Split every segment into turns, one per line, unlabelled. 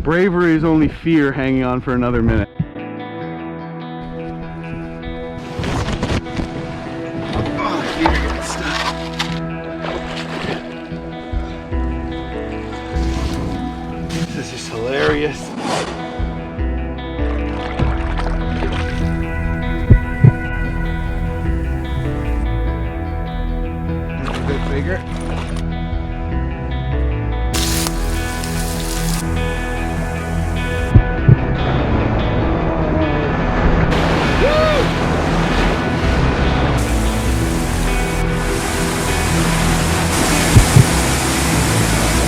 Bravery is only fear hanging on for another minute. Oh, fear getting stuck. This is just hilarious. That's a good figure.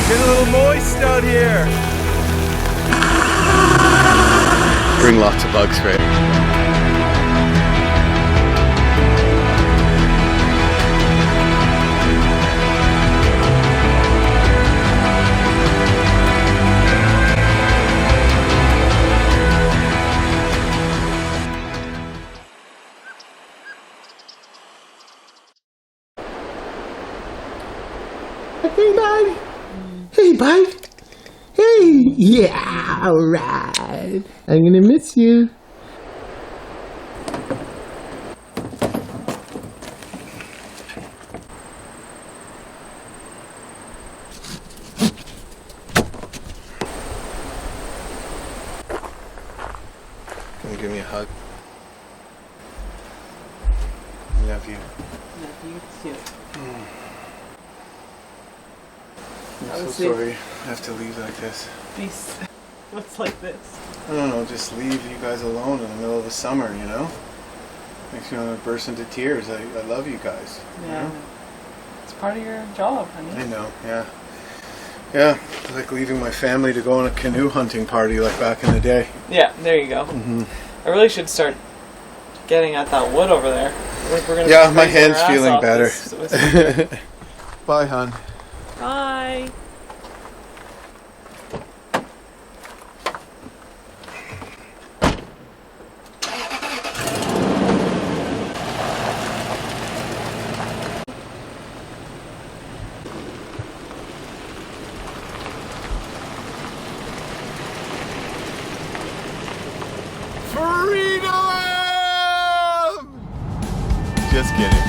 Getting a little moist out here. Bring lots of bug spray.
Hey, bud. Hey, bud. Hey. Yeah, alright. I'm gonna miss you.
Can you give me a hug? Love you.
Love you too.
I'm so sorry I have to leave like this.
Peace. What's like this?
I don't know, just leave you guys alone in the middle of the summer, you know? Makes me want to burst into tears. I love you guys.
Yeah.
You know?
It's part of your job, honey.
I know, yeah. Yeah, it's like leaving my family to go on a canoe hunting party like back in the day.
Yeah, there you go. I really should start getting at that wood over there. Like we're gonna
Yeah, my hand's feeling better. Bye, hon.
Bye.
Freedom! Just kidding.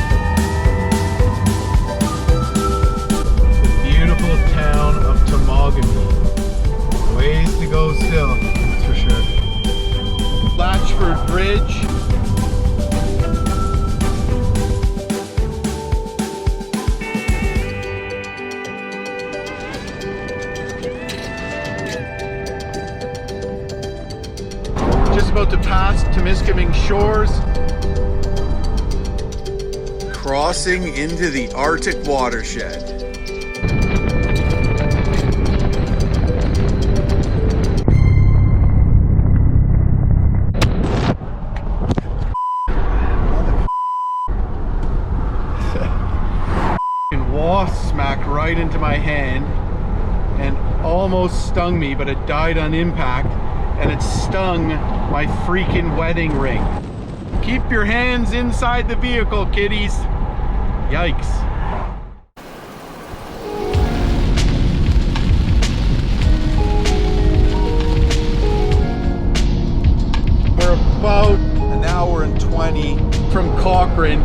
Beautiful town of Temagami. Ways to go still, that's for sure. Latchford Bridge. Just about to pass Temiskaming Shores. Crossing into the Arctic watershed. Wasp smacked right into my hand and almost stung me, but it died on impact, and it stung my freaking wedding ring. Keep your hands inside the vehicle, kiddies. Yikes. We're about an hour and 20 from Cochrane.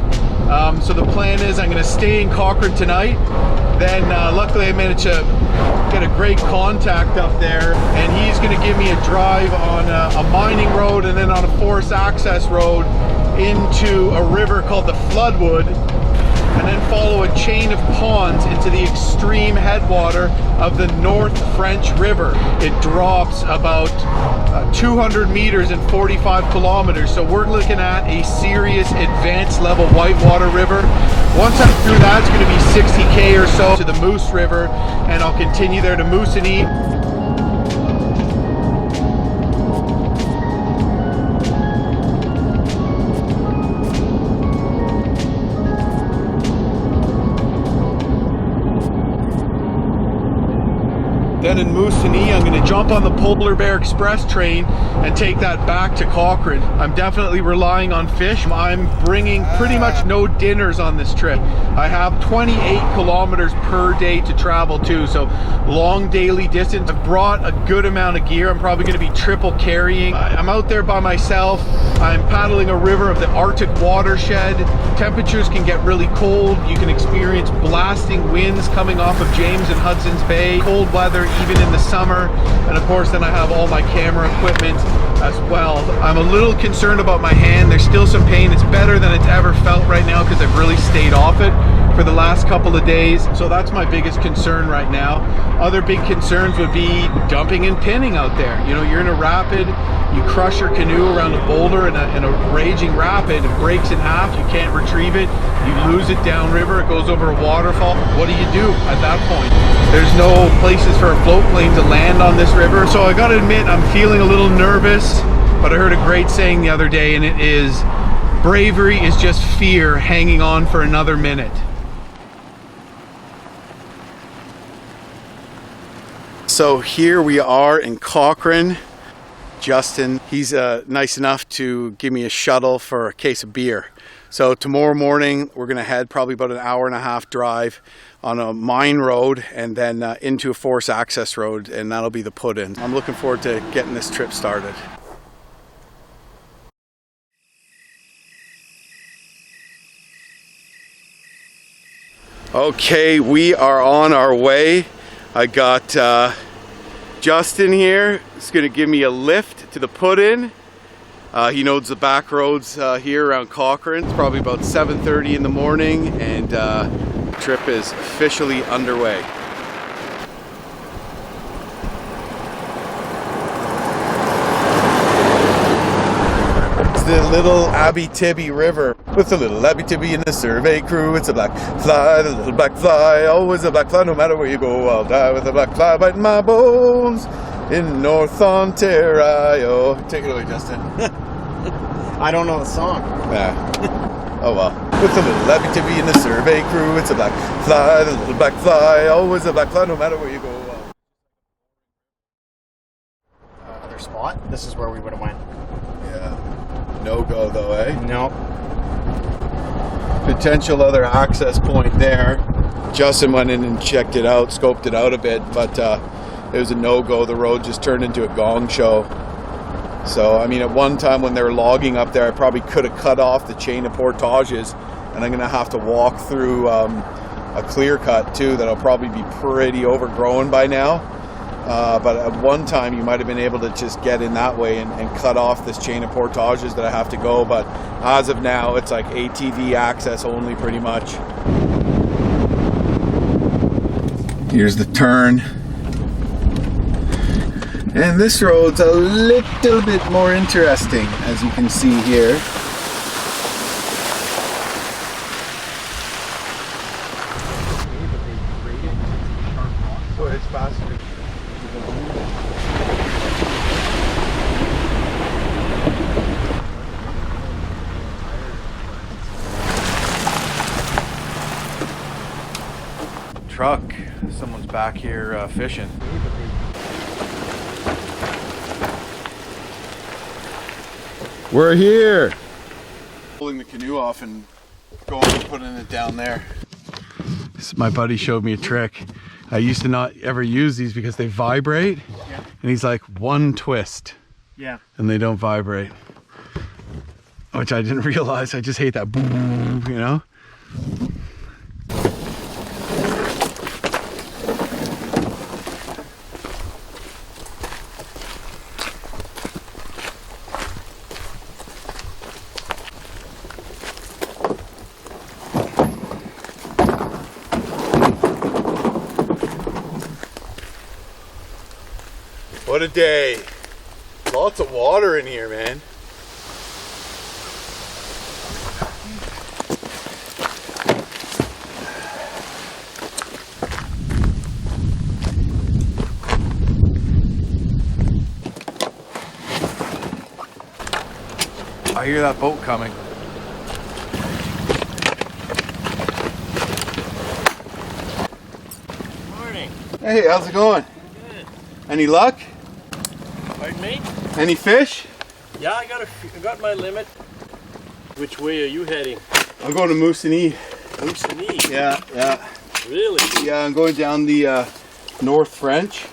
So the plan is I'm going to stay in Cochrane tonight. Then luckily I managed to get a great contact up there, and he's going to give me a drive on a mining road and then on a forest access road into a river called the Floodwood, and then follow a chain of ponds into the extreme headwater of the North French River. It drops about 200 meters and 45 kilometers. So we're looking at a serious advanced level whitewater river. Once I'm through that, it's going to be 60K or so to the Moose River, and I'll continue there to Moosonee. Then in Moosonee, I'm going to jump on the Polar Bear Express train and take that back to Cochrane. I'm definitely relying on fish. I'm bringing pretty much no dinners on this trip. I have 28 kilometers per day to travel too, so long daily distance. I've brought a good amount of gear. I'm probably going to be triple carrying. I'm out there by myself. I'm paddling a river of the Arctic watershed. Temperatures can get really cold. You can experience blasting winds coming off of James and Hudson's Bay. Cold weather even in the summer. And of course then I have all my camera equipment as well. I'm a little concerned about my hand. There's still some pain. It's better than it's ever felt right now because I've really stayed off it for the last couple of days. So that's my biggest concern right now. Other big concerns would be dumping and pinning out there. You know, you're in a rapid, you crush your canoe around a boulder in a raging rapid, it breaks in half, you can't retrieve it, you lose it downriver, it goes over a waterfall. What do you do at that point? There's no places for a float plane to land on this river. So I gotta admit, I'm feeling a little nervous, but I heard a great saying the other day, and it is, bravery is just fear hanging on for another minute. So here we are in Cochrane. Justin, he's nice enough to give me a shuttle for a case of beer. So tomorrow morning we're gonna head probably about an hour and a half drive on a mine road and then into a forest access road, and that'll be the put-in. I'm looking forward to getting this trip started. Okay, we are on our way. I got Justin here. He's gonna give me a lift to the put-in. He knows the back roads here around Cochrane. It's probably about 7:30 in the morning, and the trip is officially underway. It's the little Abitibi River with the little Abitibi in the survey crew. It's a black fly, the little black fly, always a black fly. No matter where you go, I'll die with a black fly biting my bones in North Ontario. Take it away, Justin.
I don't know the song.
Yeah. Oh well. With the little Abitibi in the survey crew, it's a black fly, the little black fly, always a black fly. No matter where you go.
Other spot. This is where we would have went.
Yeah. No go though, eh?
No.
Potential other access point there. Justin went in and checked it out, scoped it out a bit, but it was a no-go. The road just turned into a gong show. So, I mean, at one time when they were logging up there, I probably could have cut off the chain of portages, and I'm going to have to walk through a clear cut too that'll probably be pretty overgrown by now. But at one time you might have been able to just get in that way and cut off this chain of portages that I have to go, but as of now it's like ATV access only pretty much. Here's the turn, and this road's a little bit more interesting, as you can see here. Oh, it's faster. Truck. Someone's back here fishing. We're here. Pulling the canoe off and going and putting it down there. My buddy showed me a trick. I used to not ever use these because they vibrate. Yeah. And he's like, one twist. Yeah. And they don't vibrate. Which I didn't realize. I just hate that boom, you know? What a day. Lots of water in here, man. I hear that boat coming.
Morning.
Hey, how's it going?
Good.
Any luck?
Pardon me?
Any fish?
Yeah, I got my limit. Which way are you heading?
I'm going to Moosonee.
Moosonee?
Yeah, yeah.
Really?
Yeah, I'm going down the North French.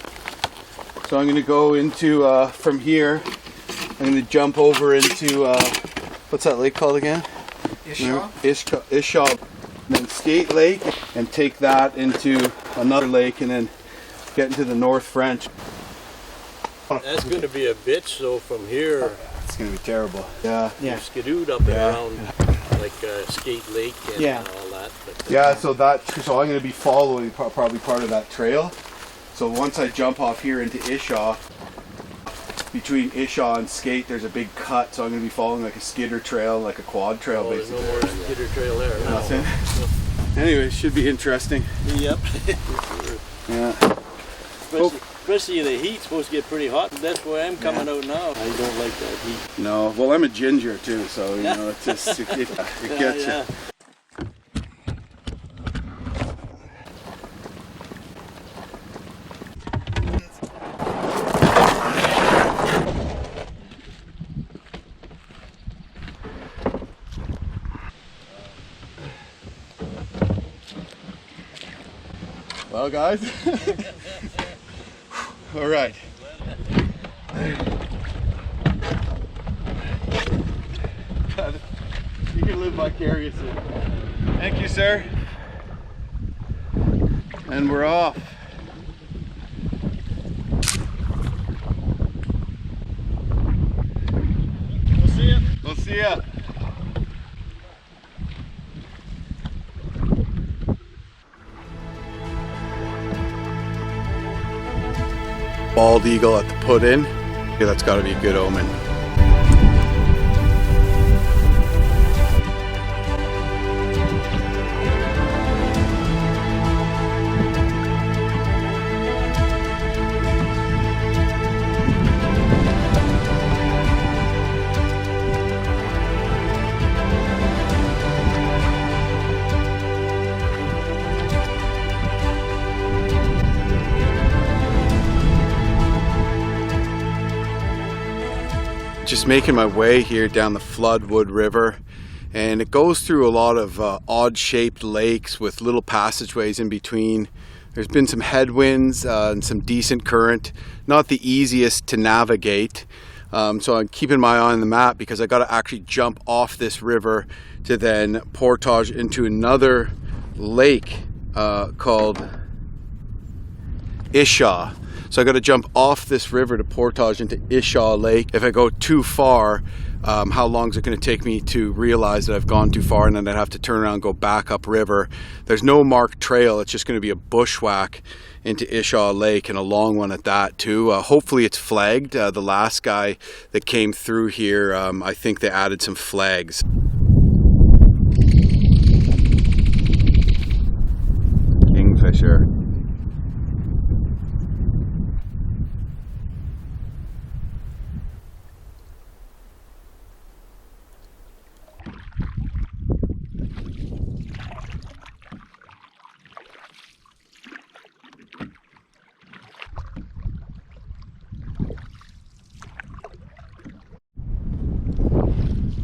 So I'm going to go into, from here, I'm going to jump over into, what's that lake called again?
Isaw?
Isaw. Then Skate Lake, and take that into another lake, and then get into the North French.
That's going to be a bitch, so from here,
It's going to be terrible. Yeah.
Yeah.
skidooed up and around like Skate Lake and all that. But,
Yeah, so I'm going to be following probably part of that trail. So once I jump off here into Isaw, between Isaw and Skate, there's a big cut. So I'm going to be following like a skidder trail, like a quad trail,
there's
basically.
no more skidder trail there. No.
Nothing. Anyway, it should be interesting.
Yep.
Yeah.
Especially the heat's supposed to get pretty hot. That's why I'm coming out now. I don't like that heat.
No, well, I'm a ginger too, so you know, it's just it gets you. Well, guys. All right. You can live vicariously. Thank you, sir. And we're off. We'll see ya. We'll see ya. Bald eagle at the put in. Yeah, that's got to be a good omen. Just making my way here down the Floodwood River, and it goes through a lot of odd shaped lakes with little passageways in between. There's been some headwinds and some decent current, not the easiest to navigate, so I'm keeping my eye on the map because I got to actually jump off this river to then portage into another lake called Isaw. So I got to jump off this river to portage into Isaw Lake. If I go too far, how long is it going to take me to realize that I've gone too far, and then I'd have to turn around and go back up river. There's no marked trail. It's just going to be a bushwhack into Isaw Lake, and a long one at that too. Hopefully it's flagged. The last guy that came through here, I think they added some flags. Kingfisher.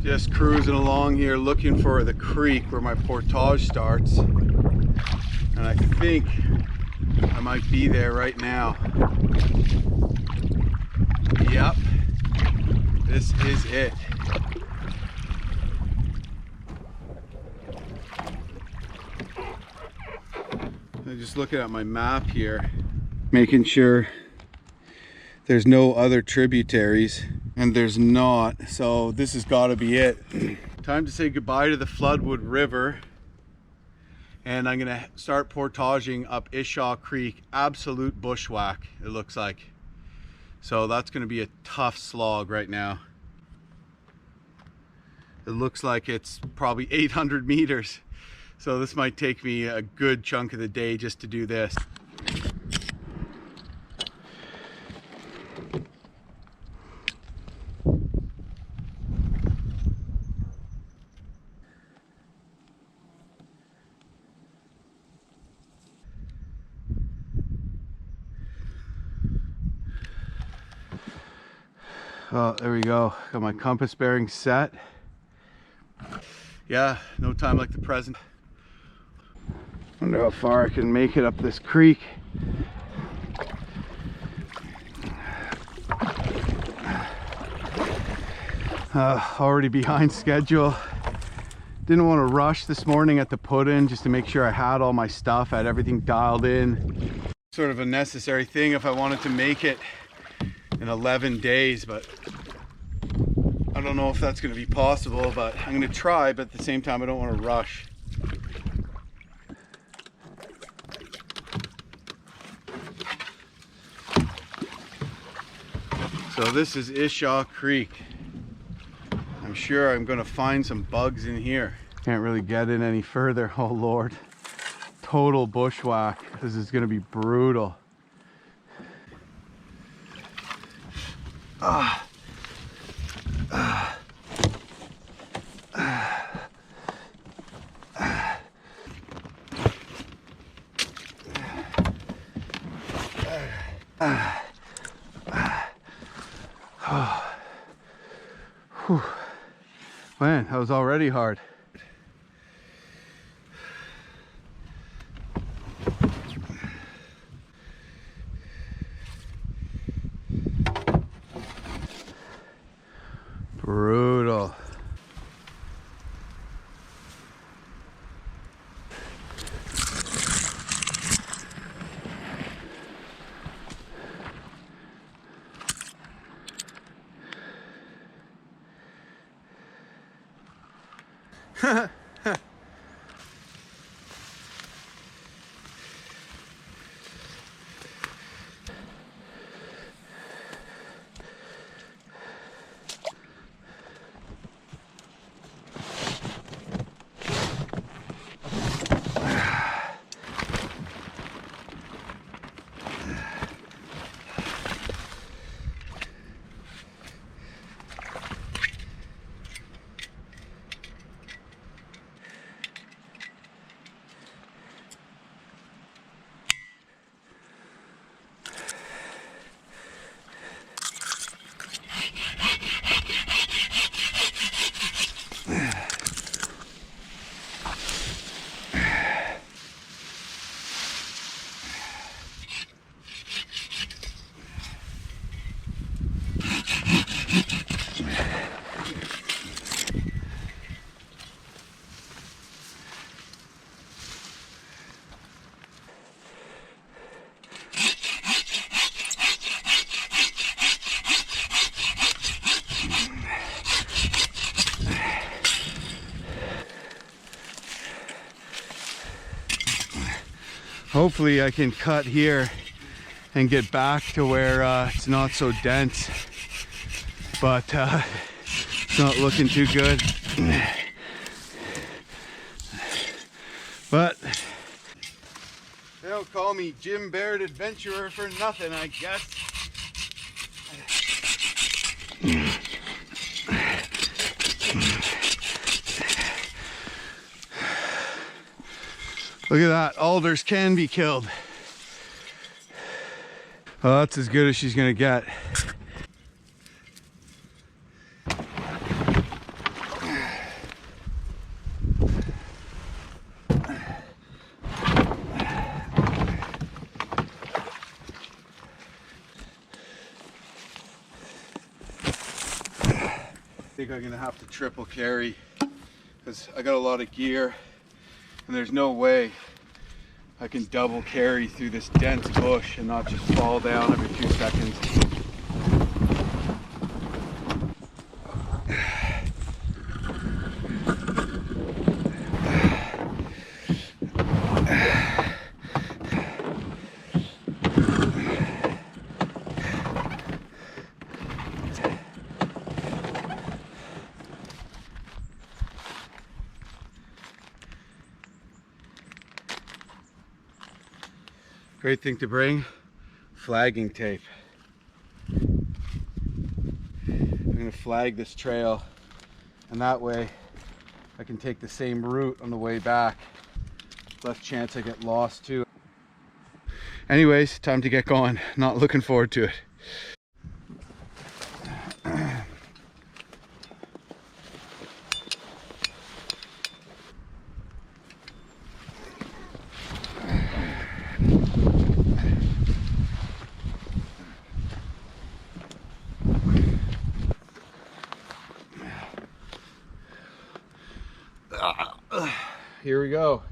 Just cruising along here looking for the creek where my portage starts, and I think I might be there right now. Yep, this is it. I'm just looking at my map here, making sure there's no other tributaries. And there's not, so this has got to be it. Time to say goodbye to the Floodwood River, and I'm gonna start portaging up Isaw Creek. Absolute bushwhack, it looks like. So that's gonna be a tough slog right now. It looks like it's probably 800 meters, so this might take me a good chunk of the day just to do this. Oh, there we go. Got my compass bearing set. Yeah, no time like the present. Wonder how far I can make it up this creek. Already behind schedule. Didn't want to rush this morning at the put-in just to make sure I had all my stuff, had everything dialed in. Sort of a necessary thing if I wanted to make it in 11 days, but I don't know if that's going to be possible, but I'm going to try, but at the same time I don't want to rush. So this is Isaw Creek. I'm sure I'm going to find some bugs in here. Can't really get in any further. Oh Lord. Total bushwhack. This is going to be brutal. Man, that was already hard. Brutal. Hopefully I can cut here and get back to where it's not so dense, but it's not looking too good. But they don't call me Jim Baird Adventurer for nothing, I guess. Look at that, alders can be killed. Oh, that's as good as she's gonna get. I think I'm gonna have to triple carry because I got a lot of gear and there's no way I can double carry through this dense bush and not just fall down every 2 seconds. Great thing to bring, flagging tape. I'm gonna flag this trail and that way I can take the same route on the way back. Less chance I get lost too. Anyways, time to get going. Not looking forward to it. here we go.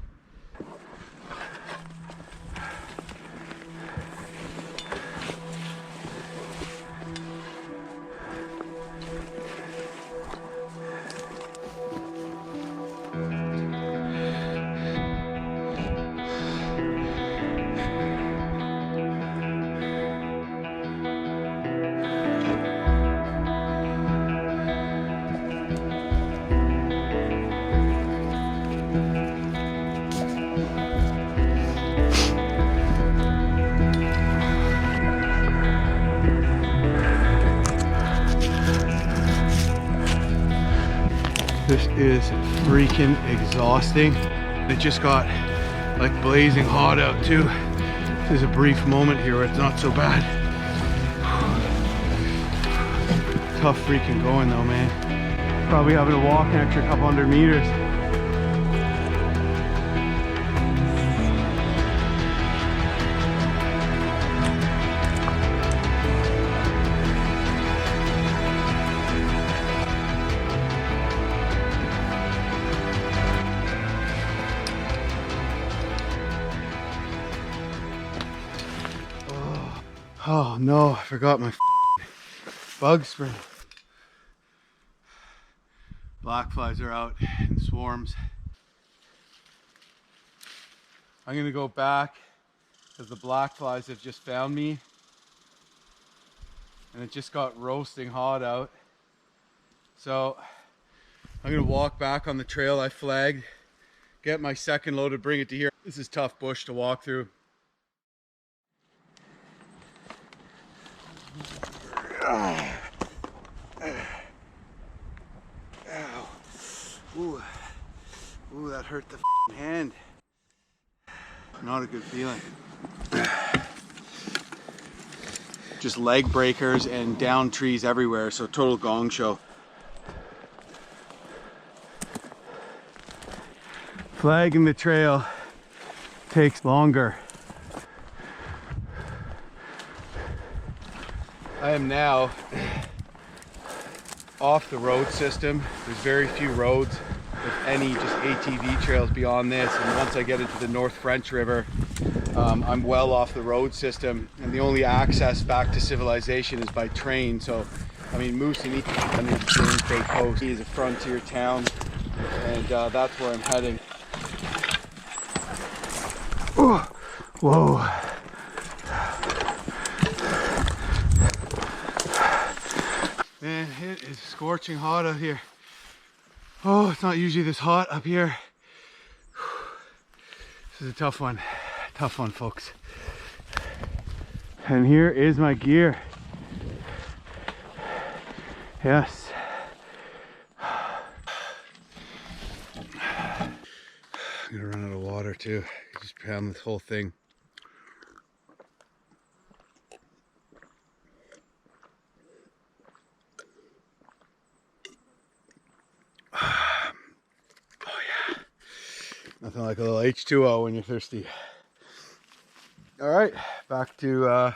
This is freaking exhausting. It just got like blazing hot out too. There's a brief moment here where it's not so bad. Tough freaking going though, man. Probably having to walk an extra couple hundred meters. Oh no, I forgot my bug spray. Black flies are out in swarms. I'm gonna go back because the black flies have just found me and it just got roasting hot out. So I'm gonna walk back on the trail I flagged, get my second load and bring it to here. This is tough bush to walk through. Ow. Ooh. Ooh, that hurt the hand. Not a good feeling. Just leg breakers and down trees everywhere, so total gong show. Flagging the trail takes longer. I am now off the road system. There's very few roads, if any, just ATV trails beyond this. And once I get into the North French River, I'm well off the road system. And the only access back to civilization is by train. So, I mean, Moosonee on the James Bay coast is a frontier town. And that's where I'm heading. Oh, whoa. Man, it is scorching hot out here. Oh, it's not usually this hot up here. This is a tough one, folks. And here is my gear. Yes. I'm gonna run out of water too. Just pound this whole thing. Nothing like a little H2O when you're thirsty. All right, back to the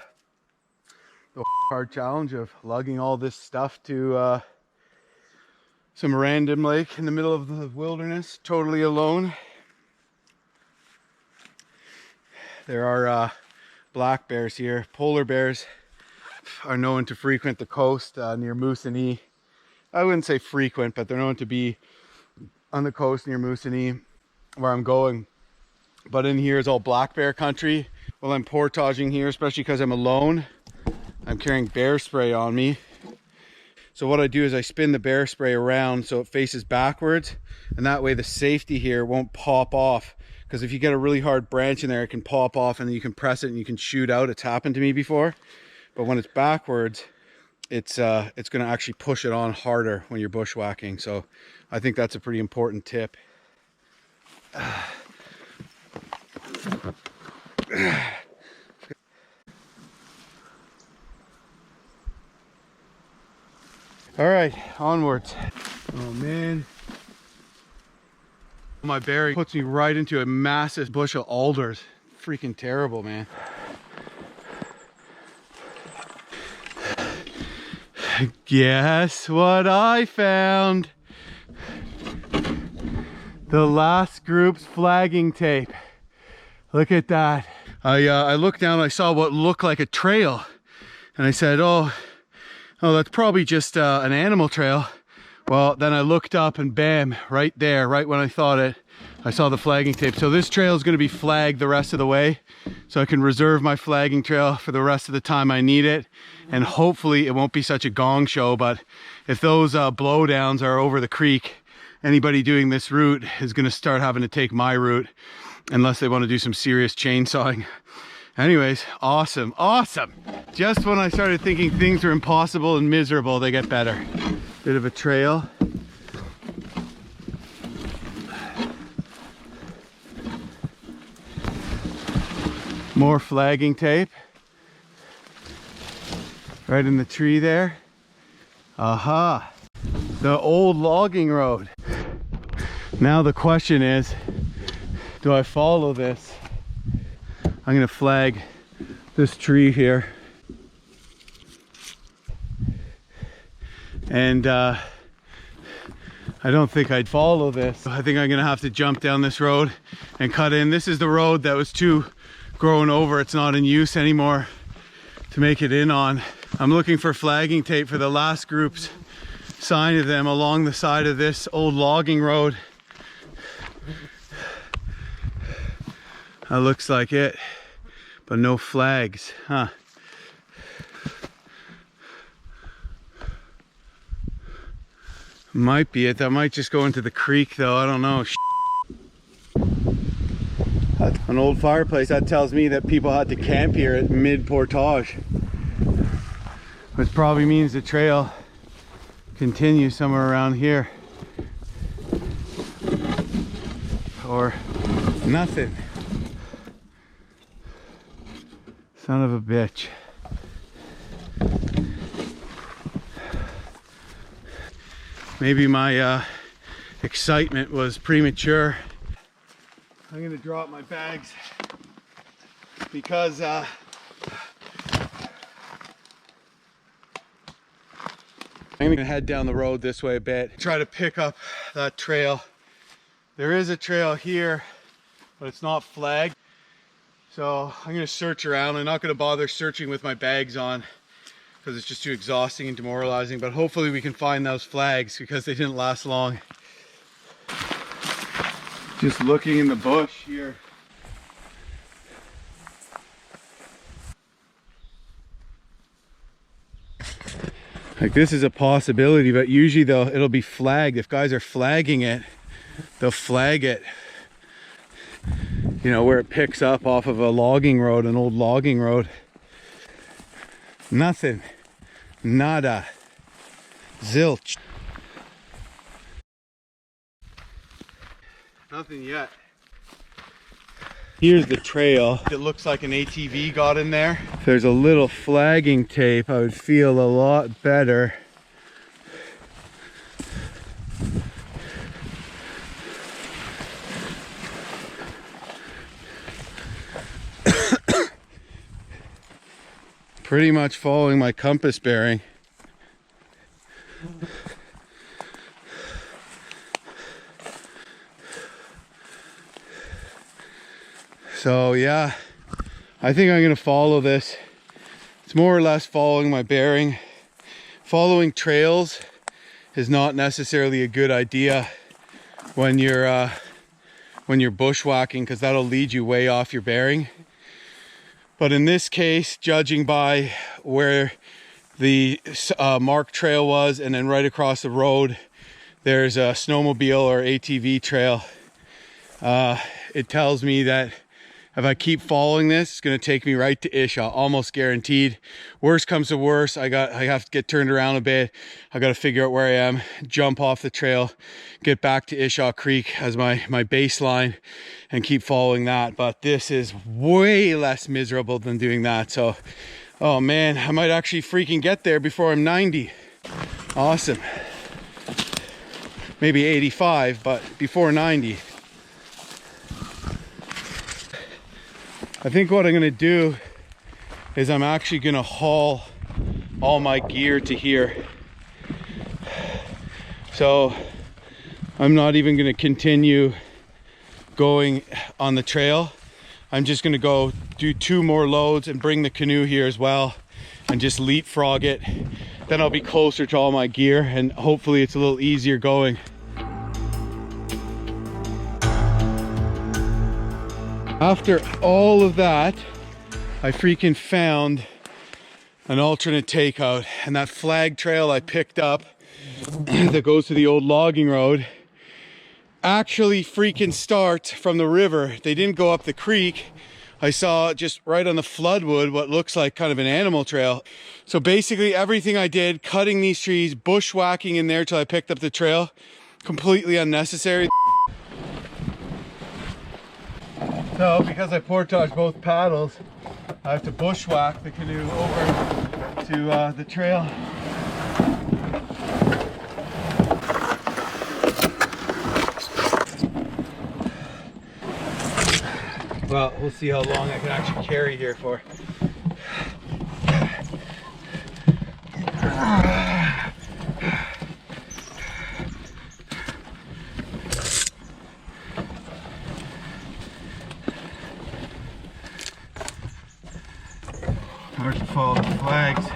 hard challenge of lugging all this stuff to some random lake in the middle of the wilderness, totally alone. There are black bears here. Polar bears are known to frequent the coast near Moosonee. I wouldn't say frequent, but they're known to be on the coast near Moosonee, where I'm going. But in here is all black bear country. While I'm portaging here, especially because I'm alone, I'm carrying bear spray on me. So what I do is I spin the bear spray around so it faces backwards, and that way the safety here won't pop off. Because if you get a really hard branch in there, it can pop off and then you can press it and you can shoot out. It's happened to me before. But when it's backwards, it's going to actually push it on harder when you're bushwhacking. So I think that's a pretty important tip. All right, onwards. Oh man, my bearing puts me right into a massive bush of alders. Freaking terrible, man. Guess what I found? The last group's flagging tape. Look at that. I looked down and I saw what looked like a trail. And I said, oh, that's probably just an animal trail. Well, then I looked up and bam, right there, right when I thought it, I saw the flagging tape. So this trail is going to be flagged the rest of the way. So I can reserve my flagging trail for the rest of the time I need it. And hopefully it won't be such a gong show. But if those blowdowns are over the creek, anybody doing this route is going to start having to take my route unless they want to do some serious chainsawing. Anyways, awesome, awesome. Just when I started thinking things were impossible and miserable, they get better. Bit of a trail. More flagging tape. Right in the tree there. Aha. The old logging road. Now the question is, do I follow this? I'm gonna flag this tree here. And I don't think I'd follow this. I think I'm gonna have to jump down this road and cut in. This is the road that was too grown over. It's not in use anymore to make it in on. I'm looking for flagging tape for the last group's sign of them along the side of this old logging road. That looks like it, but no flags, huh? Might be it. That might just go into the creek though, I don't know. An old fireplace, that tells me that people had to camp here at mid-Portage. Which probably means the trail continues somewhere around here. Or nothing. Son of a bitch. Maybe my excitement was premature. I'm gonna drop my bags because I'm gonna head down the road this way a bit, try to pick up that trail. There is a trail here, but it's not flagged. So I'm gonna search around. I'm not gonna bother searching with my bags on because it's just too exhausting and demoralizing, but hopefully we can find those flags because they didn't last long. Just looking in the bush here. Like this is a possibility, but usually though it'll be flagged. If guys are flagging it, they'll flag it, you know, where it picks up off of a logging road, an old logging road. Nothing. Nada. Zilch. Nothing yet. Here's the trail. It looks like an ATV got in there. If there's a little flagging tape, I would feel a lot better. Pretty much following my compass bearing. So yeah, I think I'm gonna follow this. It's more or less following my bearing. Following trails is not necessarily a good idea when you're bushwhacking, because that'll lead you way off your bearing. But in this case, judging by where the marked trail was, and then right across the road there's a snowmobile or ATV trail, it tells me that if I keep following this, it's going to take me right to Isaw, almost guaranteed. Worst comes to worst, I have to get turned around a bit. I got to figure out where I am, jump off the trail, get back to Isaw Creek as my baseline, and keep following that. But this is way less miserable than doing that. So, oh man, I might actually freaking get there before I'm 90. Awesome. Maybe 85, but before 90. I think what I'm gonna do is I'm actually gonna haul all my gear to here. So I'm not even going to continue going on the trail. I'm just going to go do 2 more loads and bring the canoe here as well and just leapfrog it. Then I'll be closer to all my gear and hopefully it's a little easier going. After all of that, I freaking found an alternate takeout, and that flag trail I picked up that goes to the old logging road actually freaking starts from the river. They didn't go up the creek. I saw just right on the floodwood what looks like kind of an animal trail. So basically everything I did, cutting these trees, bushwhacking in there till I picked up the trail, completely unnecessary. So because I portage both paddles, I have to bushwhack the canoe over to the trail. Well, we'll see how long I can actually carry here for. Hard to follow the flags.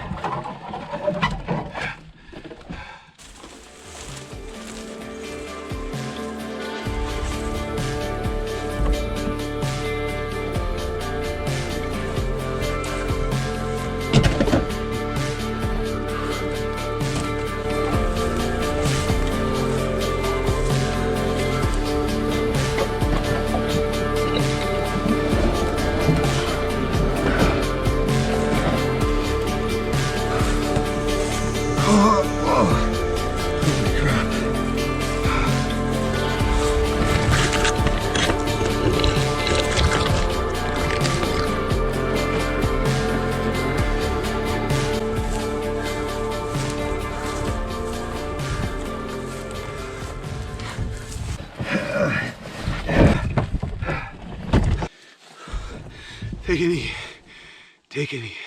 Take it easy, take it easy.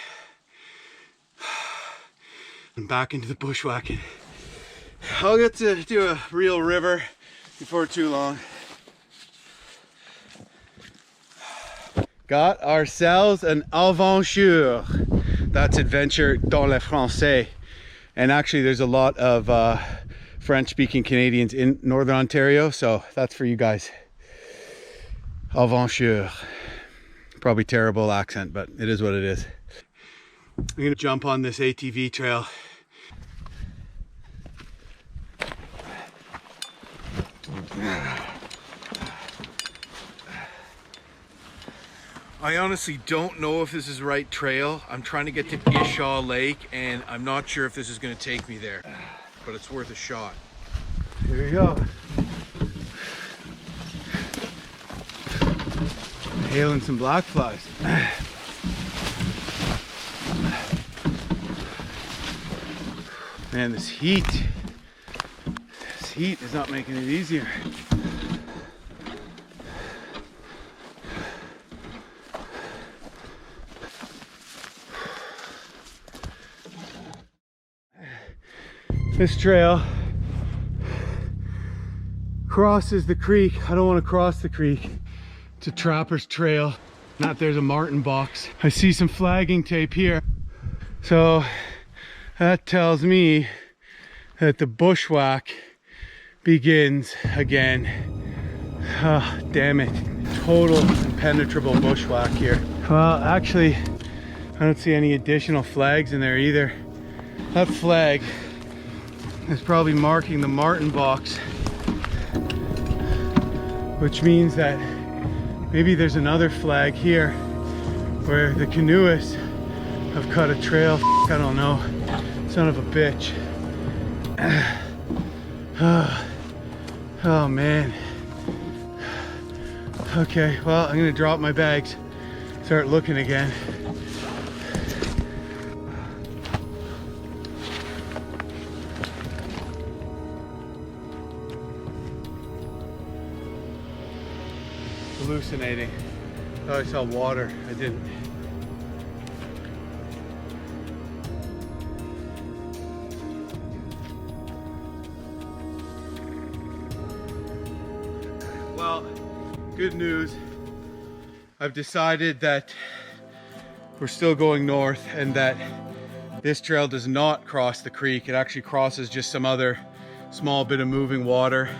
I'm back into the bushwhacking. I'll get to do a real river before too long. Got ourselves an aventure. That's adventure dans le français. And actually there's a lot of French-speaking Canadians in Northern Ontario, so that's for you guys. Aventure. Probably terrible accent, but it is what it is. I'm gonna jump on this ATV trail. I honestly don't know if this is the right trail. I'm trying to get to Isaw Lake and I'm not sure if this is gonna take me there, but it's worth a shot. Here we go. Hailing some black flies. Man, this heat is not making it easier. This trail crosses the creek. I don't want to cross the creek. It's a trapper's trail. Not there's a marten box. I see some flagging tape here. So that tells me that the bushwhack begins again. Oh, damn it. Total impenetrable bushwhack here. Well, actually, I don't see any additional flags in there either. That flag is probably marking the marten box, which means that maybe there's another flag here where the canoeists have cut a trail. I don't know. Son of a bitch. Oh man. Okay, well, I'm gonna drop my bags, start looking again. Hallucinating. Thought I saw water. I didn't. good news. I've decided that we're still going north and that this trail does not cross the creek. It actually crosses just some other small bit of moving water,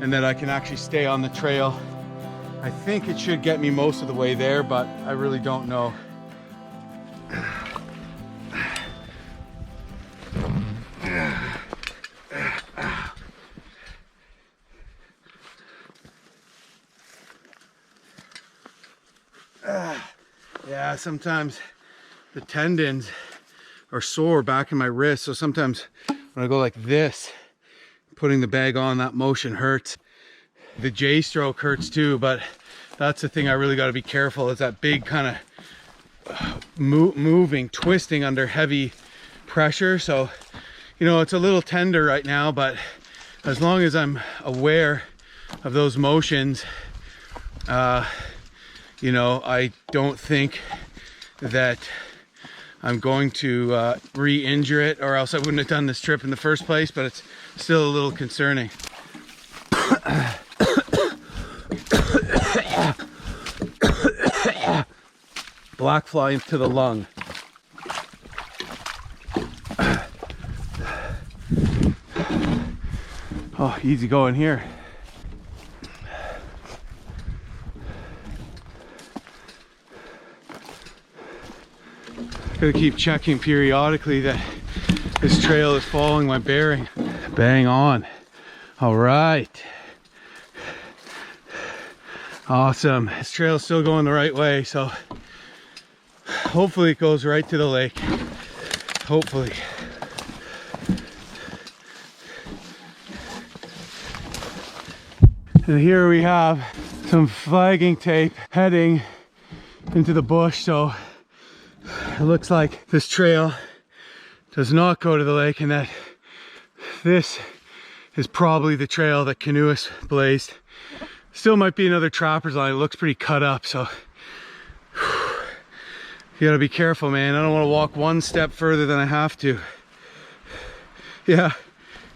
and that I can actually stay on the trail. I think it should get me most of the way there, but I really don't know. Yeah, sometimes the tendons are sore back in my wrist, so sometimes when I go like this, putting the bag on, that motion hurts. The J stroke hurts too, but that's the thing I really got to be careful, is that big kind of moving, twisting under heavy pressure. So, you know, it's a little tender right now, but as long as I'm aware of those motions, you know, I don't think that I'm going to re-injure it, or else I wouldn't have done this trip in the first place, but it's still a little concerning. Black fly into the lung. Oh, easy going here. Gotta keep checking periodically that this trail is following my bearing. Bang on. All right. Awesome. This trail is still going the right way, so hopefully it goes right to the lake. Hopefully. And here we have some flagging tape heading into the bush, so it looks like this trail does not go to the lake, and that this is probably the trail that canoeists blazed. Still might be another trapper's line. It looks pretty cut up, so you gotta be careful, man. I don't want to walk one step further than I have to. Yeah,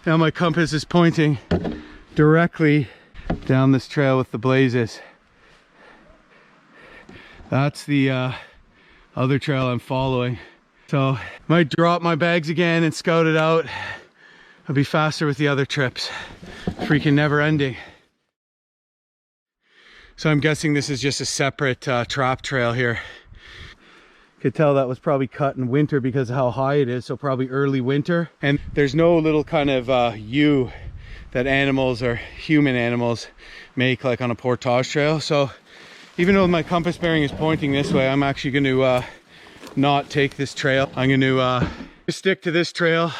now my compass is pointing directly down this trail with the blazes. That's the other trail I'm following. So might drop my bags again and scout it out. I'll be faster with the other trips. Freaking never ending. So I'm guessing this is just a separate trap trail here. Could tell that was probably cut in winter because of how high it is, so probably early winter. And there's no little kind of U that animals or human animals make like on a portage trail. So even though my compass bearing is pointing this way, I'm actually going to not take this trail. I'm going to stick to this trail.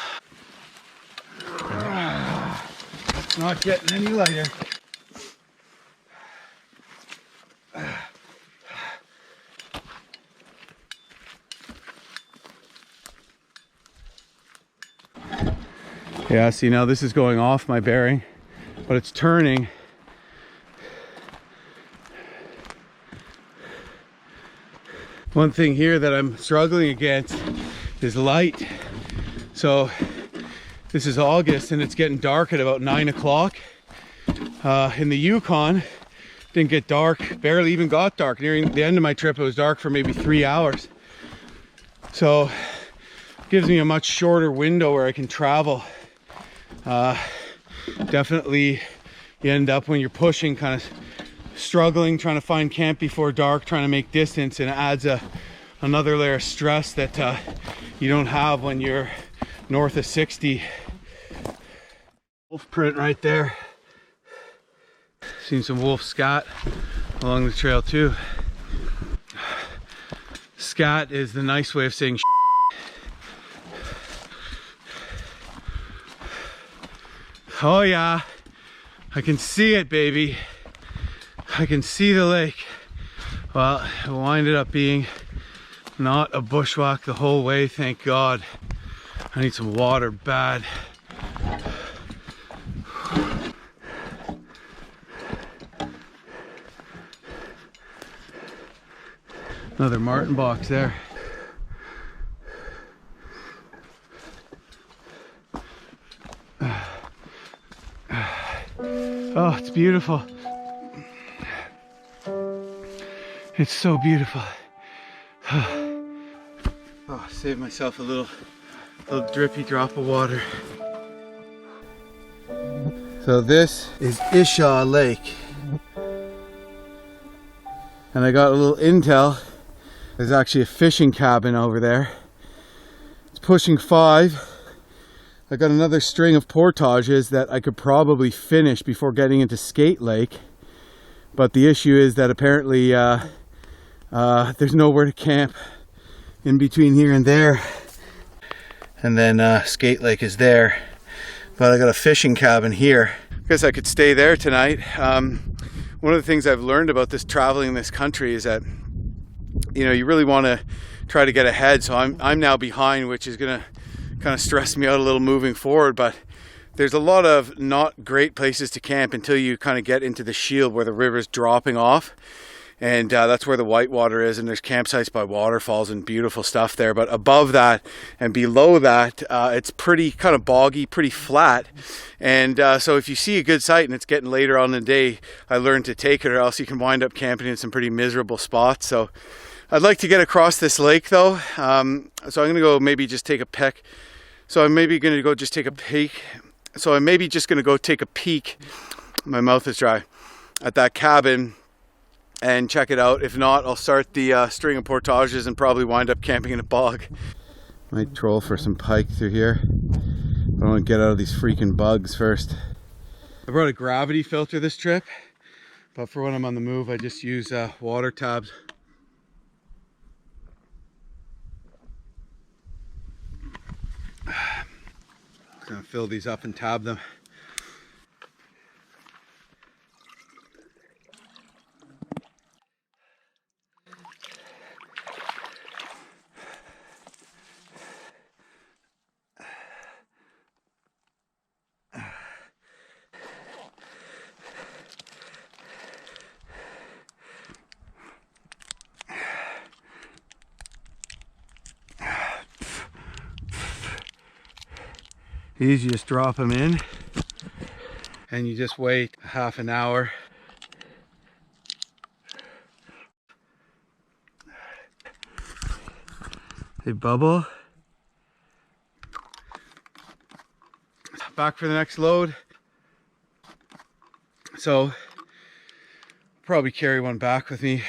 It's not getting any lighter. Yeah, see, now this is going off my bearing, but it's turning. One thing here that I'm struggling against is light. So this is August and it's getting dark at about 9 o'clock. In the Yukon, didn't get dark, barely even got dark. Nearing the end of my trip, it was dark for maybe 3 hours. So it gives me a much shorter window where I can travel. Definitely you end up, when you're pushing, kind of struggling, trying to find camp before dark, trying to make distance, and it adds another layer of stress that you don't have when you're north of 60. Wolf print right there. Seen some wolf scat along the trail too. Scat is the nice way of saying oh yeah, I can see it, baby. I can see the lake. Well, it winded up being not a bushwhack the whole way, thank God. I need some water bad. Another marten box there. Oh, it's beautiful. It's so beautiful. Oh, saved myself a little drippy drop of water. So this is Isaw Lake. And I got a little intel. There's actually a fishing cabin over there. It's pushing 5. I got another string of portages that I could probably finish before getting into Skate Lake. But the issue is that apparently there's nowhere to camp in between here and there. And then Skate Lake is there. But I got a fishing cabin here. I guess I could stay there tonight. One of the things I've learned about this traveling in this country is that, you know, you really want to try to get ahead. So I'm now behind, which is going to kind of stress me out a little moving forward. But there's a lot of not great places to camp until you kind of get into the shield where the river's dropping off. And that's where the Whitewater is, and there's campsites by waterfalls and beautiful stuff there. But above that and below that, it's pretty kind of boggy, pretty flat. And so if you see a good site and it's getting later on in the day, I learned to take it, or else you can wind up camping in some pretty miserable spots. So I'd like to get across this lake though. So I'm gonna go maybe just take a peek. So I'm maybe gonna go just take a peek. So I'm maybe just gonna go take a peek. My mouth is dry. At that cabin and check it out. If not, I'll start the string of portages and probably wind up camping in a bog. Might troll for some pike through here. I want to get out of these freaking bugs first. I brought a gravity filter this trip, but for when I'm on the move, I just use water tabs. I'm gonna fill these up and tab them. You just drop them in and you just wait half an hour. They bubble. Back for the next load. So probably carry one back with me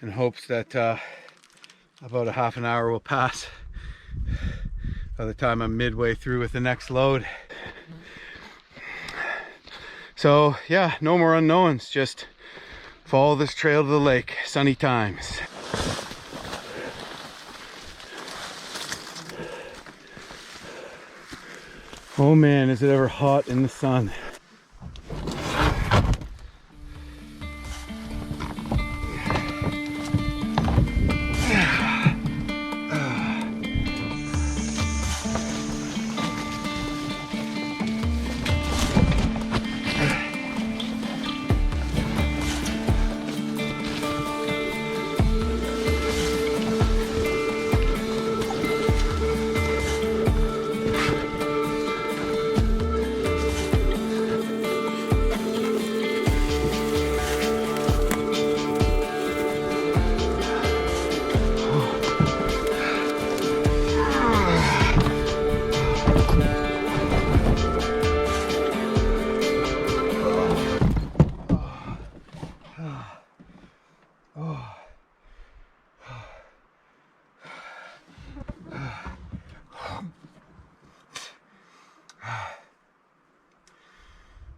in hopes that about a half an hour will pass by the time I'm midway through with the next load. So yeah, no more unknowns, just follow this trail to the lake. Sunny times. Oh man, is it ever hot in the sun.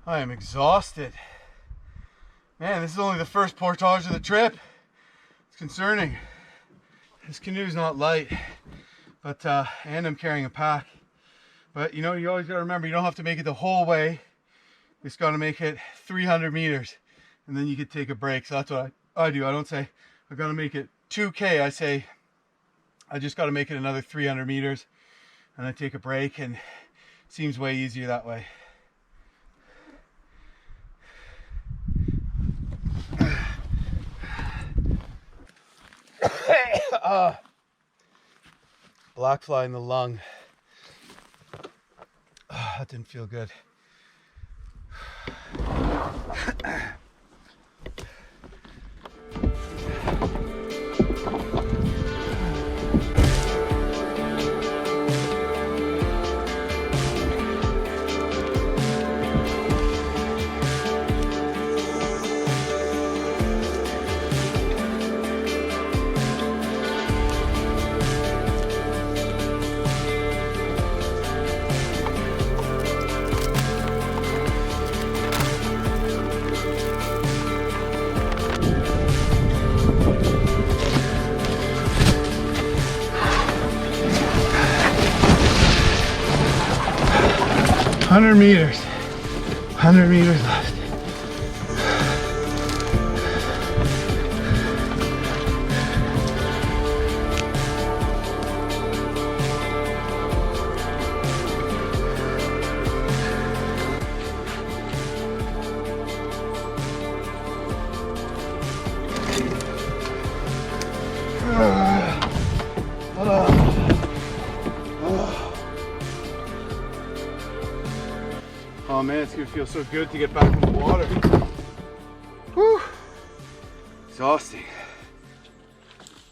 I am exhausted. Man, this is only the first portage of the trip. It's concerning. This canoe's not light, but and I'm carrying a pack. But you know, you always gotta remember, you don't have to make it the whole way. You just gotta make it 300 meters, and then you could take a break. So that's what I do. I don't say I gotta make it 2K. I say I just gotta make it another 300 meters, and I take a break, and it seems way easier that way. Black fly in the lung. That didn't feel good. 100 meters. 100 meters left. Oh man, it's gonna feel so good to get back in the water. Whew. Exhausting.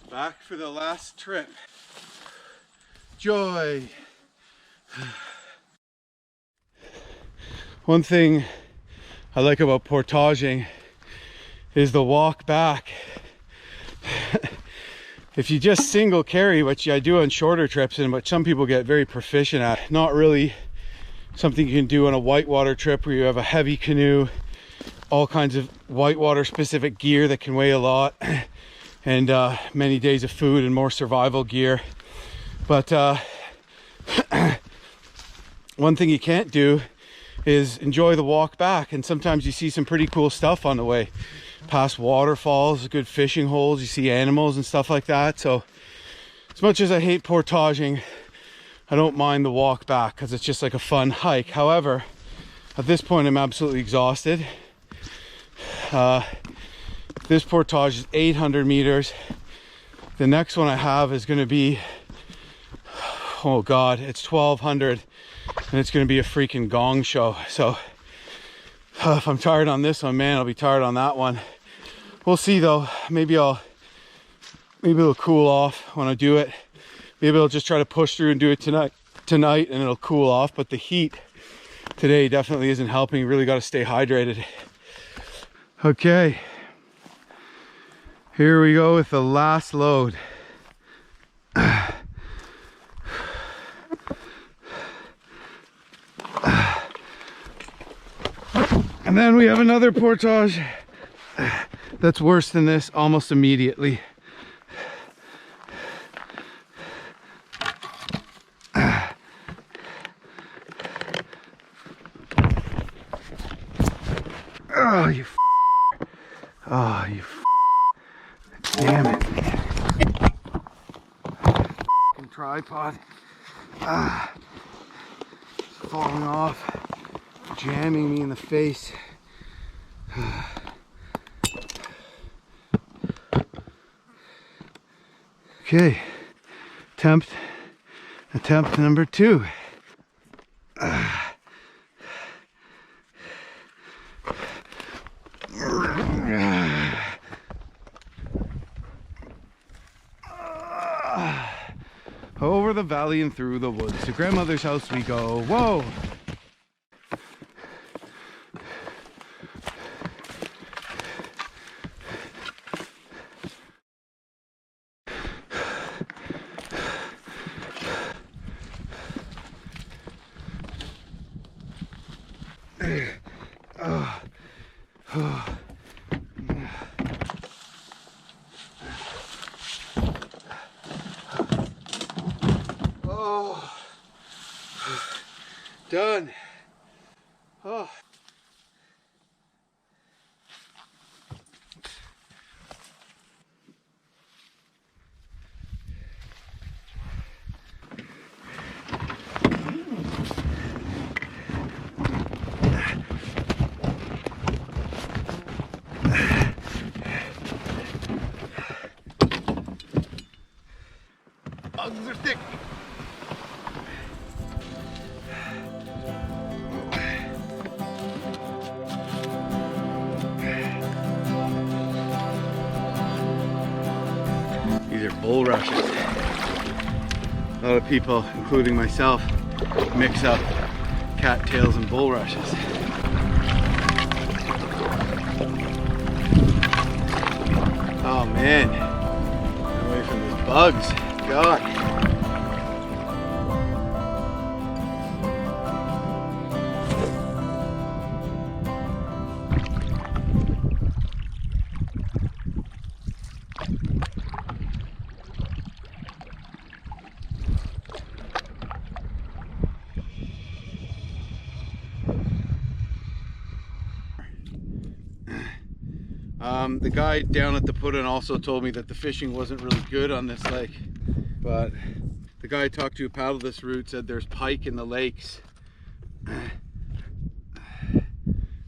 Back for the last trip. Joy. One thing I like about portaging is the walk back. If you just single carry, which I do on shorter trips and what some people get very proficient at, not really something you can do on a whitewater trip where you have a heavy canoe, all kinds of whitewater specific gear that can weigh a lot, and many days of food and more survival gear. But one thing you can't do is enjoy the walk back, and sometimes you see some pretty cool stuff on the way. Past waterfalls, good fishing holes, you see animals and stuff like that. So as much as I hate portaging, I don't mind the walk back because it's just like a fun hike. However, at this point I'm absolutely exhausted. This portage is 800 meters. The next one I have is going to be, oh god, it's 1200, and it's going to be a freaking gong show. So if I'm tired on this one, man, I'll be tired on that one. We'll see though. Maybe it'll cool off when I do it. Maybe I'll just try to push through and do it tonight and it'll cool off. But the heat today definitely isn't helping. You really got to stay hydrated. Okay, here we go with the last load. And then we have another portage that's worse than this almost immediately. Oh, you f***. Oh, you f***. Damn it, man. F***ing tripod. It's falling off. Jamming me in the face. Okay, attempt number 2. Over the valley and through the woods to grandmother's house we go. Whoa! Done. Oh. Bugs are thick. Bulrushes. A lot of people, including myself, mix up cattails and bulrushes. Oh man, away from these bugs. God. The guy down at the put-in also told me that the fishing wasn't really good on this lake, but the guy I talked to who paddled this route said there's pike in the lakes.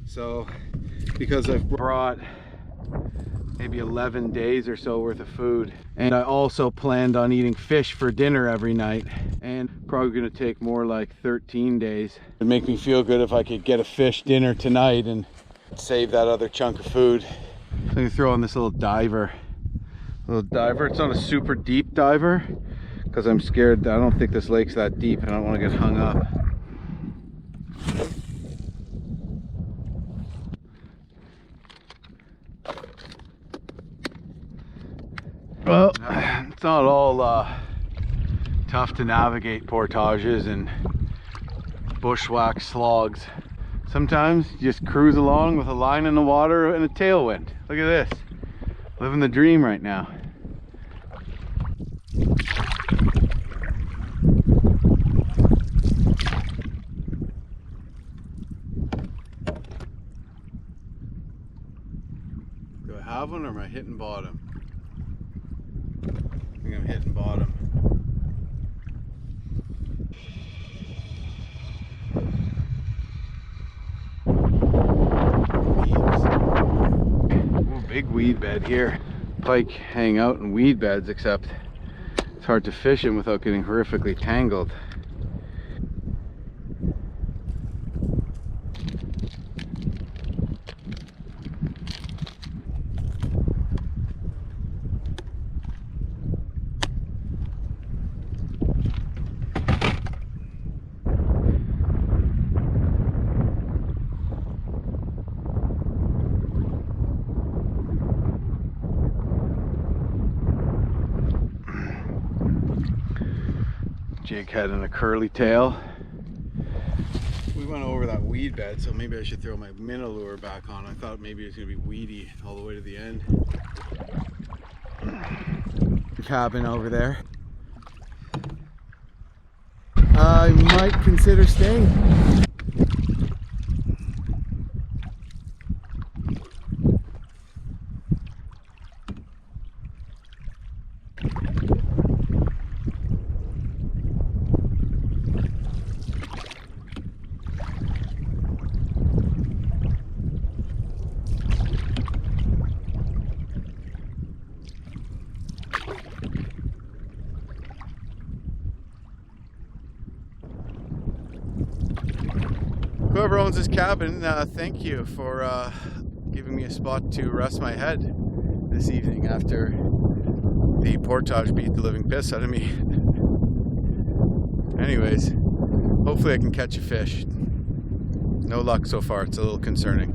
So because I've brought maybe 11 days or so worth of food, and I also planned on eating fish for dinner every night, and probably gonna take more like 13 days. It'd make me feel good if I could get a fish dinner tonight and save that other chunk of food. I'm gonna throw on this little diver. It's not a super deep diver because I'm scared. I don't think this lake's that deep and I don't want to get hung up. Well, it's not all tough to navigate portages and bushwhack slogs. Sometimes you just cruise along with a line in the water and a tailwind. Look at this. Living the dream right now. Do I have one or am I hitting bottom? I think I'm hitting bottom. Big weed bed here. Pike hang out in weed beds, except it's hard to fish them without getting horrifically tangled. Jig head and a curly tail. We went over that weed bed, so maybe I should throw my minnow lure back on. I thought maybe it was gonna be weedy all the way to the end. Cabin over there. I might consider staying. Whoever owns this cabin, thank you for giving me a spot to rest my head this evening after the portage beat the living piss out of me. Anyways, hopefully I can catch a fish. No luck so far, it's a little concerning.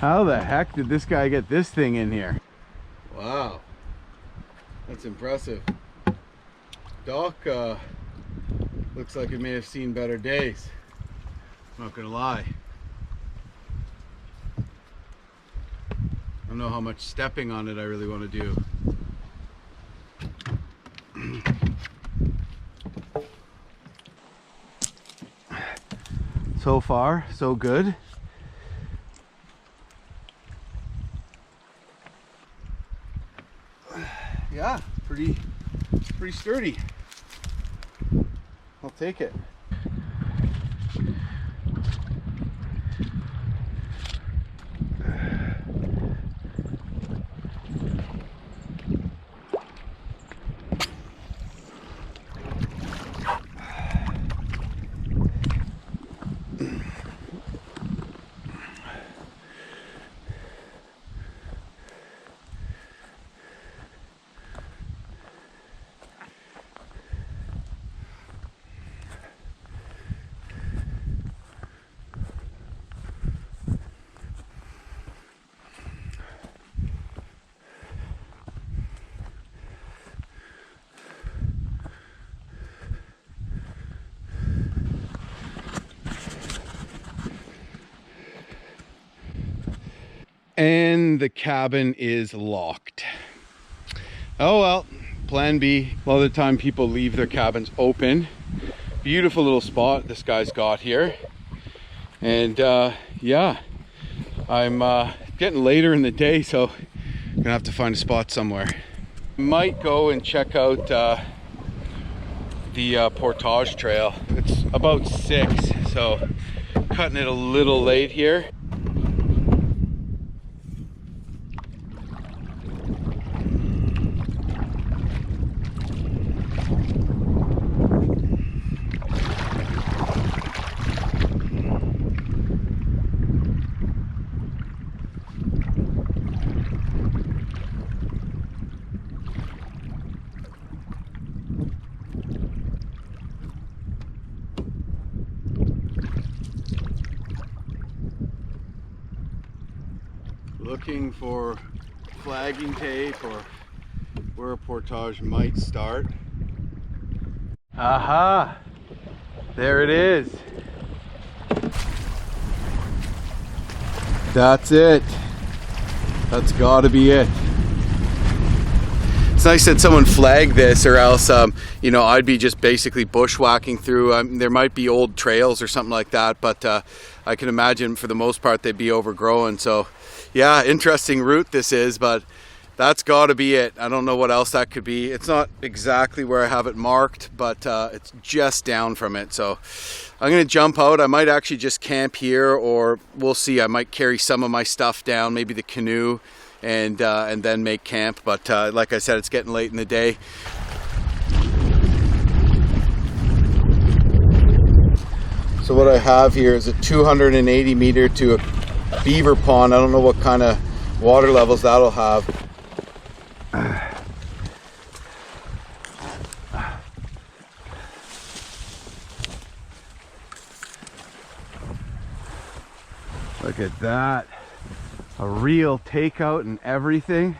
How the heck did this guy get this thing in here? Wow, that's impressive. Dock looks like it may have seen better days. I'm not gonna lie. I don't know how much stepping on it I really want to do. So far, so good. Yeah, pretty sturdy. I'll take it. And the cabin is locked. Oh well, plan B. A lot of the time people leave their cabins open. Beautiful little spot this guy's got here. And yeah, I'm getting later in the day, so I'm gonna have to find a spot somewhere. Might go and check out the Portage trail. It's about 6, so cutting it a little late here. Looking for flagging tape or where a portage might start. Aha! There it is. That's it. That's gotta be it. It's nice that someone flagged this, or else you know, I'd be just basically bushwhacking through. There might be old trails or something like that, but I can imagine for the most part they'd be overgrown. So yeah, interesting route this is, but that's got to be it. I don't know what else that could be. It's not exactly where I have it marked, but it's just down from it. So I'm gonna jump out. I might actually just camp here, or we'll see. I might carry some of my stuff down, maybe the canoe, and then make camp. But like I said, it's getting late in the day. So what I have here is a 280 meter to a beaver pond. I don't know what kind of water levels that'll have. Look at that. A real takeout and everything.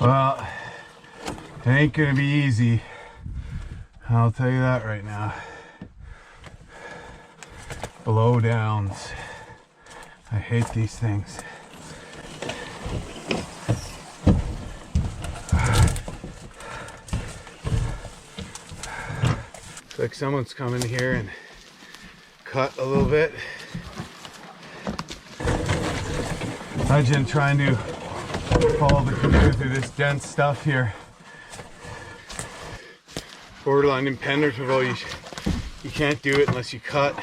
Well, it ain't gonna be easy. I'll tell you that right now. Blowdowns. I hate these things. It's like someone's come in here and cut a little bit. Imagine trying to follow the canoe through this dense stuff here. Borderline impenetrable. You can't do it unless you cut.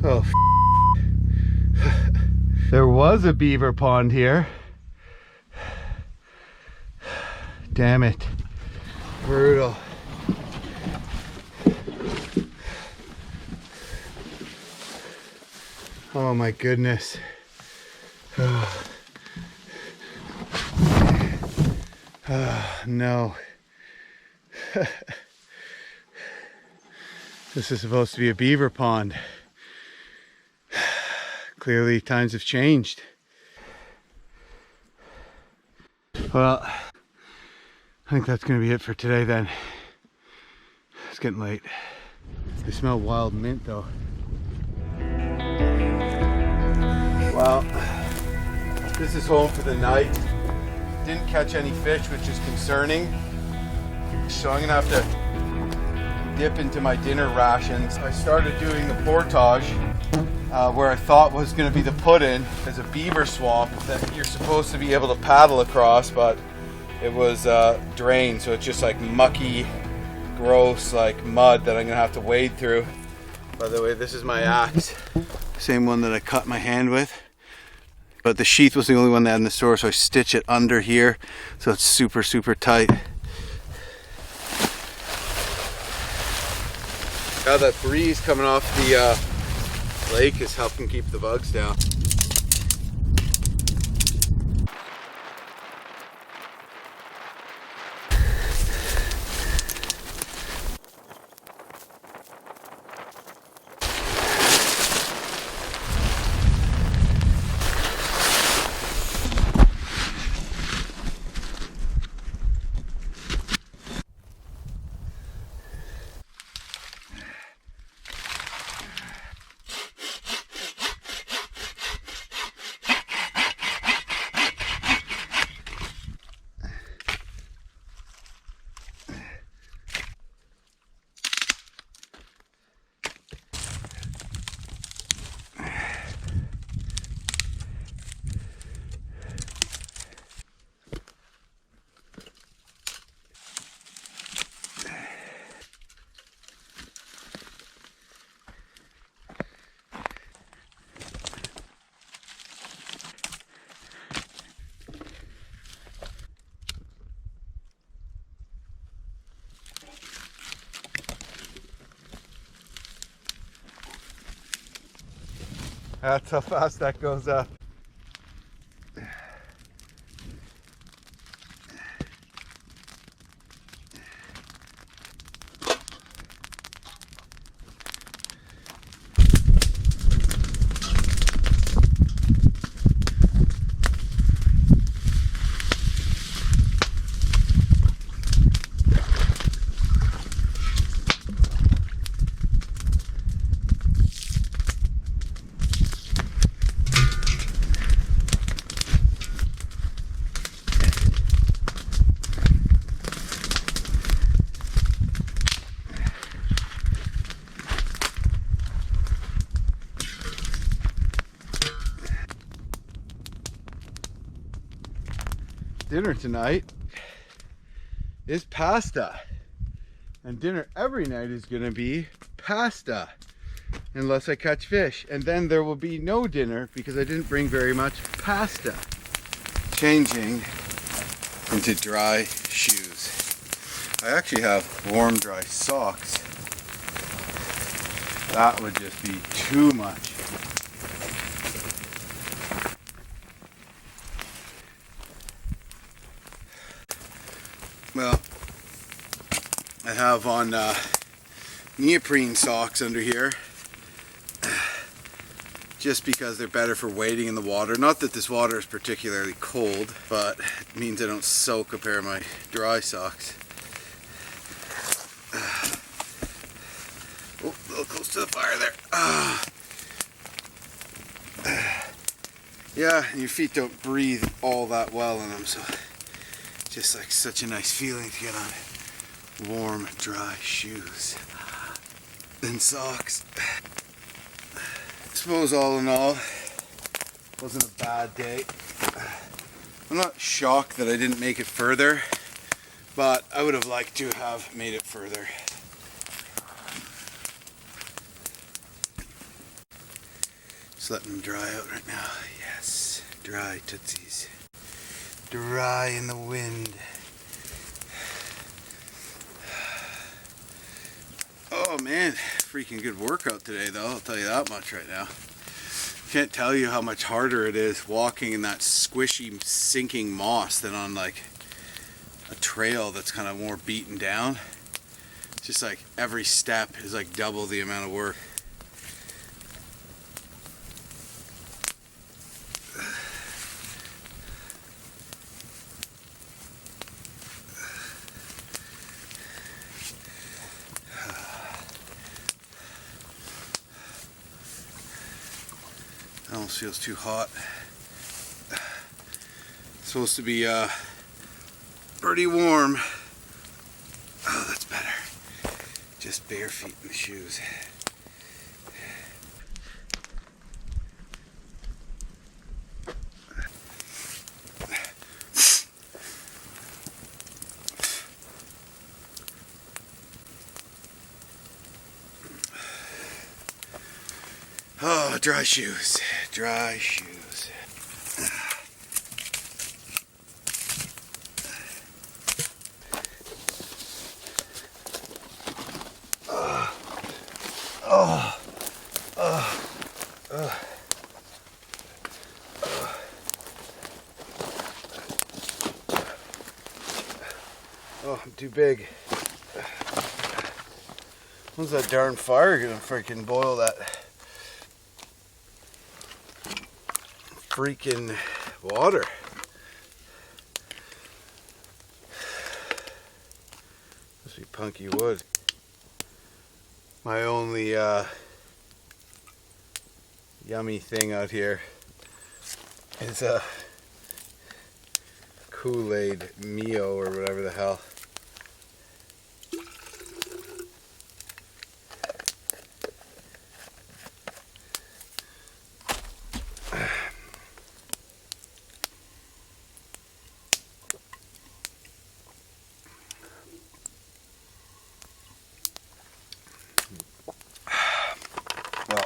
Oh, there was a beaver pond here. Damn it. Brutal. Oh my goodness. No. This is supposed to be a beaver pond. Clearly times have changed. Well, I think that's going to be it for today then. It's getting late. They smell wild mint though. Well, this is home for the night. Didn't catch any fish, which is concerning. So I'm gonna have to dip into my dinner rations. I started doing the portage where I thought was gonna be the put-in. There's a beaver swamp that you're supposed to be able to paddle across, but it was drained, so it's just like mucky, gross, like mud that I'm gonna have to wade through. By the way, this is my axe. Same one that I cut my hand with. But the sheath was the only one they had in the store, so I stitch it under here so it's super, super tight. Now that breeze coming off the lake is helping keep the bugs down. That's how fast that goes up. Dinner tonight is pasta, and dinner every night is gonna be pasta unless I catch fish, and then there will be no dinner because I didn't bring very much pasta. Changing into dry shoes. I actually have warm dry socks. That would just be too much. Well, I have on neoprene socks under here just because they're better for wading in the water. Not that this water is particularly cold, but it means I don't soak a pair of my dry socks. Oh, a little close to the fire there. Yeah, and your feet don't breathe all that well in them, so just like such a nice feeling to get on warm, dry shoes and socks. I suppose all in all, wasn't a bad day. I'm not shocked that I didn't make it further, but I would have liked to have made it further. Just letting them dry out right now. Yes, dry tootsies. Dry in the wind. Oh man, freaking good workout today though, I'll tell you that much right now. Can't tell you how much harder it is walking in that squishy sinking moss than on like a trail that's kind of more beaten down. Just like every step is like double the amount of work. It almost feels too hot. It's supposed to be pretty warm. Oh, that's better. Just bare feet in the shoes. Oh, dry shoes. Dry shoes. Oh, I'm too big. When's that darn fire gonna freaking boil that freaking water? Must be punky wood. My only yummy thing out here is a Kool-Aid Mio or whatever the hell. Well,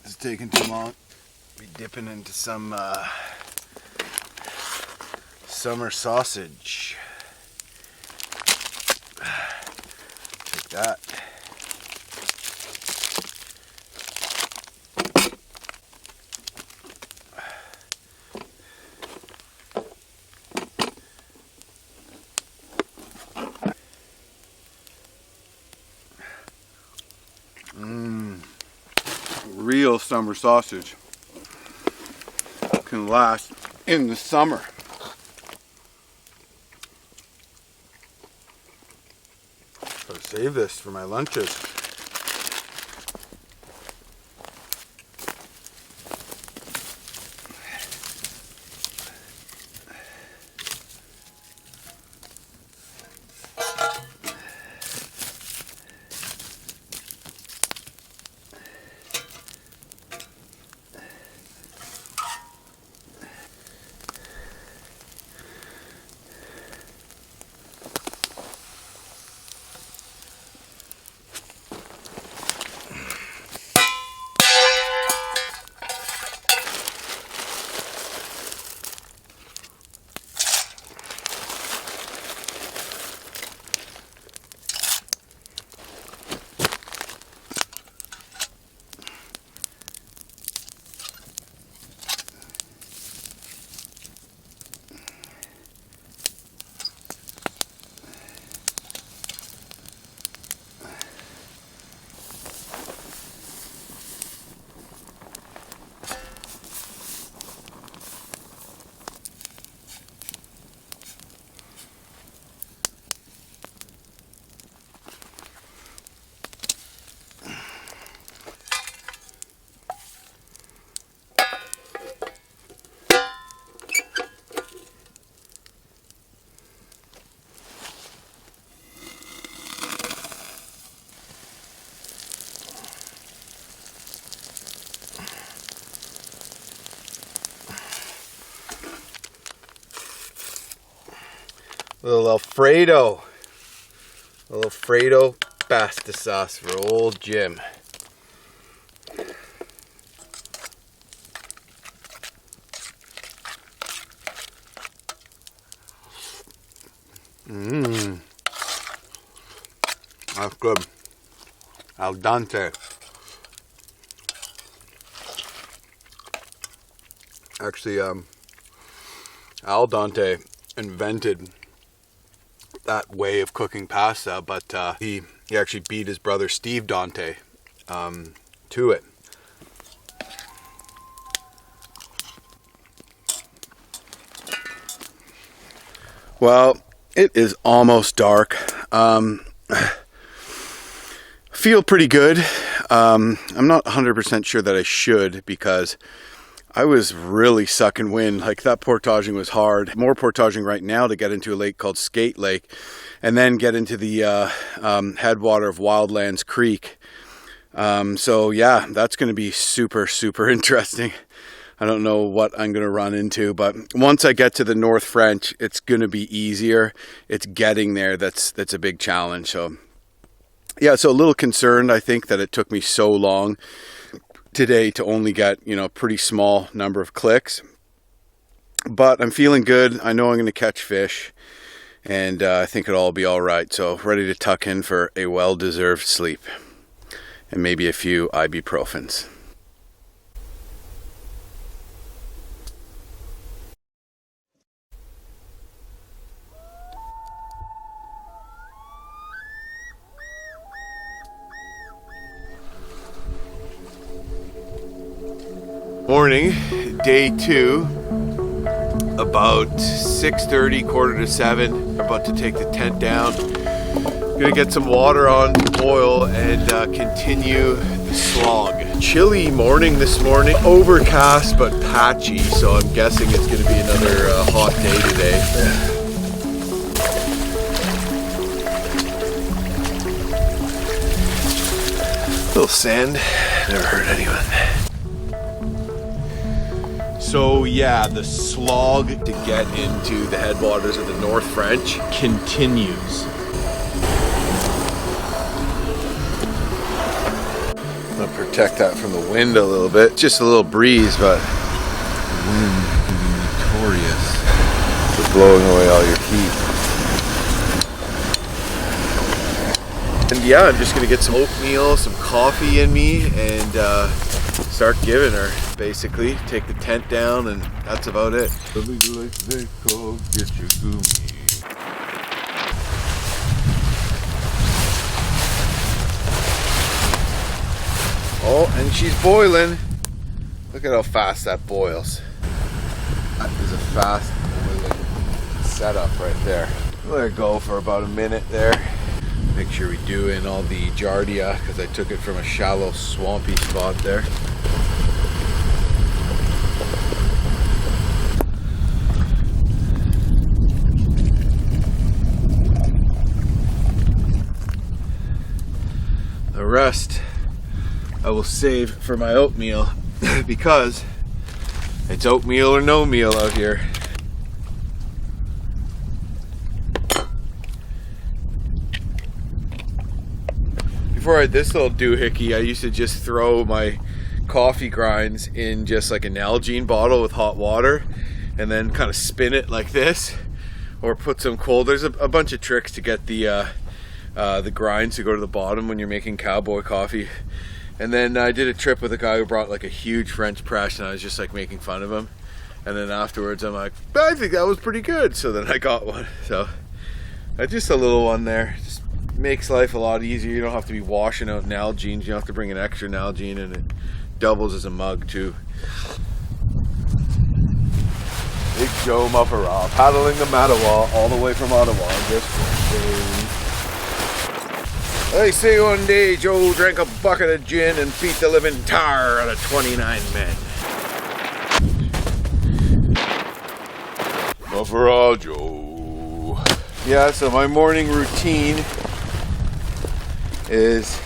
it's taking too long. Be dipping into some summer sausage. Take that. Real summer sausage can last in the summer. Gotta save this for my lunches. Little Alfredo pasta sauce for old Jim. That's good. Al dente. Actually, Al Dante invented that way of cooking pasta, but he actually beat his brother Steve Dante to it. Well, it is almost dark. Feel pretty good. I'm not 100% sure that I should, because I was really sucking wind. Like, that portaging was hard. More portaging right now to get into a lake called Skate Lake, and then get into the headwater of Wildlands Creek. So yeah, that's going to be super, super interesting. I don't know what I'm going to run into, but once I get to the North French, it's going to be easier. It's getting there that's a big challenge. So yeah, so a little concerned, I think, that it took me so long today to only get, you know, a pretty small number of clicks. But I'm feeling good. I know I'm going to catch fish, and I think it'll all be all right. So ready to tuck in for a well-deserved sleep and maybe a few ibuprofens. Morning, day 2, about 6:30, 6:45. We're about to take the tent down. Gonna get some water on to boil and continue the slog. Chilly morning this morning, overcast but patchy, so I'm guessing it's gonna be another hot day today. Little sand, never hurt anyone. So yeah, the slog to get into the headwaters of the North French continues. I'm gonna protect that from the wind a little bit. Just a little breeze, but the wind can be notorious for blowing away all your heat. And yeah, I'm just gonna get some oatmeal, some coffee in me, and start giving her. Basically, take the tent down, and that's about it. Oh, and she's boiling. Look at how fast that boils. That is a fast boiling setup right there. Let her go for about a minute there. Make sure we do in all the giardia, because I took it from a shallow, swampy spot there. The rest I will save for my oatmeal because it's oatmeal or no meal out here. Before I had this little doohickey, I used to just throw my coffee grinds in just like a Nalgene bottle with hot water and then kind of spin it like this, or put some cold. There's a bunch of tricks to get the grinds to go to the bottom when you're making cowboy coffee. And then I did a trip with a guy who brought like a huge French press, and I was just like making fun of him. And then afterwards I'm like, I think that was pretty good. So then I got one. So just a little one there. Just makes life a lot easier. You don't have to be washing out Nalgenes. You don't have to bring an extra Nalgene, and it doubles as a mug too. Big Joe Mufferaw paddling the Mattawa all the way from Ottawa just one day. They say one day Joe drank a bucket of gin and beat the living tar out of 29 men. Mufferaw Joe. Yeah, so my morning routine is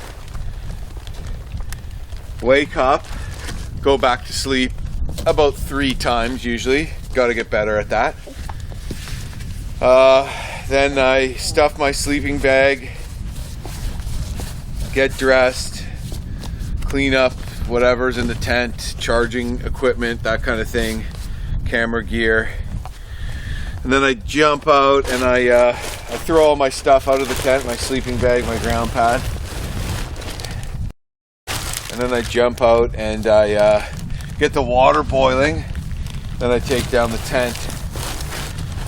wake up, go back to sleep about 3 times usually. Got to get better at that. Then I stuff my sleeping bag, get dressed, clean up whatever's in the tent, charging equipment, that kind of thing, camera gear. And then I jump out and I throw all my stuff out of the tent, my sleeping bag, my ground pad. And then I jump out and I get the water boiling. Then I take down the tent,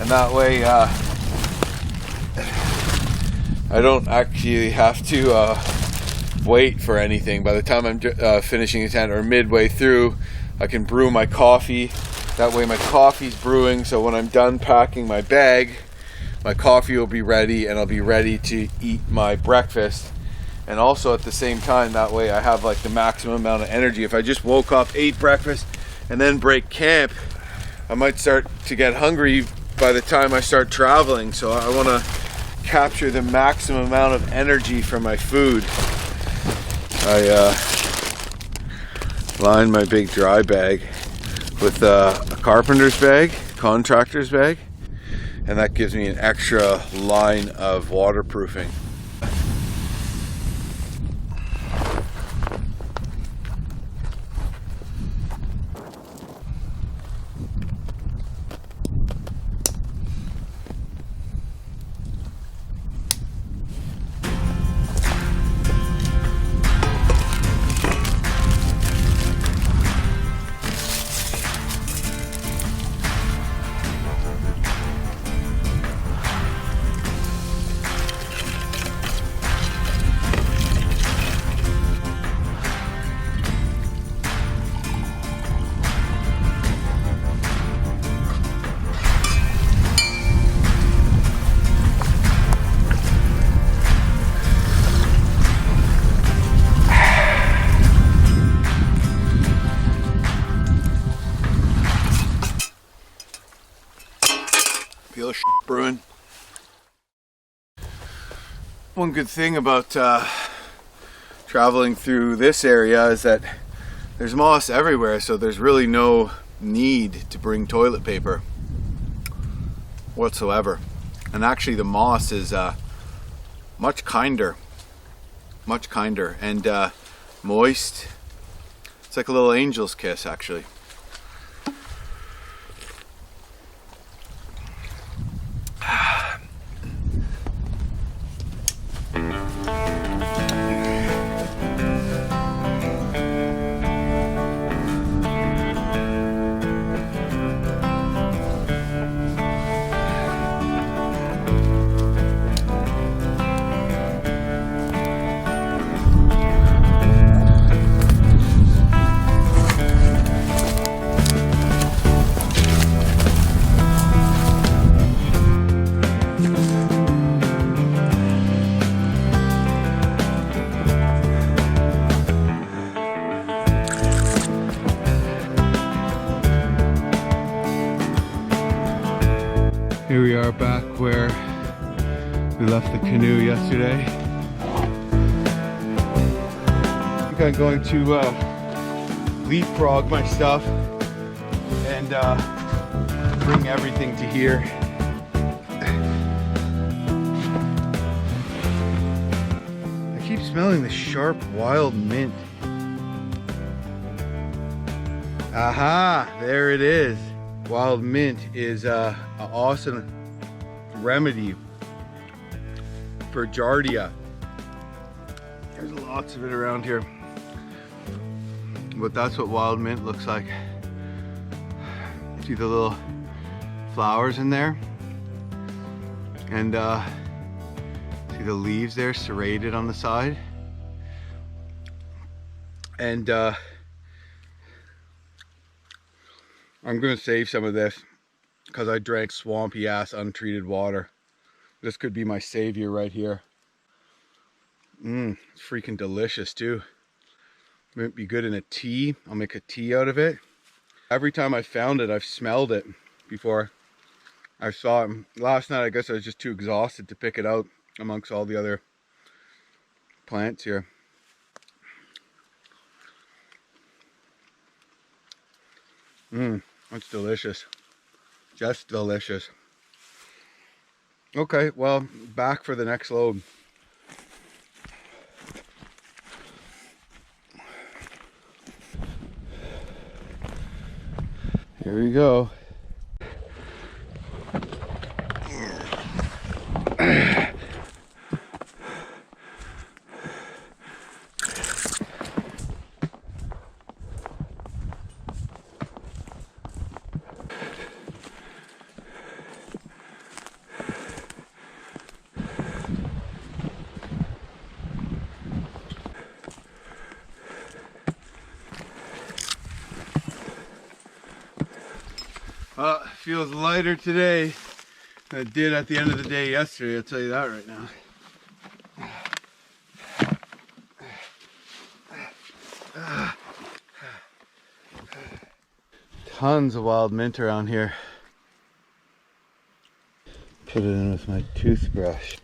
and that way I don't actually have to wait for anything. By the time I'm finishing a tent or midway through, I can brew my coffee. That way my coffee's brewing, so when I'm done packing my bag, my coffee will be ready and I'll be ready to eat my breakfast. And also at the same time, that way I have like the maximum amount of energy. If I just woke up, ate breakfast, and then break camp, I might start to get hungry by the time I start traveling. So I want to capture the maximum amount of energy from my food. I line my big dry bag with a carpenter's bag, contractor's bag, and that gives me an extra line of waterproofing. Feel brewing. One good thing about traveling through this area is that there's moss everywhere, so there's really no need to bring toilet paper whatsoever. And actually the moss is much kinder and moist. It's like a little angel's kiss, actually. Here we are back where we left the canoe yesterday. I think I'm going to leapfrog my stuff and bring everything to here. I keep smelling the sharp wild mint. Aha, there it is. Wild mint is an awesome remedy for giardia. There's lots of it around here, but that's what wild mint looks like. See the little flowers in there, and see the leaves there serrated on the side, and I'm gonna save some of this because I drank swampy ass untreated water. This could be my savior right here. It's freaking delicious too. Might be good in a tea. I'll make a tea out of it. Every time I found it, I've smelled it before I saw it. Last night, I guess I was just too exhausted to pick it out amongst all the other plants here. That's delicious. Just delicious. Okay, well, back for the next load. Here we go. Well, it feels lighter today than it did at the end of the day yesterday, I'll tell you that right now. Tons of wild mint around here. Put it in with my toothbrush.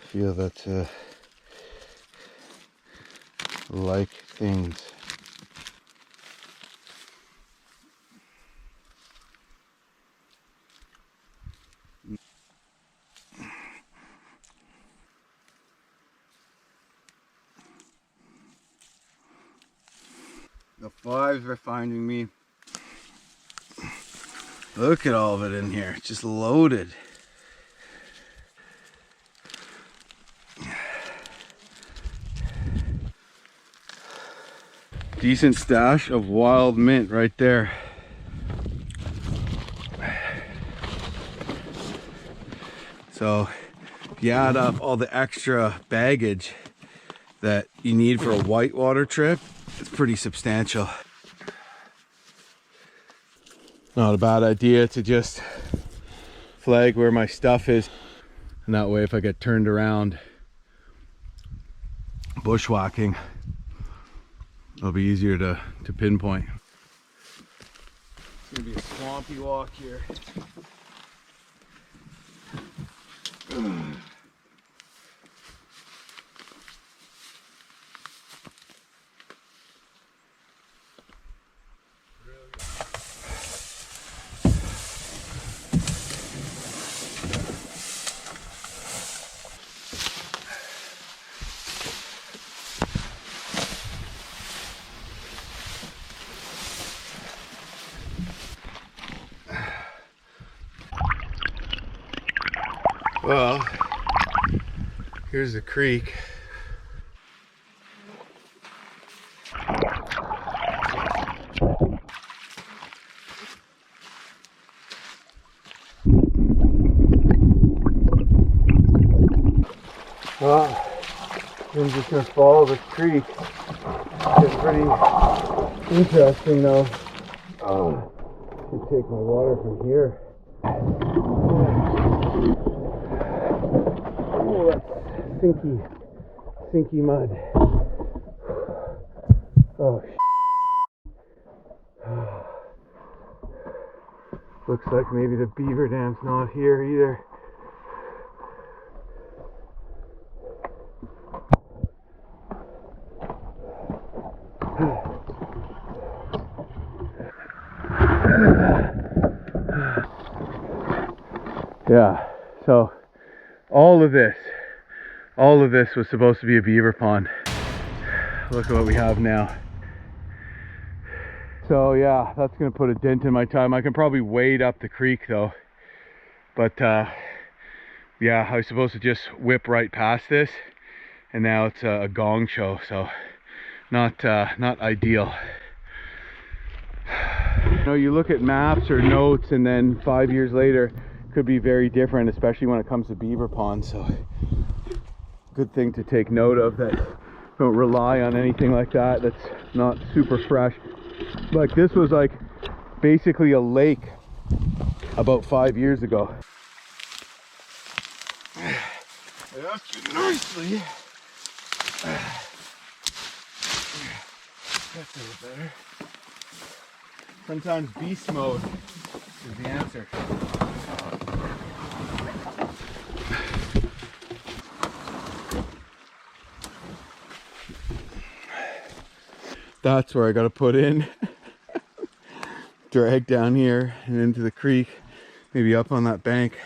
Feel that like things. The flies are finding me. Look at all of it in here, just loaded. Decent stash of wild mint right there. So if you add up all the extra baggage that you need for a whitewater trip, it's pretty substantial. Not a bad idea to just flag where my stuff is, and that way if I get turned around bushwhacking, it'll be easier to pinpoint. It's gonna be a swampy walk here. Well, here's the creek. Well, I'm just gonna follow the creek. It's pretty interesting though. I can take my water from here. Oh, that's sinky mud. Oh, looks like maybe the beaver dam's not here either. Yeah, so all of this was supposed to be a beaver pond. Look at what we have now. So yeah, that's gonna put a dent in my time. I can probably wade up the creek though. But yeah, I was supposed to just whip right past this, and now it's a gong show, so not ideal. You know, you look at maps or notes and then 5 years later could be very different, especially when it comes to beaver ponds. So good thing to take note of, that don't rely on anything like that that's not super fresh. Like this was like basically a lake about 5 years ago. That's nicely. That's a little better. Sometimes beast mode is the answer. That's where I gotta put in. Drag down here and into the creek, maybe up on that bank.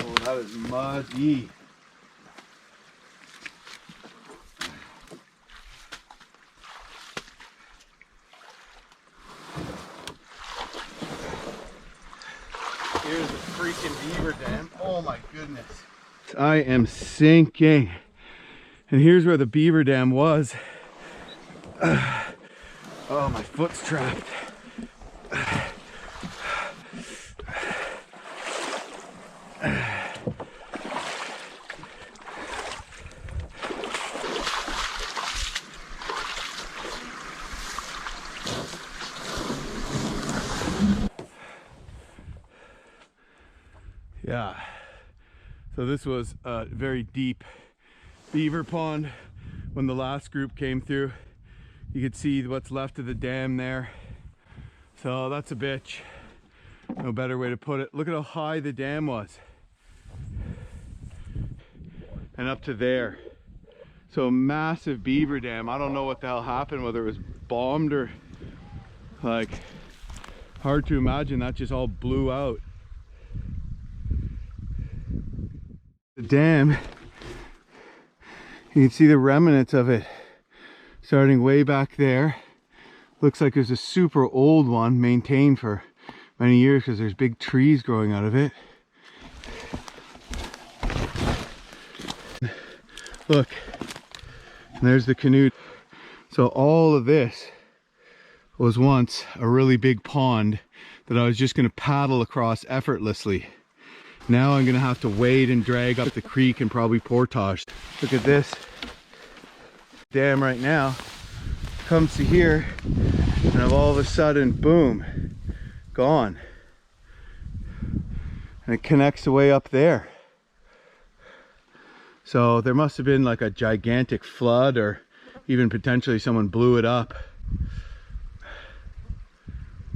Oh, that is muddy. Here's the freaking beaver dam. Oh my goodness. I am sinking. And here's where the beaver dam was. Oh, my foot's trapped. Yeah, so this was a very deep beaver pond when the last group came through. You could see what's left of the dam there. So that's a bitch. No better way to put it. Look at how high the dam was. And up to there. So massive beaver dam. I don't know what the hell happened, whether it was bombed or like, hard to imagine that just all blew out. The dam, you can see the remnants of it starting way back there. Looks like there's a super old one maintained for many years because there's big trees growing out of it. Look, and there's the canoe. So all of this was once a really big pond that I was just going to paddle across effortlessly. Now I'm going to have to wade and drag up the creek and probably portage. Look at this dam right now. Comes to here and all of a sudden, boom, gone. And it connects away up there. So there must have been like a gigantic flood, or even potentially someone blew it up.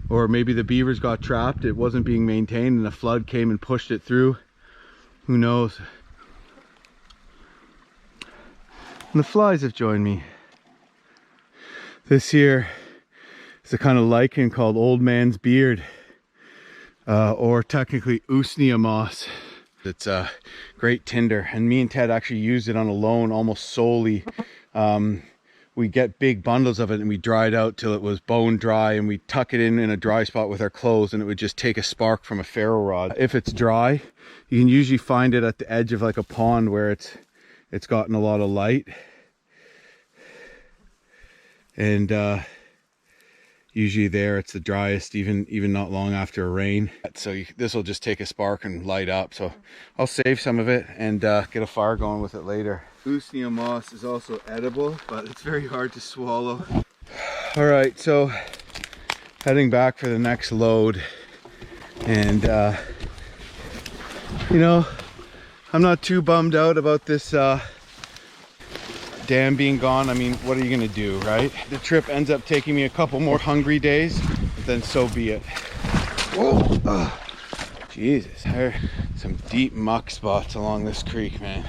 Or maybe the beavers got trapped, it wasn't being maintained and the flood came and pushed it through. Who knows? And the flies have joined me. This here is a kind of lichen called old man's beard, or technically usnea moss. It's a great tinder, and me and Ted actually used it on a loan almost solely. We get big bundles of it and we dry it out till it was bone dry, and we tuck it in a dry spot with our clothes, and it would just take a spark from a ferro rod. If it's dry, you can usually find it at the edge of like a pond where it's gotten a lot of light. And usually there it's the driest, even not long after a rain. So this will just take a spark and light up. So I'll save some of it and get a fire going with it later. Usnea moss is also edible, but it's very hard to swallow. All right, so heading back for the next load. And you know, I'm not too bummed out about this dam being gone. I mean, what are you gonna do, right? The trip ends up taking me a couple more hungry days, then so be it. Whoa, Jesus, there are some deep muck spots along this creek, man.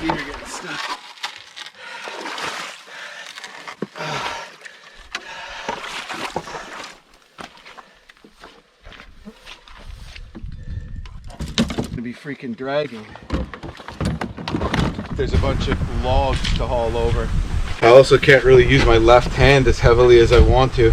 Beaver getting stuck. Gonna be freaking dragging. There's a bunch of logs to haul over. I also can't really use my left hand as heavily as I want to.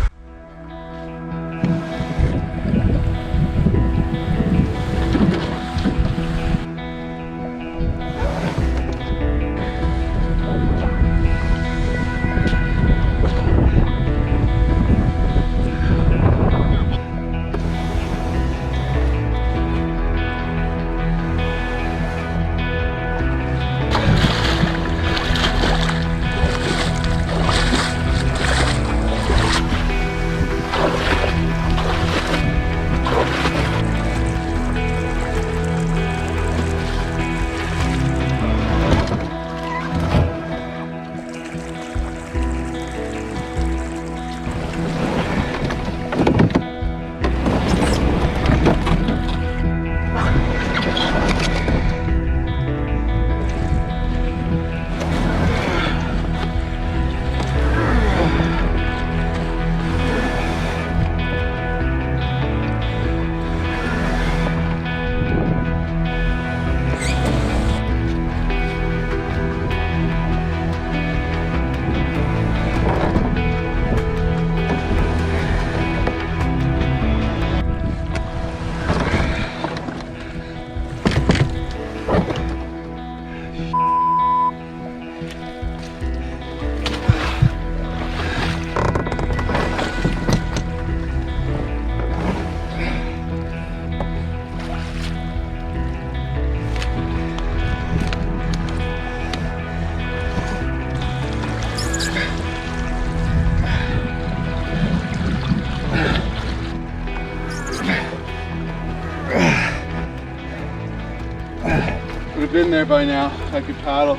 have been there by now. I could paddle.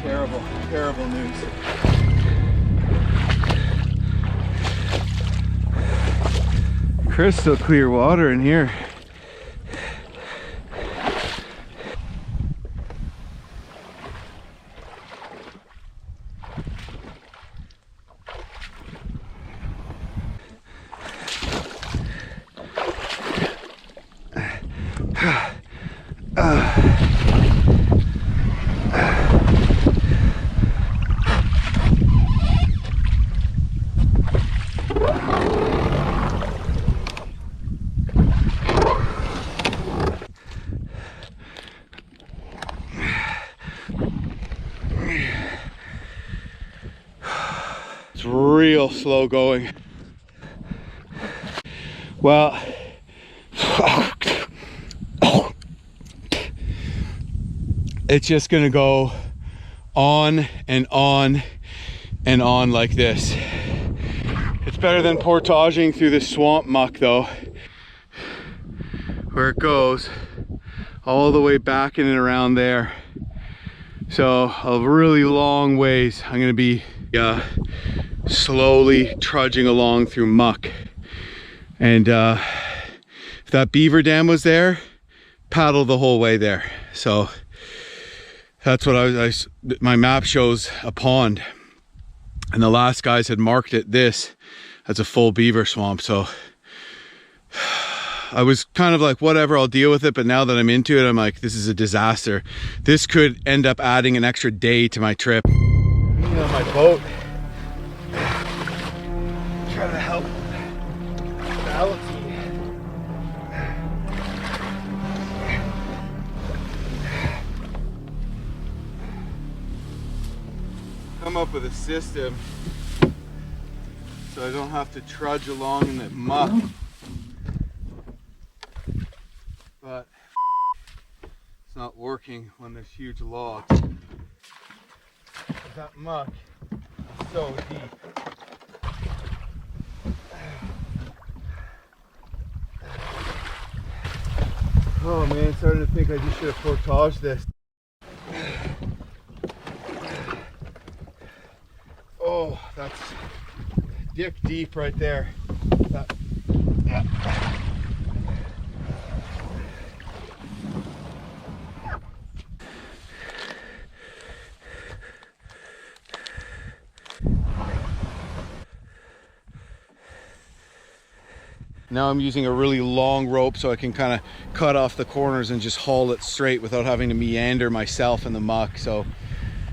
Terrible, terrible news. Crystal clear water in here. It's real slow going. Well, it's just gonna go on and on and on like this. It's better than portaging through the swamp muck though, where it goes all the way back in and around there. So a really long ways I'm gonna be slowly trudging along through muck. And if that beaver dam was there, paddle the whole way there. So that's what my map shows a pond, and the last guys had marked it this as a full beaver swamp. So I was kind of like, whatever, I'll deal with it. But now that I'm into it, I'm like, this is a disaster. This could end up adding an extra day to my trip. On my boat, trying to help balance me. Come up with a system so I don't have to trudge along in the muck. But it's not working when there's huge logs. That muck is so deep. Oh man, starting to think I just should have portaged this. Oh, that's dick deep right there. Yeah. Now I'm using a really long rope so I can kind of cut off the corners and just haul it straight without having to meander myself in the muck. So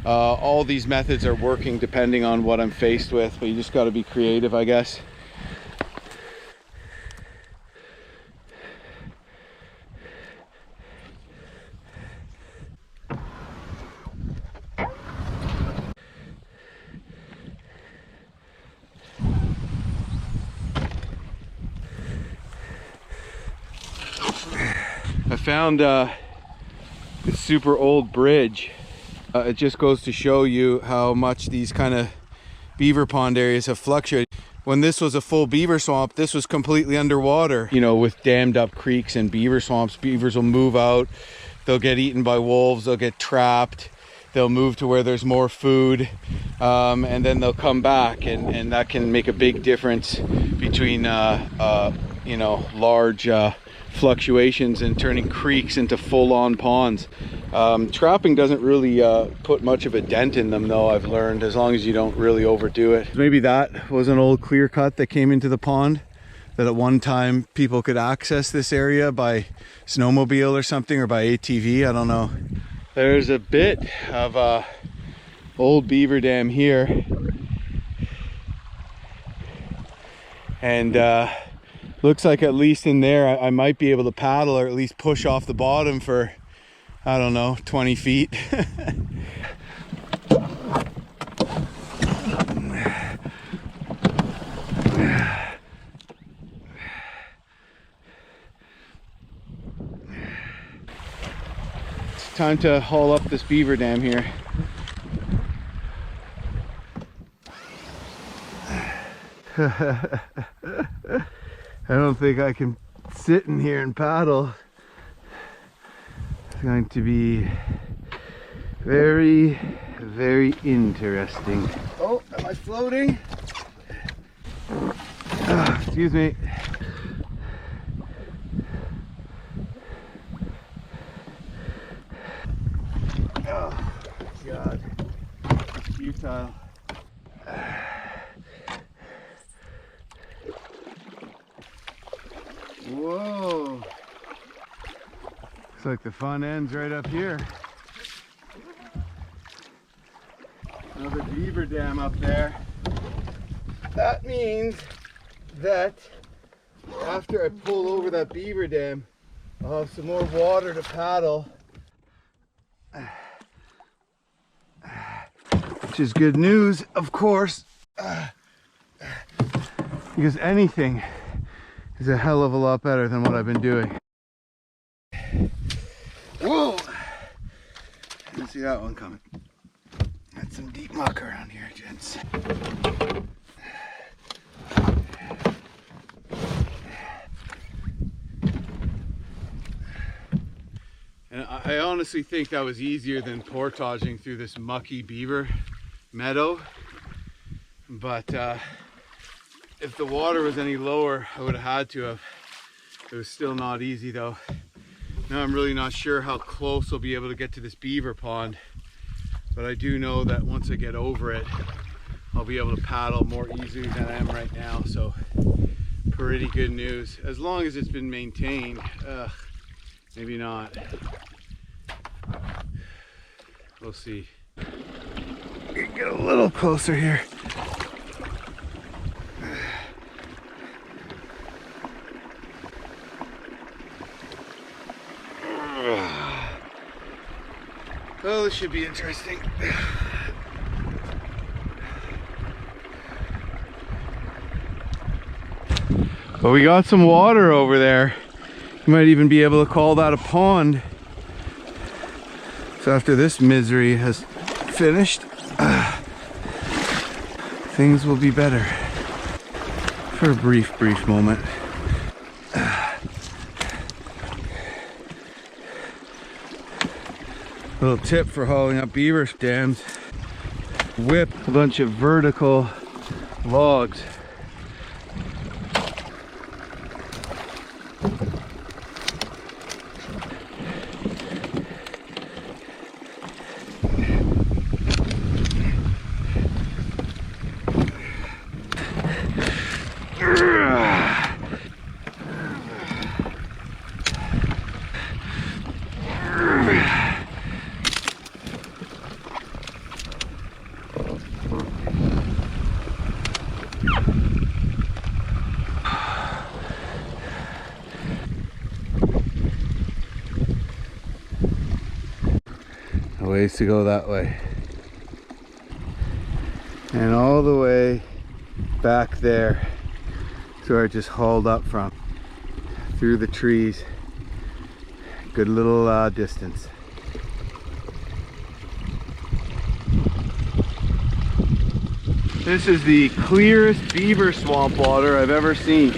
all these methods are working depending on what I'm faced with, but you just got to be creative, I guess. I found this super old bridge. It just goes to show you how much these kind of beaver pond areas have fluctuated. When this was a full beaver swamp, this was completely underwater. You know, with dammed up creeks and beaver swamps, beavers will move out, they'll get eaten by wolves, they'll get trapped, they'll move to where there's more food, and then they'll come back, and that can make a big difference between you know, large fluctuations and turning creeks into full-on ponds. Trapping doesn't really put much of a dent in them though, I've learned, as long as you don't really overdo it. Maybe that was an old clear cut that came into the pond, that at one time people could access this area by snowmobile or something, or by ATV, I don't know. There's a bit of old beaver dam here, and looks like at least in there I might be able to paddle, or at least push off the bottom for, I don't know, 20 feet. It's time to haul up this beaver dam here. I don't think I can sit in here and paddle. It's going to be very, very interesting. Oh, am I floating? Excuse me. Oh, God. Futile. Whoa. Looks like the fun ends right up here. Another beaver dam up there. That means that after I pull over that beaver dam, I'll have some more water to paddle. Which is good news, of course. Because anything is a hell of a lot better than what I've been doing. Whoa! Didn't see that one coming. Got some deep muck around here, gents. And I honestly think that was easier than portaging through this mucky beaver meadow. But if the water was any lower, I would have had to have. It was still not easy though. Now I'm really not sure how close I'll be able to get to this beaver pond. But I do know that once I get over it, I'll be able to paddle more easily than I am right now. So pretty good news. As long as it's been maintained. Maybe not. We'll see. Get a little closer here. Well, this should be interesting. But we got some water over there. You might even be able to call that a pond. So after this misery has finished, things will be better. For a brief moment. Little tip for hauling up beaver dams: whip a bunch of vertical logs. Ways to go that way, and all the way back there to where I just hauled up from, through the trees. Good little distance. This is the clearest beaver swamp water I've ever seen.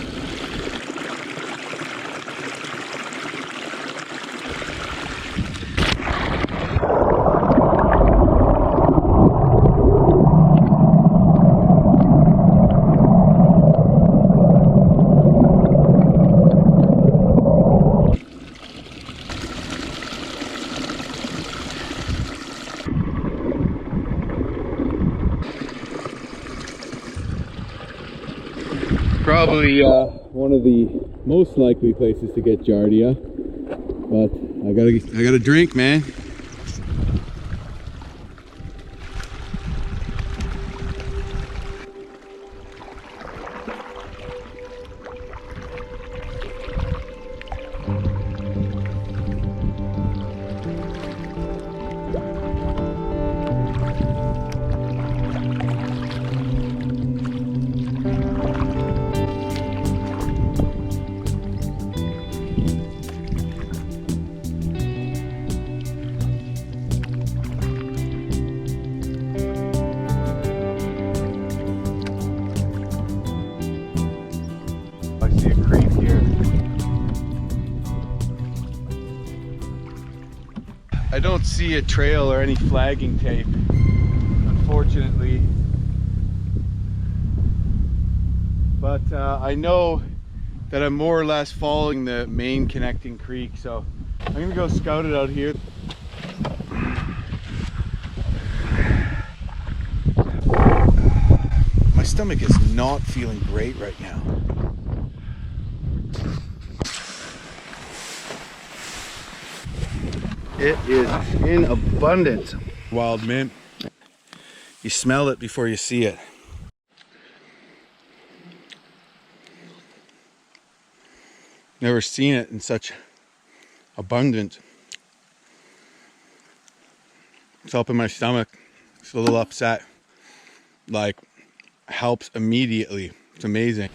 Probably one of the most likely places to get giardia, but I gotta drink, man. I don't see a trail or any flagging tape, unfortunately. But I know that I'm more or less following the main connecting creek, so I'm gonna go scout it out here. My stomach is not feeling great right now. It is in abundance. Wild mint. You smell it before you see it. Never seen it in such abundance. It's helping my stomach. It's a little upset. Like, helps immediately. It's amazing.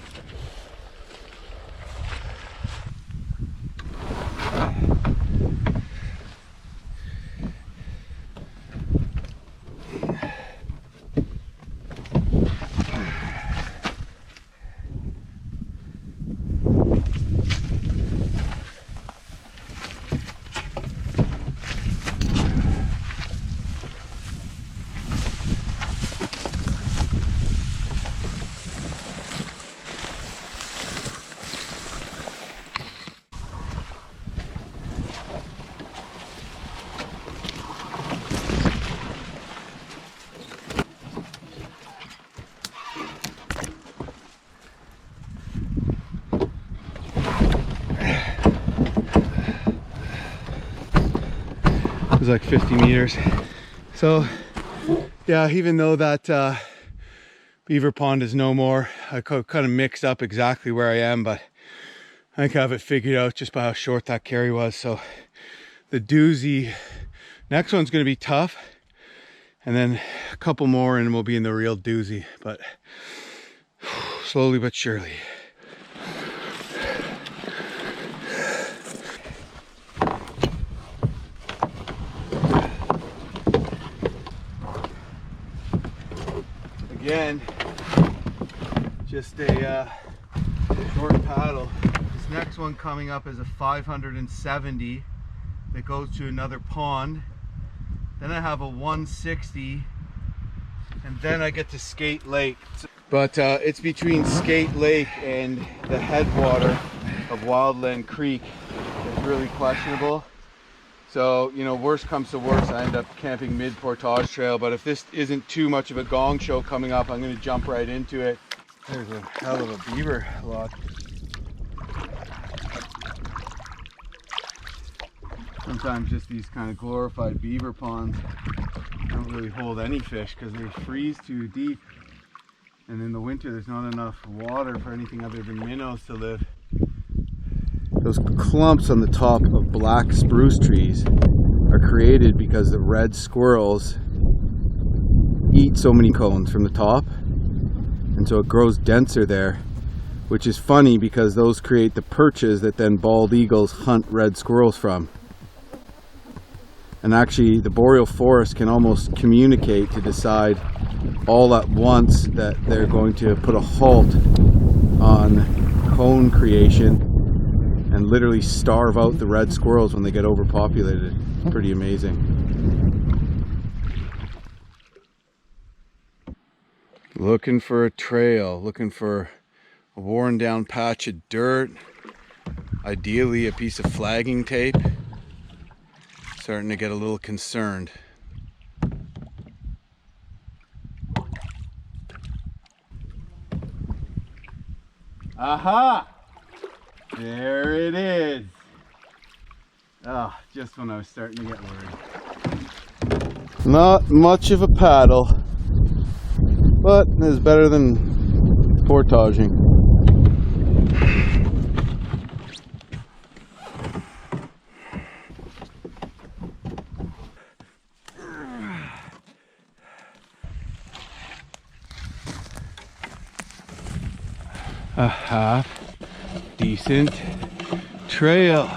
It was like 50 meters. So yeah, even though that beaver pond is no more, I kind of mixed up exactly where I am, but I think I have it figured out just by how short that carry was. So the doozy, next one's going to be tough, and then a couple more and we'll be in the real doozy, but slowly but surely. Again, just a short paddle. This next one coming up is a 570 that goes to another pond. Then I have a 160, and then I get to Skate Lake. But it's between Skate Lake and the headwater of Wildlands Creek. It's really questionable. So, you know, worst comes to worst, I end up camping mid Portage trail. But if this isn't too much of a gong show coming up, I'm going to jump right into it. There's a hell of a beaver lot. Sometimes just these kind of glorified beaver ponds don't really hold any fish because they freeze too deep. And in the winter, there's not enough water for anything other than minnows to live. Those clumps on the top of black spruce trees are created because the red squirrels eat so many cones from the top, and so it grows denser there, which is funny because those create the perches that then bald eagles hunt red squirrels from. And actually the boreal forest can almost communicate to decide all at once that they're going to put a halt on cone creation and literally starve out the red squirrels when they get overpopulated. Pretty amazing. Looking for a trail, looking for a worn down patch of dirt, ideally a piece of flagging tape. Starting to get a little concerned. Aha! There it is. Oh, just when I was starting to get worried. Not much of a paddle, but it's better than portaging. A half decent trail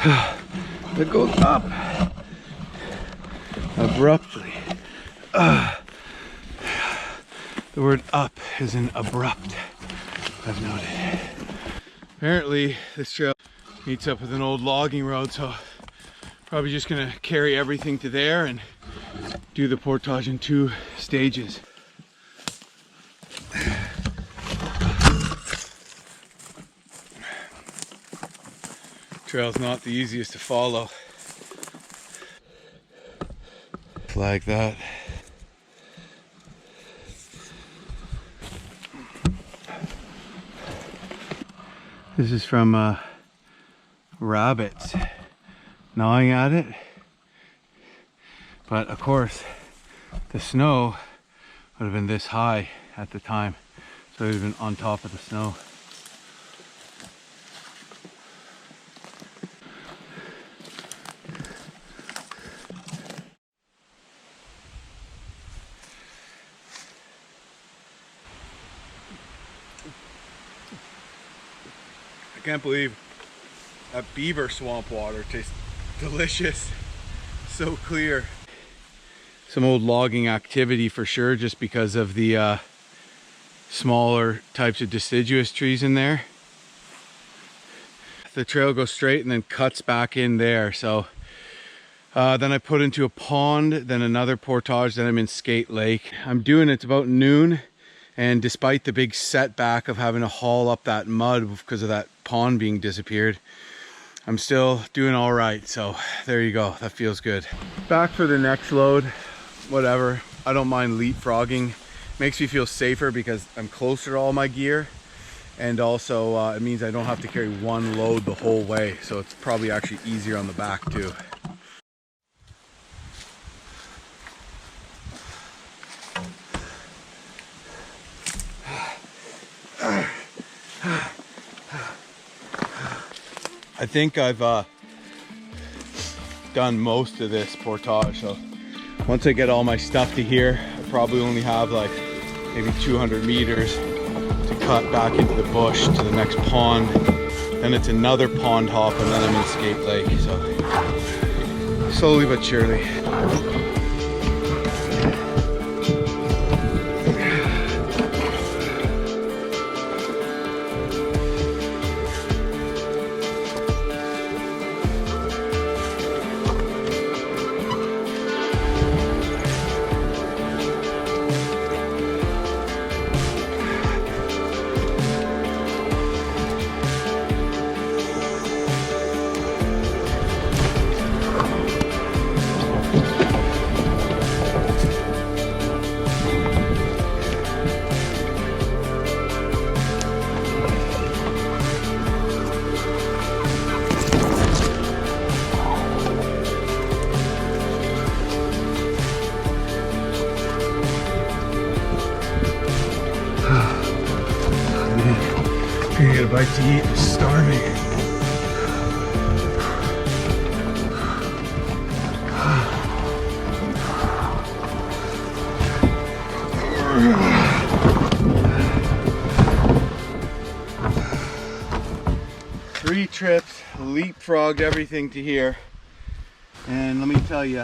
that goes up abruptly. The word up is an abrupt, I've noted. Apparently this trail meets up with an old logging road, so Probably just gonna carry everything to there and do the portage in 2 stages. Trail's not the easiest to follow. Like that. This is from rabbits gnawing at it, but of course the snow would have been this high at the time, so it would have been on top of the snow. I can't believe that beaver swamp water tastes delicious, so clear. Some old logging activity for sure, just because of the smaller types of deciduous trees in there. The trail goes straight and then cuts back in there, so then I put into a pond, then another portage, then I'm in Skate Lake. I'm doing it's about noon, and despite the big setback of having to haul up that mud because of that pond being disappeared, I'm still doing all right. So there you go, that feels good. Back for the next load, whatever. I don't mind leapfrogging. Makes me feel safer because I'm closer to all my gear, and also it means I don't have to carry one load the whole way, so it's probably actually easier on the back too. I think I've done most of this portage, so once I get all my stuff to here, I probably only have like maybe 200 meters to cut back into the bush to the next pond. Then it's another pond hop, and then I'm in Skate Lake, so slowly but surely. Get a bite to eat, I'm starving. Three trips, leapfrogged everything to here, and let me tell you,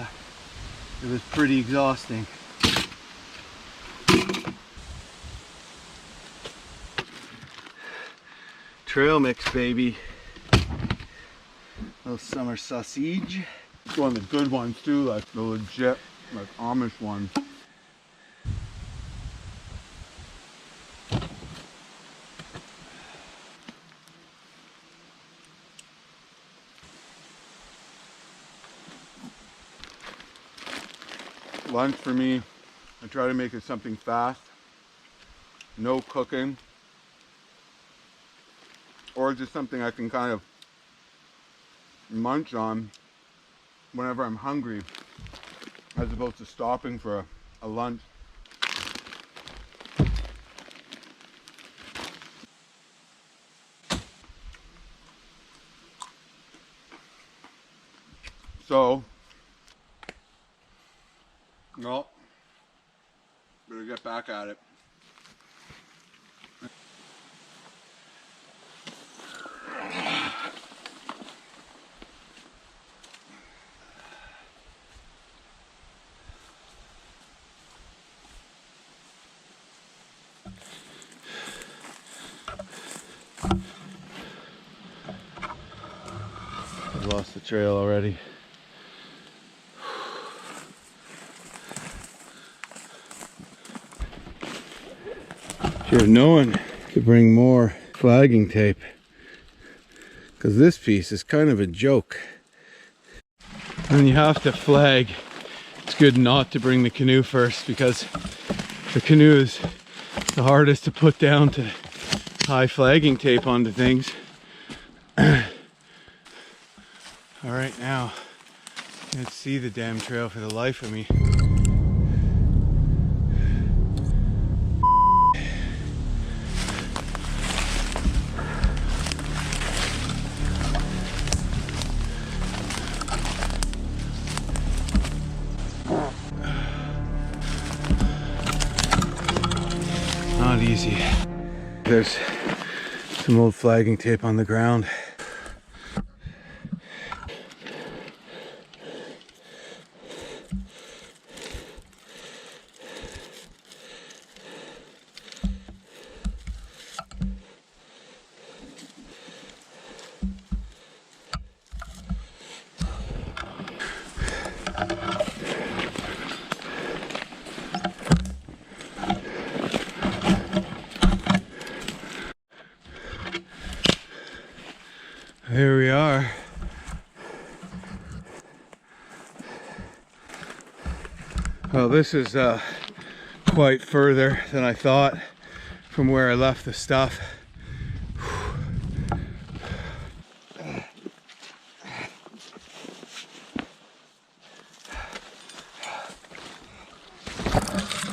it was pretty exhausting. Trail mix, baby. Little summer sausage. One of the good ones too, like the legit, like Amish ones. Lunch for me, I try to make it something fast, no cooking, or just something I can kind of munch on whenever I'm hungry, as opposed to stopping for a lunch. So, well, better get back at it. I've lost the trail already. Should have known to bring more flagging tape, because this piece is kind of a joke. When you have to flag, it's good not to bring the canoe first, because the canoe is the hardest to put down to tie flagging tape onto things. All right, now I can't see the damn trail for the life of me. Not easy. There's some old flagging tape on the ground. Here we are. Well, this is quite further than I thought from where I left the stuff.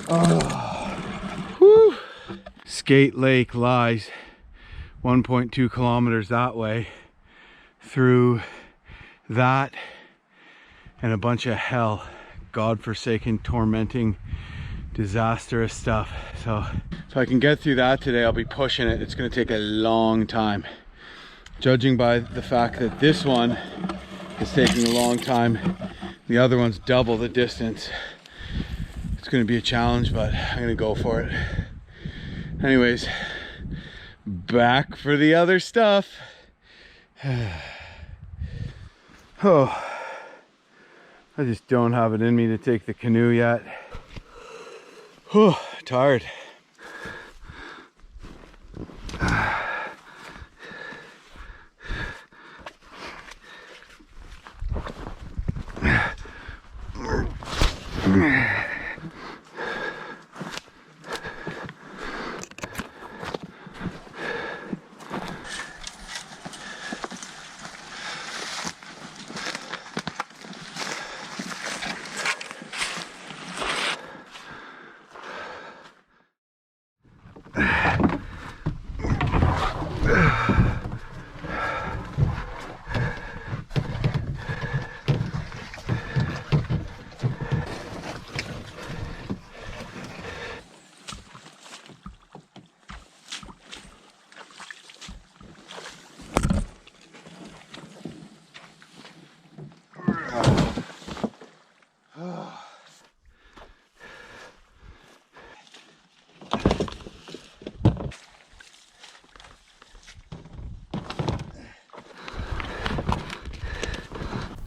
Oh. Skate Lake lies 1.2 kilometers that way, through that and a bunch of hell, godforsaken, tormenting, disastrous stuff. So if I can get through that today, I'll be pushing it. It's going to take a long time, judging by the fact that this one is taking a long time. The other one's double the distance. It's going to be a challenge, but I'm going to go for it. Anyways, back for the other stuff. Oh, I just don't have it in me to take the canoe yet. Oh, tired.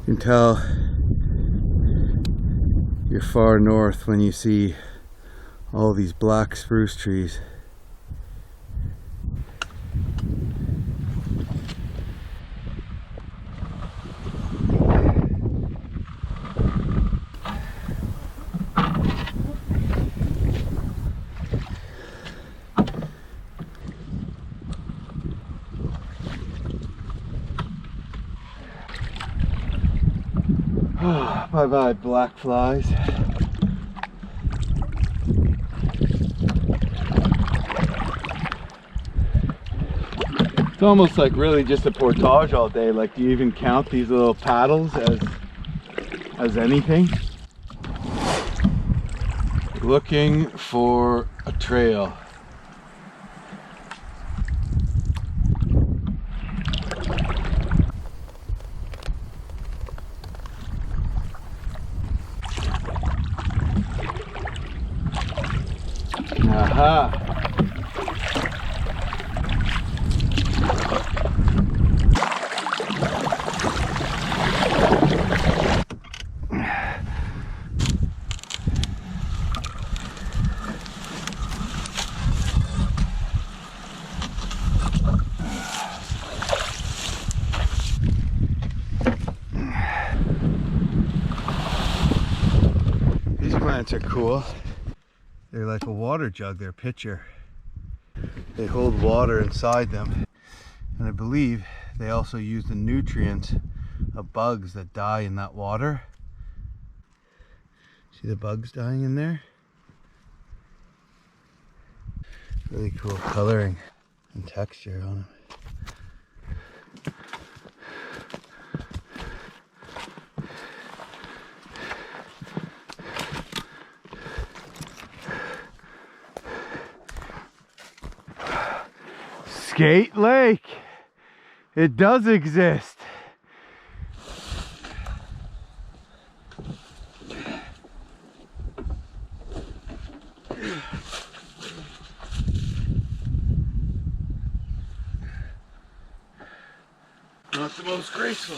You can tell you're far north when you see all these black spruce trees. Bye bye, black flies. It's almost like really just a portage all day. Like, do you even count these little paddles as anything? Looking for a trail. Aha! plants are cool. They're like a water jug, they're a pitcher. They hold water inside them. And I believe they also use the nutrients of bugs that die in that water. See the bugs dying in there? Really cool coloring and texture on them. Skate Lake. It does exist. Not the most graceful.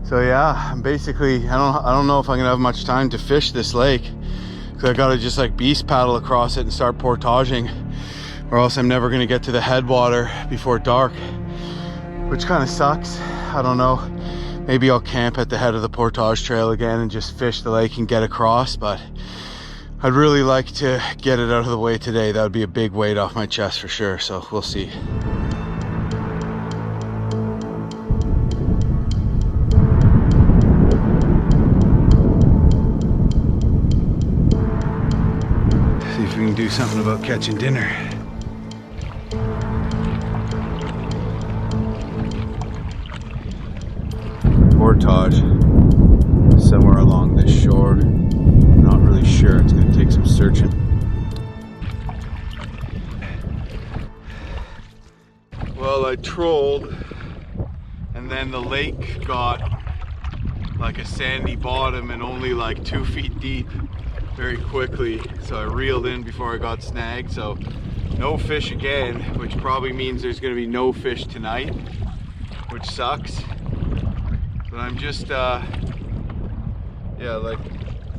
So yeah, I'm basically, I don't know if I'm gonna have much time to fish this lake, because I gotta just like beast paddle across it and start portaging, or else I'm never gonna get to the headwater before dark, which kind of sucks. I don't know, maybe I'll camp at the head of the portage trail again and just fish the lake and get across, but I'd really like to get it out of the way today. That would be a big weight off my chest for sure, so we'll see. We can do something about catching dinner. Portage, somewhere along this shore. Not really sure, it's gonna take some searching. Well, I trolled, and then the lake got like a sandy bottom and only like 2 feet deep very quickly, so I reeled in before I got snagged. So no fish again, which probably means there's going to be no fish tonight, which sucks. But I'm just yeah, like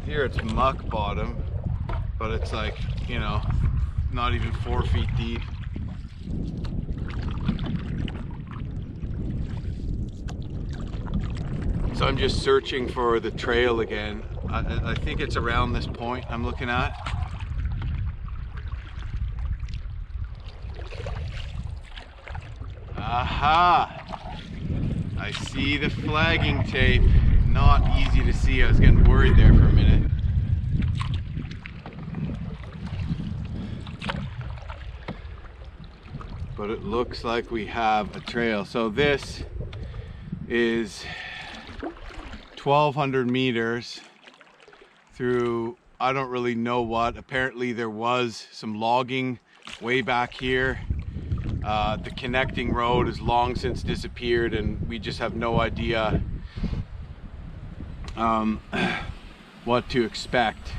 here it's muck bottom, but it's like, you know, not even 4 feet deep. So I'm just searching for the trail again. I think it's around this point I'm looking at. Aha! I see the flagging tape. Not easy to see. I was getting worried there for a minute. But it looks like we have a trail. So this is 1,200 meters through, I don't really know what. Apparently there was some logging way back here. The connecting road has long since disappeared, and we just have no idea what to expect.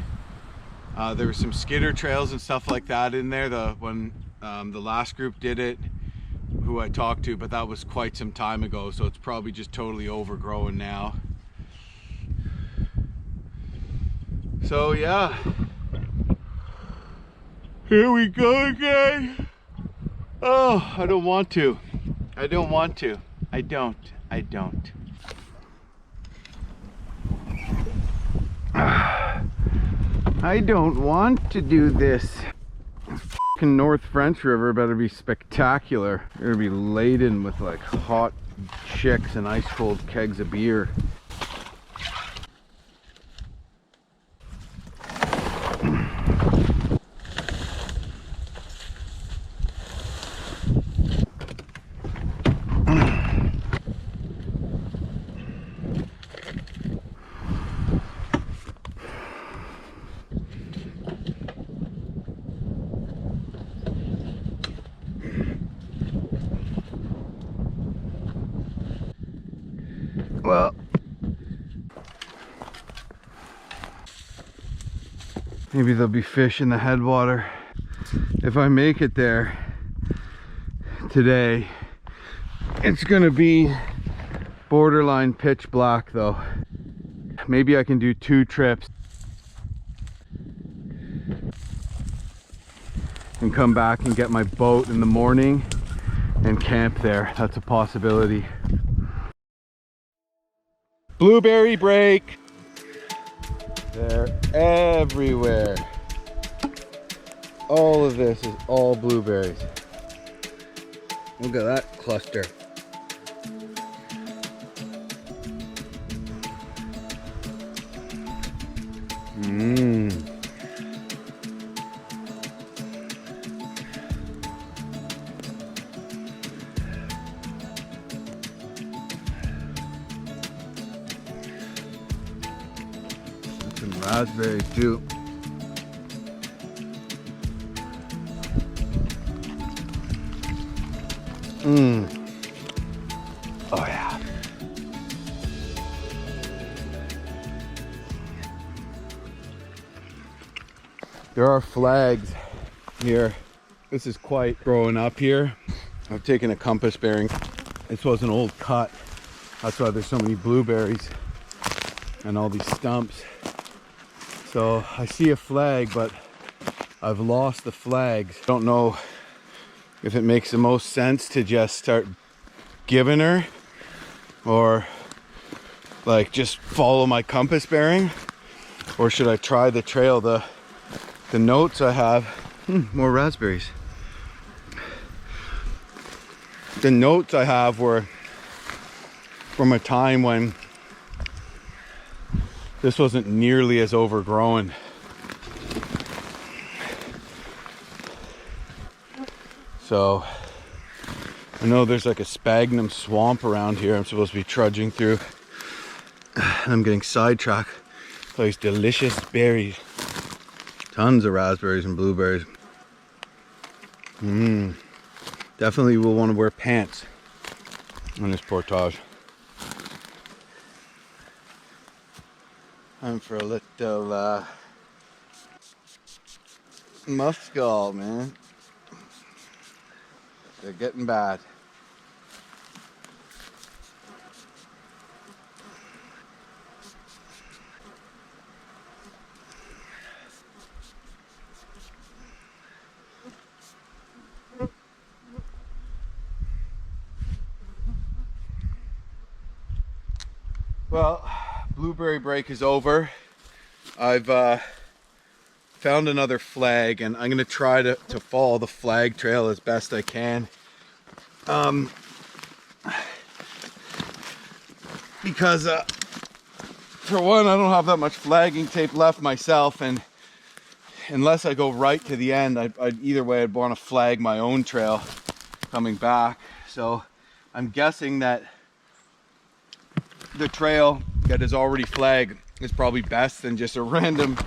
There were some skidder trails and stuff like that in there when the last group did it, who I talked to, but that was quite some time ago, so it's probably just totally overgrown now. So yeah, here we go again. Oh, I don't want to. I don't want to. I don't. I don't. I don't want to do this. Fucking North French River better be spectacular. It'll be laden with like hot chicks and ice cold kegs of beer. Well, Maybe there'll be fish in the headwater. If I make it there today, it's gonna be borderline pitch black though. Maybe I can do 2 trips and come back and get my boat in the morning and camp there. That's a possibility. Blueberry break. They're everywhere. All of this is all blueberries. Look at that cluster. Some raspberries too. Oh yeah. There are flags here. This is quite growing up here. I've taken a compass bearing. This was an old cut. That's why there's so many blueberries and all these stumps. So I see a flag, but I've lost the flags. Don't know if it makes the most sense to just start giving her or like just follow my compass bearing, or should I try the trail? The notes I have, more raspberries. The notes I have were from a time when this wasn't nearly as overgrown. So I know there's like a sphagnum swamp around here I'm supposed to be trudging through. And I'm getting sidetracked by these delicious berries. Tons of raspberries and blueberries. Definitely will want to wear pants on this portage. Time for a little muskal, man. They're getting bad. Well, blueberry break is over. I've found another flag, and I'm gonna try to follow the flag trail as best I can. Because for one, I don't have that much flagging tape left myself, and unless I go right to the end, either way I'd want to flag my own trail coming back. So I'm guessing that the trail that is already flagged is probably best than just a random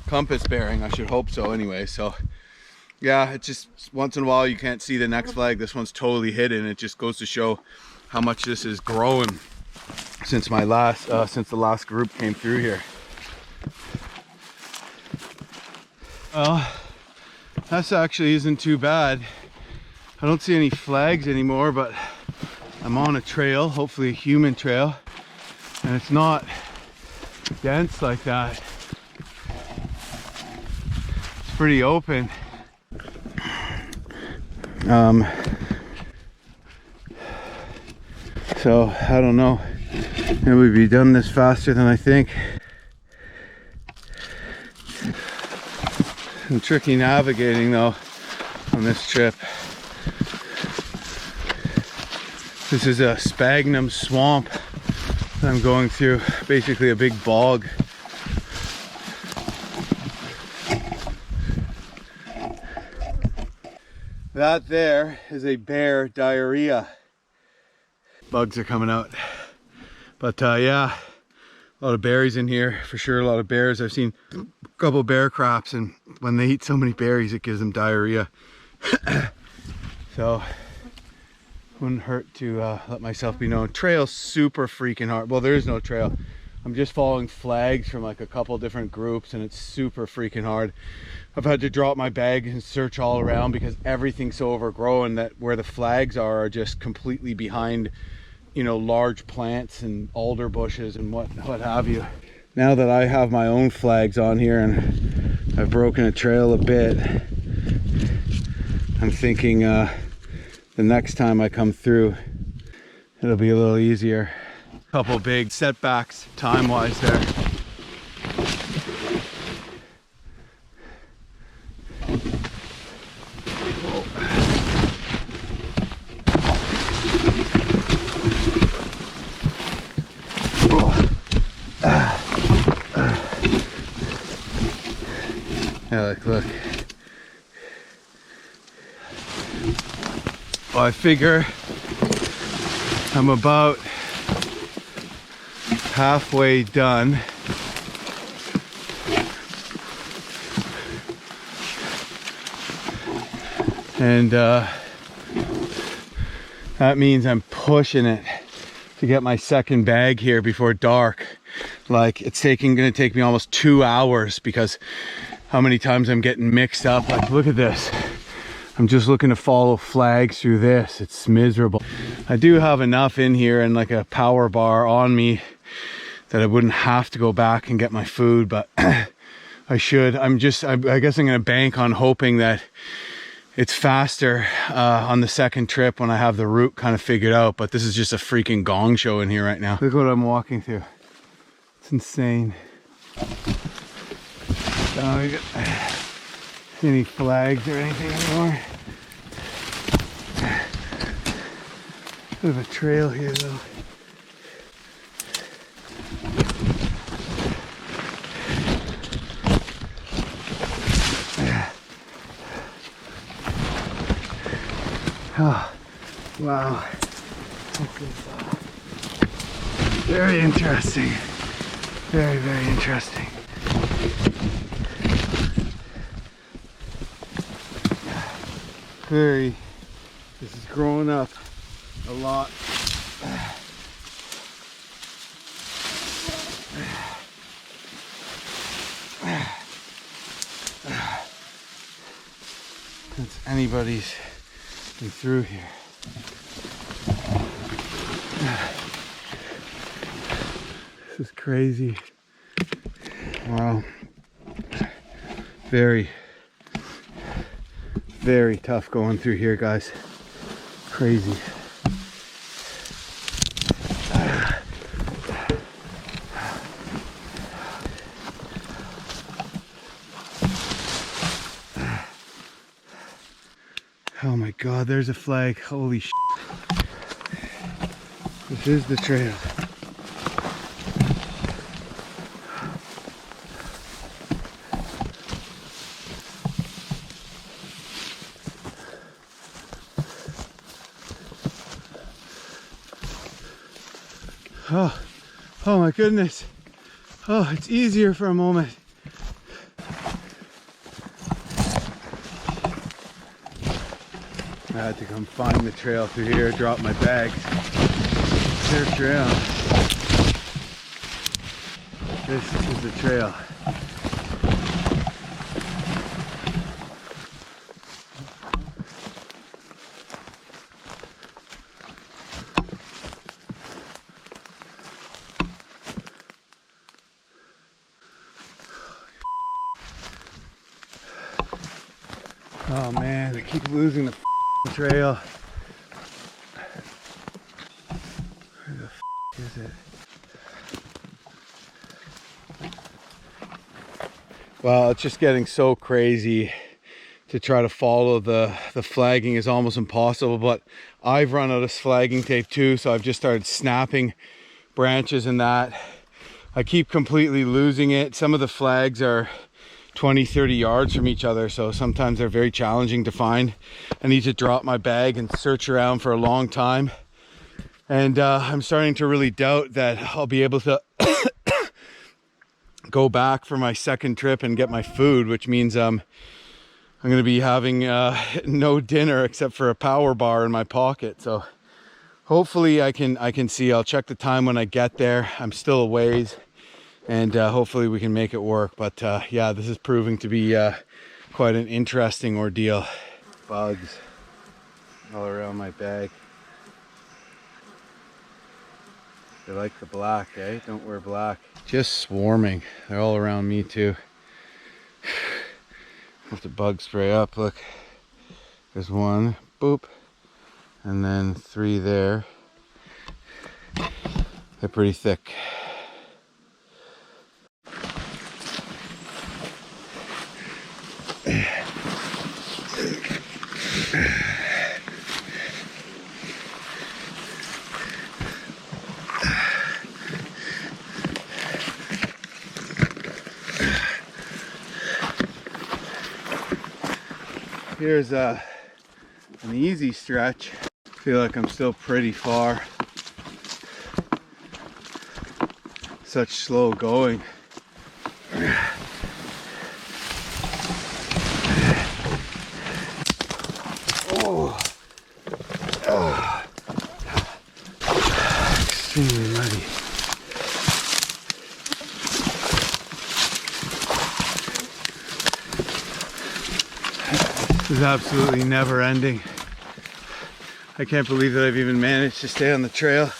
compass bearing. I should hope so anyway. So yeah, it's just once in a while you can't see the next flag. This one's totally hidden. It just goes to show how much this is growing since my last since the last group came through here. Well, this actually isn't too bad. I don't see any flags anymore, but I'm on a trail, hopefully a human trail, and it's not dense like that. It's pretty open. So I don't know, maybe we'd be done this faster than I think. Some tricky navigating though on this trip. This is a sphagnum swamp that I'm going through, basically a big bog. That there is a bear diarrhea. Bugs are coming out. But yeah, a lot of berries in here for sure, a lot of bears. I've seen a couple bear craps, and when they eat so many berries it gives them diarrhea. So wouldn't hurt to let myself be known. Trail's super freaking hard. Well, there is no trail. I'm just following flags from like a couple different groups, and it's super freaking hard. I've had to drop my bag and search all around because everything's so overgrown that where the flags are just completely behind, you know, large plants and alder bushes and what have you. Now that I have my own flags on here and I've broken a trail a bit, I'm thinking the next time I come through, it'll be a little easier. Couple big setbacks time-wise there. Yeah, look. Well, I figure I'm about halfway done. And that means I'm pushing it to get my second bag here before dark. Like, it's gonna take me almost 2 hours because how many times I'm getting mixed up. Like, look at this. I'm just looking to follow flags through this. It's miserable. I do have enough in here and like a power bar on me that I wouldn't have to go back and get my food, but I should. I guess I'm gonna bank on hoping that it's faster on the second trip when I have the route kind of figured out. But this is just a freaking gong show in here right now. Look what I'm walking through. It's insane. Don't see any flags or anything anymore. Bit of a trail here though. Oh, wow. This is very interesting. Very, very interesting. This is growing up a lot. Since anybody's been through here. This is crazy. Wow. Very, very tough going through here, guys. Crazy. Oh my God, there's a flag. Holy shit. This is the trail. Oh my goodness. Oh, it's easier for a moment. I had to come find the trail through here, drop my bags, search around. This is the trail. Oh man, I keep losing the trail. Where the is it? Well, it's just getting so crazy to try to follow the flagging is almost impossible, but I've run out of flagging tape too, so I've just started snapping branches and that. I keep completely losing it. Some of the flags are 20-30 yards from each other, so sometimes they're very challenging to find. I need to drop my bag and search around for a long time, and I'm starting to really doubt that I'll be able to go back for my second trip and get my food, which means I'm going to be having no dinner except for a power bar in my pocket. So hopefully I can see. I'll check the time when I get there. I'm still a ways. and hopefully we can make it work. But yeah, this is proving to be quite an interesting ordeal. Bugs all around my bag. They like the black, eh? Don't wear black. Just swarming. They're all around me too. Have to bug spray up. Look, there's one, boop, and then 3 there. They're pretty thick. Here's an easy stretch. I feel like I'm still pretty far. Such slow going. Oh, extremely muddy. This is absolutely never ending. I can't believe that I've even managed to stay on the trail.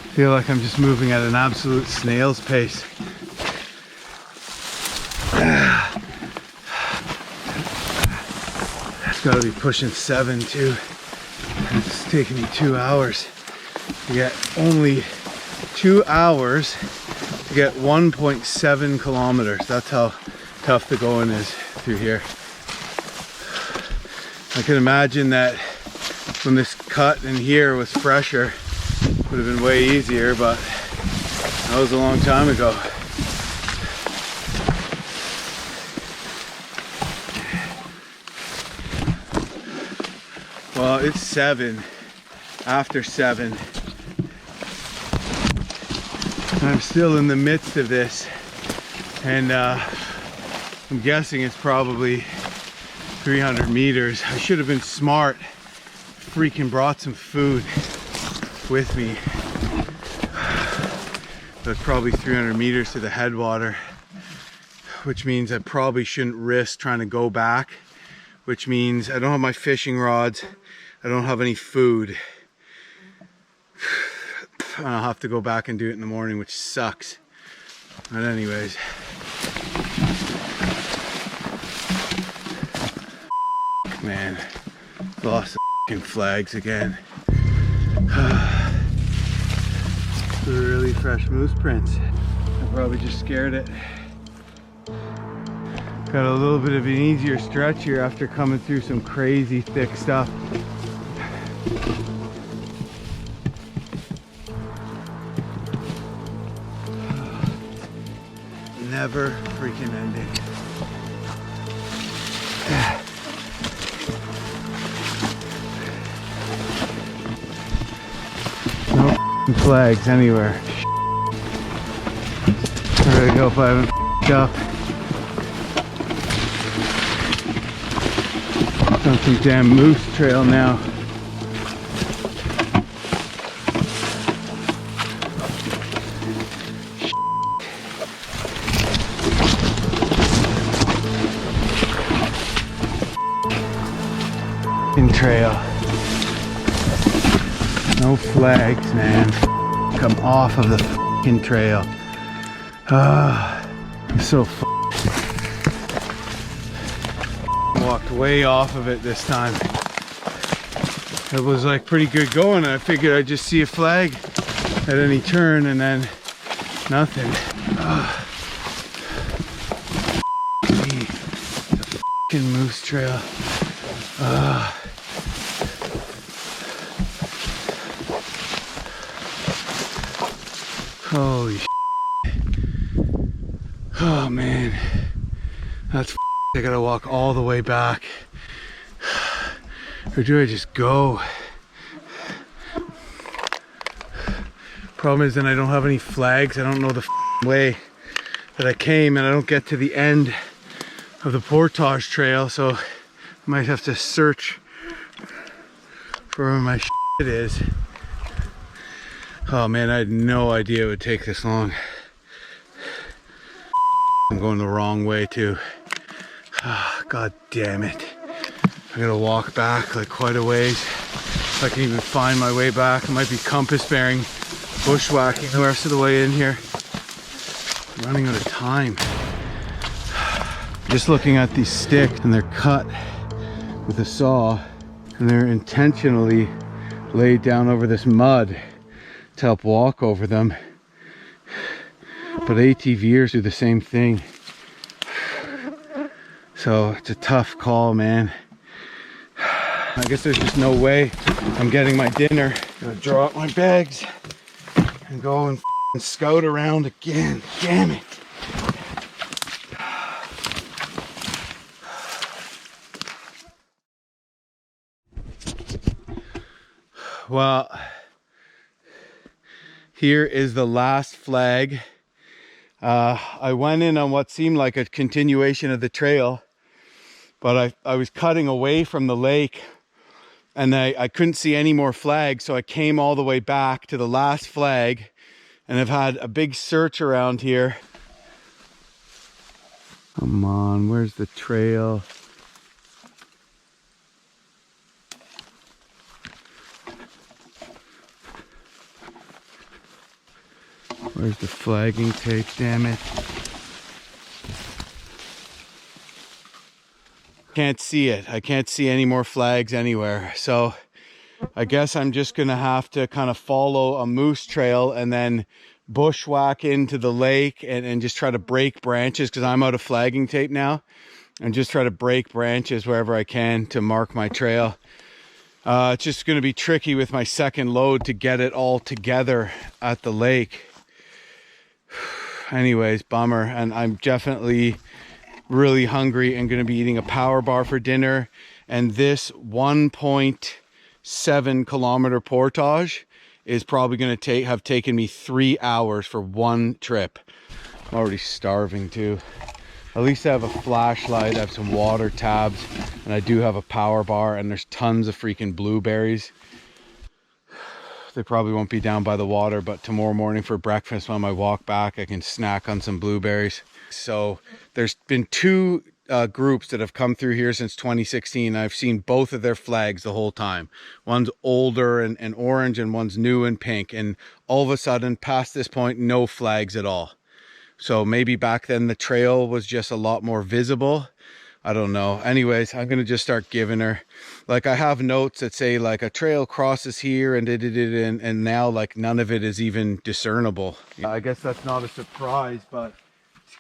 I feel like I'm just moving at an absolute snail's pace. It's got to be pushing 7 too. It's taking me 2 hours to get, only 2 hours to get 1.7 kilometers. That's how tough the going is through here. I can imagine that when this cut in here was fresher, it would have been way easier, but that was a long time ago. Well, it's 7, after 7. I'm still in the midst of this, and I'm guessing it's probably 300 meters. I should have been smart, freaking brought some food with me. That's probably 300 meters to the headwater, which means I probably shouldn't risk trying to go back, which means I don't have my fishing rods, I don't have any food. I'll have to go back and do it in the morning, which sucks. But anyways. Man, lost the flags again. Really fresh moose prints. I probably just scared it. Got a little bit of an easier stretch here after coming through some crazy thick stuff. Never freaking ending. No flags anywhere. I really hope I haven't f***ed up. It's on some damn moose trail now. Trail. No flags, man. Come off of the fucking trail. I'm so walked way off of it this time. It was like pretty good going, and I figured I'd just see a flag at any turn, and then nothing. The fucking moose trail. Holy shit. Oh man, that's I gotta walk all the way back, or do I just go? Problem is then I don't have any flags. I don't know the way. that I came and I don't get to the end of the Portage trail, so I might have to search for where my shit is. Oh man, I had no idea it would take this long. I'm going the wrong way too. Oh, God damn it. I gotta walk back like quite a ways. If I can even find my way back. I might be compass bearing, bushwhacking the rest of the way in here. I'm running out of time. Just looking at these sticks, and they're cut with a saw, and they're intentionally laid down over this mud to help walk over them. But ATVers do the same thing. So it's a tough call, man. I guess there's just no way I'm getting my dinner. Gotta draw up my bags and go and scout around again. Damn it. Well, here is the last flag. I went in on what seemed like a continuation of the trail, but I was cutting away from the lake and I couldn't see any more flags, so I came all the way back to the last flag, and I've had a big search around here. Come on, where's the trail? Where's the flagging tape, damn it? Can't see it. I can't see any more flags anywhere. So I guess I'm just gonna have to kind of follow a moose trail and then bushwhack into the lake and just try to break branches, because I'm out of flagging tape now, and just try to break branches wherever I can to mark my trail. It's just gonna be tricky with my second load to get it all together at the lake. Anyways, bummer. And I'm definitely really hungry and going to be eating a power bar for dinner. And this 1.7 kilometer portage is probably going to have taken me 3 hours for one trip. I'm already starving too. At least I have a flashlight, I have some water tabs, and I do have a power bar, and there's tons of freaking blueberries. They probably won't be down by the water, but tomorrow morning for breakfast on my walk back, I can snack on some blueberries. So there's been two groups that have come through here since 2016. I've seen both of their flags the whole time. One's older and orange, and one's new and pink. And all of a sudden, past this point, no flags at all. So maybe back then the trail was just a lot more visible. I don't know. Anyways, I'm going to just start giving her. Like, I have notes that say like a trail crosses here and now like none of it is even discernible. I guess that's not a surprise, but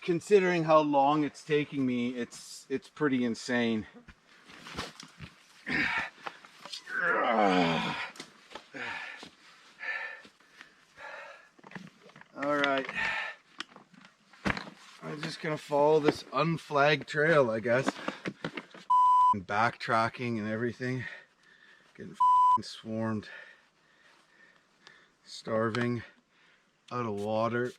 considering how long it's taking me, it's pretty insane. All right. I'm just gonna follow this unflagged trail, I guess. Backtracking and everything. Getting swarmed. Starving. Out of water.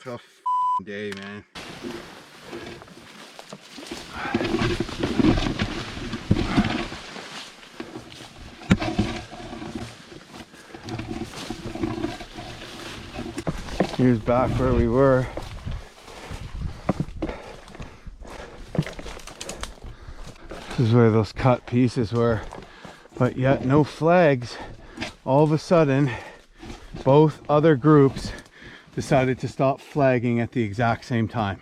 Tough day, man. Here's back where we were. This is where those cut pieces were, but yet no flags. All of a sudden, both other groups decided to stop flagging at the exact same time.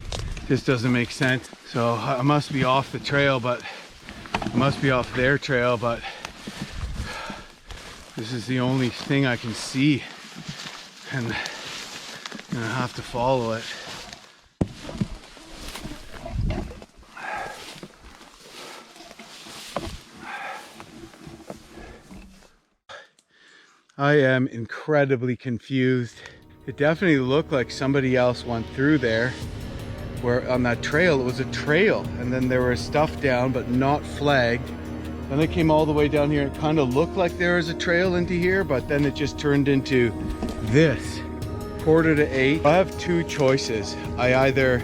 This doesn't make sense. So I must be off the trail, but I must be off their trail, but this is the only thing I can see, and I'm gonna have to follow it. I am incredibly confused. It definitely looked like somebody else went through there, where on that trail, it was a trail, and then there was stuff down but not flagged, Then I came all the way down here. It kind of looked like there was a trail into here, but then it just turned into this. 7:45 to 8. I have two choices. I either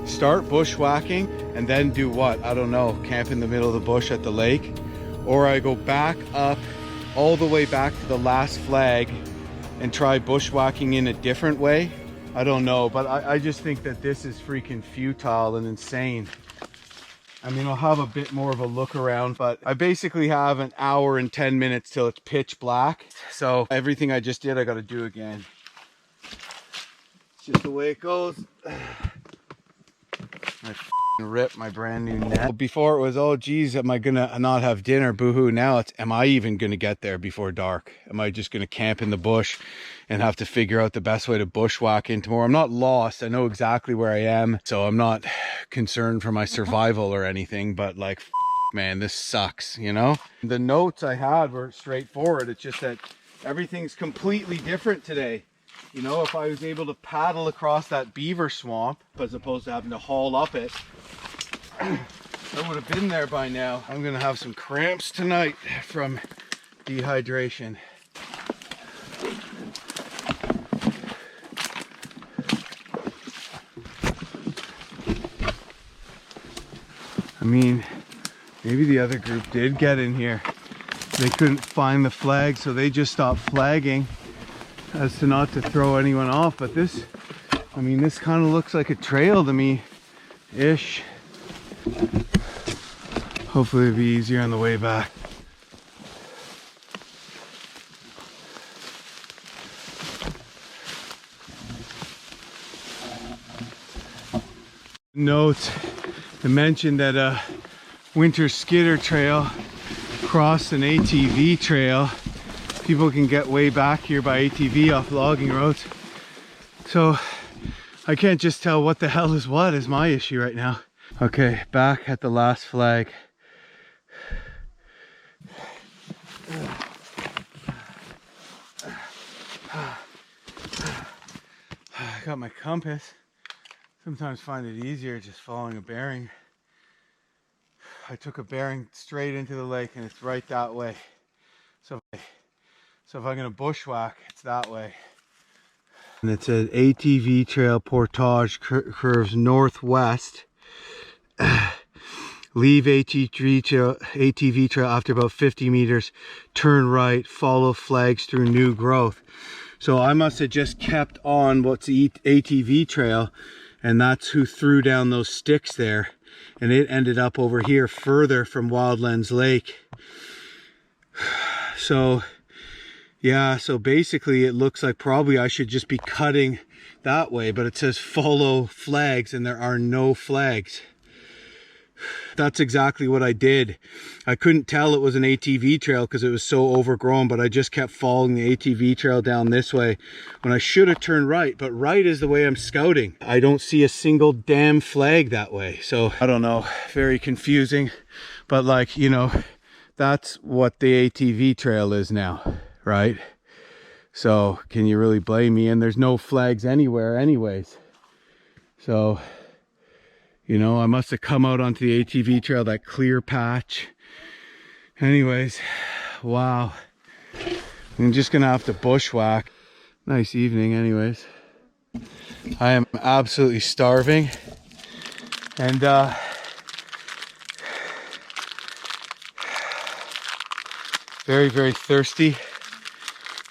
start bushwhacking and then do what? I don't know, camp in the middle of the bush at the lake, or I go back up all the way back to the last flag and try bushwhacking in a different way. I don't know, but I just think that this is freaking futile and insane. I mean, I'll have a bit more of a look around, but I basically have an hour and 10 minutes till it's pitch black. So everything I just did, I got to do again. It's just the way it goes. I ripped my brand new net. Before it was, oh geez, am I gonna not have dinner? Boohoo. Now it's, am I even gonna get there before dark? Am I just gonna camp in the bush and have to figure out the best way to bushwhack in tomorrow? I'm not lost. I know exactly where I am, so I'm not concerned for my survival or anything, but like, man, this sucks, you know? The notes I had were straightforward. It's just that everything's completely different today. You know, if I was able to paddle across that beaver swamp as opposed to having to haul up it, I would have been there by now. I'm gonna have some cramps tonight from dehydration. I mean, maybe the other group did get in here. They couldn't find the flag, so they just stopped flagging as to not to throw anyone off. But this, I mean, this kind of looks like a trail to me ish. Hopefully it'll be easier on the way back. Note to mention that a winter skidder trail crossed an ATV trail. People can get way back here by ATV off logging roads. So I can't just tell what the hell is what is my issue right now. Okay, back at the last flag. I got my compass. Sometimes find it easier just following a bearing. I took a bearing straight into the lake and it's right that way. So if I'm gonna bushwhack, it's that way. And it's an ATV trail. Portage curves northwest. Leave ATV trail after about 50 meters. Turn right, follow flags through new growth. So I must have just kept on what's the ATV trail, and that's who threw down those sticks there. And it ended up over here further from Wildlands Lake. So yeah, so basically it looks like probably I should just be cutting that way, but it says follow flags and there are no flags. That's exactly what I did. I couldn't tell it was an ATV trail because it was so overgrown, but I just kept following the ATV trail down this way when I should have turned right, but right is the way I'm scouting. I don't see a single damn flag that way. So I don't know, very confusing, but like, you know, that's what the ATV trail is now, right? So can you really blame me? And there's no flags anywhere anyways. So, you know, I must have come out onto the ATV trail, that clear patch. Anyways, wow. I'm just gonna have to bushwhack. Nice evening anyways. I am absolutely starving. And very, very thirsty.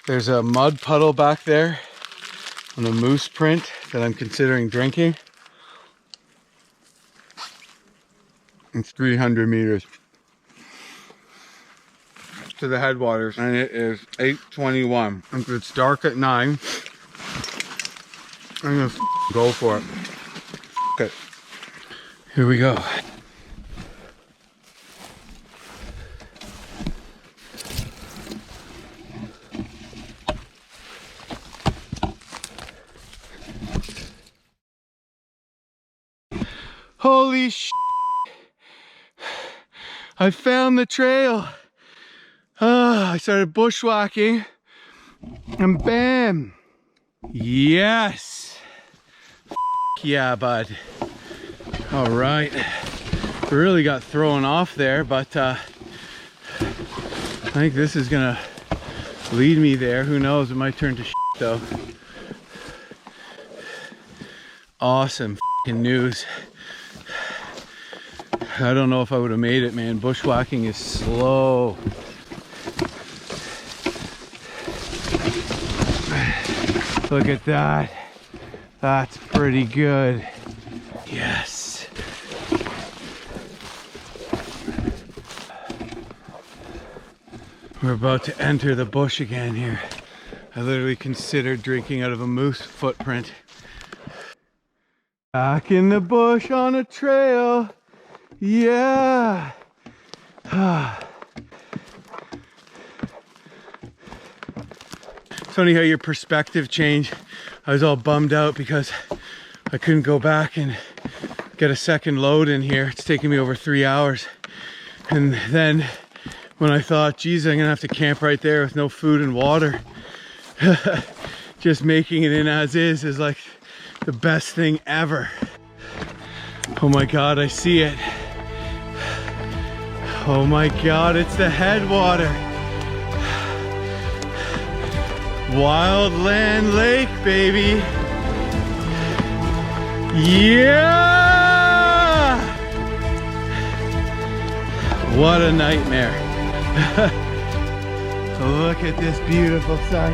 There's a mud puddle back there on a moose print that I'm considering drinking. It's 300 meters to the headwaters, and it is 8:21. If it's dark at 9, I'm gonna go for it. Okay, here we go. Holy sh! I found the trail. I started bushwhacking and bam. Yes. Yeah, bud. All right. We really got thrown off there, but I think this is gonna lead me there. Who knows? It might turn to shit though. Awesome f***ing news. I don't know if I would have made it, man. Bushwhacking is slow. Look at that. That's pretty good. Yes. We're about to enter the bush again here. I literally considered drinking out of a moose footprint. Back in the bush on a trail. Yeah. It's funny how your perspective changed. I was all bummed out because I couldn't go back and get a second load in here. It's taking me over 3 hours. And then when I thought, geez, I'm gonna have to camp right there with no food and water. Just making it in as is like the best thing ever. Oh my God, I see it. Oh my God, it's the headwater. Wildlands Lake, baby. Yeah! What a nightmare. Look at this beautiful sight.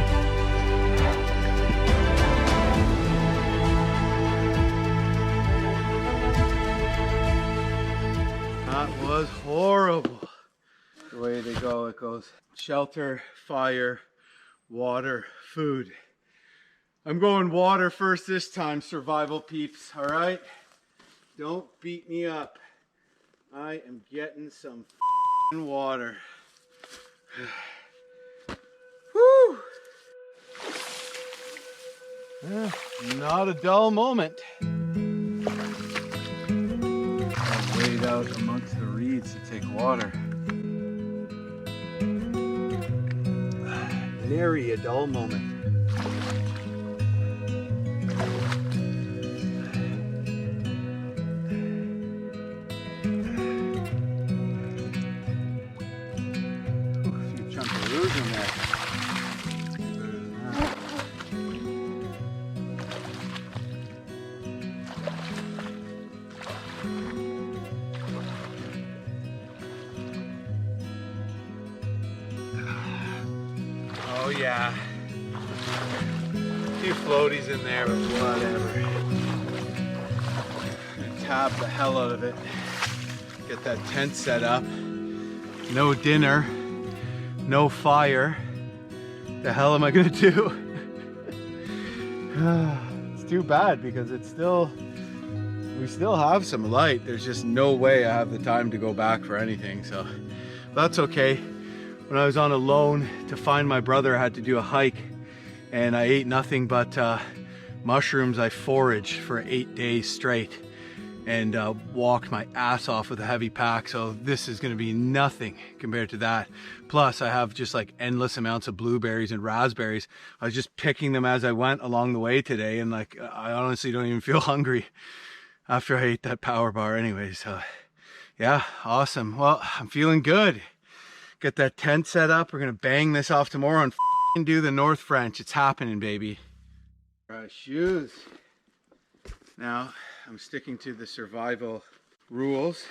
That was horrible. The way they go, it goes shelter, fire, water, food. I'm going water first this time, survival peeps, all right? Don't beat me up. I am getting some f***ing water. Woo! Not a dull moment. I'll wade out amongst the reeds to take water. Nary a dull moment. Ooh, a few chunkaroos in there. Oh yeah, a few floaties in there, but whatever. I'm gonna tab the hell out of it. Get that tent set up. No dinner, no fire. The hell am I gonna do? It's too bad because we still have some light. There's just no way I have the time to go back for anything, so that's okay. When I was on a loan to find my brother, I had to do a hike and I ate nothing but mushrooms. I foraged for 8 days straight and walked my ass off with a heavy pack. So this is gonna be nothing compared to that. Plus I have just like endless amounts of blueberries and raspberries. I was just picking them as I went along the way today, and like I honestly don't even feel hungry after I ate that power bar anyways. So yeah, awesome. Well, I'm feeling good. Get that tent set up. We're gonna bang this off tomorrow and do the North French. It's happening, baby. Right, shoes. Now I'm sticking to the survival rules,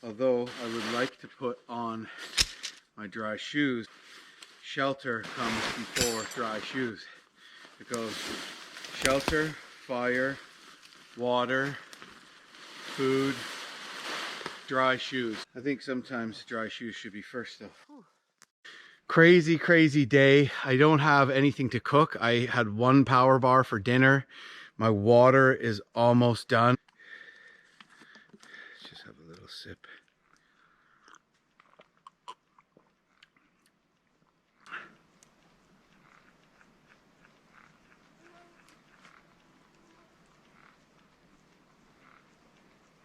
although I would like to put on my dry shoes. Shelter comes before dry shoes. It goes shelter, fire, water, food, dry shoes. I think sometimes dry shoes should be first though. Crazy day. I don't have anything to cook. I had one power bar for dinner. My water is almost done. Let's just have a little sip.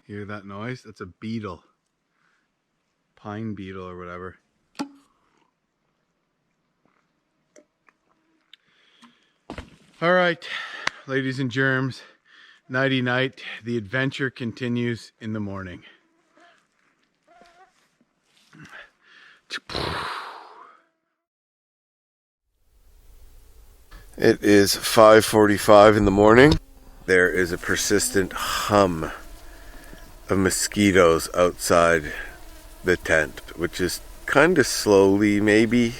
Hear that noise? That's a beetle. Pine beetle or whatever. All right, ladies and germs, nighty night. The adventure continues in the morning.
It is 5:45 in the morning. There is a persistent hum of mosquitoes outside the tent, which is kind of slowly, maybe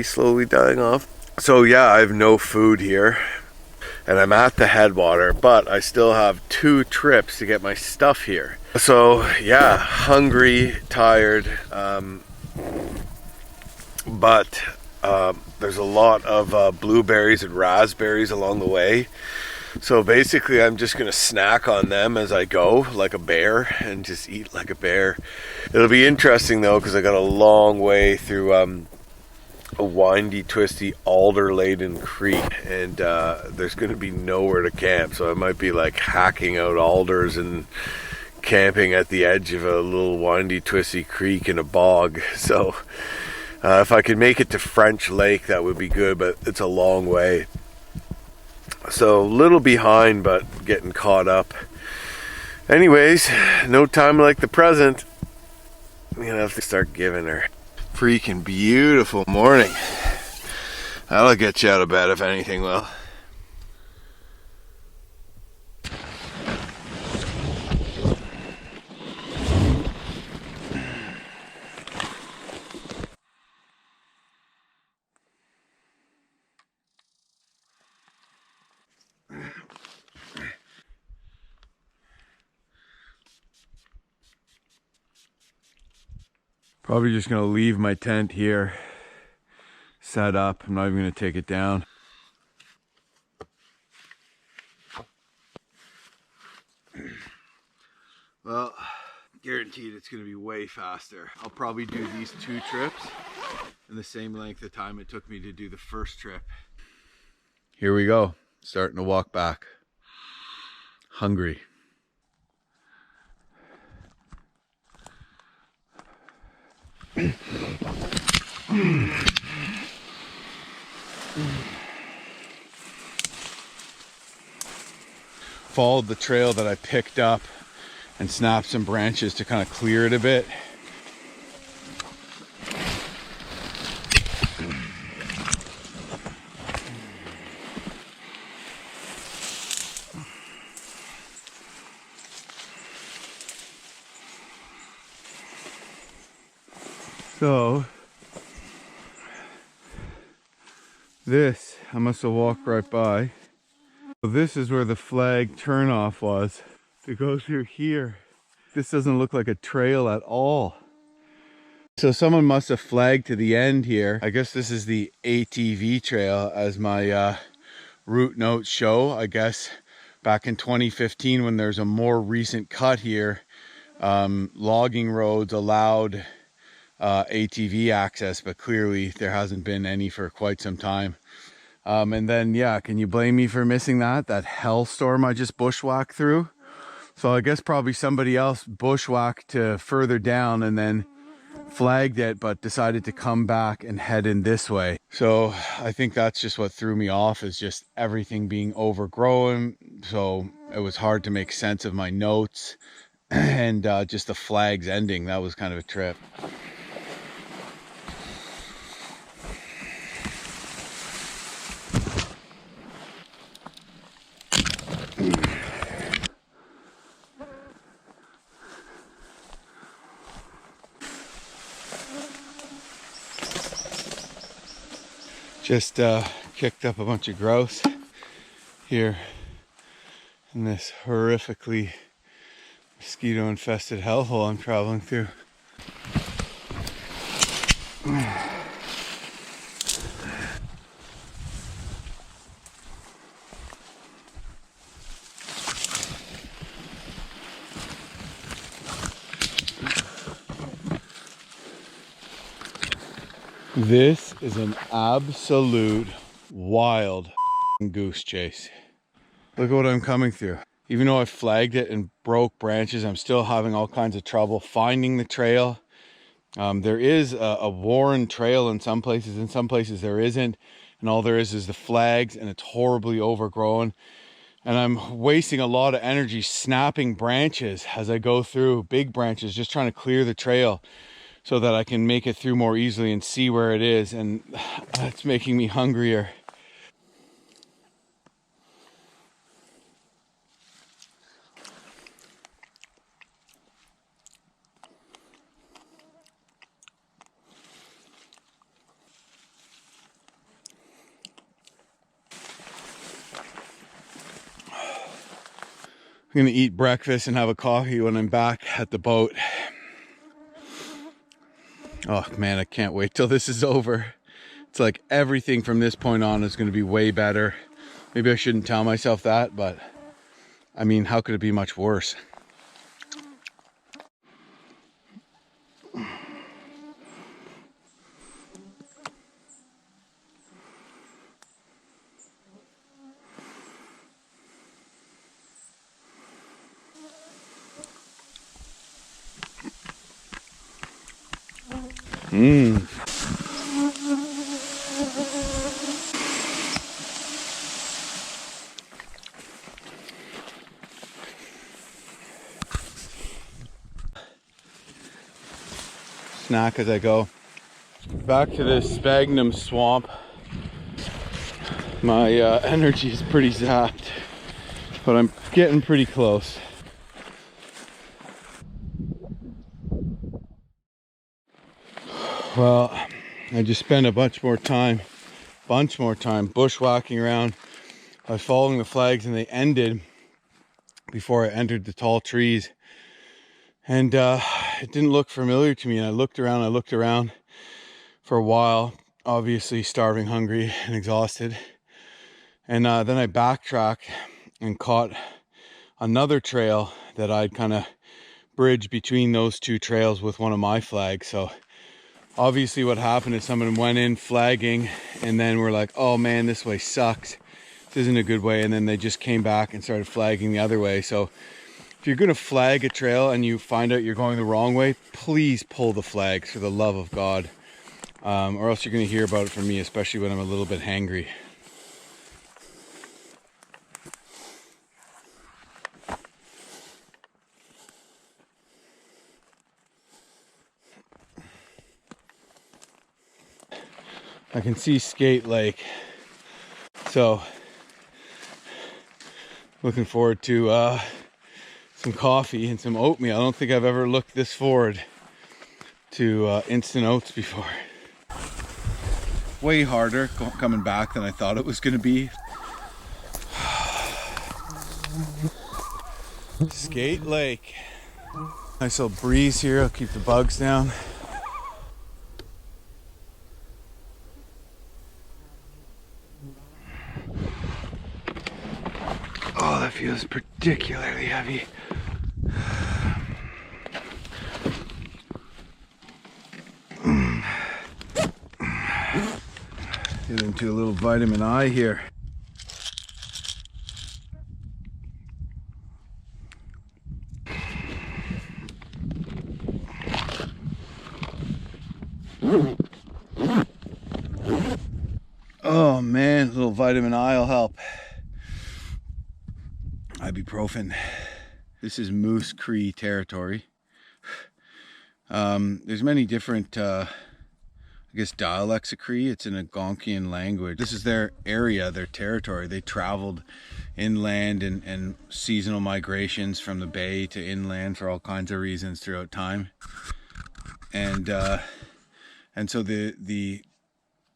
slowly dying off. So yeah, I have no food here, and I'm at the headwater, but I still have 2 trips to get my stuff here. So yeah, hungry, tired, but there's a lot of blueberries and raspberries along the way. So basically I'm just gonna snack on them as I go, like a bear, and just eat like a bear. It'll be interesting though, because I got a long way through a windy, twisty, alder-laden creek, and there's gonna be nowhere to camp, so I might be like hacking out alders and camping at the edge of a little windy, twisty creek in a bog. So if I could make it to French Lake, that would be good, but it's a long way. So a little behind, but getting caught up. Anyways, no time like the present. I'm gonna have to start giving her. Freaking beautiful morning. That'll get you out of bed if anything will. Probably just gonna leave my tent here set up. I'm not even gonna take it down. Well, guaranteed it's gonna be way faster. I'll probably do these 2 trips in the same length of time it took me to do the first trip. Here we go, starting to walk back. Hungry. Followed the trail that I picked up and snapped some branches to kind of clear it a bit. So this, I must have walked right by. So this is where the flag turnoff was to go through here. This doesn't look like a trail at all. So someone must have flagged to the end here. I guess this is the ATV trail as my route notes show. I guess back in 2015 when there's a more recent cut here, logging roads allowed ATV access, but clearly there hasn't been any for quite some time. And then, yeah, can you blame me for missing that hellstorm I just bushwhacked through? So I guess probably somebody else bushwhacked to further down and then flagged it, but decided to come back and head in this way. So I think that's just what threw me off, is just everything being overgrown. So it was hard to make sense of my notes, and just the flags ending. That was kind of a trip. Just kicked up a bunch of grouse here in this horrifically mosquito infested hellhole I'm traveling through. This is an absolute wild goose chase. Look at what I'm coming through. Even though I flagged it and broke branches, I'm still having all kinds of trouble finding the trail. There is a worn trail in some places there isn't, and all there is the flags, and it's horribly overgrown. And I'm wasting a lot of energy snapping branches as I go through, big branches, just trying to clear the trail so that I can make it through more easily and see where it is, and that's making me hungrier. I'm gonna eat breakfast and have a coffee when I'm back at the boat. Oh man, I can't wait till this is over. It's like everything from this point on is gonna be way better. Maybe I shouldn't tell myself that, but I mean, how could it be much worse? Snack as I go. Back to this sphagnum swamp. My energy is pretty zapped, but I'm getting pretty close. Well, I just spent a bunch more time bushwhacking around. I was following the flags and they ended before I entered the tall trees. And it didn't look familiar to me. And I looked around for a while, obviously starving, hungry, and exhausted. And then I backtracked and caught another trail that I'd kind of bridged between those two trails with one of my flags. So obviously what happened is someone went in flagging and then we're like, oh man, this way sucks. This isn't a good way. And then they just came back and started flagging the other way. So if you're gonna flag a trail and you find out you're going the wrong way, please pull the flags for the love of God. Or else you're gonna hear about it from me, especially when I'm a little bit hangry. I can see Skate Lake, so looking forward to some coffee and some oatmeal. I don't think I've ever looked this forward to instant oats before. Way harder coming back than I thought it was going to be. Skate Lake. Nice little breeze here. I'll keep the bugs down. Oh, that feels particularly heavy. Get into a little vitamin I here. Oh man, a little vitamin I will help. Ibuprofen. This is Moose Cree territory. There's many different I guess dialects of Cree. It's an Algonquian language. This is their area, their territory. They traveled inland and seasonal migrations from the bay to inland for all kinds of reasons throughout time. And so the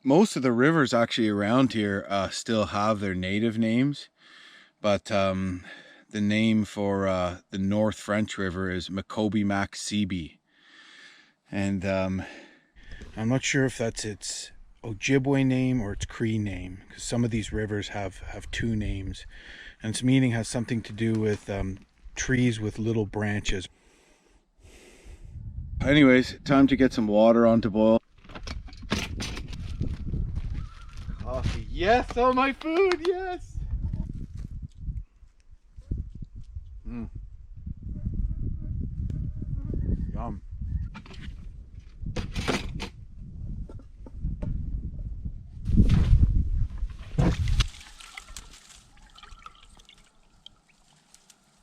most of the rivers actually around here still have their native names, but the name for the North French River is Macoby-Mac-Seeby. And I'm not sure if that's its Ojibwe name or its Cree name, because some of these rivers have two names, and its meaning has something to do with trees with little branches. Anyways, time to get some water on to boil. Coffee, yes! Oh, my food, yes! Yum.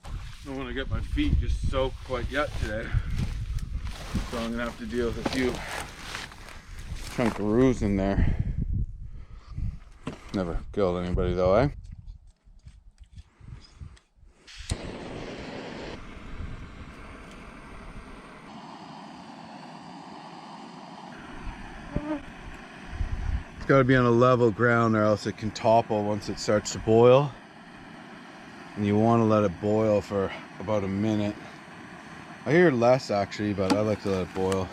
I don't want to get my feet just soaked quite yet today, so I'm gonna have to deal with a few chunkaroos in there. Never killed anybody though, eh? It's got to be on a level ground or else it can topple once it starts to boil. And you want to let it boil for about a minute. I hear less actually, but I like to let it boil.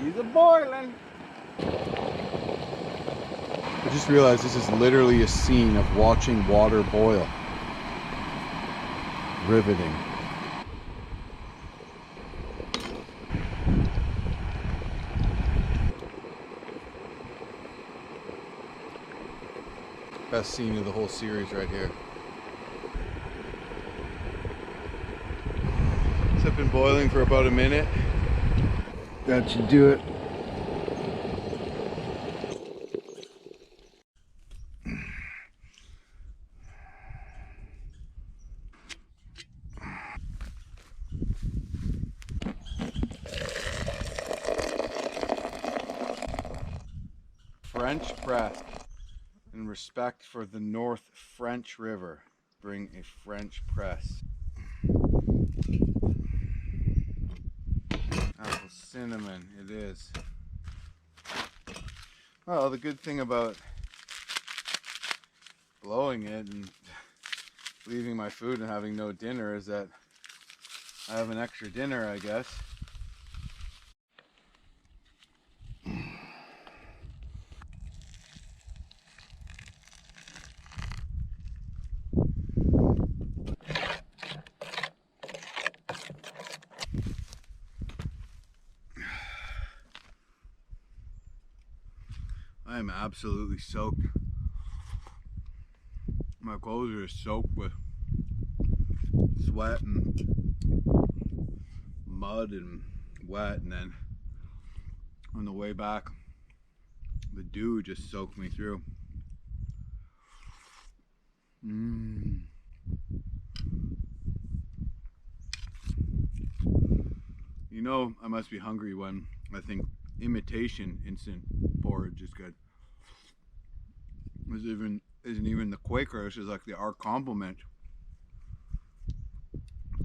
He's a boiling. I just realized this is literally a scene of watching water boil. Riveting. Best scene of the whole series right here. It's been boiling for about a minute. That should do it. French press. In respect for the North French River, bring a French press. Apple cinnamon, it is. Well, the good thing about blowing it and leaving my food and having no dinner is that I have an extra dinner, I guess. I am absolutely soaked. My clothes are soaked with sweat and mud and wet, and then on the way back the dew just soaked me through. You know, I must be hungry when I think imitation instant porridge is good. Isn't even the Quaker. This is like the our compliment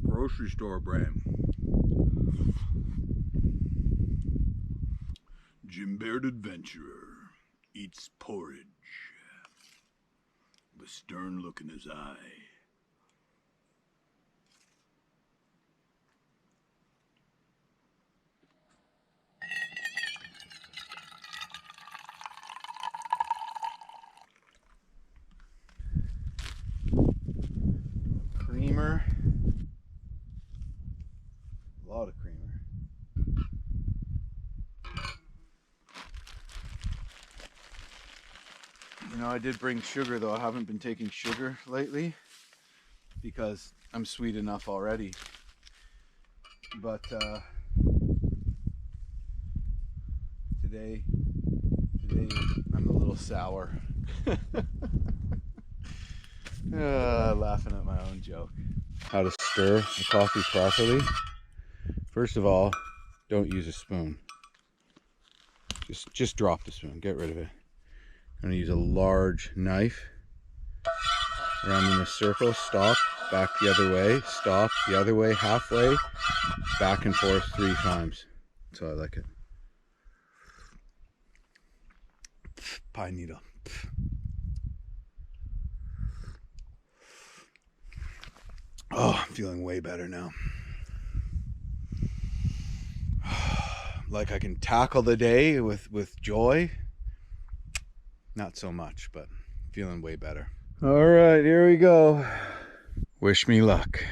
grocery store brand. Jim Baird adventurer eats porridge, with a stern look in his eye. Creamer. A lot of creamer. You know, I did bring sugar though. I haven't been taking sugar lately because I'm sweet enough already. But today I'm a little sour. Laughing at my own joke. How to stir the coffee properly. First of all, don't use a spoon. Just drop the spoon. Get rid of it. I'm going to use a large knife. Around in a circle. Stop. Back the other way. Stop. The other way. Halfway. Back and forth 3 times. That's how I like it. Pine needle. Oh, I'm feeling way better now. Like I can tackle the day with joy. Not so much, but feeling way better. All right, here we go. Wish me luck.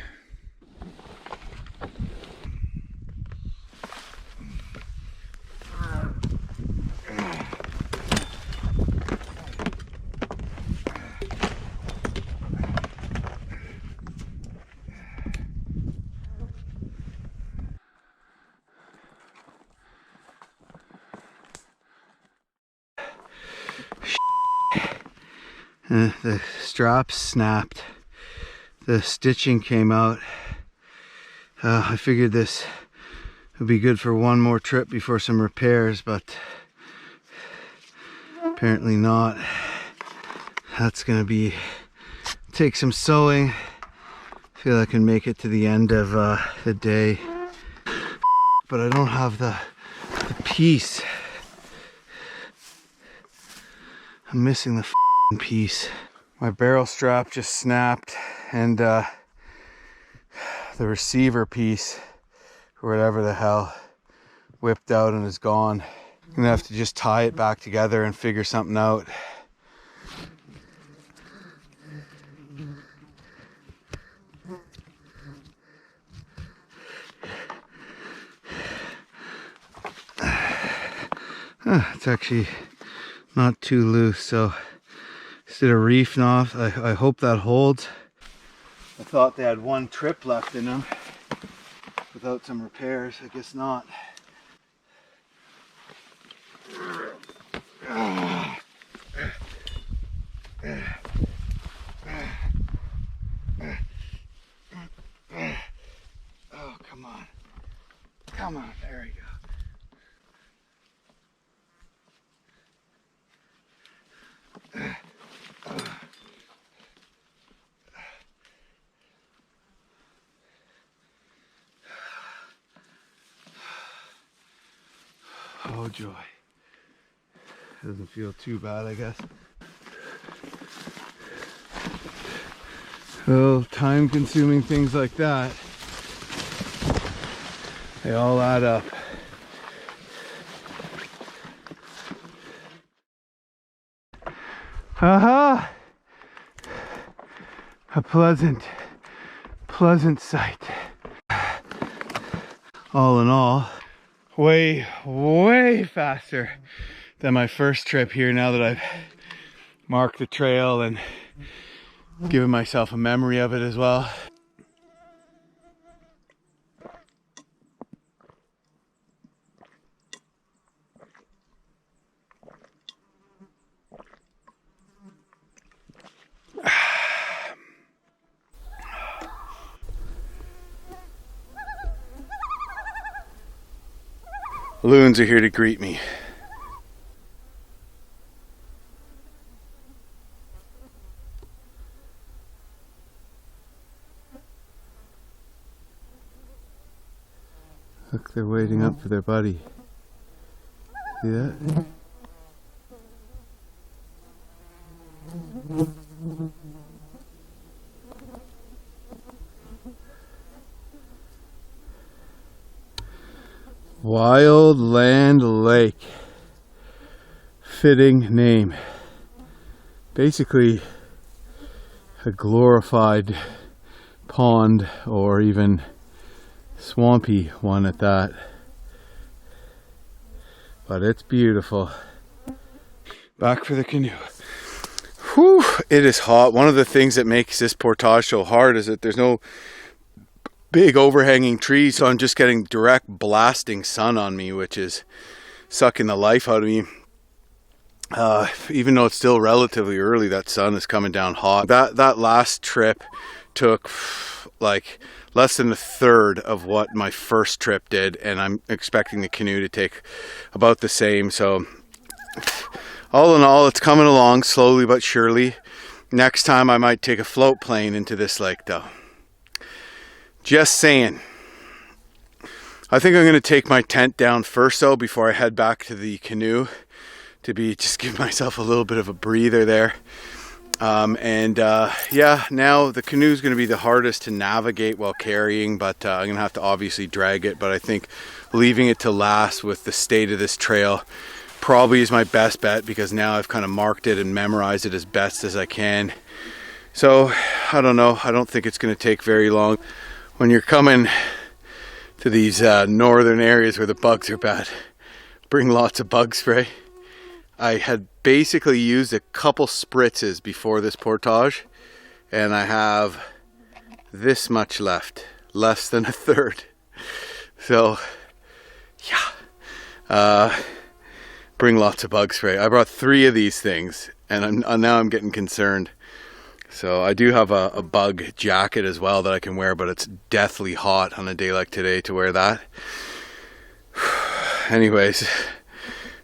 The straps snapped. The stitching came out. I figured this would be good for one more trip before some repairs, but apparently not. That's gonna take some sewing. I feel I can make it to the end of the day, but I don't have the piece. I'm missing the f***ing piece. My barrel strap just snapped, and the receiver piece, or whatever the hell, whipped out and is gone. I'm gonna have to just tie it back together and figure something out. It's actually not too loose, so just did a reef knot. I hope that holds. I thought they had one trip left in them without some repairs. I guess not. Oh, come on. Come on, there we go. Oh joy. Doesn't feel too bad, I guess. Well, time consuming things like that, they all add up. Haha! A pleasant sight. All in all, way faster than my first trip here, now that I've marked the trail and given myself a memory of it as well. Loons are here to greet me. Look, they're waiting up for their buddy. See that? Wildlands Lake. Fitting name. Basically a glorified pond, or even swampy one at that. But it's beautiful. Back for the canoe. Whew, it is hot. One of the things that makes this portage so hard is that there's no big overhanging trees, so I'm just getting direct blasting sun on me, which is sucking the life out of me. Even though it's still relatively early, that sun is coming down hot. That last trip took like less than a third of what my first trip did, and I'm expecting the canoe to take about the same. So all in all, it's coming along slowly but surely. Next time I might take a float plane into this lake though. Just saying. I think I'm going to take my tent down first though, before I head back to the canoe, to just give myself a little bit of a breather there. Yeah, now the canoe is going to be the hardest to navigate while carrying, but I'm going to have to obviously drag it. But I think leaving it to last with the state of this trail probably is my best bet, because now I've kind of marked it and memorized it as best as I can. So I don't know. I don't think it's going to take very long. When you're coming to these northern areas where the bugs are bad, bring lots of bug spray. I had basically used a couple spritzes before this portage, and I have this much left, less than a third. So yeah, bring lots of bug spray. I brought 3 of these things, and now I'm getting concerned. So I do have a bug jacket as well that I can wear, but it's deathly hot on a day like today to wear that. Anyways,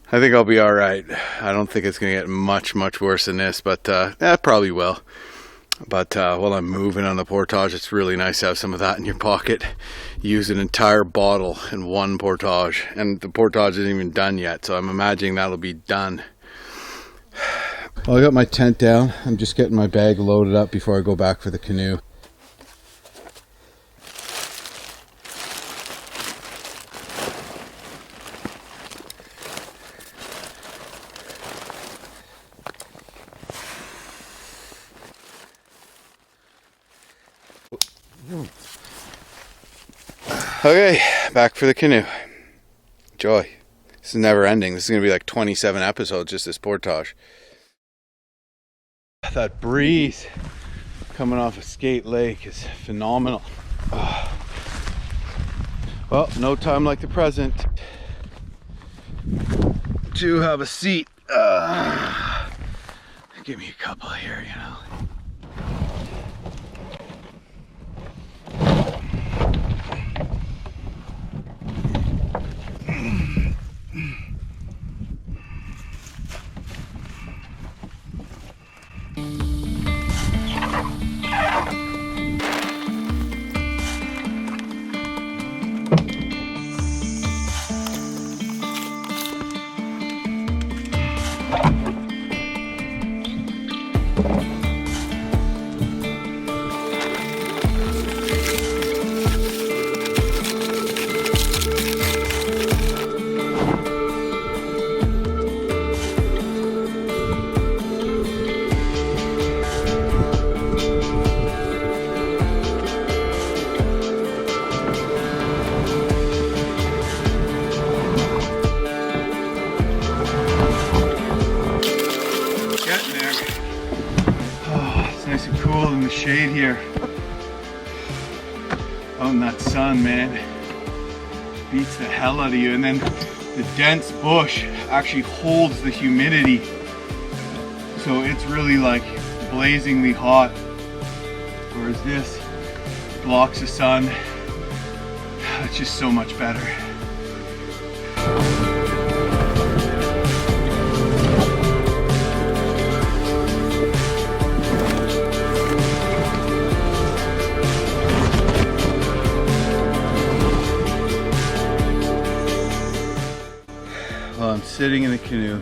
I think I'll be all right. I don't think it's going to get much worse than this, but it probably will. But while I'm moving on the portage, it's really nice to have some of that in your pocket. Use an entire bottle in one portage, and the portage isn't even done yet, so I'm imagining that'll be done. Well, I got my tent down. I'm just getting my bag loaded up before I go back for the canoe. Okay, back for the canoe. Joy. This is never ending. This is going to be like 27 episodes, just this portage. That breeze coming off of Skate Lake is phenomenal. Well, no time like the present to have a seat. Give me a couple here, you know. Shade here. Out in that sun, man, beats the hell out of you. And then the dense bush actually holds the humidity, so it's really like blazingly hot, whereas this blocks the sun. It's just so much better. Well, I'm sitting in the canoe.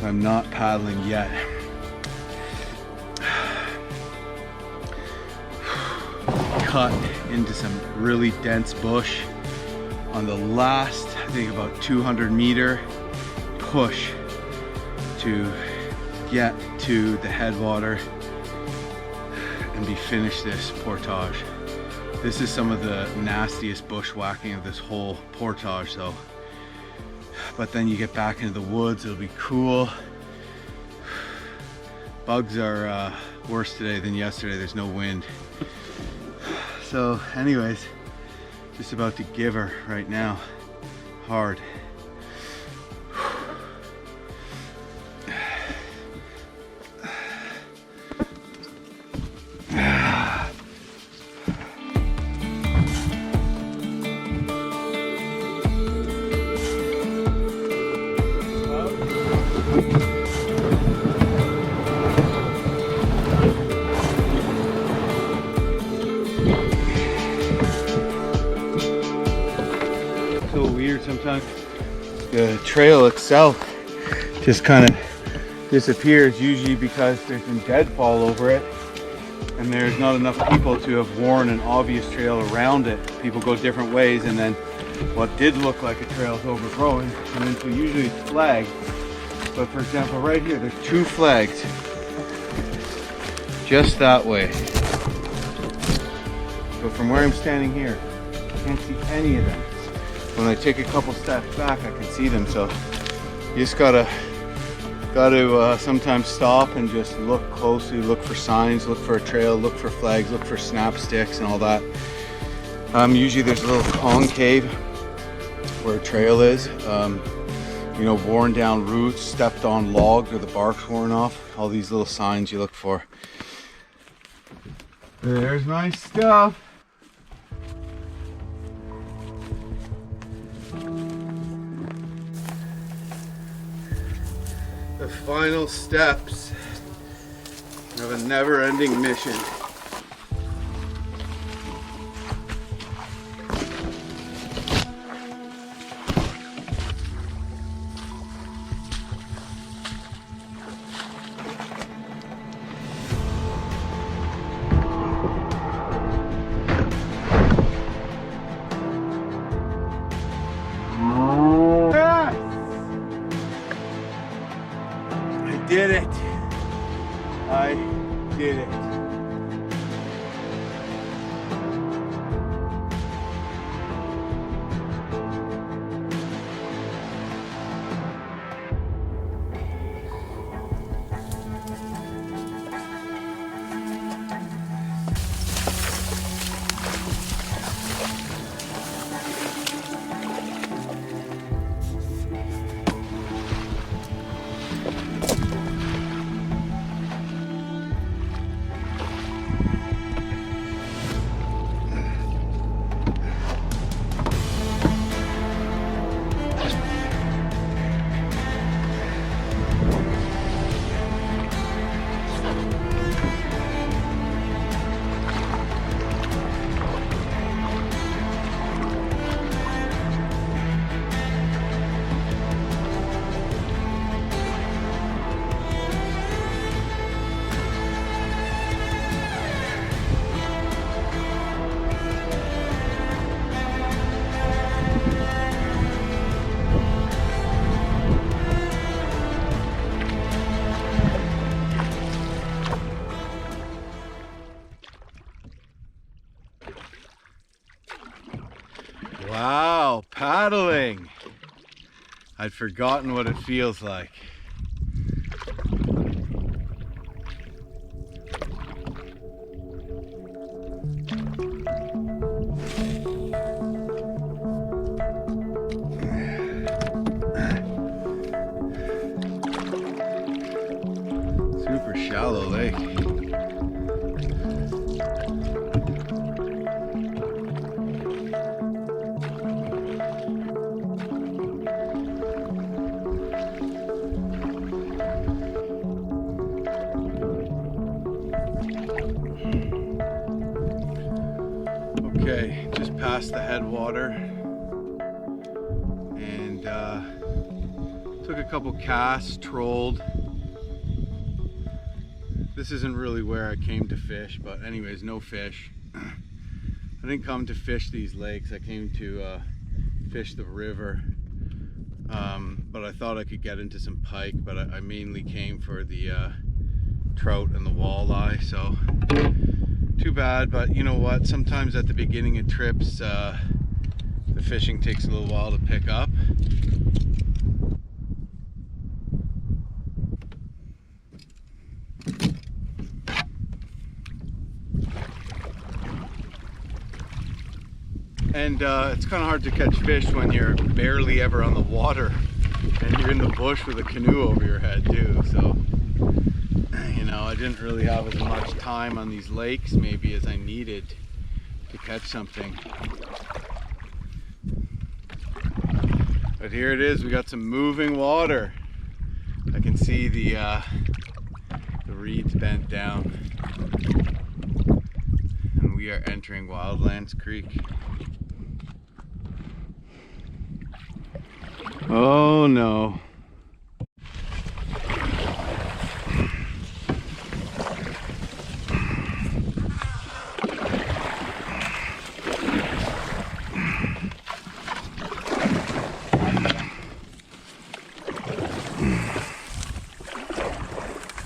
I'm not paddling yet. Cut into some really dense bush on the last, I think about 200-meter push to get to the headwater and be finished this portage. This is some of the nastiest bushwhacking of this whole portage, though. But then you get back into the woods, it'll be cool. Bugs are worse today than yesterday, there's no wind. So anyways, just about to give her right now, hard. Sometimes the trail itself just kind of disappears, usually because there's been deadfall over it and there's not enough people to have worn an obvious trail around it. People go different ways, and then what did look like a trail is overgrown, and then so usually it's flagged. But for example, right here there's 2 flags just that way. So from where I'm standing here, I can't see any of them. When I take a couple steps back, I can see them. So you just gotta sometimes stop and just look closely, look for signs, look for a trail, look for flags, look for snap sticks and all that. Usually there's a little concave where a trail is. You know, worn down roots, stepped on logs, or the bark's worn off. All these little signs you look for. There's my stuff. The final steps of a never-ending mission. did it. I did it. Wow, paddling. I'd forgotten what it feels like. Super shallow lake. Okay, just past the headwater, and took a couple casts, trolled. This isn't really where I came to fish, but anyways, no fish. I didn't come to fish these lakes. I came to fish the river, but I thought I could get into some pike, but I mainly came for the trout and the walleye, so too bad. But you know what, sometimes at the beginning of trips the fishing takes a little while to pick up. And it's kind of hard to catch fish when you're barely ever on the water and you're in the bush with a canoe over your head too. So, you know, I didn't really have as much time on these lakes maybe as I needed to catch something. But here it is, we got some moving water. I can see the reeds bent down. And we are entering Wildlands Creek. Oh no.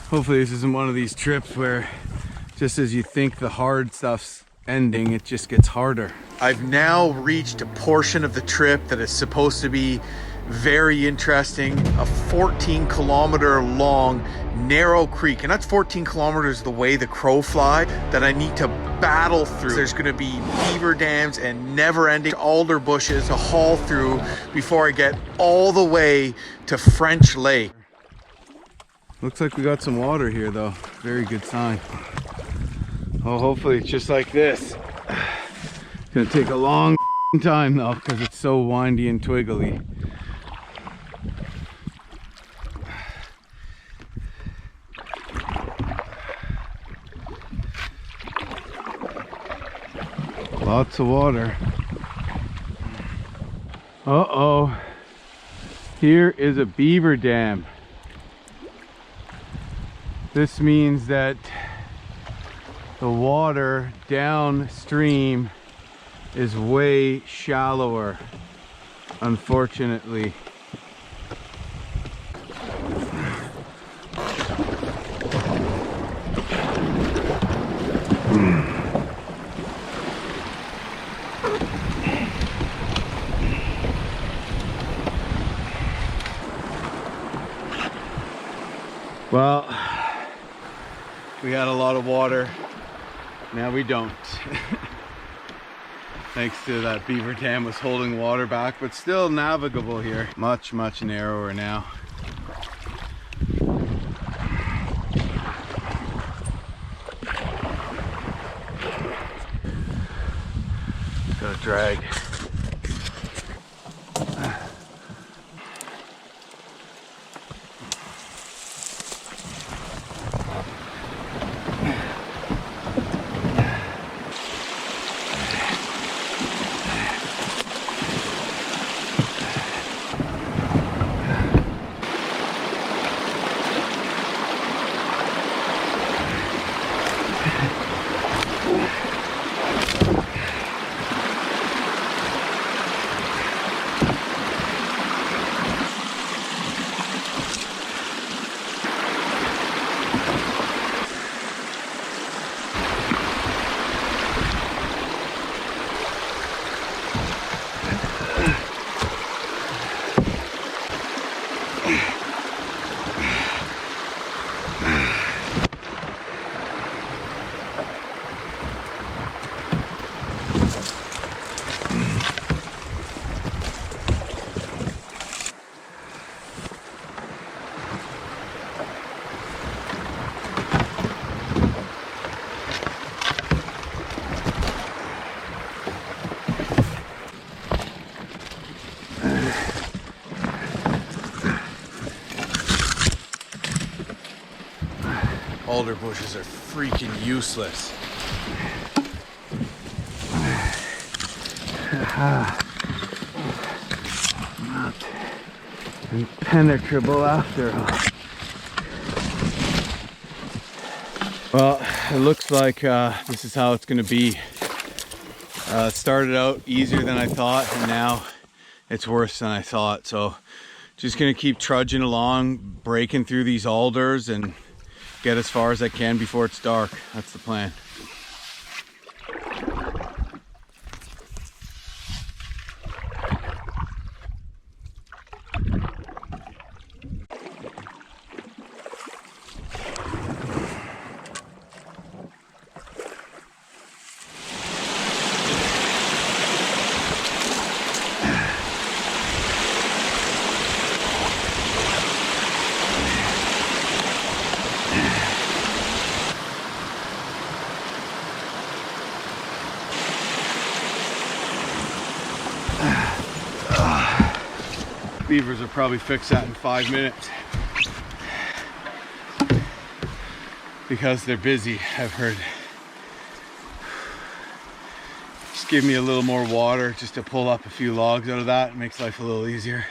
Hopefully this isn't one of these trips where just as you think the hard stuff's ending, it just gets harder. I've now reached a portion of the trip that is supposed to be very interesting. A 14-kilometer long narrow creek, and that's 14 kilometers the way the crow fly, that I need to battle through. There's going to be beaver dams and never-ending alder bushes to haul through before I get all the way to French Lake. Looks like we got some water here though. Very good sign. Oh, hopefully it's just like this. It's gonna take a long time though because it's so windy and twiggly. Lots of water. Uh-oh. Here is a beaver dam. This means that the water downstream is way shallower, unfortunately. Well, we had a lot of water. Now we don't. Thanks to that beaver dam was holding water back, but still navigable here. Much, much narrower now. Got a drag. Alder bushes are freaking useless. Not impenetrable after all. Well, it looks like this is how it's going to be. It started out easier than I thought, and now it's worse than I thought. So just going to keep trudging along, breaking through these alders and get as far as I can before it's dark. That's the plan. Beavers will probably fix that in 5 minutes because they're busy, I've heard. Just give me a little more water just to pull up a few logs out of that. It makes life a little easier.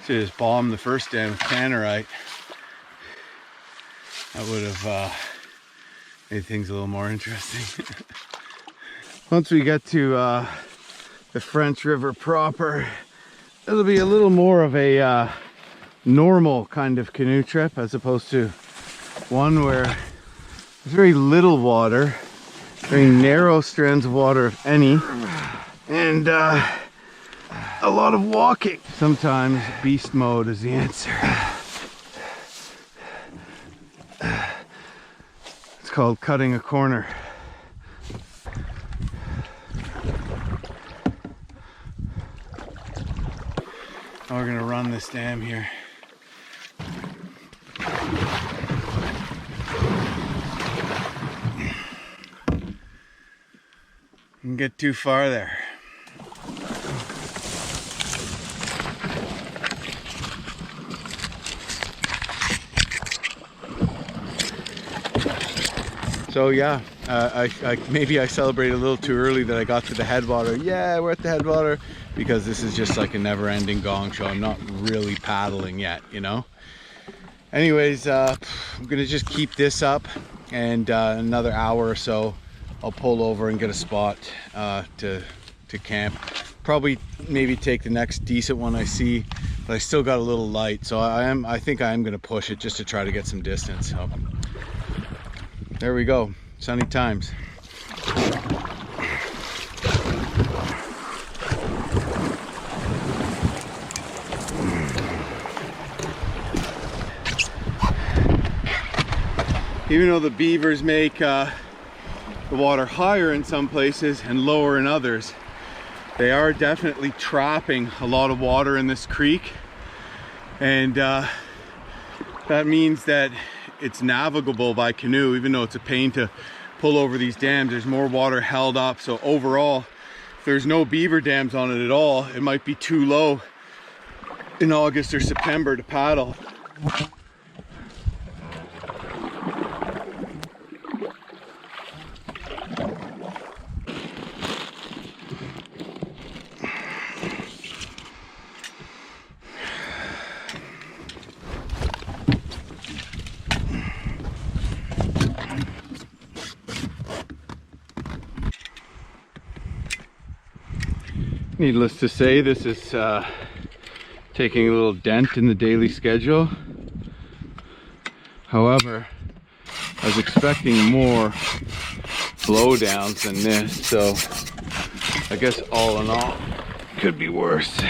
Should have just bombed the first dam with tannerite. That would have made things a little more interesting. Once we get to the French River proper, it'll be a little more of a normal kind of canoe trip as opposed to one where there's very little water, very narrow strands of water if any, and a lot of walking. Sometimes beast mode is the answer. It's called cutting a corner. Now we're gonna run this dam here. Didn't get too far there. So yeah, maybe I celebrated a little too early that I got to the headwater. Yeah, we're at the headwater, because this is just like a never-ending gong show. I'm not really paddling yet, you know. Anyways, I'm gonna just keep this up, and another hour or so, I'll pull over and get a spot to camp. Probably maybe take the next decent one I see, but I still got a little light, so I think I am gonna push it just to try to get some distance. So there we go, sunny times. Even though the beavers make the water higher in some places and lower in others, they are definitely trapping a lot of water in this creek. And that means that it's navigable by canoe, even though it's a pain to pull over these dams. There's more water held up. So overall, if there's no beaver dams on it at all, it might be too low in August or September to paddle. Needless to say, this is taking a little dent in the daily schedule. However, I was expecting more blowdowns than this, so I guess all in all, could be worse.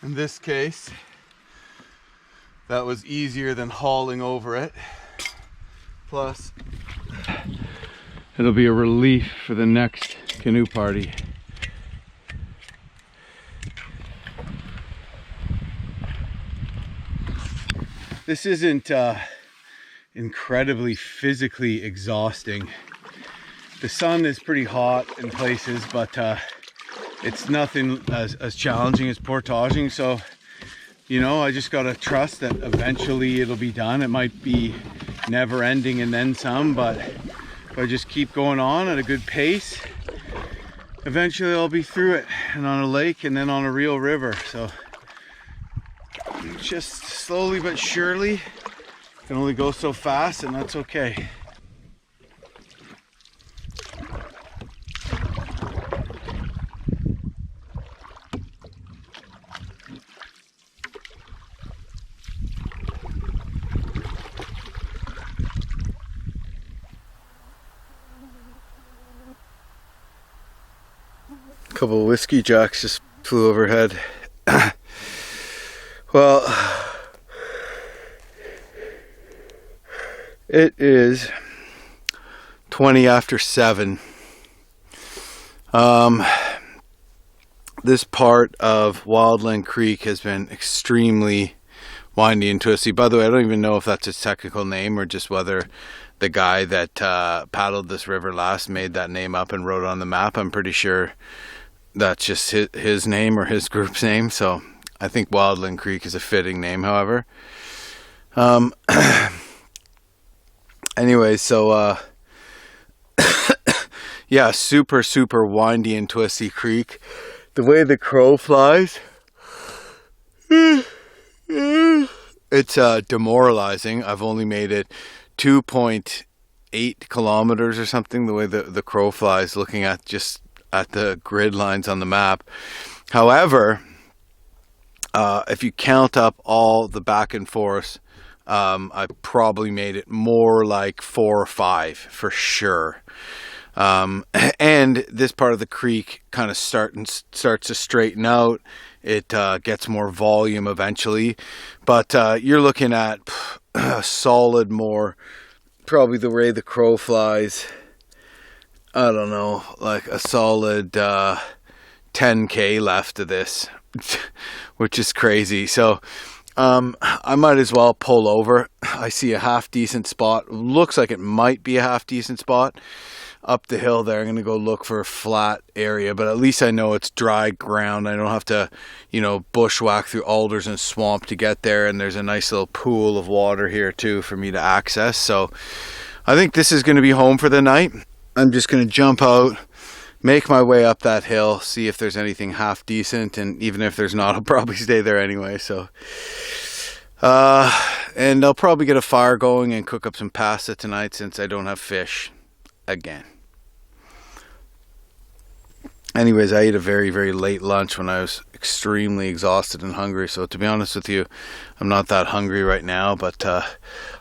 In this case, that was easier than hauling over it. Plus, it'll be a relief for the next canoe party. This isn't incredibly physically exhausting. The sun is pretty hot in places, but it's nothing as challenging as portaging. So, you know, I just gotta trust that eventually it'll be done. It might be never ending and then some, but if I just keep going on at a good pace, eventually I'll be through it and on a lake and then on a real river. So just slowly but surely. Can only go so fast, and that's okay. A couple of whiskey jacks just flew overhead. Well, it is 20 after 7. This part of Wildland Creek has been extremely windy and twisty. By the way, I don't even know if that's its technical name or just whether the guy that paddled this river last made that name up and wrote it on the map. I'm pretty sure that's just his name or his group's name. So I think Wildland Creek is a fitting name, however. Anyway, so yeah, super windy and twisty creek. The way the crow flies, it's demoralizing. I've only made it 2.8 kilometers or something, the way the crow flies, looking at just at the grid lines on the map. However, if you count up all the back and forth, I probably made it more like 4 or 5 for sure. And this part of the creek kind of starts to straighten out. It gets more volume eventually, but you're looking at a solid more, probably the way the crow flies, I don't know, like a solid 10k left of this, which is crazy. So I might as well pull over. I see a half decent spot. Looks like it might be a half decent spot up the hill there. I'm going to go look for a flat area, but at least I know it's dry ground. I don't have to, bushwhack through alders and swamp to get there. And there's a nice little pool of water here too for me to access. So I think this is going to be home for the night. I'm just going to jump out, make my way up that hill, see if there's anything half decent, and even if there's not, I'll probably stay there anyway. So and I'll probably get a fire going and cook up some pasta tonight since I don't have fish again. Anyways, I ate a very, very late lunch when I was extremely exhausted and hungry. So to be honest with you, I'm not that hungry right now, but I'll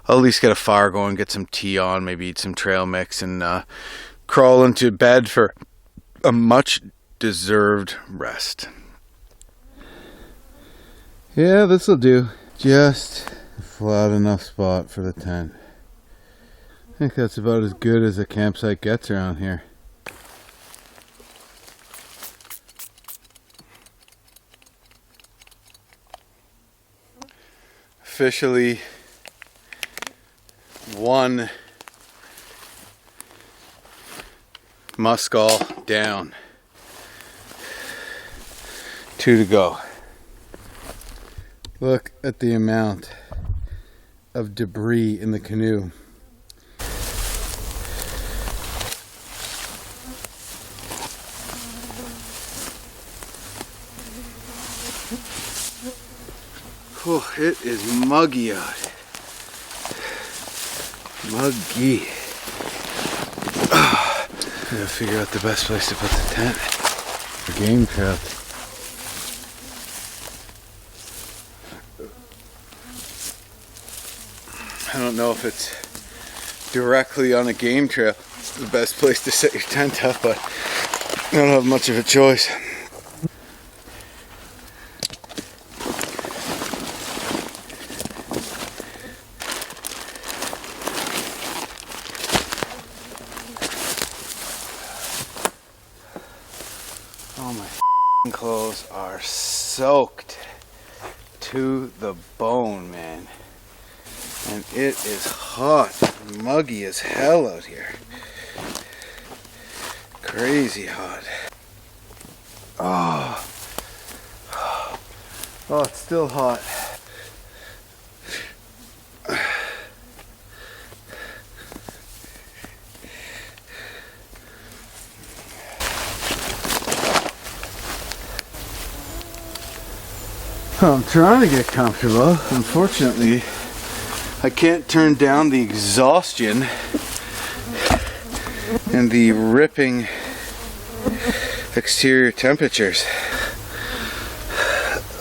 at least get a fire going, get some tea on, maybe eat some trail mix, and crawl into bed for a much deserved rest. Yeah, this'll do. Just a flat enough spot for the tent. I think that's about as good as a campsite gets around here. Officially one muskol down. 2 to go. Look at the amount of debris in the canoe. Oh, it is muggy out. Muggy. Oh, I gotta figure out the best place to put the tent. The game trap. I don't know if it's directly on a game trail, the best place to set your tent up, but I don't have much of a choice. Oh, my clothes are soaked to the bone, man. And it is hot, muggy as hell out here. Crazy hot. Oh, oh, it's still hot. I'm trying to get comfortable. Unfortunately, I can't turn down the exhaustion and the ripping exterior temperatures.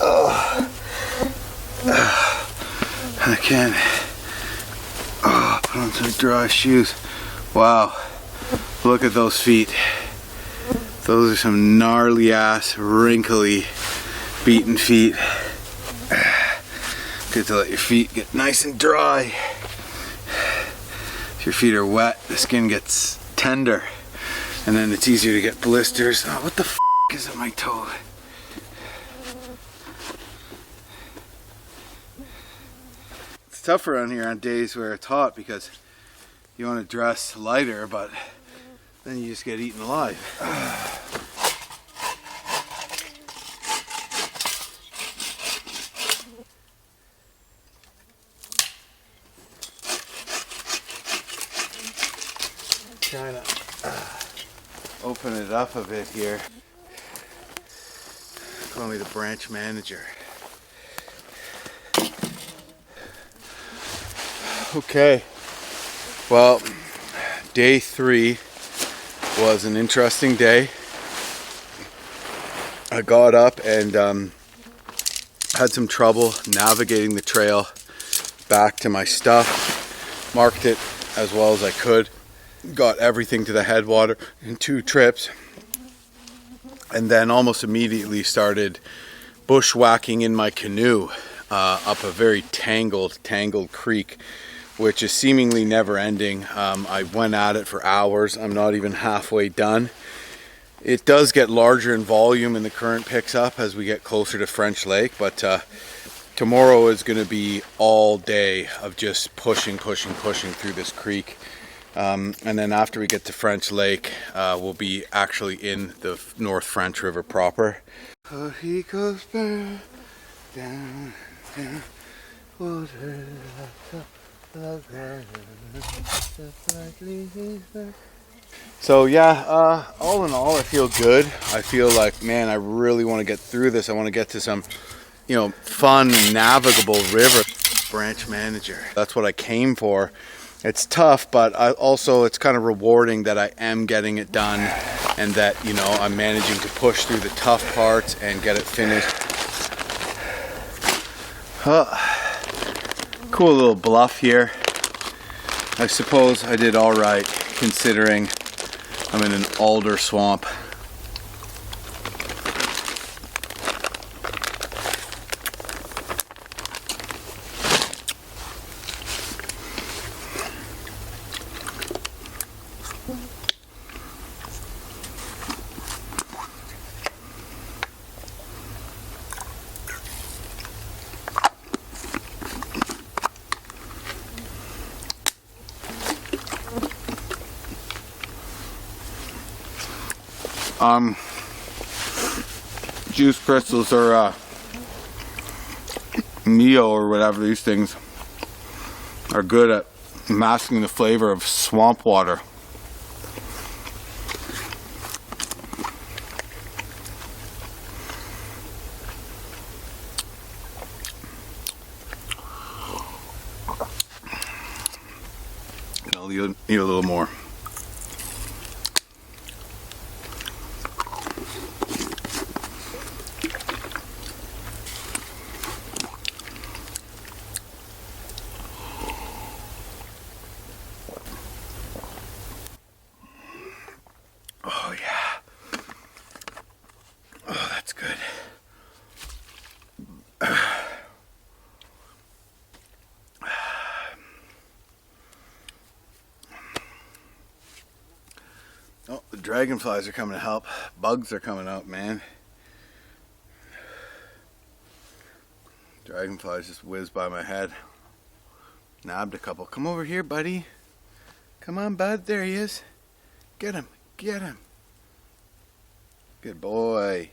Oh, I can't. Oh, put on some dry shoes. Wow, look at those feet. Those are some gnarly ass, wrinkly, beaten feet. Good to let your feet get nice and dry. If your feet are wet, the skin gets tender, and then it's easier to get blisters. Oh, what the f is on my toe? It's tough around here on days where it's hot because you want to dress lighter, but then you just get eaten alive. Trying to open it up a bit here. Call me the branch manager. Okay, well, day 3 was an interesting day. I got up and had some trouble navigating the trail back to my stuff. Marked it as well as I could. Got everything to the headwater in 2 trips, and then almost immediately started bushwhacking in my canoe up a very tangled creek, which is seemingly never ending. I went at it for hours. I'm not even halfway done. It does get larger in volume and the current picks up as we get closer to French Lake, but tomorrow is going to be all day of just pushing through this creek. And then after we get to French Lake, we'll be actually in the North French River proper. Oh, he goes down, down, water, so yeah, all in all, I feel good. I feel like, man, I really want to get through this. I want to get to some, you know, fun, navigable river. Branch manager. That's what I came for. It's tough, but also it's kind of rewarding that I am getting it done and that, you know, I'm managing to push through the tough parts and get it finished. Cool little bluff here. I suppose I did all right considering I'm in an alder swamp. Juice crystals or Neo or whatever, these things are good at masking the flavor of swamp water. I'll eat a little more. Oh yeah. Oh, that's good. Oh, the dragonflies are coming to help. Bugs are coming out, man. Dragonflies just whizzed by my head. Nabbed a couple. Come over here, buddy. Come on, bud. There he is. Get him. Get him. Good boy.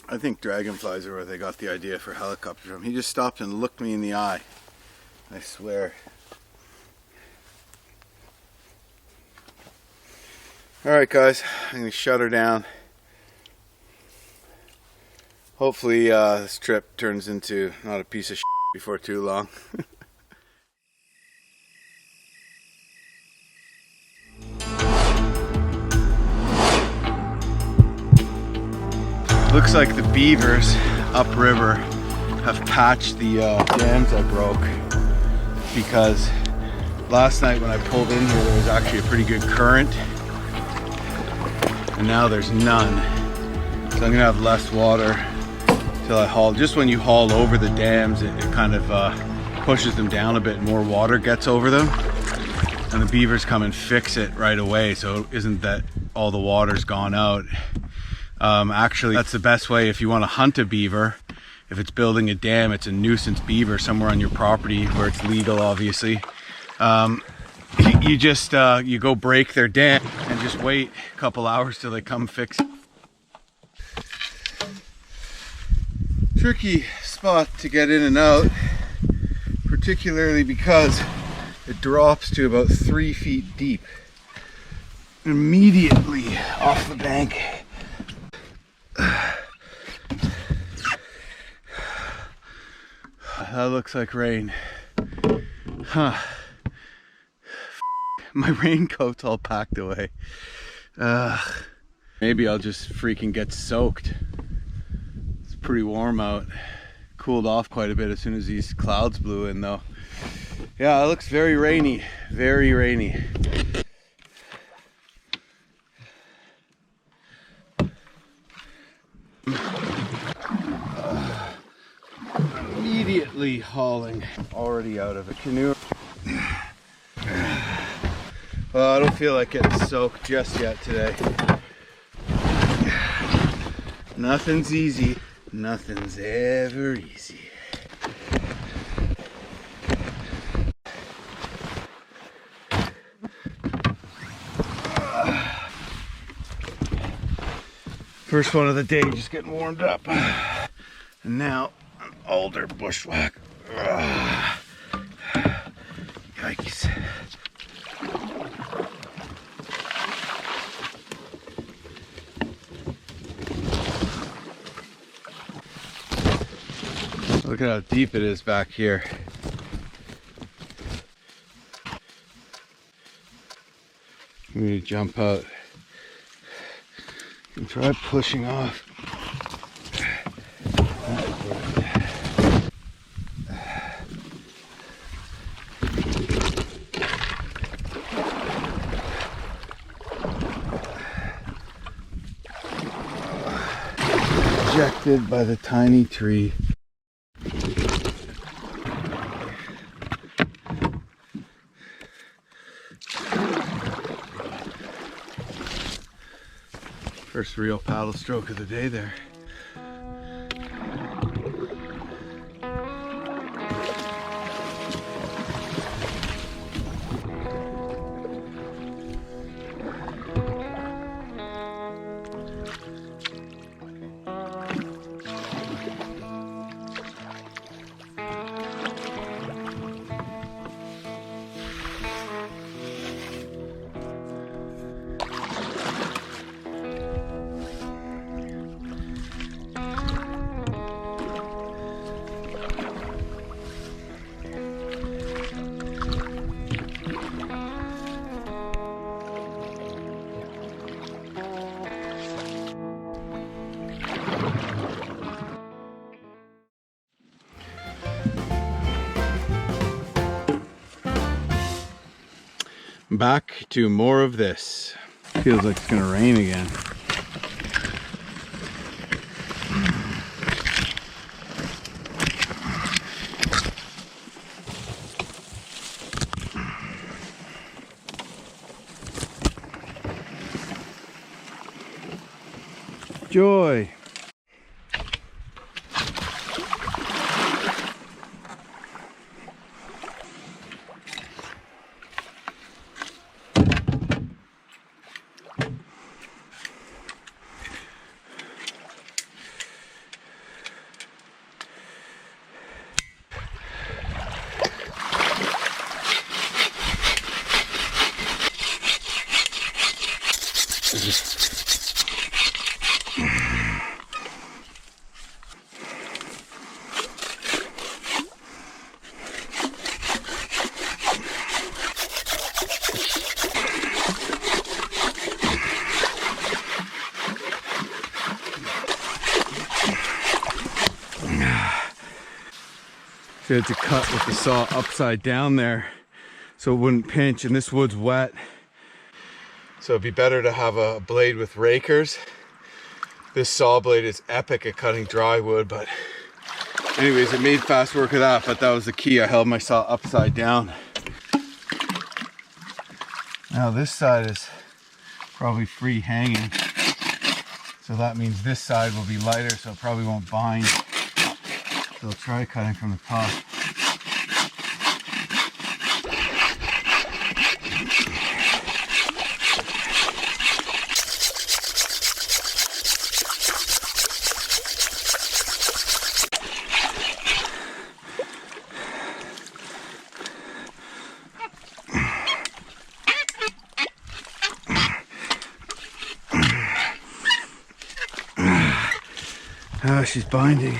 I think dragonflies are where they got the idea for helicopters from. He just stopped and looked me in the eye. I swear. Alright guys, I'm going to shut her down. Hopefully this trip turns into not a piece of shit before too long. Looks like the beavers upriver have patched the dams I broke, because last night when I pulled in here there was actually a pretty good current and now there's none. So I'm gonna have less water till I haul. Just when you haul over the dams it kind of pushes them down a bit, more water gets over them and the beavers come and fix it right away, so it isn't that all the water's gone out. Actually, that's the best way if you want to hunt a beaver. If it's building a dam, it's a nuisance beaver somewhere on your property where it's legal, obviously. You just you go break their dam and just wait a couple hours till they come fix it. Tricky spot to get in and out, particularly because it drops to about 3 feet deep. Immediately off the bank. That looks like rain. Huh. My raincoat's all packed away. Maybe I'll just freaking get soaked. It's pretty warm out. Cooled off quite a bit as soon as these clouds blew in though. Yeah, it looks very rainy. Very rainy. Immediately hauling. Already out of a canoe. Well, I don't feel like getting soaked just yet today. Nothing's easy. Nothing's ever easy. First one of the day, just getting warmed up. And now, an older bushwhack. Yikes. Look at how deep it is back here. I'm going to jump out and try pushing off. Rejected by the tiny tree. First real paddle stroke of the day there. Back to more of this. Feels like it's gonna rain again. Joy. So I had to cut with the saw upside down there so it wouldn't pinch, and this wood's wet. So it'd be better to have a blade with rakers. This saw blade is epic at cutting dry wood, but anyways, it made fast work of that, but that was the key. I held my saw upside down. Now this side is probably free hanging. So that means this side will be lighter, so it probably won't bind. So I'll try cutting from the top. Ah, she's binding.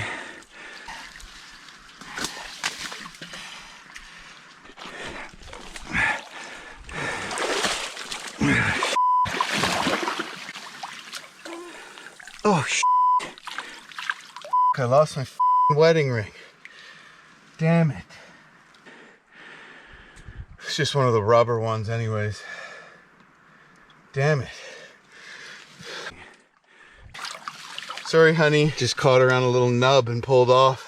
Oh, I lost my wedding ring. Damn it. It's just one of the rubber ones anyways. Damn it. Sorry, honey. Just caught her on a little nub and pulled off.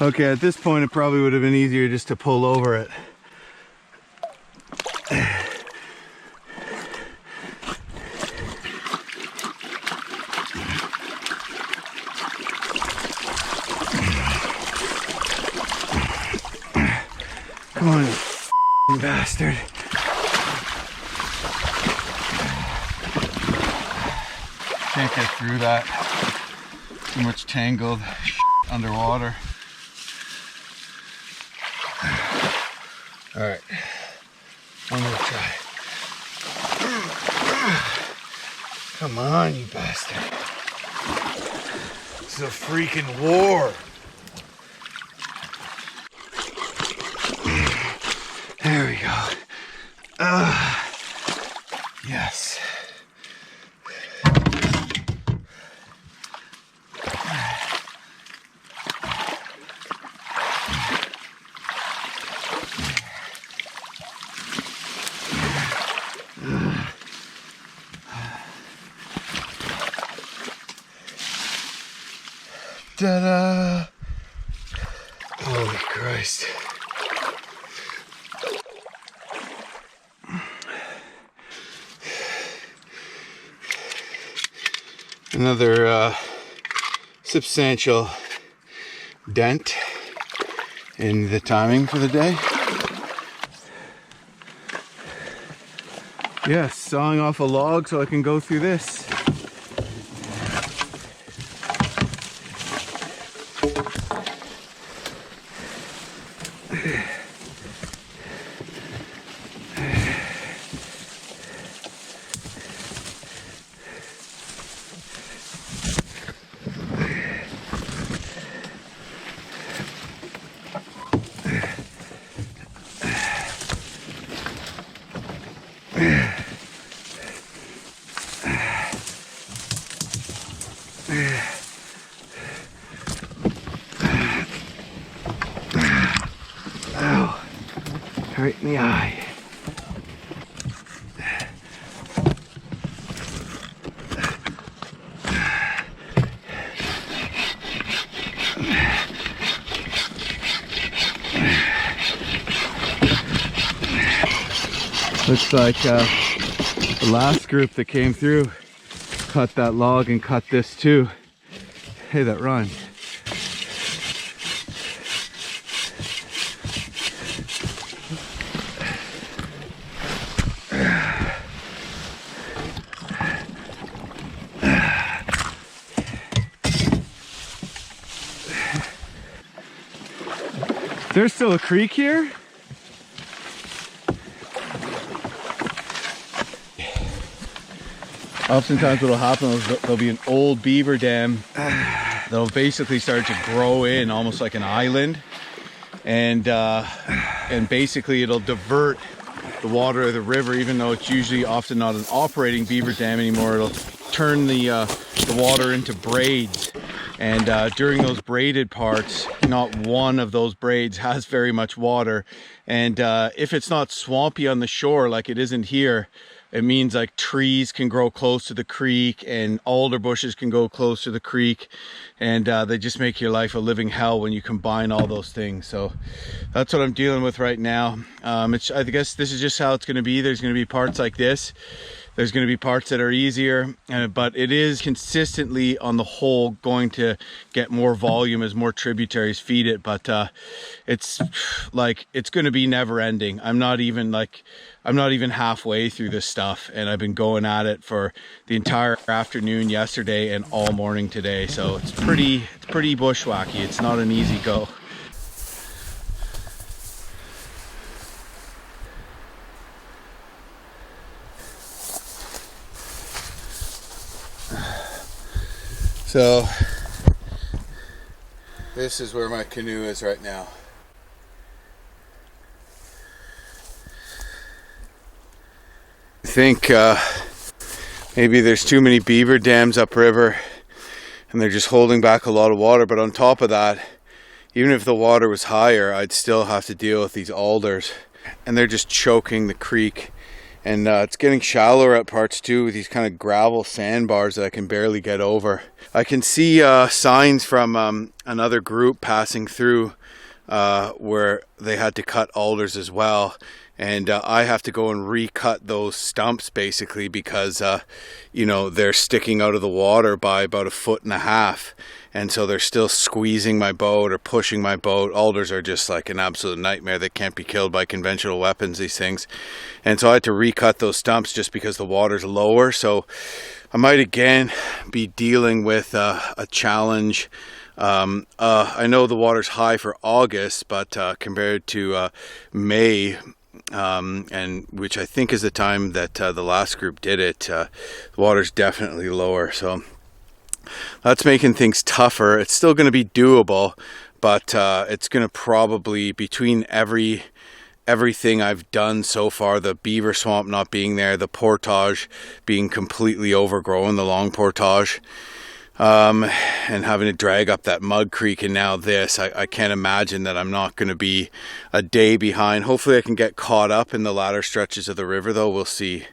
Okay, at this point it probably would have been easier just to pull over it. Come on, you bastard. Can't get through that. Too much tangled underwater. All right, one more try. Come on, you bastard. This is a freaking war. There we go. Yes. Ta-da! Holy Christ. Another substantial dent in the timing for the day. Yes, sawing off a log so I can go through this. Ow, right in the eye. Looks like the last group that came through cut that log and cut this too. Hey, that rhymed. There's still a creek here? Oftentimes what'll happen is there'll be an old beaver dam that'll basically start to grow in almost like an island, and basically it'll divert the water of the river, even though it's usually often not an operating beaver dam anymore. It'll turn the water into braids, and during those braided parts, not one of those braids has very much water, and if it's not swampy on the shore like it isn't here, it means like trees can grow close to the creek and alder bushes can go close to the creek, and they just make your life a living hell when you combine all those things. So that's what I'm dealing with right now. I guess this is just how it's going to be. There's going to be parts like this. There's going to be parts that are easier, but it is consistently on the whole going to get more volume as more tributaries feed it. But it's going to be never ending. I'm not even halfway through this stuff, and I've been going at it for the entire afternoon yesterday and all morning today. So it's pretty bushwhacky. It's not an easy go. So this is where my canoe is right now. I think maybe there's too many beaver dams upriver and they're just holding back a lot of water, but on top of that, even if the water was higher, I'd still have to deal with these alders, and they're just choking the creek. And it's getting shallower at parts too, with these kind of gravel sandbars that I can barely get over. I can see signs from another group passing through where they had to cut alders as well. And I have to go and recut those stumps basically because, you know, they're sticking out of the water by about 1.5 feet. And so they're still squeezing my boat or pushing my boat. Alders are just like an absolute nightmare. They can't be killed by conventional weapons, these things. And so I had to recut those stumps just because the water's lower. So I might again be dealing with a challenge. I know the water's high for August, but compared to May, and which I think is the time that the last group did it, the water's definitely lower. So that's making things tougher. It's still going to be doable, but it's going to probably, between every everything I've done so far, the beaver swamp not being there, the portage being completely overgrown, the long portage, and having to drag up that mud creek, and now this, I can't imagine that I'm not going to be a day behind. Hopefully I can get caught up in the latter stretches of the river though, we'll see.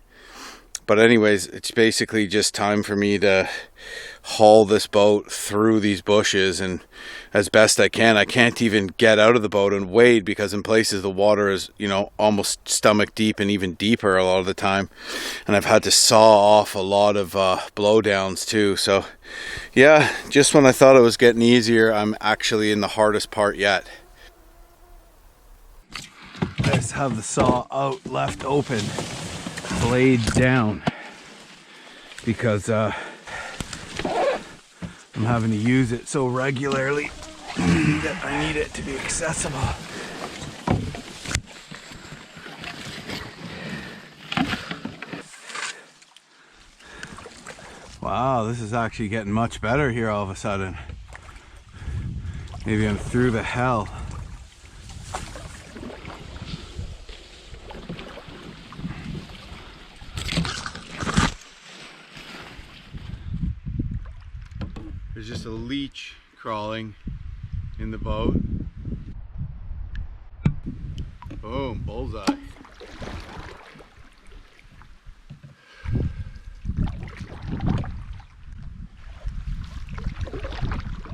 But anyways, it's basically just time for me to haul this boat through these bushes, and as best I can. I can't even get out of the boat and wade because in places the water is, you know, almost stomach deep and even deeper a lot of the time. And I've had to saw off a lot of blowdowns too. So yeah, just when I thought it was getting easier, I'm actually in the hardest part yet. I just have the saw out, left open, blade down, because I'm having to use it so regularly that I need it to be accessible. Wow, this is actually getting much better here all of a sudden. Maybe I'm through the hell. There's just a leech crawling in the boat. Boom, bullseye.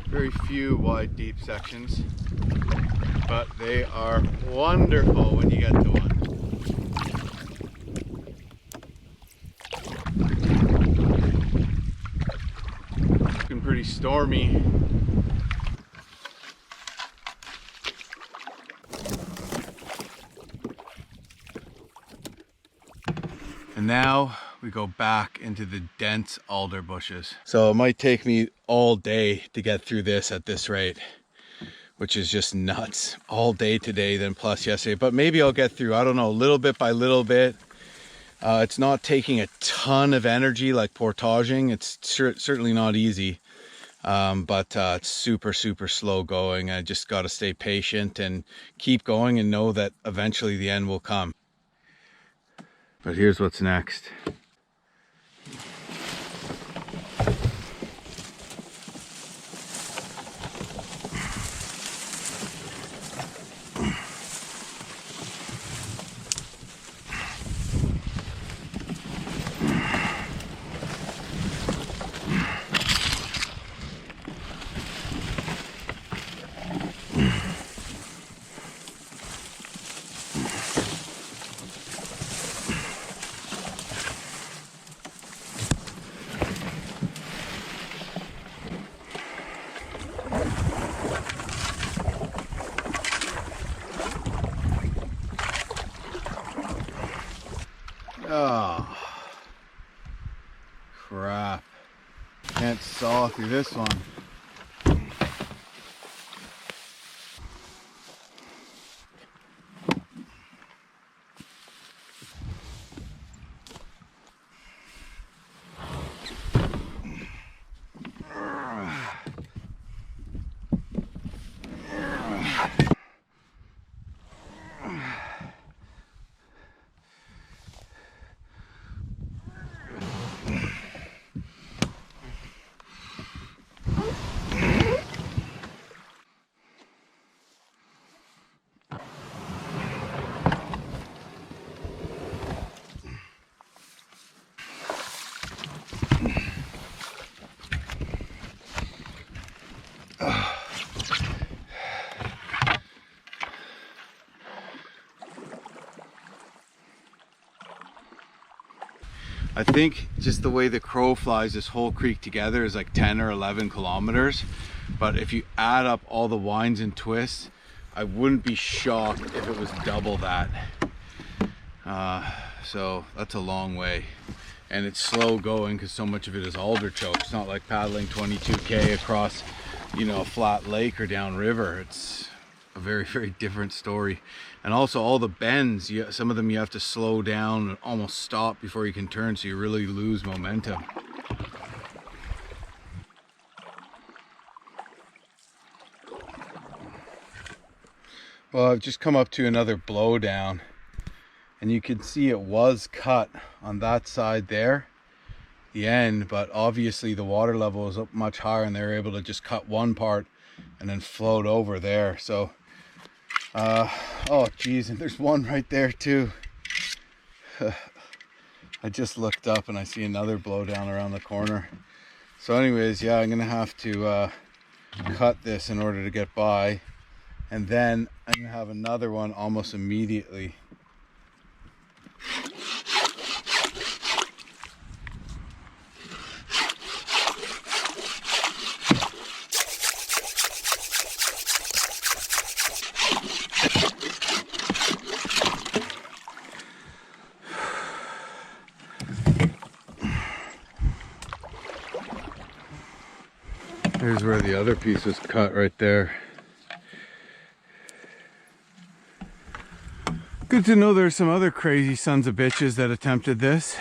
Very few wide, deep sections, but they are wonderful when you get to one. Looking pretty stormy. And now we go back into the dense alder bushes. So it might take me all day to get through this at this rate, which is just nuts. All day today, then plus yesterday, but maybe I'll get through, I don't know, little bit by little bit. It's not taking a ton of energy like portaging. It's certainly not easy, but it's super slow going. I just got to stay patient and keep going and know that eventually the end will come. But here's what's next. Oh, crap. Can't saw through this one. I think just the way the crow flies, this whole creek together is like 10 or 11 kilometers. But if you add up all the winds and twists, I wouldn't be shocked if it was double that. So that's a long way. And it's slow going because so much of it is alder choke. It's not like paddling 22K across, you know, a flat lake or downriver. It's a very different story. And also all the bends, some of them you have to slow down and almost stop before you can turn, so you really lose momentum. Well, I've just come up to another blowdown, and you can see it was cut on that side there, the end, but obviously the water level is up much higher and they were able to just cut one part and then float over there. So oh geez, and there's one right there too. I just looked up and I see another blowdown around the corner. So anyways, yeah, I'm gonna have to cut this in order to get by, and then I'm gonna have another one almost immediately. Here's where the other piece was cut right there. Good to know there's some other crazy sons of bitches that attempted this.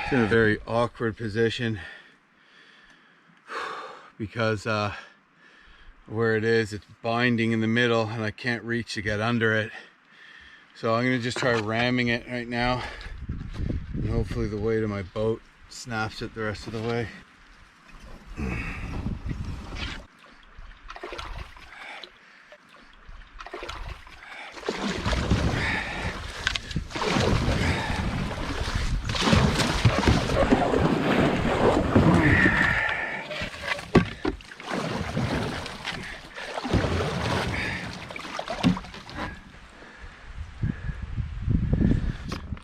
It's in a very awkward position because where it is, it's binding in the middle and I can't reach to get under it. So I'm gonna just try ramming it right now, and hopefully the weight of my boat snaps it the rest of the way.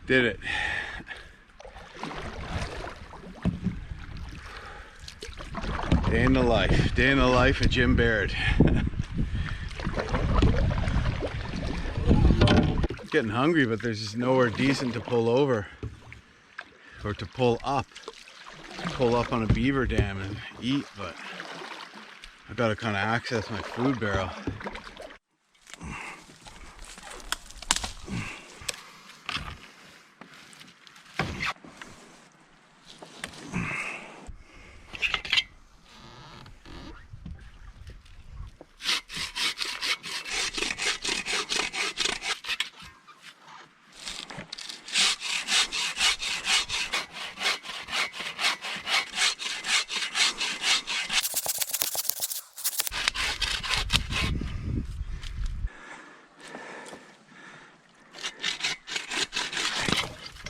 Did it. Day in the life of Jim Baird. Getting hungry, but there's just nowhere decent to pull over or to pull up on a beaver dam and eat, but I've got to kind of access my food barrel.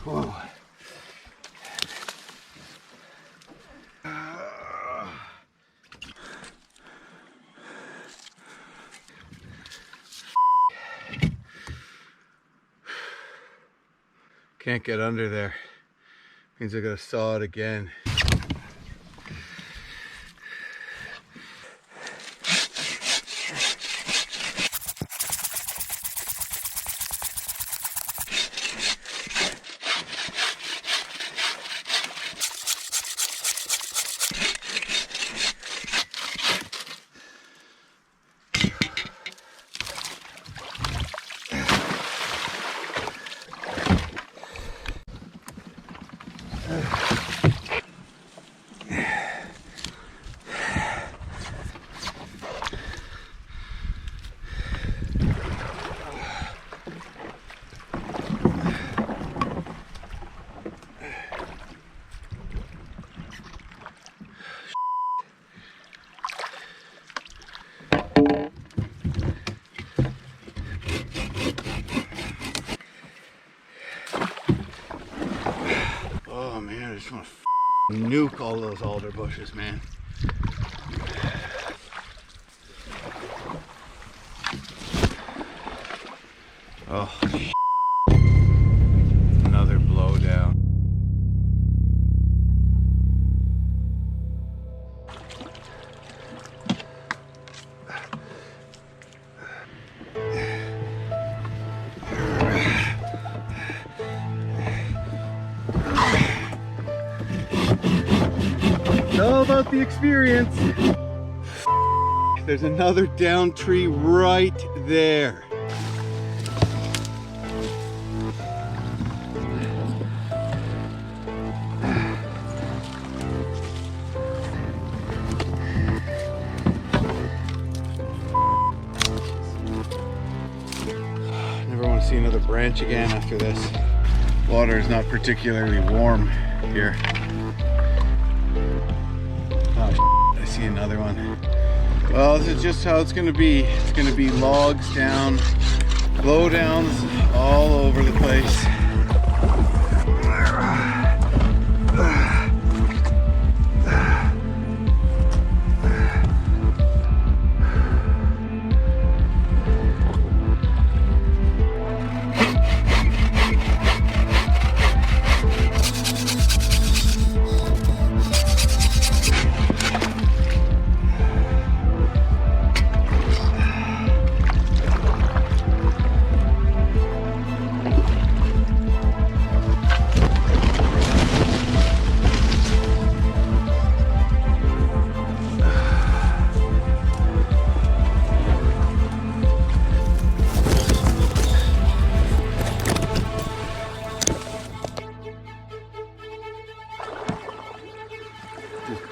Whoa. Can't get under there. Means I gotta saw it again. Oh man, I just want to nuke all those alder bushes, man. Oh, another blowdown. It's all about the experience. There's another down tree right there. Never want to see another branch again after this. Water is not particularly warm here. Oh, I see another one. Well, this is just how it's going to be. It's going to be logs down, blowdowns all over the place.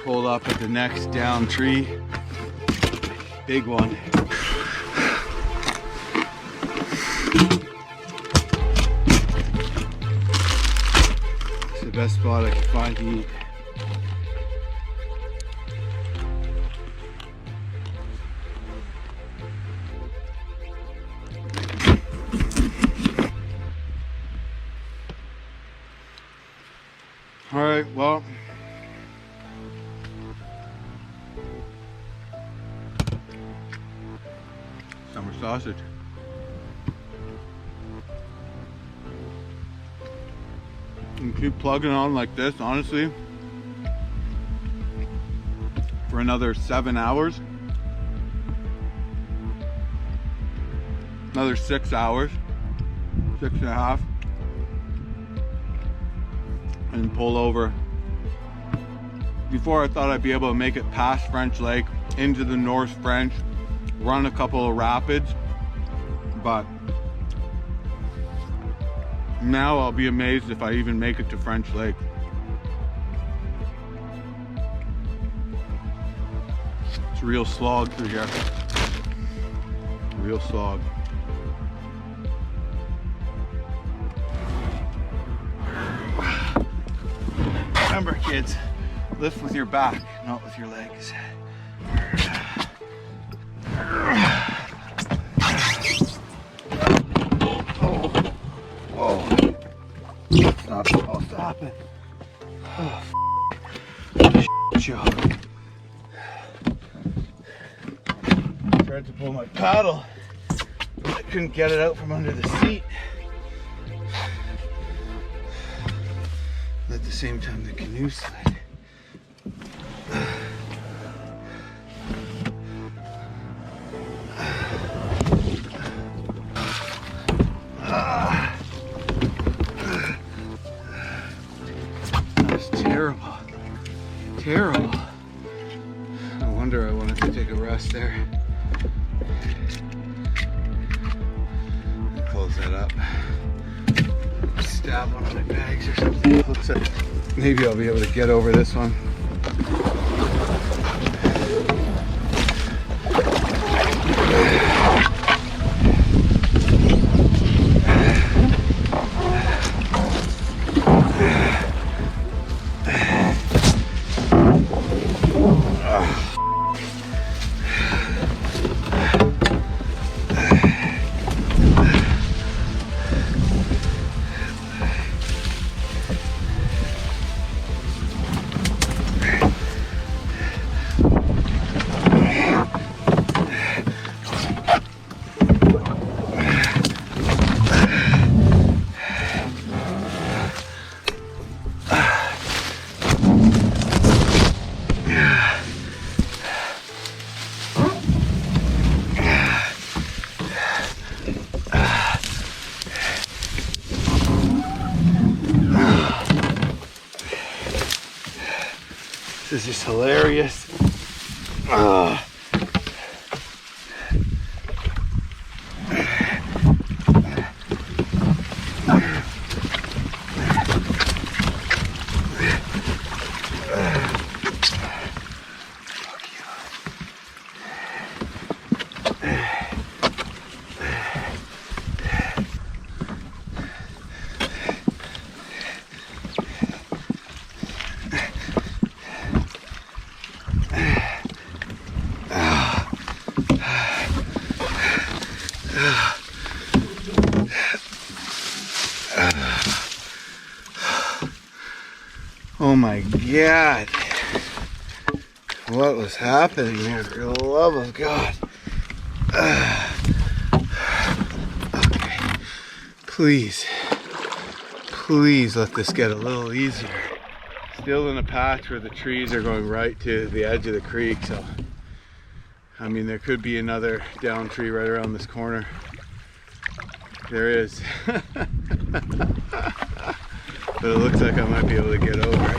Pulled up at the next down tree. Big one. It's the best spot I can find to eat. All right, well, summer sausage. You can keep plugging on like this, honestly, for another 7 hours. Another 6 hours, 6.5. And pull over. Before I thought I'd be able to make it past French Lake into the North French, run a couple of rapids, but now I'll be amazed if I even make it to French Lake. It's a real slog through here. Real slog. Remember, kids, lift with your back, not with your legs. Oh, stop it! Oh, stop it! Oh, job. Tried to pull my paddle, but I couldn't get it out from under the seat. At the same time, the canoe slid. That's terrible. Terrible. No wonder I wanted to take a rest there. Close that up. Stab one of my bags or something. Looks like maybe I'll be able to get over this one. This is just hilarious. Ah. Oh my God. What was happening here? For the love of God. Okay. Please let this get a little easier. Still in a patch where the trees are going right to the edge of the creek, so I mean there could be another down tree right around this corner. There is. But it looks like I might be able to get over it.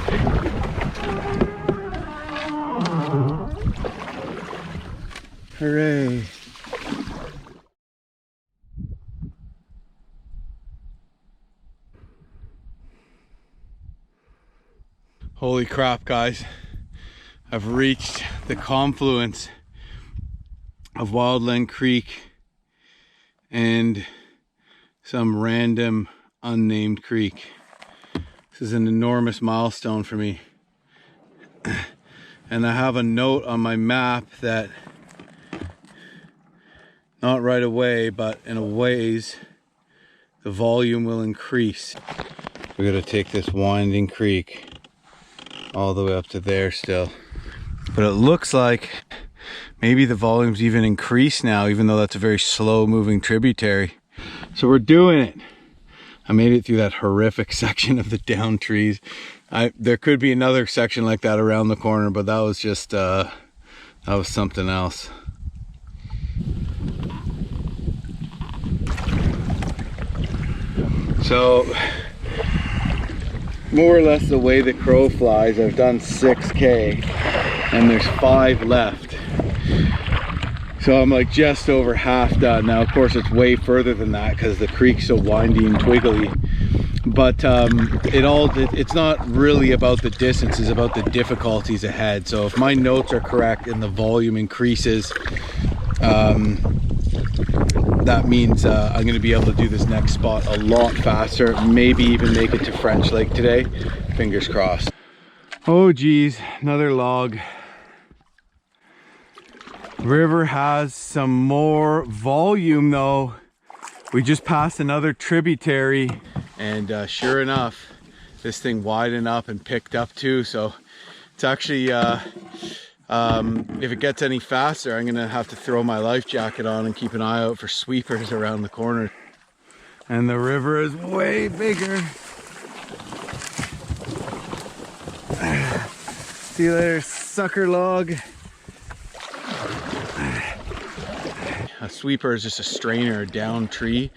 Hooray. Holy crap, guys. I've reached the confluence of Wildland Creek and some random unnamed creek. This is an enormous milestone for me. And I have a note on my map that not right away, but in a ways, the volume will increase. We're gonna take this winding creek all the way up to there still. But it looks like maybe the volume's even increased now, even though that's a very slow moving tributary. So we're doing it. I made it through that horrific section of the down trees. There could be another section like that around the corner, but that was just, that was something else. So, more or less the way the crow flies, I've done 6K and there's 5 left. So I'm like just over half done. Now of course it's way further than that because the creek's so windy and twiggly. But it's not really about the distance, it's about the difficulties ahead. So if my notes are correct and the volume increases, that means I'm going to be able to do this next spot a lot faster, maybe even make it to French Lake today. Fingers crossed. Oh geez, another log. River has some more volume though. We just passed another tributary and sure enough, this thing widened up and picked up too. So it's actually, if it gets any faster, I'm gonna have to throw my life jacket on and keep an eye out for sweepers around the corner. And the river is way bigger. See you later, sucker log. A sweeper is just a strainer, a down tree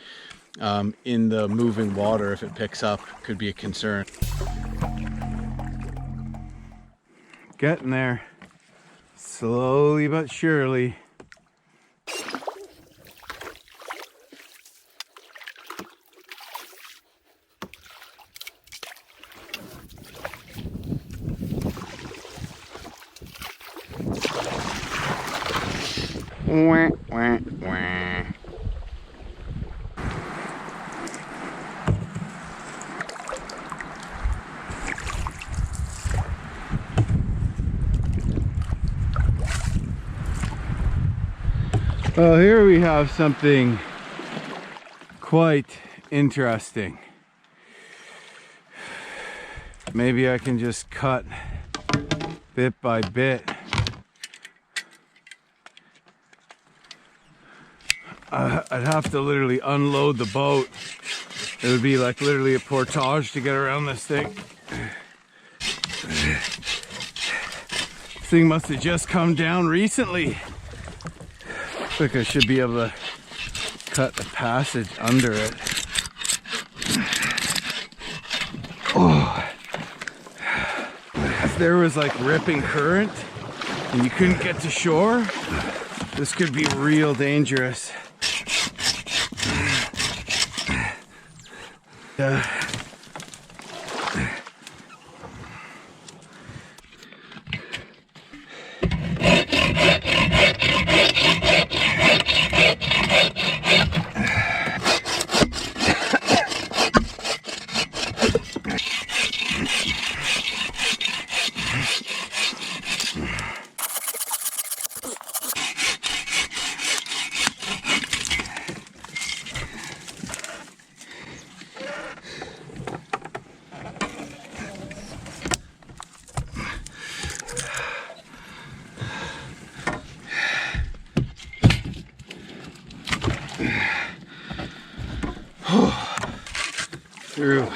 in the moving water. If it picks up, could be a concern. Getting there, slowly but surely. Wah, wah, wah. Well, here we have something quite interesting. Maybe I can just cut bit by bit. I'd have to literally unload the boat. It would be like literally a portage to get around this thing. This thing must have just come down recently. Looks like I should be able to cut a passage under it. Oh. there was like ripping current and you couldn't get to shore, this could be real dangerous. Yeah. Through.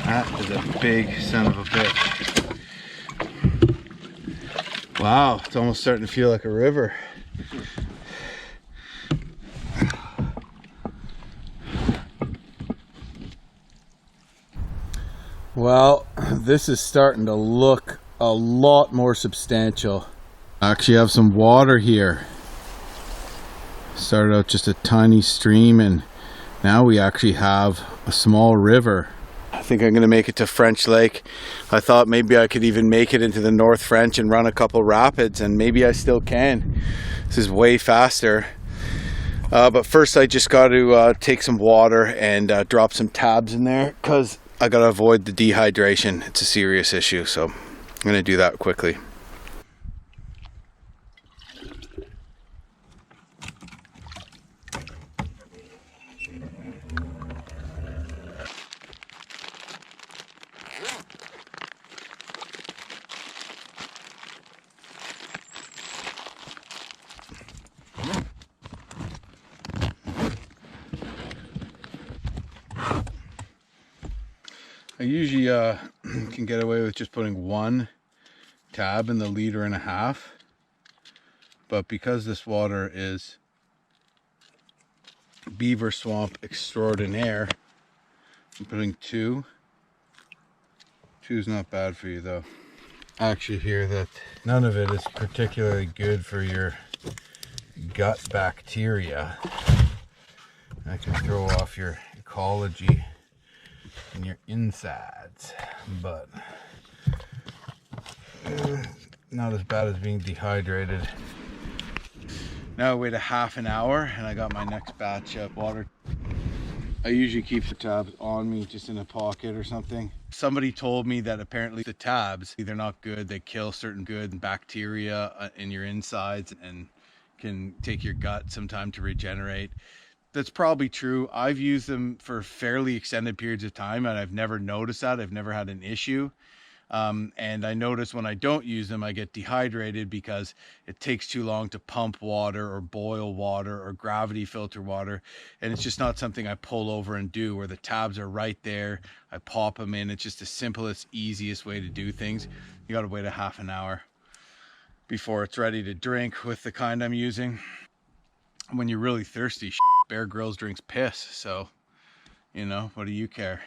That is a big son of a bitch. Wow, it's almost starting to feel like a river. Well, this is starting to look a lot more substantial. I actually have some water here. Started out just a tiny stream and now we actually have a small river. I think I'm going to make it to French Lake. I thought maybe I could even make it into the North French and run a couple rapids, and maybe I still can. This is way faster. But first I just got to take some water and drop some tabs in there because I got to avoid the dehydration. It's a serious issue, so I'm going to do that quickly. I usually can get away with just putting one tab in the 1.5 liters, but because this water is beaver swamp extraordinaire, I'm putting 2. 2 is not bad for you though. I actually hear that none of it is particularly good for your gut bacteria. That can throw off your ecology and your insides, but not as bad as being dehydrated. Now I wait a half an hour and I got my next batch of water. I usually keep the tabs on me just in a pocket or something. Somebody told me that apparently the tabs, they're not good. They kill certain good bacteria in your insides and can take your gut some time to regenerate. That's probably true. I've used them for fairly extended periods of time and I've never noticed that. I've never had an issue. And I notice when I don't use them, I get dehydrated because it takes too long to pump water or boil water or gravity filter water. And it's just not something I pull over and do, where the tabs are right there. I pop them in. It's just the simplest, easiest way to do things. You got to wait a half an hour before it's ready to drink with the kind I'm using. When you're really thirsty, Bear Grylls drinks piss, so you know, what do you care?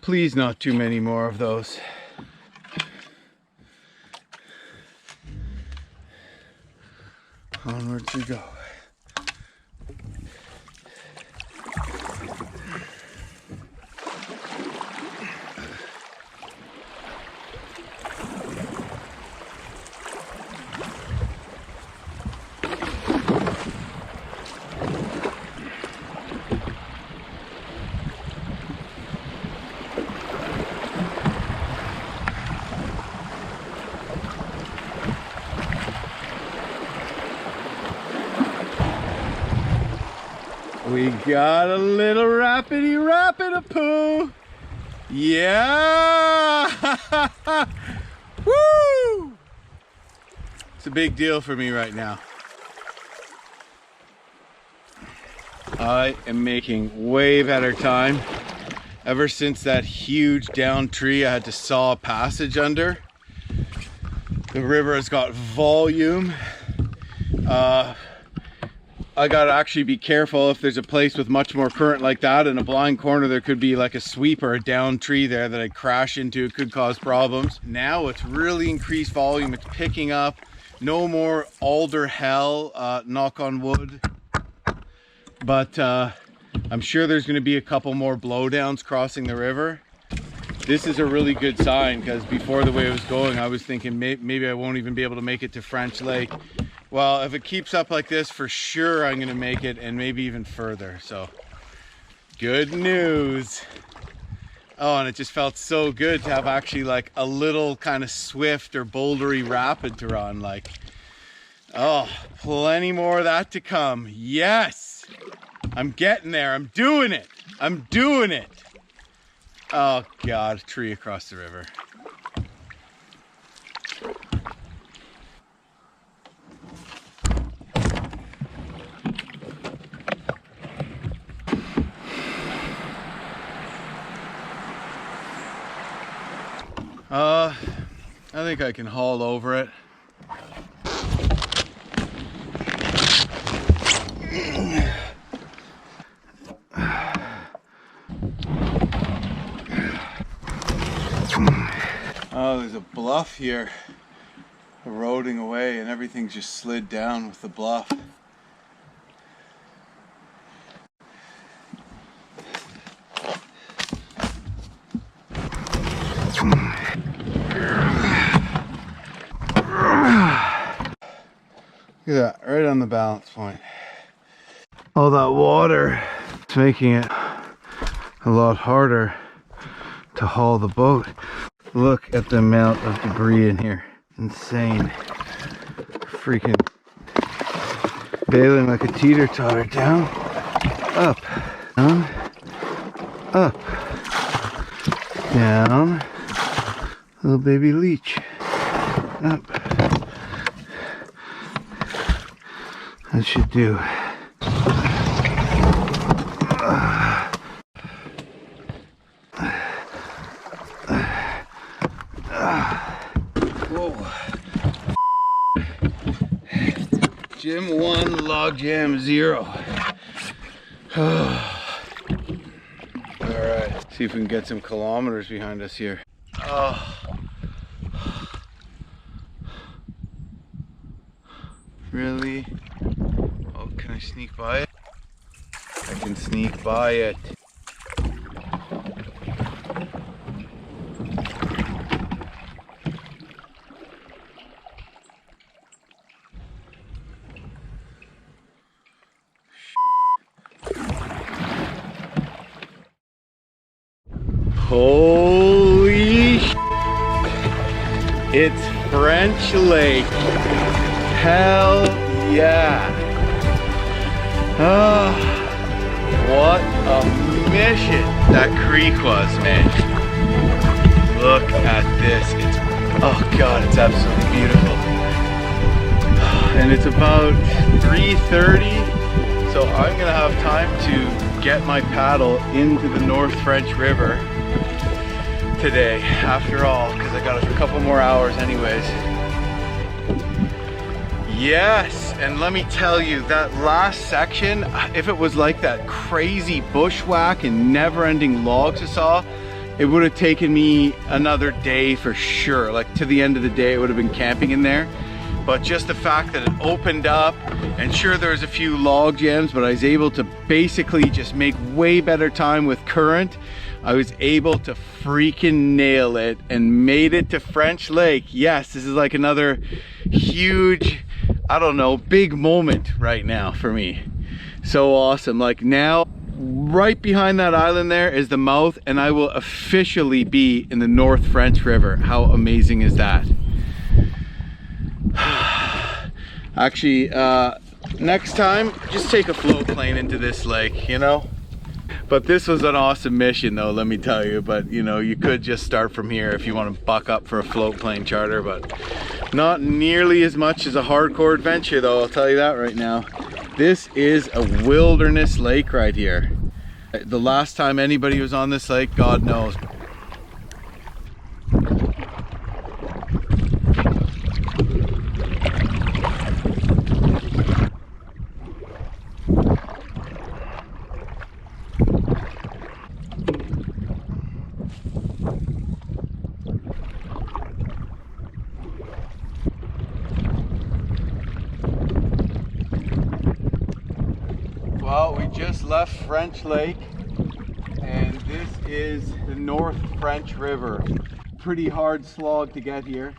Please, not too many more of those. Onwards we go. We got a little rapidy rapid-a-poo. Yeah! a big deal for me right now. I am making way better time. Ever since that huge down tree I had to saw a passage under, the river has got volume. I gotta actually be careful. If there's a place with much more current like that, in a blind corner there could be like a sweep or a down tree there that I crash into. It could cause problems. Now it's really increased volume. It's picking up. No more alder hell, knock on wood. But I'm sure there's going to be a couple more blowdowns crossing the river. This is a really good sign, because before, the way it was going, I was thinking maybe I won't even be able to make it to French Lake. Well, if it keeps up like this, for sure I'm going to make it, and maybe even further. So good news. Oh, and it just felt so good to have actually like a little kind of swift or bouldery rapid to run. Like, oh, plenty more of that to come. Yes, I'm getting there. I'm doing it. I'm doing it. Oh God, tree across the river. I think I can haul over it. Oh, there's a bluff here eroding away, and everything's just slid down with the bluff. Look at that, right on the balance point. All that water is making it a lot harder to haul the boat. Look at the amount of debris in here. Insane. Freaking bailing like a teeter-totter. Down, up, down, up, down. Little baby leech. Up. That should do. Whoa. Gym 1, log jam 0. Alright, see if we can get some kilometers behind us here. Oh. Really? Oh, can I sneak by it? I can sneak by it. Holy sh**. It's French Lake. Hell yeah. Oh, what a mission that creek was, man. Look at this. It's, oh God, it's absolutely beautiful. And it's about 3:30, so I'm gonna have time to get my paddle into the North French River today, after all, because I got a couple more hours anyways. Yes, and let me tell you, that last section, if it was like that crazy bushwhack and never-ending logs I saw, it would have taken me another day for sure. Like, to the end of the day, it would have been camping in there. But just the fact that it opened up, and sure, there's a few log jams, but I was able to basically just make way better time with current. I was able to freaking nail it and made it to French Lake. Yes, this is like another huge, I don't know, big moment right now for me. So awesome. Like, now, right behind that island there is the mouth, and I will officially be in the North French River. How amazing is that? Actually, next time, just take a float plane into this lake, you know? But this was an awesome mission though, let me tell you. But you know, you could just start from here if you want to buck up for a float plane charter, but Not nearly as much as a hardcore adventure though, I'll tell you that right now. This is a wilderness lake right here. The last time anybody was on this lake, God knows. Well, we just left French Lake and this is the North French River. Pretty hard slog to get here.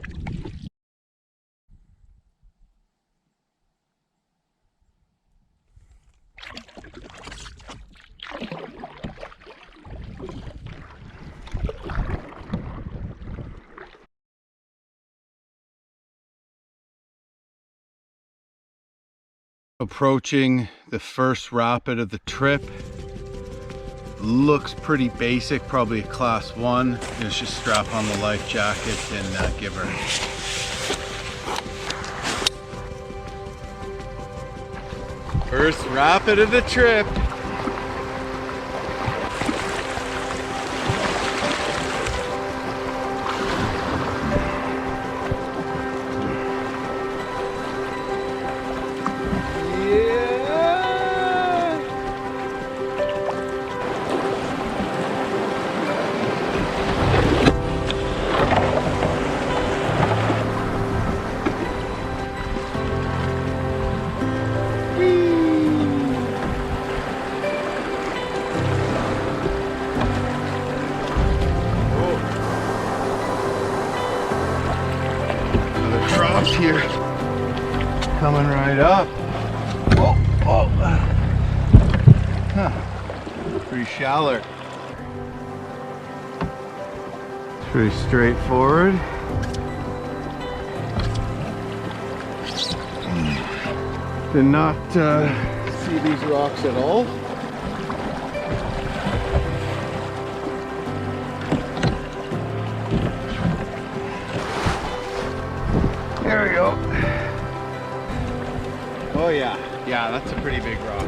Approaching the first rapid of the trip. Looks pretty basic, probably a class 1. Let's just strap on the life jacket and give her. First rapid of the trip. Here, coming right up. Oh, oh. Huh. Pretty shallow. It's pretty straightforward. Did not see these rocks at all. There we go. Oh yeah, yeah, that's a pretty big rock.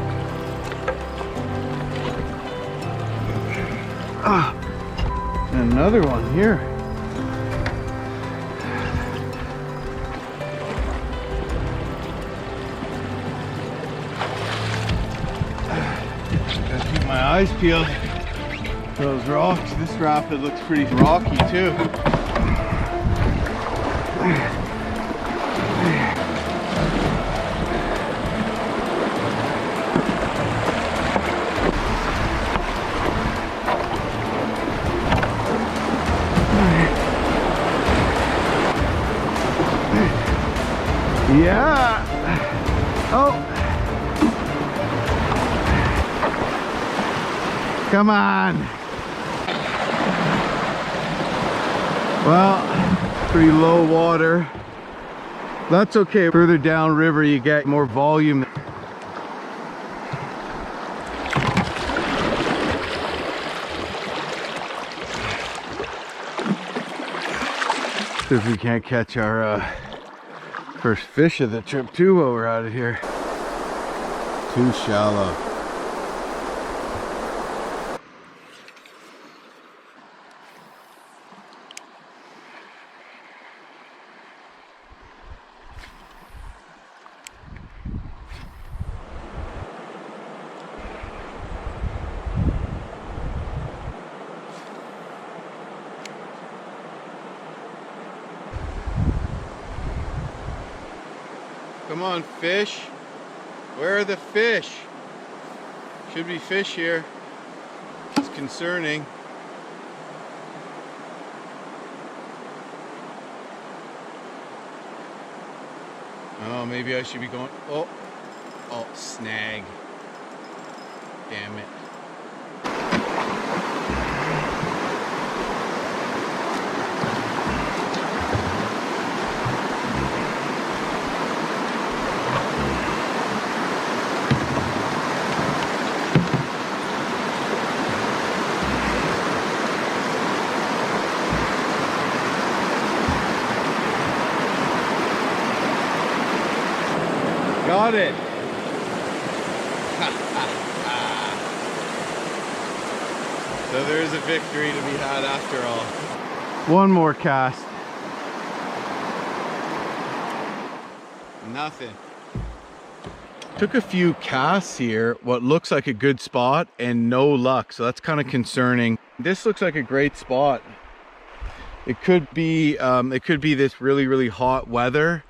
Ah, and another one here. Gotta keep my eyes peeled. Those rocks. This rapid looks pretty rocky too. Yeah. Oh. Come on. Well, pretty low water. That's okay. Further down river you get more volume. See if we can't catch our first fish of the trip too while we're out of here. Too shallow. Come on, fish. Where are the fish? Should be fish here. It's concerning. Oh, maybe I should be going. Oh, oh, snag. Damn it. Got it. So there is a victory to be had after all. One more cast. Nothing. Took a few casts here, what looks like a good spot, and no luck, so that's kind of concerning. This looks like a great spot. It could be this really hot weather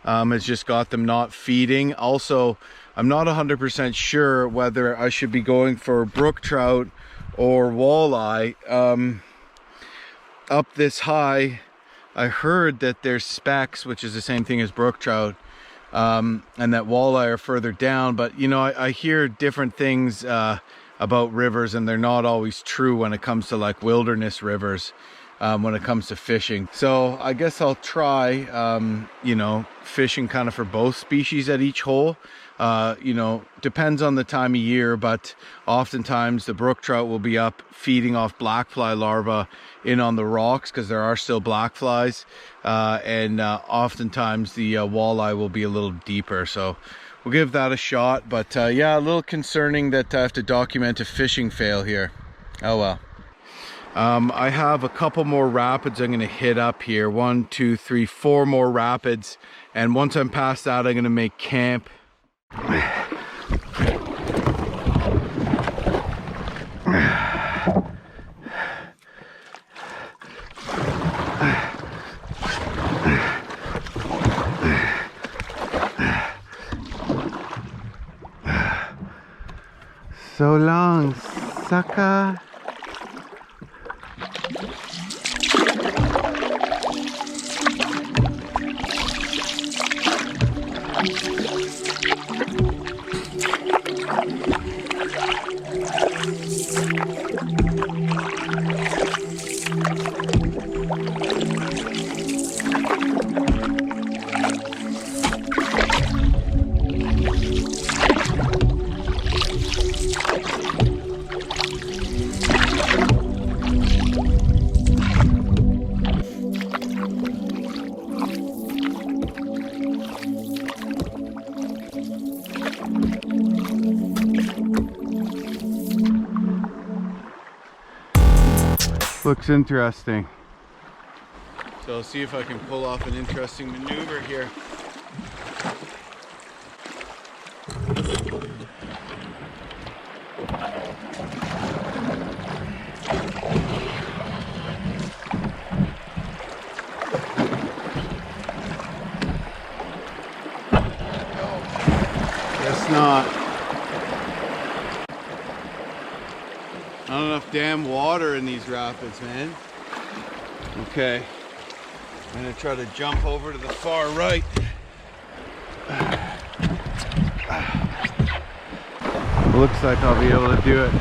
has just got them not feeding. Also, I'm not 100% sure whether I should be going for brook trout or walleye. Up this high, I heard that there's specks, which is the same thing as brook trout, and that walleye are further down. But you know, I hear different things about rivers, and they're not always true when it comes to like wilderness rivers, when it comes to fishing. So I guess I'll try you know, fishing kind of for both species at each hole. You know, depends on the time of year, but oftentimes the brook trout will be up feeding off blackfly larvae in on the rocks, because there are still blackflies, and oftentimes the walleye will be a little deeper. So we'll give that a shot. But yeah, a little concerning that I have to document a fishing fail here. Oh well. I have a couple more rapids I'm going to hit up here. 1, 2, 3, 4 more rapids, and once I'm past that, I'm going to make camp. So long, sucker. Looks interesting. So I'll see if I can pull off an interesting maneuver here. Guess not. Not enough damn water in these rapids, man. Okay, I'm gonna try to jump over to the far right. Looks like I'll be able to do it.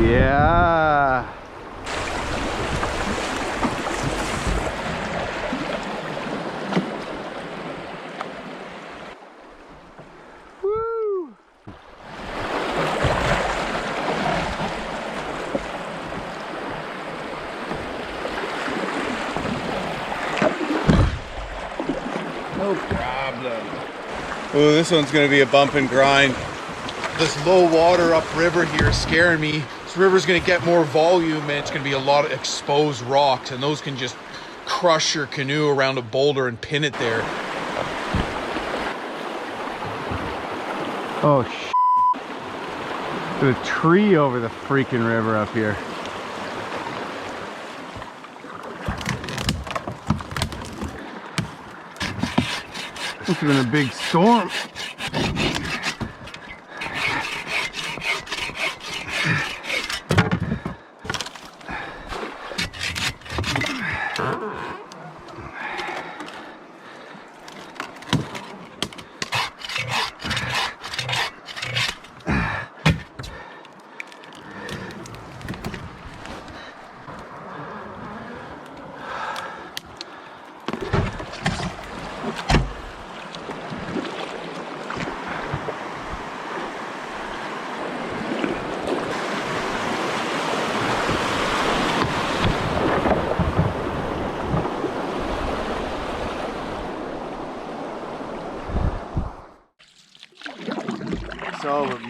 Yeah. Oh, this one's gonna be a bump and grind. This low water upriver here is scaring me. This river's gonna get more volume, and it's gonna be a lot of exposed rocks, and those can just crush your canoe around a boulder and pin it there. Oh shit. There's a tree over the freaking river up here. This has been a big storm.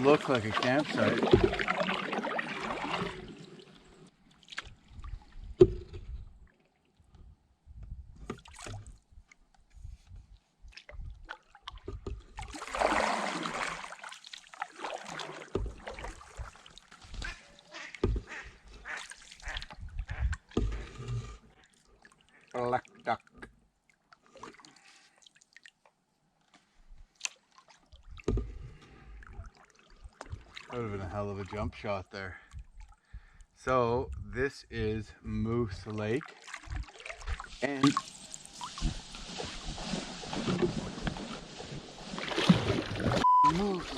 look like a campsite. Black duck. That would have been a hell of a jump shot there. So this is Moose Lake, and moose.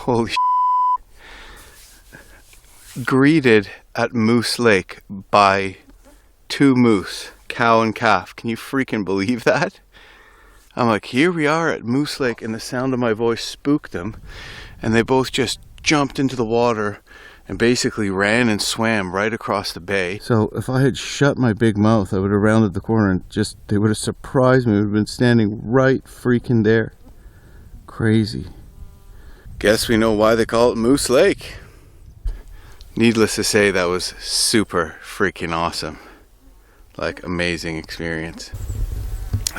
Holy greeted at Moose Lake by two moose, cow and calf. Can you freaking believe that? I'm like, here we are at Moose Lake, and the sound of my voice spooked them, and they both just jumped into the water and basically ran and swam right across the bay. So if I had shut my big mouth, I would have rounded the corner and just, they would have surprised me. We would have been standing right freaking there. Crazy. Guess we know why they call it Moose Lake. Needless to say, that was super freaking awesome. Like, amazing experience.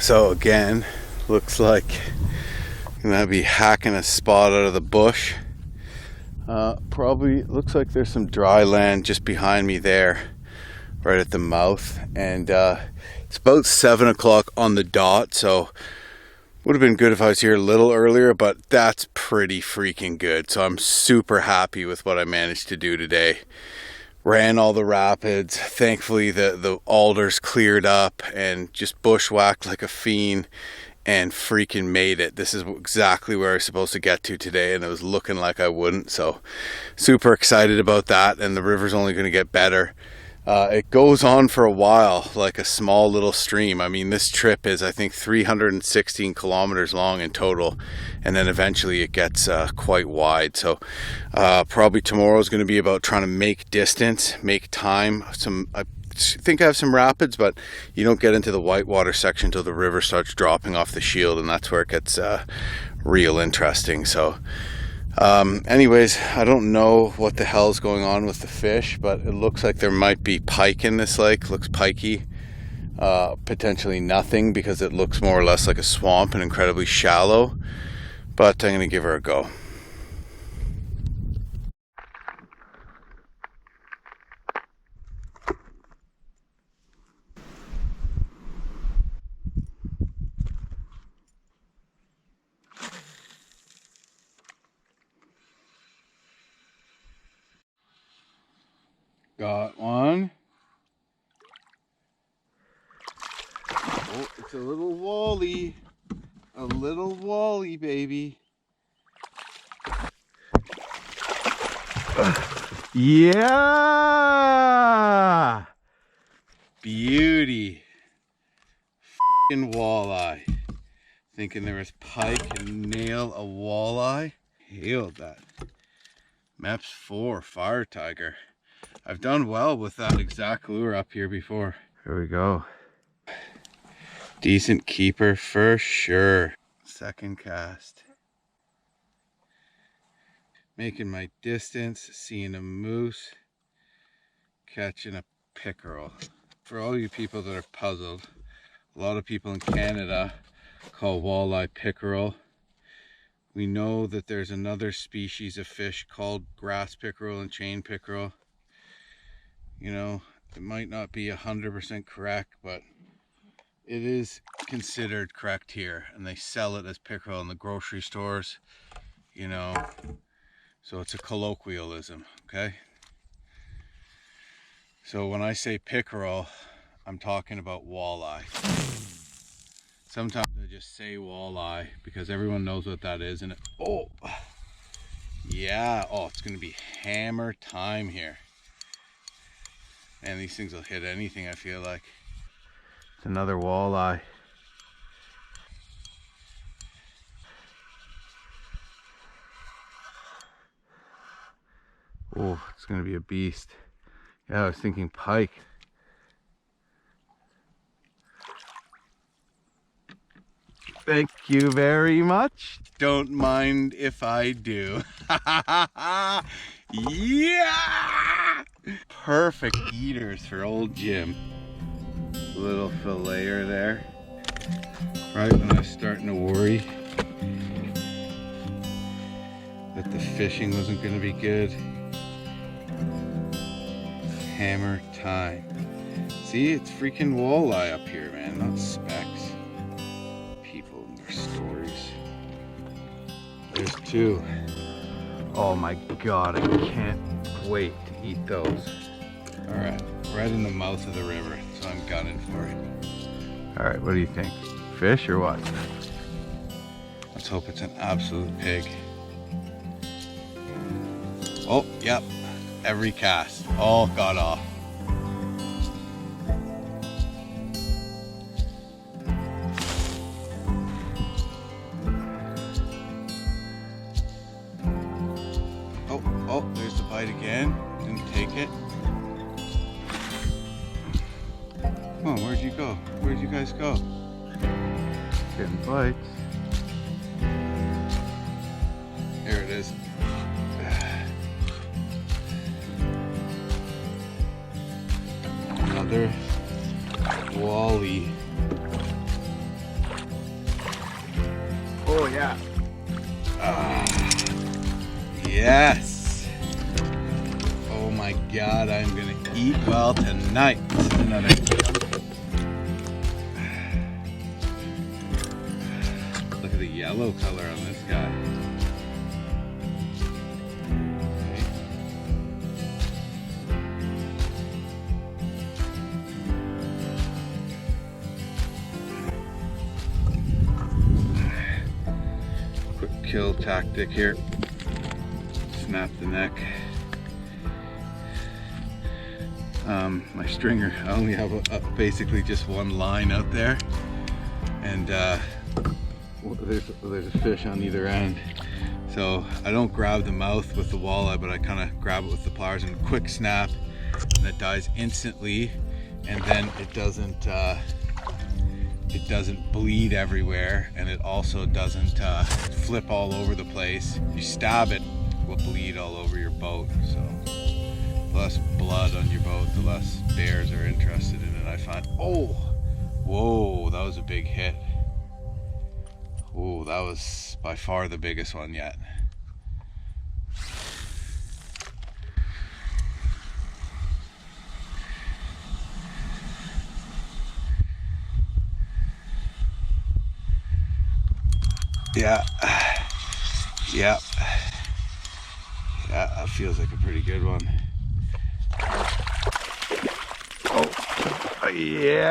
So again, looks like I'm gonna be hacking a spot out of the bush. Probably looks like there's some dry land just behind me there, right at the mouth. And it's about 7 o'clock on the dot, so would have been good if I was here a little earlier, but that's pretty freaking good. So I'm super happy with what I managed to do today. Ran all the rapids. Thankfully the alders cleared up and just bushwhacked like a fiend and freaking made it. This is exactly where I was supposed to get to today, and it was looking like I wouldn't. So super excited about that, and the river's only going to get better. It goes on for a while, like a small little stream. I mean, this trip is, I think, 316 kilometers long in total, and then eventually it gets quite wide. So probably tomorrow is going to be about trying to make distance, make time. I think I have some rapids, but you don't get into the Whitewater section until the river starts dropping off the shield, and that's where it gets real interesting. So anyways, I don't know what the hell's going on with the fish, but it looks like there might be pike in this lake. Looks pikey. Potentially nothing, because it looks more or less like a swamp and incredibly shallow, but I'm gonna give her a go. Got one. Oh, it's a little wally. A little wally, baby. Yeah! beauty. F***ing walleye. Thinking there was pike and nail a walleye. Hailed that. Maps 4, Fire Tiger. I've done well with that exact lure up here before. Here we go. Decent keeper for sure. Second cast. Making my distance, seeing a moose, catching a pickerel. For all you people that are puzzled, a lot of people in Canada call walleye pickerel. We know that there's another species of fish called grass pickerel and chain pickerel. You know, it might not be 100% correct, but it is considered correct here, and they sell it as pickerel in the grocery stores, you know, so it's a colloquialism, okay? So when I say pickerel, I'm talking about walleye. Sometimes I just say walleye because everyone knows what that is, and oh yeah, oh, it's gonna be hammer time here. Man, these things will hit anything, I feel like. It's another walleye. Oh, it's gonna be a beast. Yeah, I was thinking pike. Thank you very much. Don't mind if I do. Yeah! Perfect eaters for old Jim. Little filleter there. Right when I was starting to worry that the fishing wasn't going to be good. Hammer time. See, it's freaking walleye up here, man, not specks. People and their stories. There's two. Oh my god, I can't wait to eat those. Alright, right in the mouth of the river, so I'm gunning for it. Alright, what do you think? Fish or what? Let's hope it's an absolute pig. Oh, yep. Every cast. All got off. Oh, there's the bite again. Didn't take it. Come on, where'd you go? Where'd you guys go? Getting bites. Here it is. Another wally.
Oh yeah.
Yes. Oh my god, I'm gonna eat well tonight. Another. Look at the yellow color on this guy. Quick kill tactic here. Snap the neck. My stringer, I only have basically just one line out there, and there's a fish on either end, so I don't grab the mouth with the walleye, but I kind of grab it with the pliers and quick snap, and it dies instantly, and then it doesn't bleed everywhere, and it also doesn't flip all over the place. If you stab it, it will bleed all over your boat, so the less blood on your boat, the less bears are interested in it, I find. Oh, whoa, that was a big hit. Oh, that was by far the biggest one yet. Yeah, yeah, that feels like a pretty good one. Oh, yeah,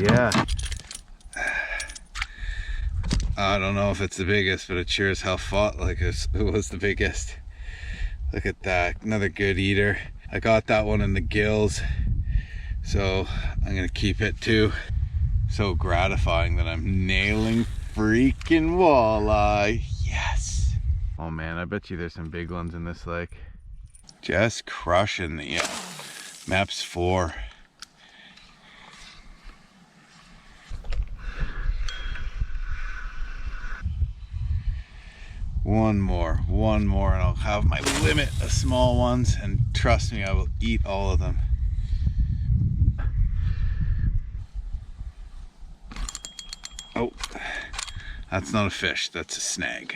yeah. I don't know if it's the biggest, but it sure as hell fought like it was the biggest. Look at that, another good eater. I got that one in the gills, so I'm gonna keep it too. So gratifying that I'm nailing freaking walleye. Yes. Oh man, I bet you there's some big ones in this lake. Just crushing the maps 4. One more, and I'll have my limit of small ones, and trust me, I will eat all of them. Oh, that's not a fish, that's a snag.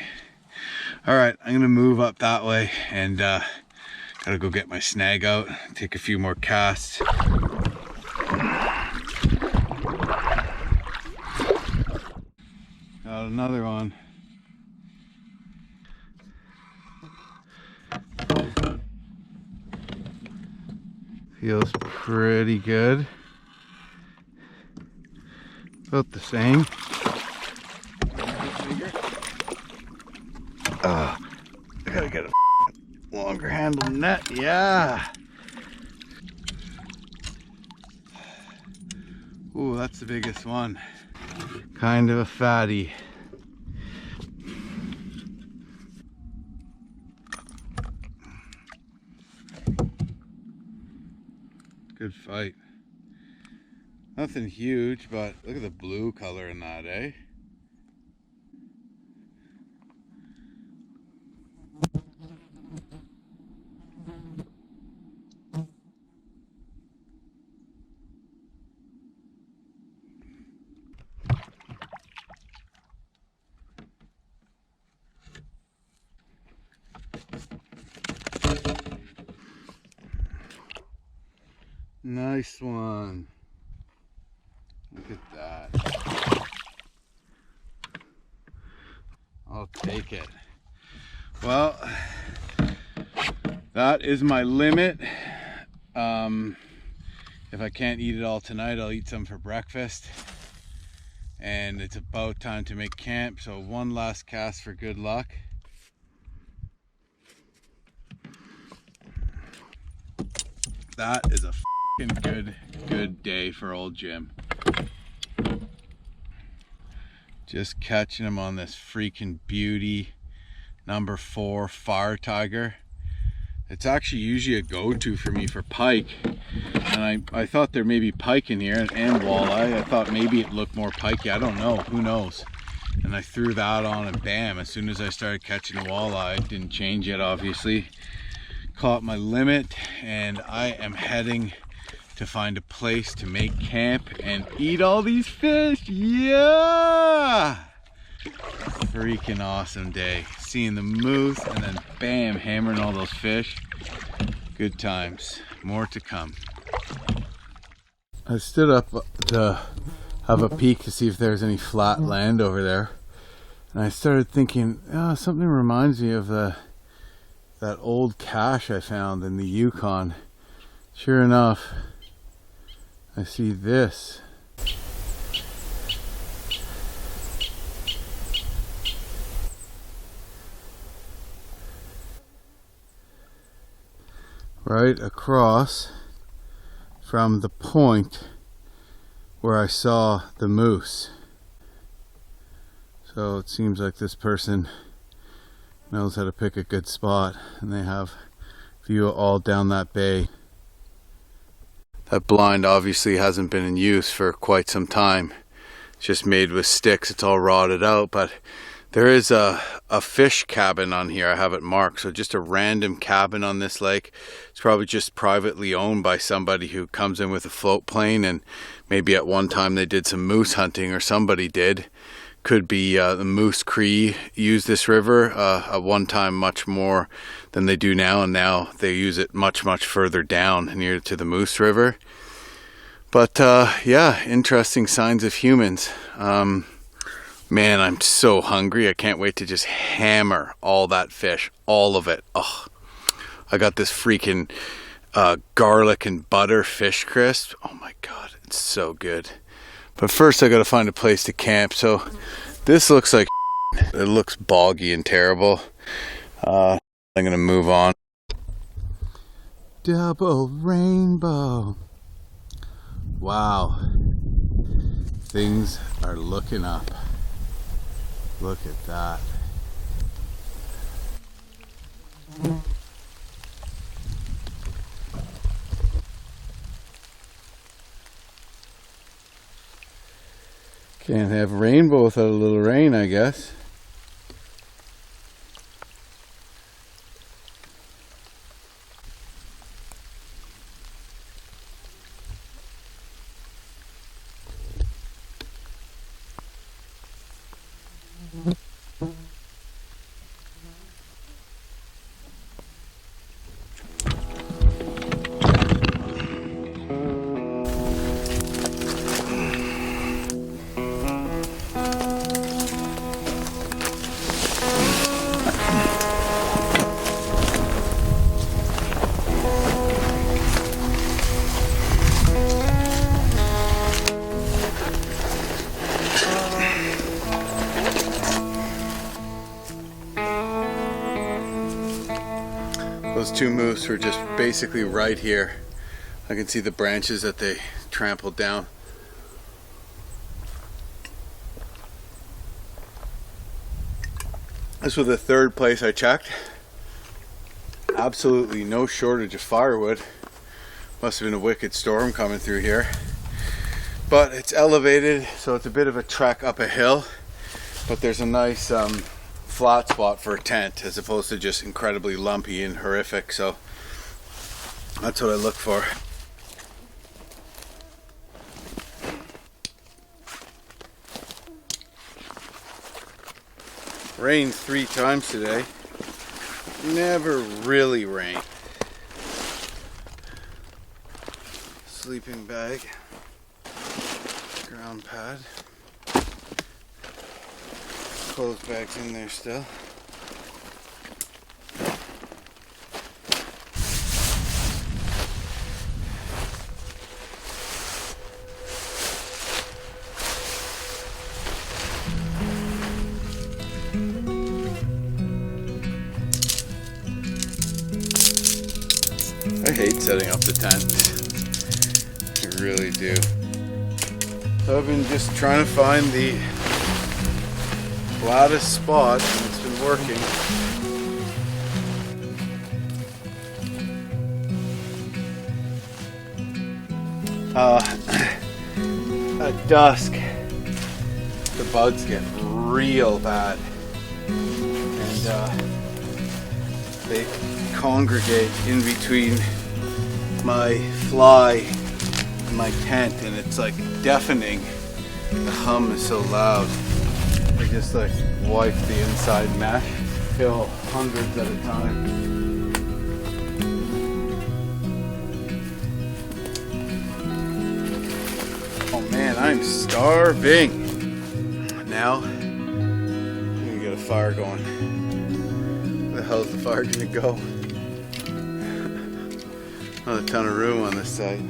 All right, I'm gonna move up that way and gotta go get my snag out, take a few more casts. Got another one. Feels pretty good. About the same. I gotta get a longer handled net. Yeah. Ooh, that's the biggest one. Kind of a fatty. Good fight. Nothing huge, but look at the blue color in that, eh? Nice one. Look at that. I'll take it. Well, that is my limit. If I can't eat it all tonight, I'll eat some for breakfast. And it's about time to make camp, so one last cast for good luck. That is a good day for old Jim. Just catching him on this freaking beauty number 4 fire tiger. It's actually usually a go-to for me for pike, and I thought there may be pike in here and walleye. I thought maybe it looked more pikey. I don't know, who knows. And I threw that on and bam, as soon as I started catching walleye, it didn't change yet obviously. Caught my limit, and I am heading to find a place to make camp and eat all these fish. Yeah! Freaking awesome day. Seeing the moose and then bam, hammering all those fish. Good times. More to come. I stood up to have a peek to see if there's any flat land over there. And I started thinking, oh, something reminds me of that old cache I found in the Yukon. Sure enough, I see this. Right across from the point where I saw the moose. So it seems like this person knows how to pick a good spot, and they have view all down that bay. That blind obviously hasn't been in use for quite some time. It's just made with sticks, it's all rotted out, but there is a fish cabin on here. I have it marked, so just a random cabin on this lake. It's probably just privately owned by somebody who comes in with a float plane, and maybe at one time they did some moose hunting, or somebody did. Could be the Moose Cree used this river at one time much more than they do now, and now they use it much further down near to the Moose River. But yeah, interesting signs of humans. Man, I'm so hungry. I can't wait to just hammer all that fish, all of it. Oh, I got this freaking garlic and butter fish crisp. Oh my god, it's so good. But first I gotta find a place to camp. So this looks like it looks boggy and terrible. I'm gonna move on. Double rainbow. Wow. Things are looking up. Look at that. Can't have rainbow without a little rain, I guess. Those two moose were just basically right here. I can see the branches that they trampled down. This was the third place I checked. Absolutely no shortage of firewood. Must have been a wicked storm coming through here. But it's elevated, so it's a bit of a trek up a hill. But there's a nice flat spot for a tent as opposed to just incredibly lumpy and horrific, so that's what I look for. Rained 3 times today. Never really rained. Sleeping bag, ground pad. Clothes bags in there still. I hate setting up the tent. I really do. So I've been just trying to find the flattest spot, and it's been working. At dusk, the bugs get real bad, and they congregate in between my fly and my tent, and it's like deafening. The hum is so loud. I just like wipe the inside mesh, kill hundreds at a time. Oh man, I'm starving. Now, I'm gonna get a fire going. Where the hell is the fire gonna go? Not a ton of room on this side.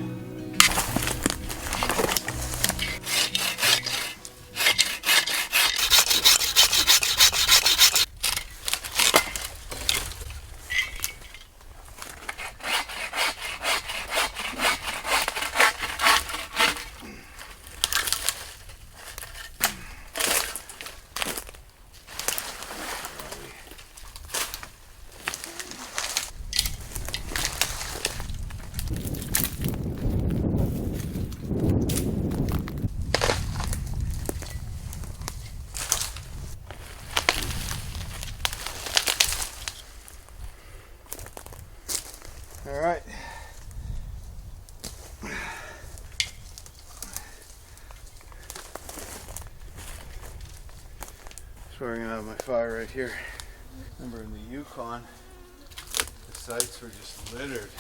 All right. So we're gonna have my fire right here. Remember in the Yukon, the sites were just littered.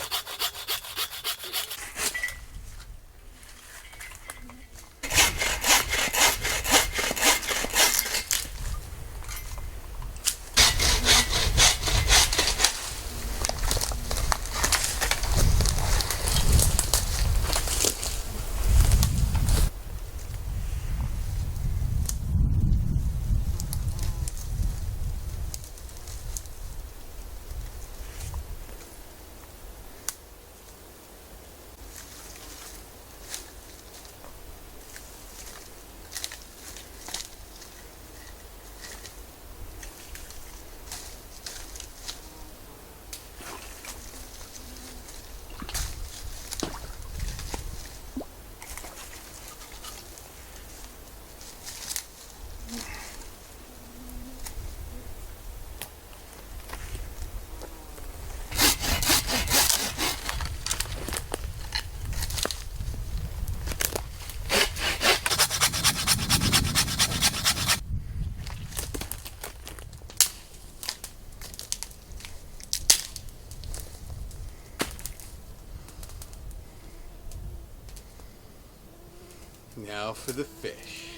Now for the fish.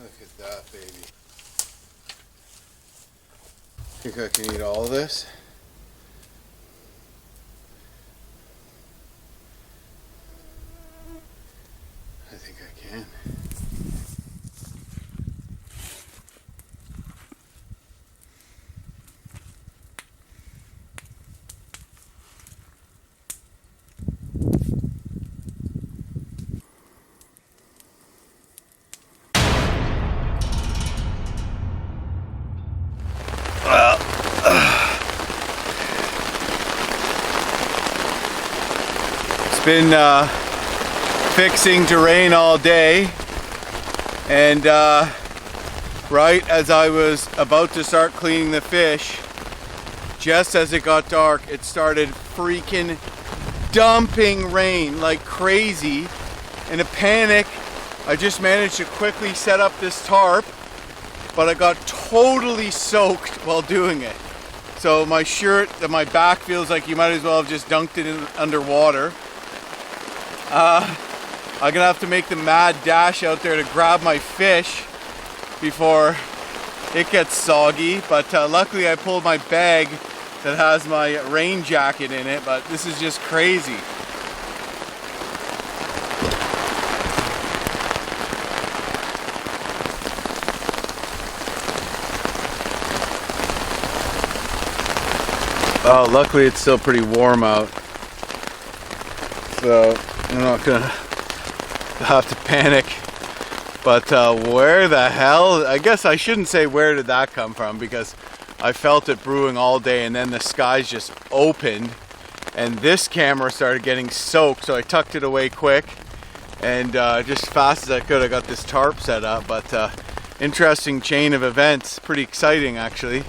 Look at that, baby. Think I can eat all of this? I think I can. It's been fixing to rain all day, and right as I was about to start cleaning the fish, just as it got dark, it started freaking dumping rain like crazy. In a panic, I just managed to quickly set up this tarp, but I got totally soaked while doing it. So my shirt and my back feels like you might as well have just dunked it in underwater. I'm gonna have to make the mad dash out there to grab my fish before it gets soggy, but luckily I pulled my bag that has my rain jacket in it, but this is just crazy. Oh, luckily it's still pretty warm out, so I'm not gonna have to panic. But where the hell? I guess I shouldn't say where did that come from, because I felt it brewing all day, and then the skies just opened and this camera started getting soaked, so I tucked it away quick, and just fast as I could I got this tarp set up. But interesting chain of events, pretty exciting actually.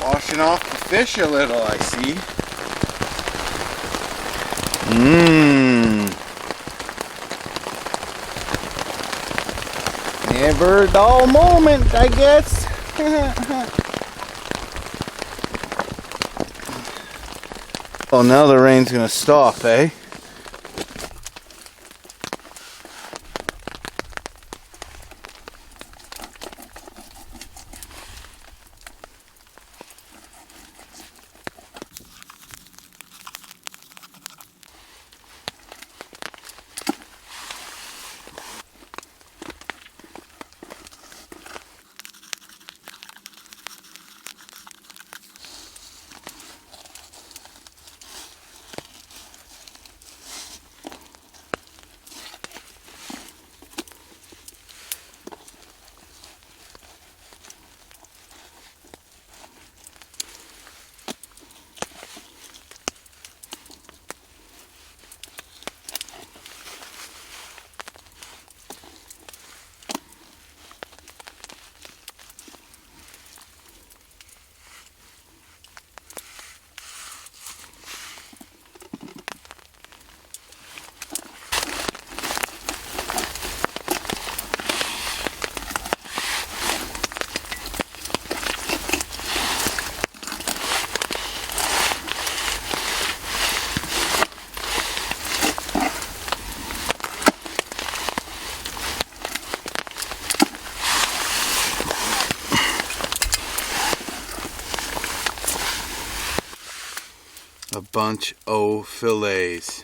Washing off the fish a little, I see. Never a dull moment, I guess. Oh, now the rain's gonna stop, eh? A bunch of fillets.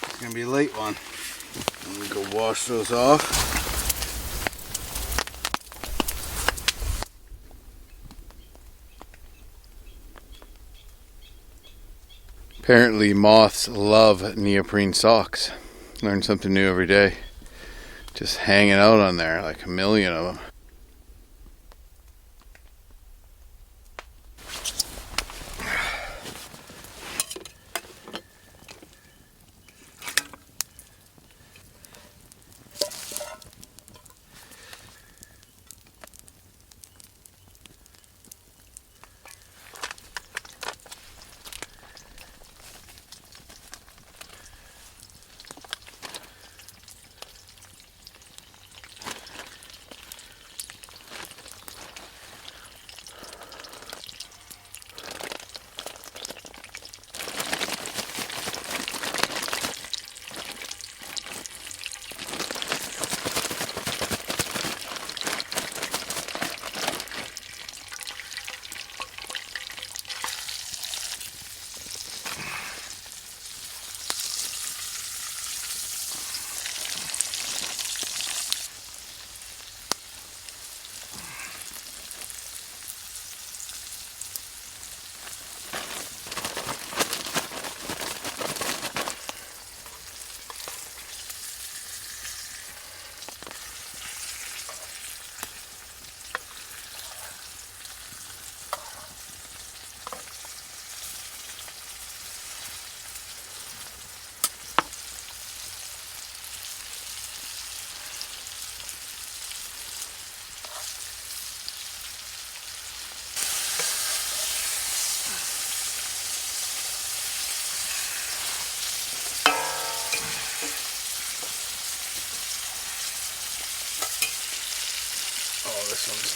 It's gonna be a late one. I'm gonna go wash those off. Apparently moths love neoprene socks. Learn something new every day. Just hanging out on there, like a million of them.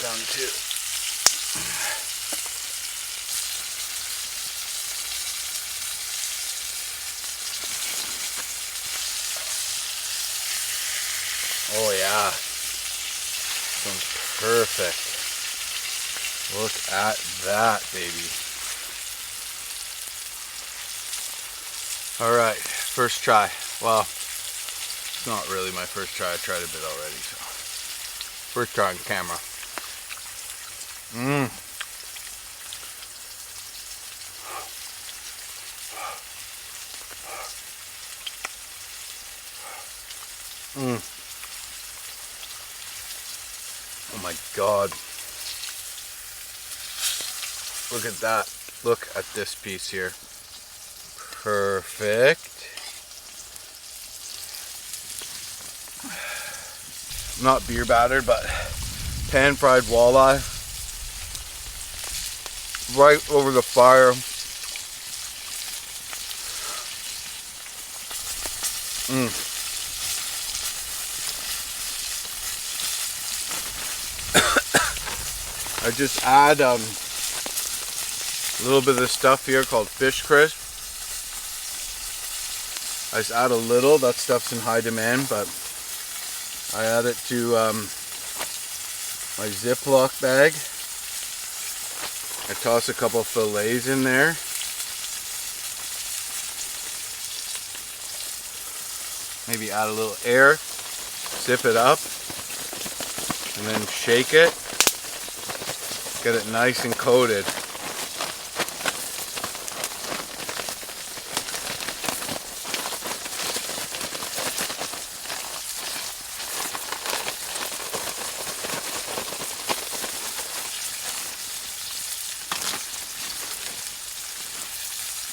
tongue too. Oh yeah, sounds perfect. Look at that, baby. All right, first try. Well, it's not really my first try. I tried a bit already, so first try on camera. Oh my God. Look at that. Look at this piece here. Perfect. Not beer battered, but pan fried walleye. Right over the fire. I just add a little bit of this stuff here called fish crisp. I just add a little. That stuff's in high demand, but I add it to my Ziploc bag. I toss a couple fillets in there. Maybe add a little air, zip it up, and then shake it. Get it nice and coated.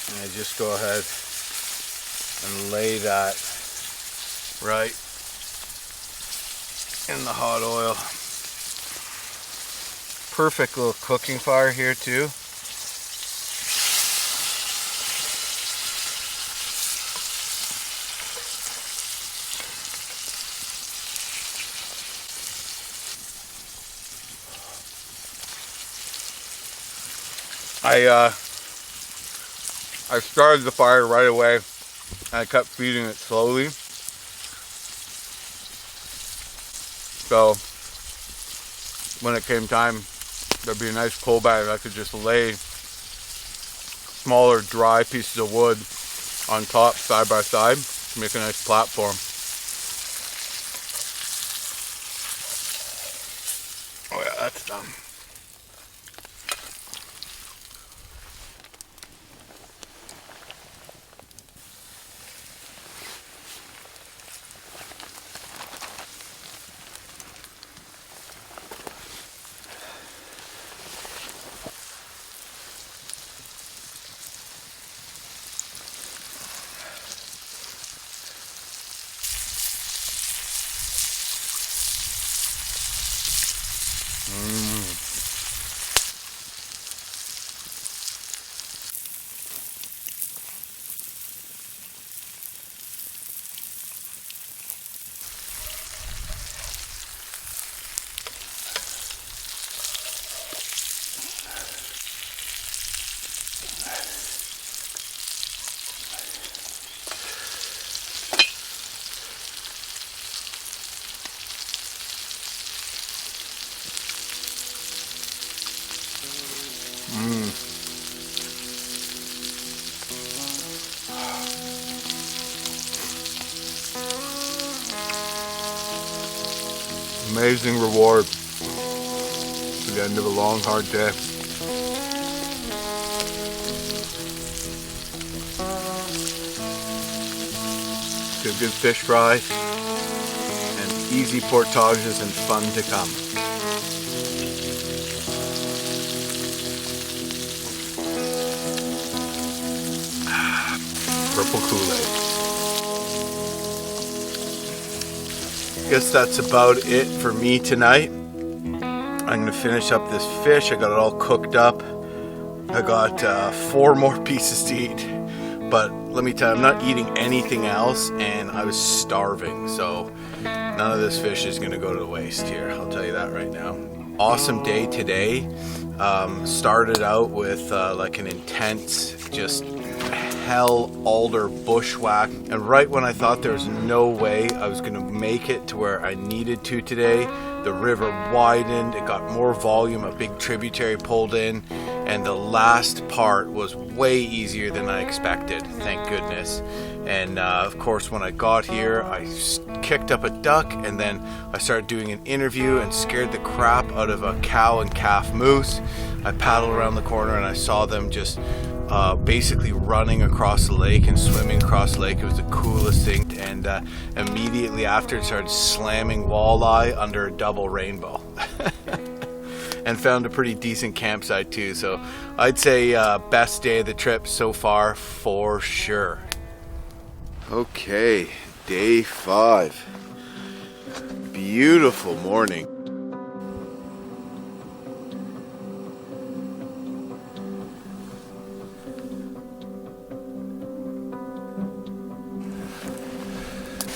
And I just go ahead and lay that right in the hot oil. Perfect little cooking fire here too. I started the fire right away and I kept feeding it slowly. So when it came time, there'd be a nice coal bag. I could just lay smaller dry pieces of wood on top side by side to make a nice platform. Oh yeah, that's done. Amazing reward at the end of a long, hard day. Good fish fry and easy portages and fun to come. Purple Kool-Aid. Guess that's about it for me tonight. I'm gonna finish up this fish. I got it all cooked up. I got 4 more pieces to eat, but let me tell you, I'm not eating anything else and I was starving, so none of this fish is gonna go to waste here. I'll tell you that right now. Awesome day today. Started out with like an intense, just hell alder bushwhack, and right when I thought there was no way I was gonna make it to where I needed to today, the river widened, it got more volume, a big tributary pulled in, and the last part was way easier than I expected, thank goodness. And of course when I got here I kicked up a duck, and then I started doing an interview and scared the crap out of a cow and calf moose. I paddled around the corner and I saw them just basically running across the lake and swimming across the lake. It was the coolest thing. And immediately after, it started slamming walleye under a double rainbow. And found a pretty decent campsite too. So I'd say best day of the trip so far for sure. Okay, day 5. Beautiful morning.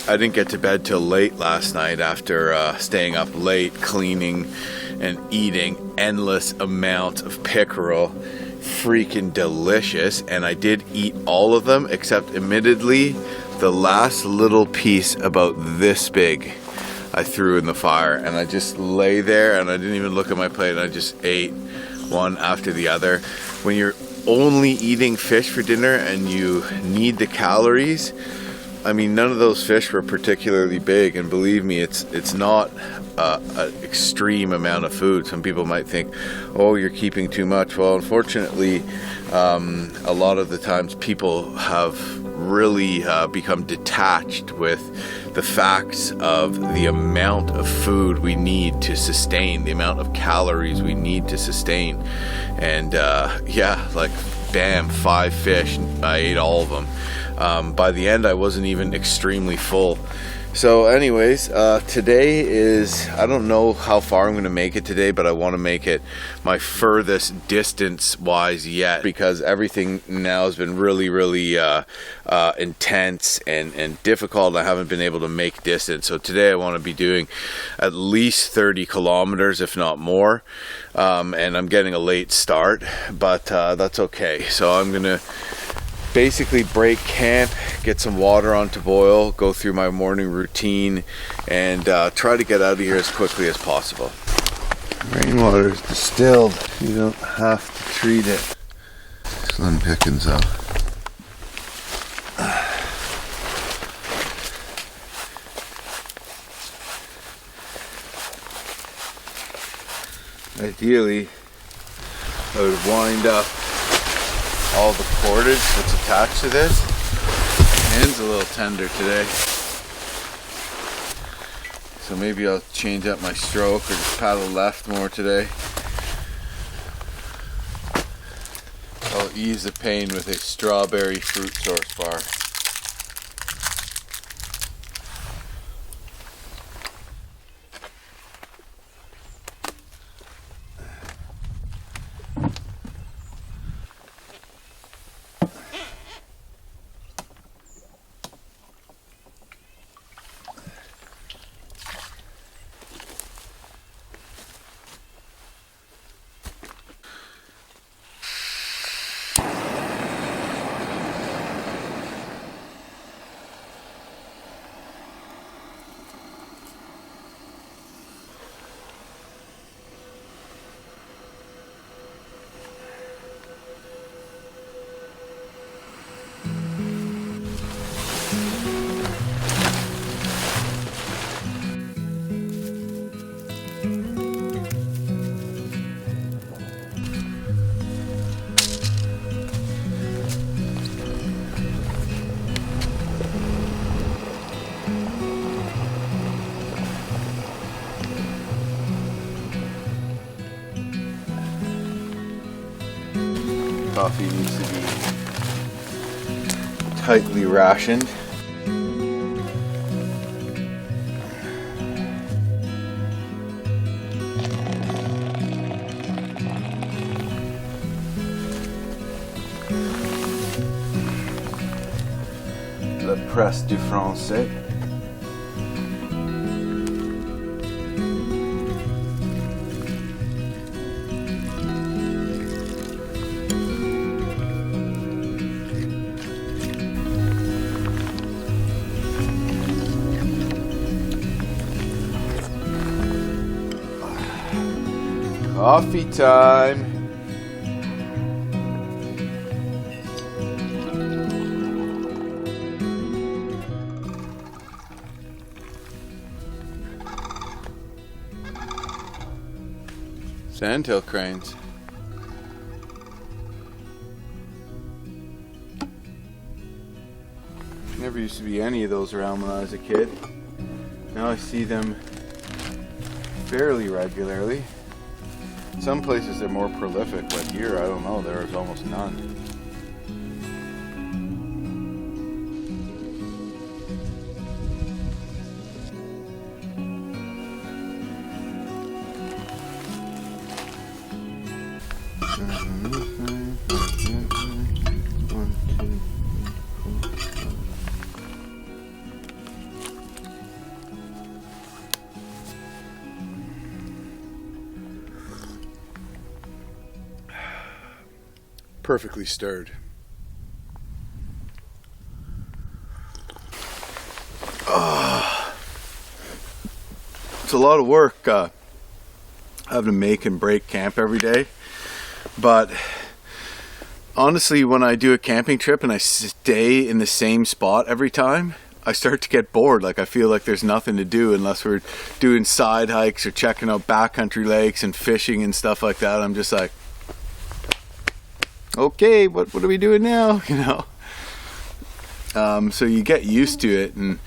I didn't get to bed till late last night after staying up late cleaning and eating endless amounts of pickerel. Freaking delicious, and I did eat all of them except admittedly the last little piece about this big I threw in the fire, and I just lay there and I didn't even look at my plate, and I just ate one after the other. When you're only eating fish for dinner and you need the calories, I mean, none of those fish were particularly big, and believe me, it's not an extreme amount of food. Some people might think, oh, you're keeping too much. Well, unfortunately, a lot of the times people have really become detached with the facts of the amount of food we need to sustain, the amount of calories we need to sustain. And yeah, like bam, 5 fish, I ate all of them. By the end I wasn't even extremely full. So anyways, today is, I don't know how far I'm going to make it today, but I want to make it my furthest distance wise yet, because everything now has been really intense and difficult. I haven't been able to make distance. So today I want to be doing at least 30 kilometers, if not more. And I'm getting a late start, but that's okay. So I'm going to basically break camp, get some water on to boil, go through my morning routine, and try to get out of here as quickly as possible. Rainwater is distilled. You don't have to treat it. Slim pickings though. Ideally, I would wind up all the portage that's attached to this. My hand's a little tender today, so maybe I'll change up my stroke or just paddle left more today. I'll ease the pain with a strawberry fruit source bar. Coffee needs to be tightly rationed. La presse du français.
Coffee time. Sandtail cranes. Never used to be any of those around when I was a kid. Now I see them fairly regularly. Some places they're more prolific, but here, I don't know, there is almost none. Perfectly stirred. It's a lot of work having to make and break camp every day, but honestly, when I do a camping trip and I stay in the same spot every time, I start to get bored. Like, I feel like there's nothing to do unless we're doing side hikes or checking out backcountry lakes and fishing and stuff like that. I'm just like, okay, what are we doing now? You know. So you get used to it, and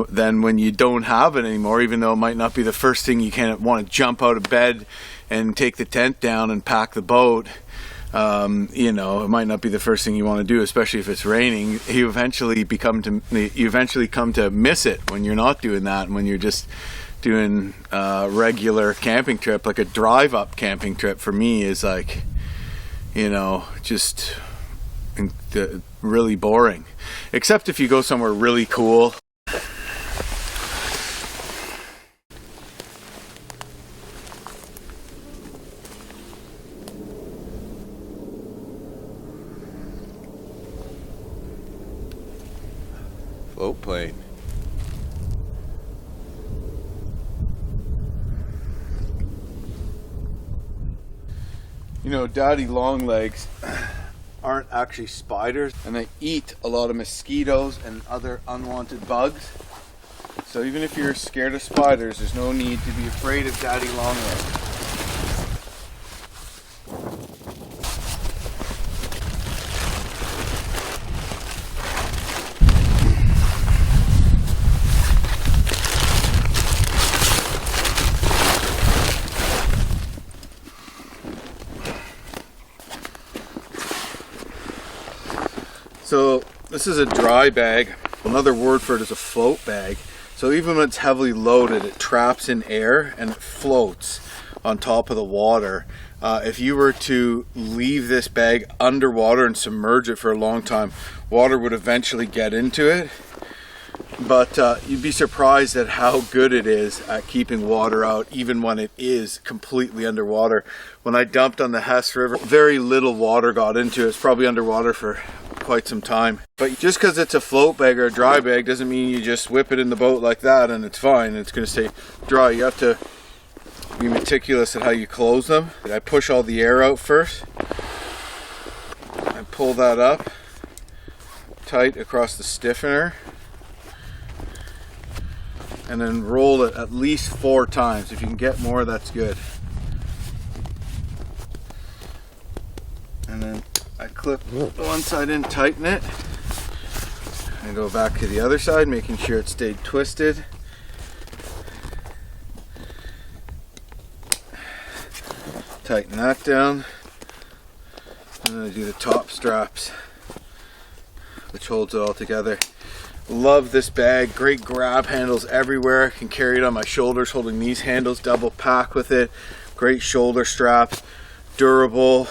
then when you don't have it anymore, even though it might not be the first thing you kind of want to jump out of bed and take the tent down and pack the boat, you know, it might not be the first thing you want to do, especially if it's raining. You eventually come to miss it when you're not doing that, and when you're just doing a regular camping trip. Like a drive-up camping trip for me is like, you know, just really boring, except if you go somewhere really cool. Float plane. You know, daddy longlegs aren't actually spiders, and they eat a lot of mosquitoes and other unwanted bugs. So even if you're scared of spiders, there's no need to be afraid of daddy longlegs. So this is a dry bag. Another word for it is a float bag. So even when it's heavily loaded, it traps in air and it floats on top of the water. If you were to leave this bag underwater and submerge it for a long time, water would eventually get into it. But you'd be surprised at how good it is at keeping water out, even when it is completely underwater. When I dumped on the Hess River, very little water got into it. It's probably underwater for quite some time. But just because it's a float bag or a dry bag doesn't mean you just whip it in the boat like that and it's fine. It's going to stay dry. You have to be meticulous at how you close them. I push all the air out first. I pull that up tight across the stiffener, and then roll it at least 4 times. If you can get more, that's good. And then I clip one side in, tighten it, and go back to the other side, making sure it stayed twisted. Tighten that down, and then I do the top straps, which holds it all together. Love this bag. Great grab handles everywhere. Can carry it on my shoulders, holding these handles, double pack with it. Great shoulder straps, durable.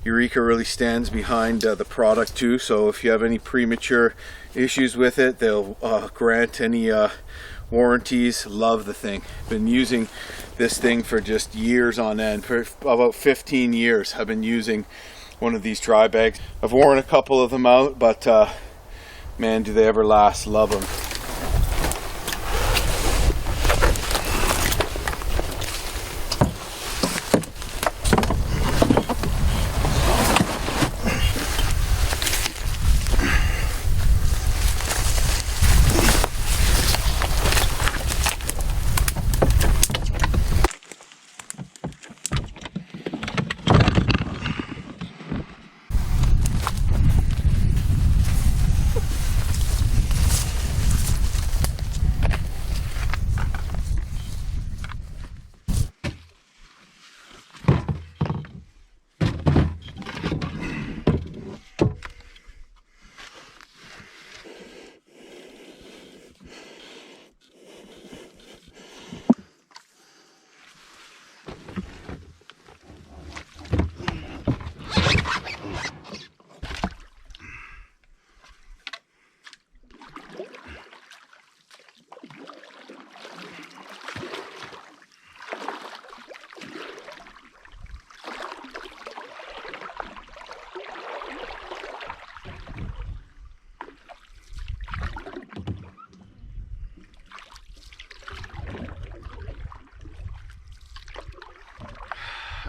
Eureka really stands behind the product too, so if you have any premature issues with it, they'll grant any warranties. Love the thing. Been using this thing for just years on end. For about 15 years I've been using one of these dry bags. I've worn a couple of them out, but man, do they ever last. Love them.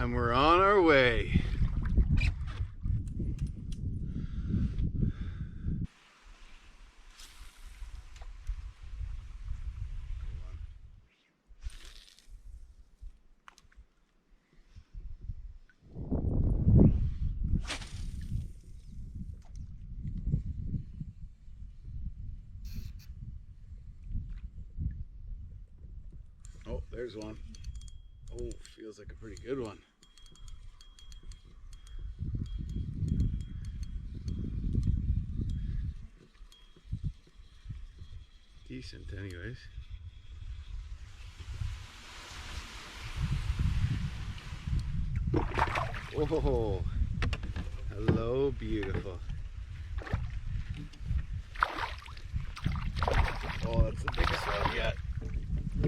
And we're on our way. Oh, there's one. Oh, feels like a pretty good one. Decent anyways. Oh, hello, beautiful. Oh, that's the biggest one yet.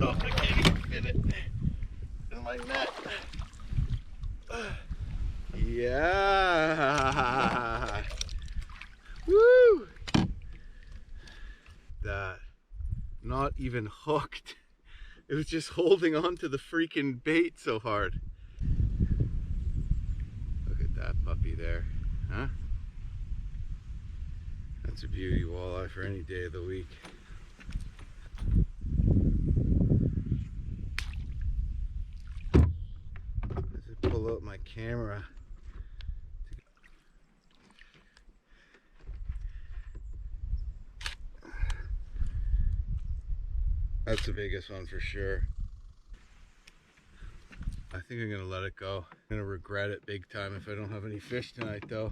Oh, I can't even fit it in my net. Yeah. Woo! That. Not even hooked. It was just holding on to the freaking bait so hard. Look at that puppy there, huh? That's a beauty walleye for any day of the week. As I pull out my camera. That's the biggest one for sure. I think I'm gonna let it go. I'm gonna regret it big time if I don't have any fish tonight though.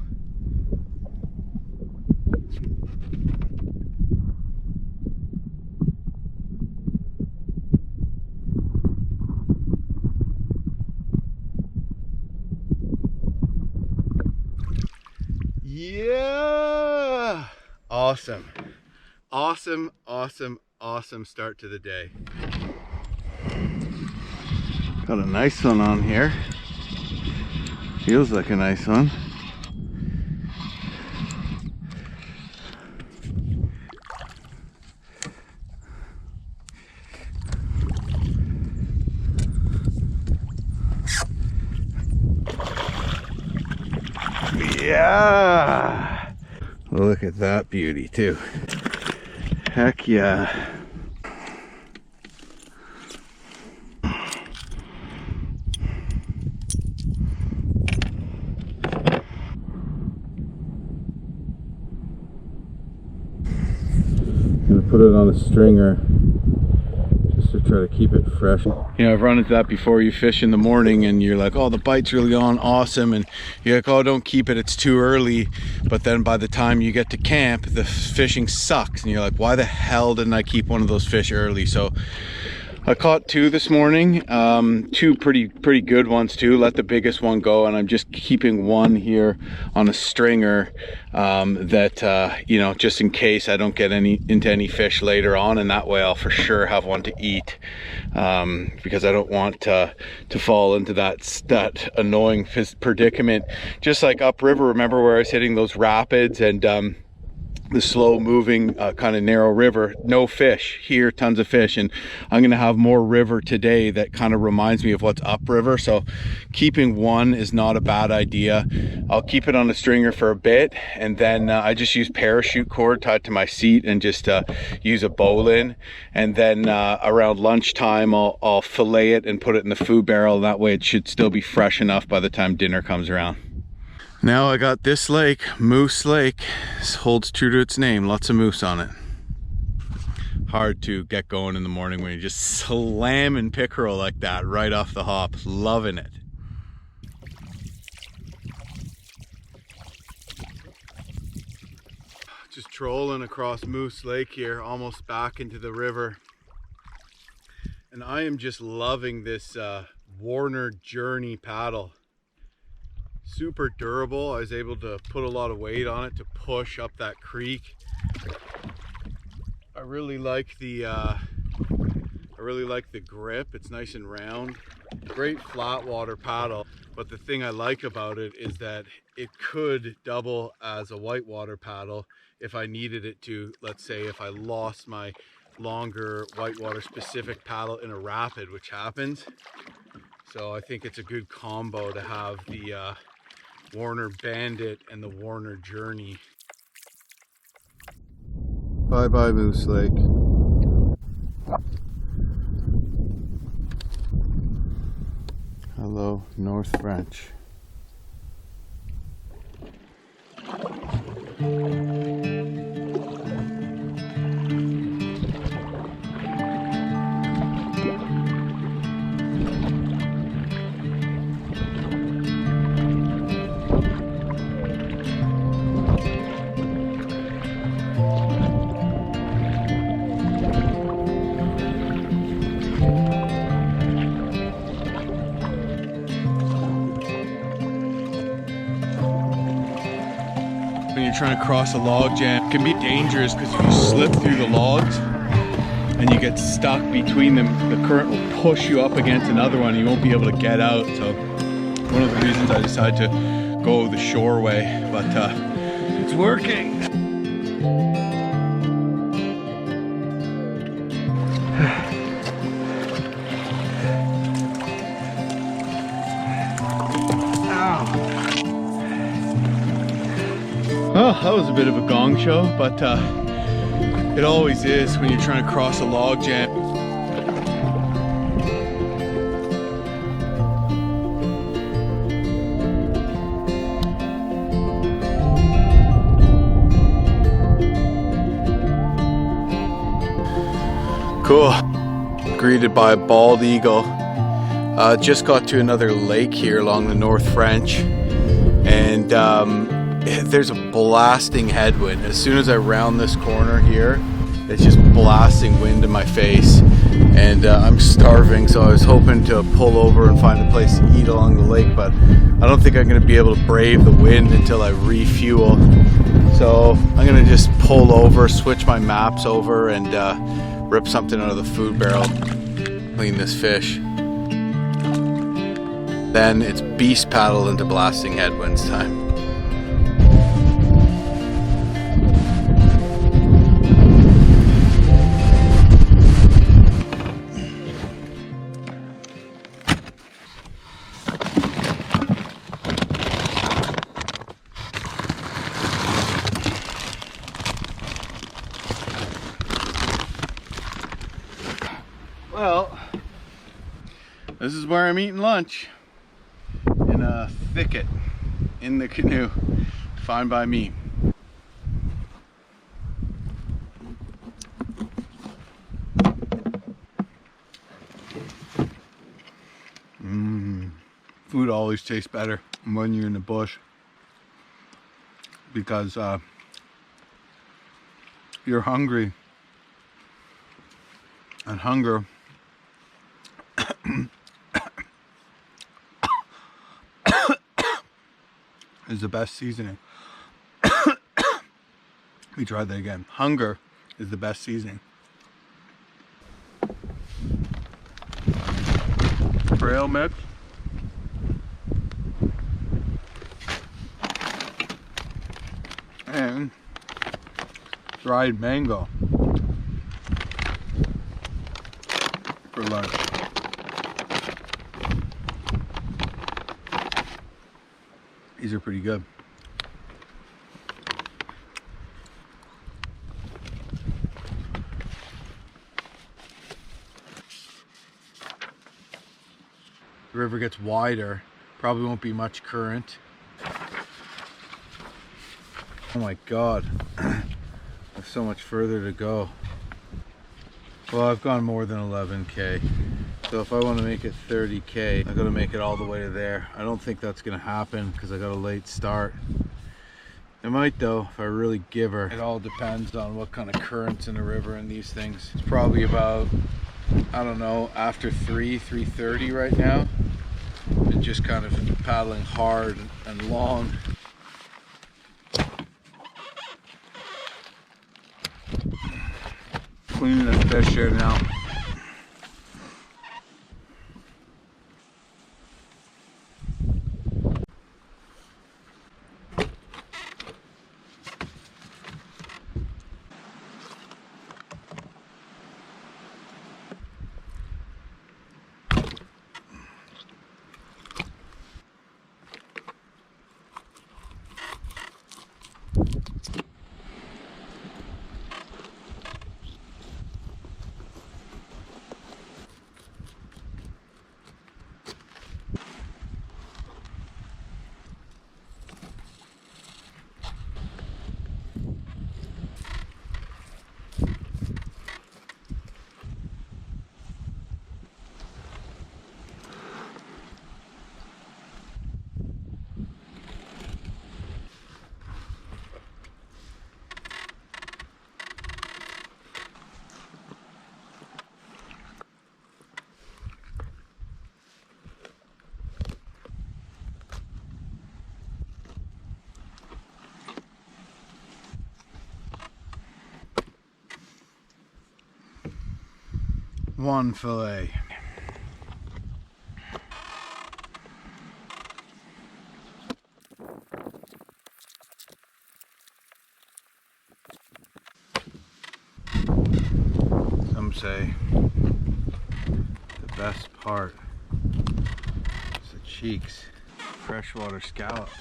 Yeah! Awesome. Awesome, awesome, awesome start to the day. Got a nice one on here. Feels like a nice one. Yeah! Look at that beauty too. Heck yeah. I'm gonna put it on a stringer just to try to keep it fresh. You know, I've run into that before. You fish in the morning and you're like, oh, the bite's really on, awesome, and you're like, oh, don't keep it, it's too early. But then by the time you get to camp, the fishing sucks and you're like, why the hell didn't I keep one of those fish early? So I caught two this morning, two pretty good ones too. Let the biggest one go, and I'm just keeping one here on a stringer that you know, just in case I don't get into any fish later on, and that way I'll for sure have one to eat, because I don't want to fall into that annoying predicament, just like upriver. Remember where I was hitting those rapids and the slow moving kind of narrow river, no fish here, tons of fish, and I'm gonna have more river today that kind of reminds me of what's upriver. So keeping one is not a bad idea. I'll keep it on a stringer for a bit, and then I just use parachute cord tied to my seat and just use a bowline, and then around lunchtime I'll fillet it and put it in the food barrel. That way it should still be fresh enough by the time dinner comes around. Now I got this lake, Moose Lake. This holds true to its name, lots of moose on it. Hard to get going in the morning when you're just slamming pickerel like that right off the hop. Loving it. Just trolling across Moose Lake here, almost back into the river. And I am just loving this Warner Journey paddle. Super durable. I was able to put a lot of weight on it to push up that creek. I really like the grip. It's nice and round. Great flat water paddle. But the thing I like about it is that it could double as a whitewater paddle if I needed it to. Let's say if I lost my longer whitewater specific paddle in a rapid, which happens. So I think it's a good combo to have the Warner Bandit and the Warner Journey. Bye bye Moose Lake. Hello North French. When you're trying to cross a log jam, it can be dangerous because if you slip through the logs and you get stuck between them, the current will push you up against another one and you won't be able to get out. So one of the reasons I decided to go the shore way, but it's working. Well, that was a bit of a gong show, but it always is when you're trying to cross a log jam. Cool. Greeted by a bald eagle. Just got to another lake here along the North French, and there's a blasting headwind. As soon as I round this corner here, it's just blasting wind in my face, and I'm starving, so I was hoping to pull over and find a place to eat along the lake, but I don't think I'm going to be able to brave the wind until I refuel. So I'm going to just pull over, switch my maps over, and rip something out of the food barrel, clean this fish. Then it's beast paddle into blasting headwinds time. Well, this is where I'm eating lunch, in a thicket in the canoe. Fine by me. Food always tastes better when you're in the bush, because you're hungry, and hunger is the best seasoning. Let me try that again. Hunger is the best seasoning. Trail mix. And dried mango for lunch. These are pretty good. The river gets wider, probably won't be much current. Oh my God, there's so much further to go. Well, I've gone more than 11K. So if I want to make it 30K, I gotta make it all the way to there. I don't think that's gonna happen because I got a late start. It might though, if I really give her. It all depends on what kind of currents in the river and these things. It's probably about, I don't know, after 3:30 right now. Been just kind of paddling hard and long. Cleaning the fish here now. one fillet. Some say the best part is the cheeks. Freshwater scallops.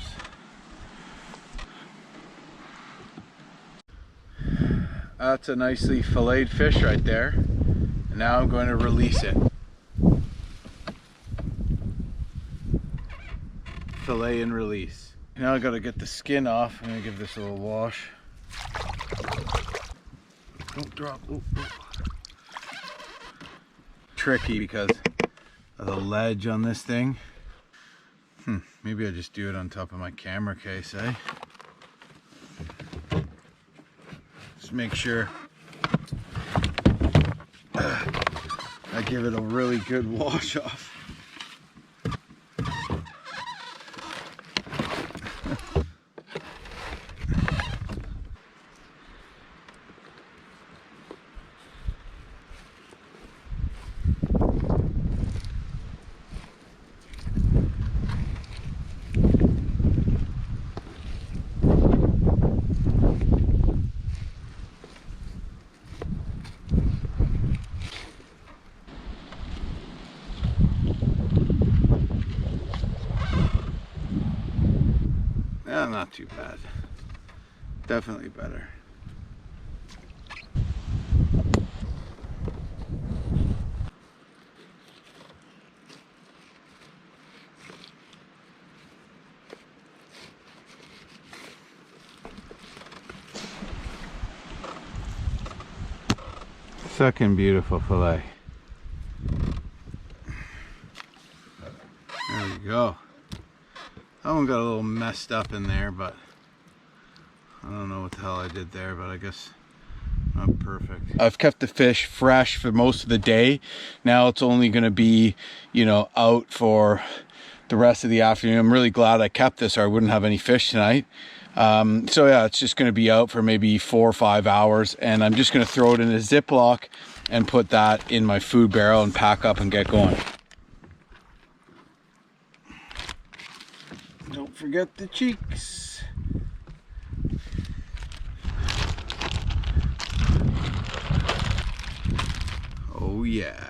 That's a nicely filleted fish right there. And now I'm going to release it. Fillet and release. Now I gotta get the skin off. I'm gonna give this a little wash. Don't drop. Ooh, ooh. Tricky because of the ledge on this thing. Maybe I just do it on top of my camera case, eh? Just make sure I give it a really good wash off. Not too bad. Definitely better. Second beautiful fillet. There we go. That one got a little messed up in there, but I don't know what the hell I did there, but I guess not perfect. I've kept the fish fresh for most of the day. Now it's only going to be, you know, out for the rest of the afternoon. I'm really glad I kept this or I wouldn't have any fish tonight. So yeah, it's just going to be out for maybe 4 or 5 hours, and I'm just going to throw it in a Ziploc and put that in my food barrel and pack up and get going. Don't forget the cheeks. Oh yeah.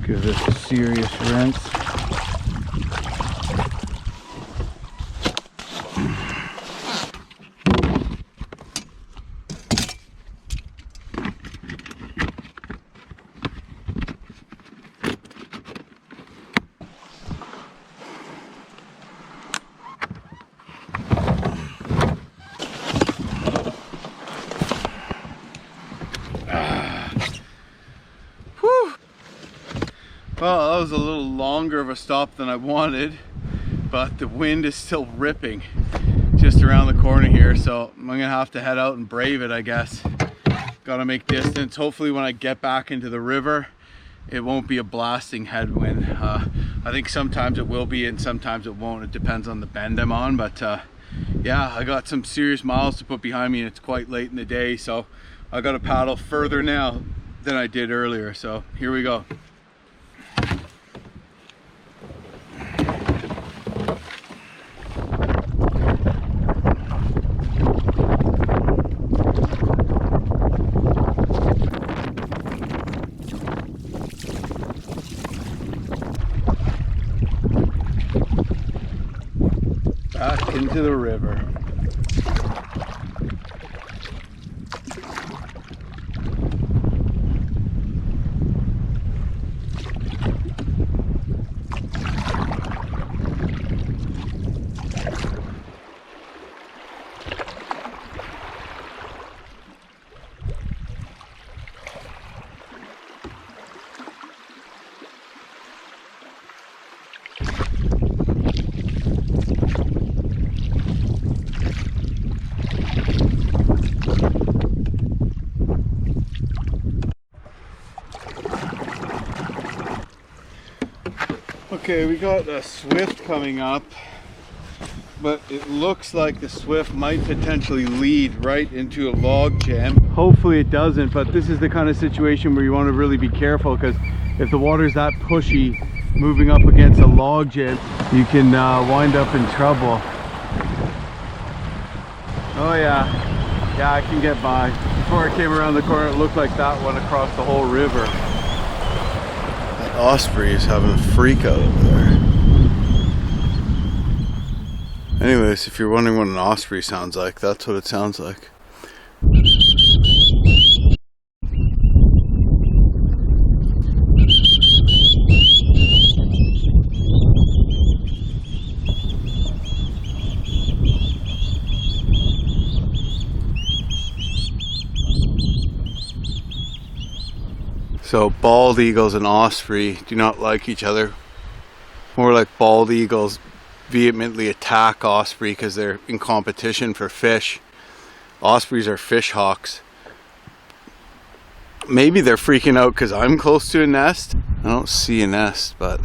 Give this a serious rinse. Well, that was a little longer of a stop than I wanted, but the wind is still ripping just around the corner here, so I'm gonna have to head out and brave it, I guess. Gotta make distance. Hopefully when I get back into the river, it won't be a blasting headwind. I think sometimes it will be and sometimes it won't. It depends on the bend I'm on, but yeah, I got some serious miles to put behind me and it's quite late in the day, so I gotta paddle further now than I did earlier, so here we go. Back into the river. Okay, we got a swift coming up. but it looks like the Swift might potentially lead right into a log jam. Hopefully it doesn't, but this is the kind of situation where you want to really be careful, because if the water's that pushy, moving up against a log jam, you can wind up in trouble. Oh yeah, I can get by. Before I came around the corner, it looked like that one across the whole river. That osprey is having a freak out over there. Anyways, if you're wondering what an osprey sounds like, that's what it sounds like. So bald eagles and osprey do not like each other. More like bald eagles vehemently attack osprey because they're in competition for fish. Ospreys are fish hawks. Maybe they're freaking out because I'm close to a nest. I don't see a nest, but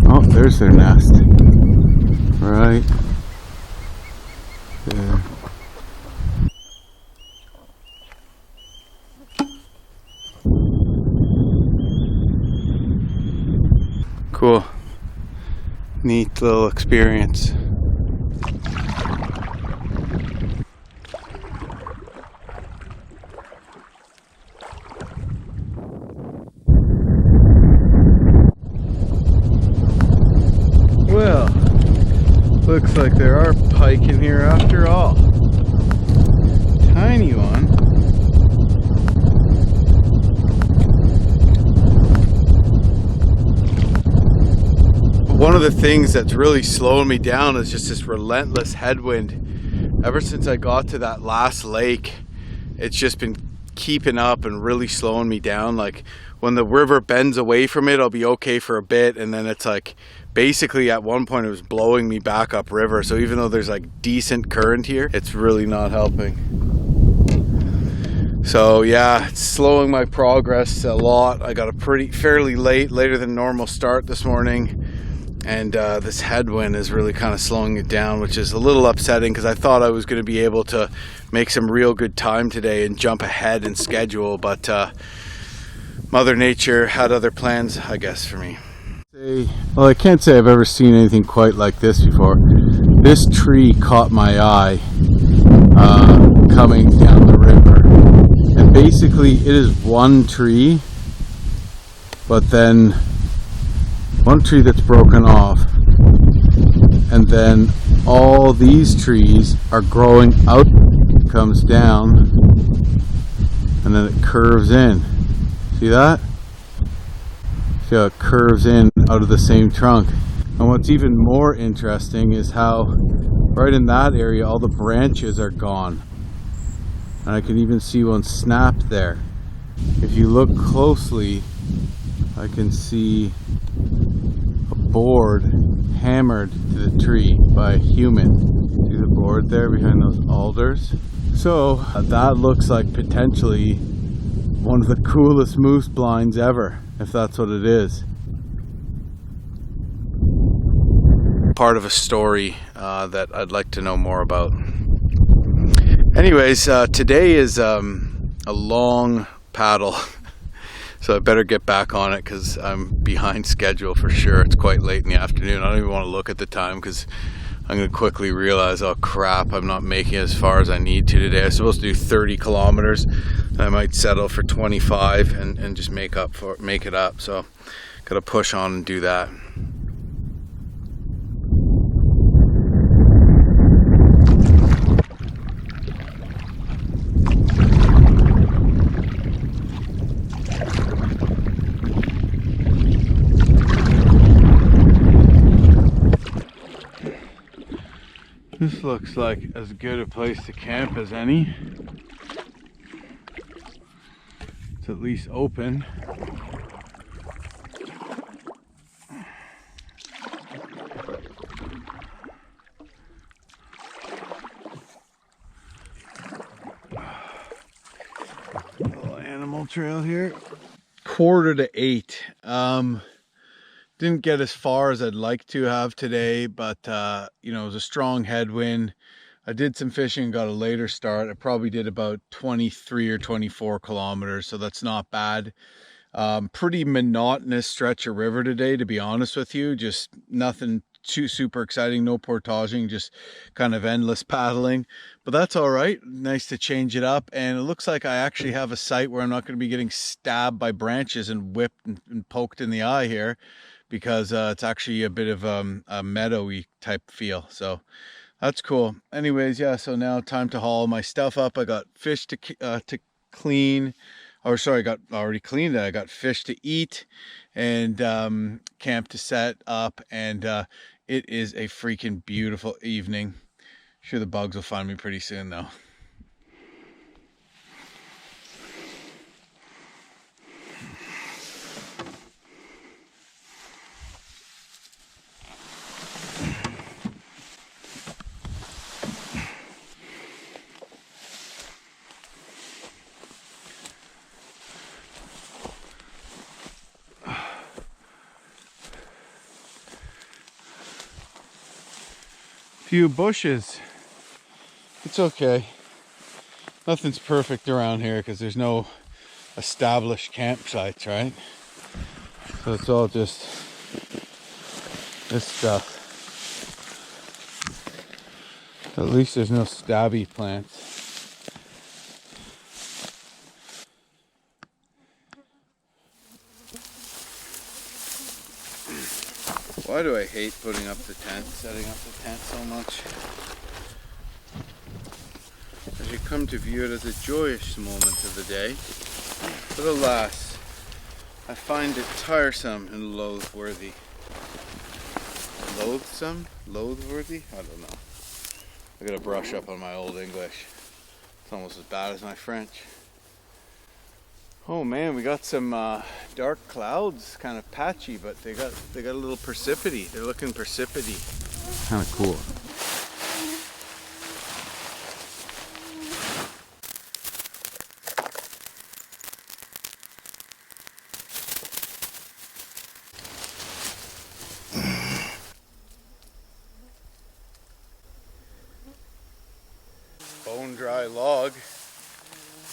oh, there's their nest. Right there. Cool. Neat little experience. Well, looks like there are pike in here after all. Tiny one. One of the things that's really slowing me down is just this relentless headwind. Ever since I got to that last lake, it's just been keeping up and really slowing me down. Like when the river bends away from it, I'll be okay for a bit, and then it's like basically at one point it was blowing me back up river. So even though there's like decent current here, it's really not helping. So yeah, it's slowing my progress a lot. I got a fairly later than normal start this morning, and this headwind is really kind of slowing it down, which is a little upsetting because I thought I was going to be able to make some real good time today and jump ahead in schedule, but Mother Nature had other plans, I guess, for me. Well, I can't say I've ever seen anything quite like this before. This tree caught my eye coming down the river, and basically it is one tree, but then one tree that's broken off, and then all these trees are growing out, comes down, and then it curves in. See that? See how it curves in out of the same trunk. And what's even more interesting is how right in that area all the branches are gone, and I can even see one snap there. If you look closely, I can see a board hammered to the tree by a human. See the board there behind those alders? So that looks like potentially one of the coolest moose blinds ever, if that's what it is. Part of a story that I'd like to know more about. Anyways, today is a long paddle, so I better get back on it because I'm behind schedule for sure. It's quite late in the afternoon. I don't even want to look at the time because I'm going to quickly realize, oh crap, I'm not making it as far as I need to today. I'm supposed to do 30 kilometers. I might settle for 25 and just make it up. So got to push on and do that. This looks like as good a place to camp as any. It's at least open. animal trail here. 7:45. Didn't get as far as I'd like to have today, but you know, it was a strong headwind. I did some fishing and got a later start. I probably did about 23 or 24 kilometers, so that's not bad. Pretty monotonous stretch of river today, to be honest with you. Just nothing too super exciting, no portaging, just kind of endless paddling. But that's all right. Nice to change it up. And it looks like I actually have a site where I'm not going to be getting stabbed by branches and whipped and poked in the eye here, because it's actually a bit of a meadowy type feel. So that's cool. Anyways, yeah, so now time to haul my stuff up. I got fish to clean. Or sorry, I got already cleaned it. I got fish to eat and camp to set up. And it is a freaking beautiful evening. Sure the bugs will find me pretty soon though. Few bushes. It's okay. Nothing's perfect around here because there's no established campsites, right? So it's all just this stuff. At least there's no stabby plants. Why do I hate putting up the tent, setting up the tent so much? As you come to view it as a joyous moment of the day, but alas, I find it tiresome and loathworthy. Loathsome? Loathworthy? I don't know. I gotta brush up on my old English. It's almost as bad as my French. Oh man, we got some dark clouds, kind of patchy, but they got a little precipity. They're looking precipity. Kind of cool. Bone dry log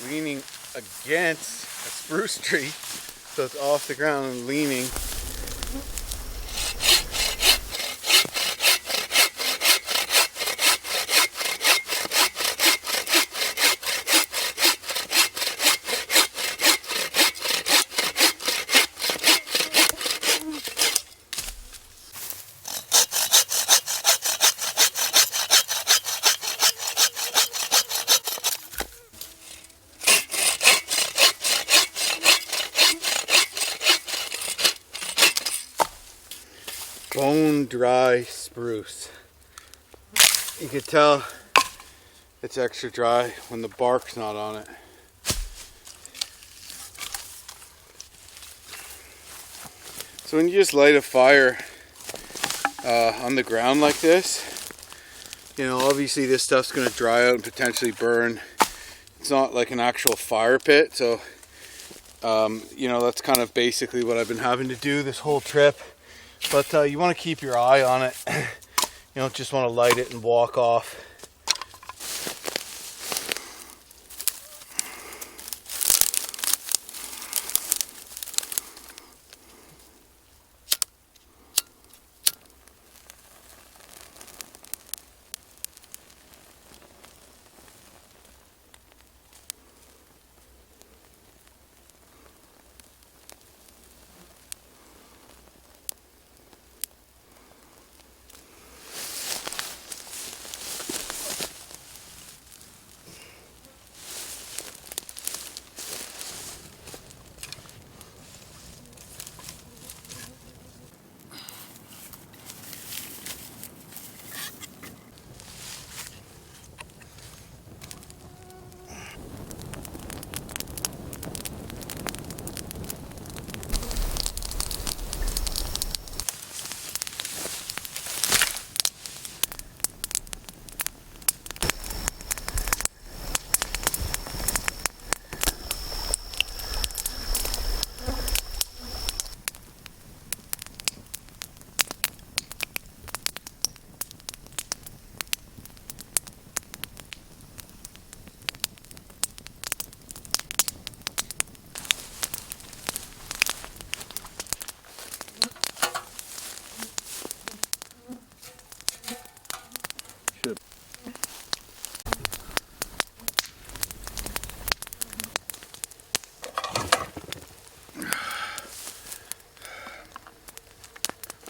leaning against a spruce tree, so it's off the ground and leaning. Bone dry spruce. You can tell it's extra dry when the bark's not on it. So when you just light a fire on the ground like this, you know, obviously this stuff's going to dry out and potentially burn. It's not like an actual fire pit, so you know, that's kind of basically what I've been having to do this whole trip. But you want to keep your eye on it. You don't just want to light it and walk off.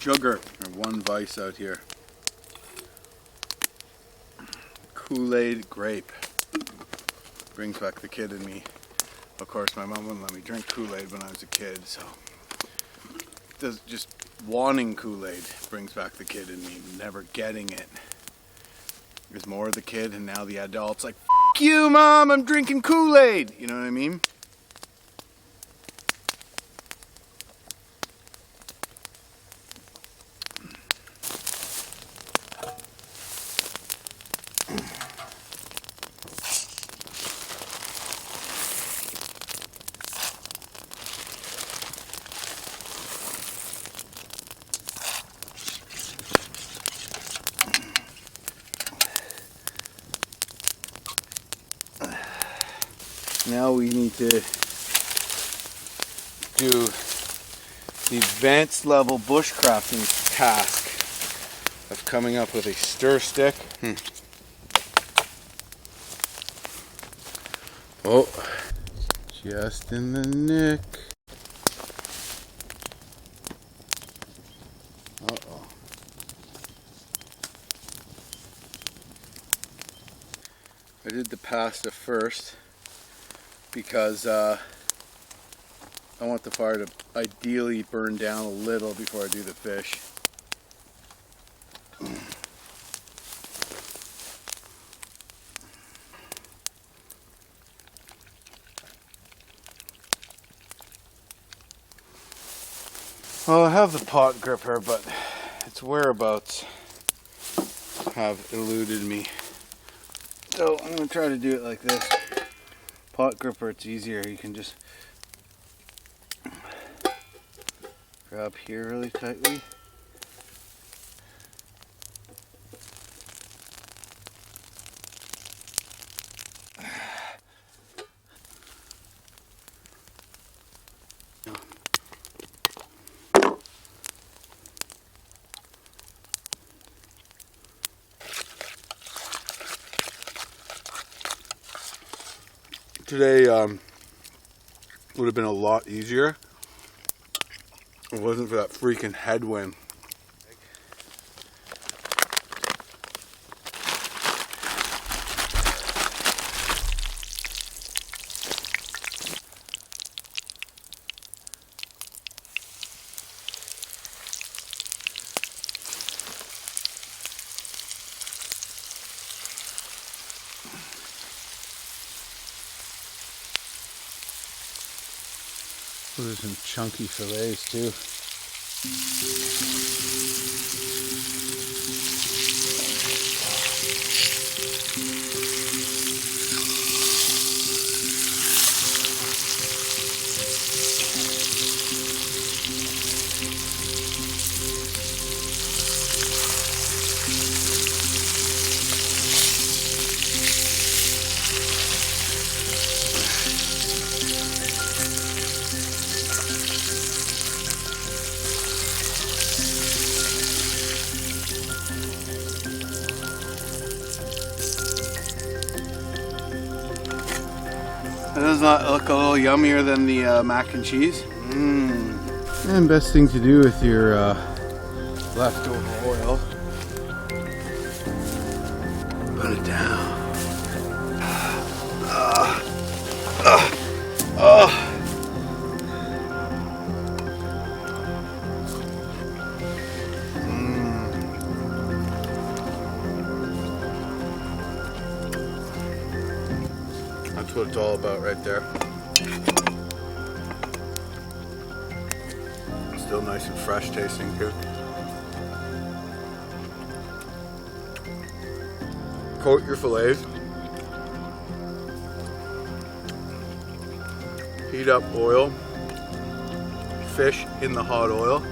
sugar, or one vice out here. Kool-Aid grape. Brings back the kid in me. Of course, my mom wouldn't let me drink Kool-Aid when I was a kid, so just wanting Kool-Aid brings back the kid in me. Never getting it is more the kid, and now the adult's like, "F you, Mom, I'm drinking Kool-Aid." You know what I mean? Now we need to do the advanced level bushcrafting task of coming up with a stir stick. Oh, just in the nick. Uh-oh. I did the pasta first, because I want the fire to ideally burn down a little before I do the fish. Well, I have the pot gripper, but its whereabouts have eluded me. So I'm going to try to do it like this. Pot gripper, it's easier. You can just grab here really tightly. Today would have been a lot easier if it wasn't for that freaking headwind. Oh, there's some chunky fillets too. Does not look a little yummier than the mac and cheese. And best thing to do with your leftover oil, put it down. That's what it's all about right there. Still nice and fresh tasting too. Coat your fillets. Heat up oil. Fish in the hot oil.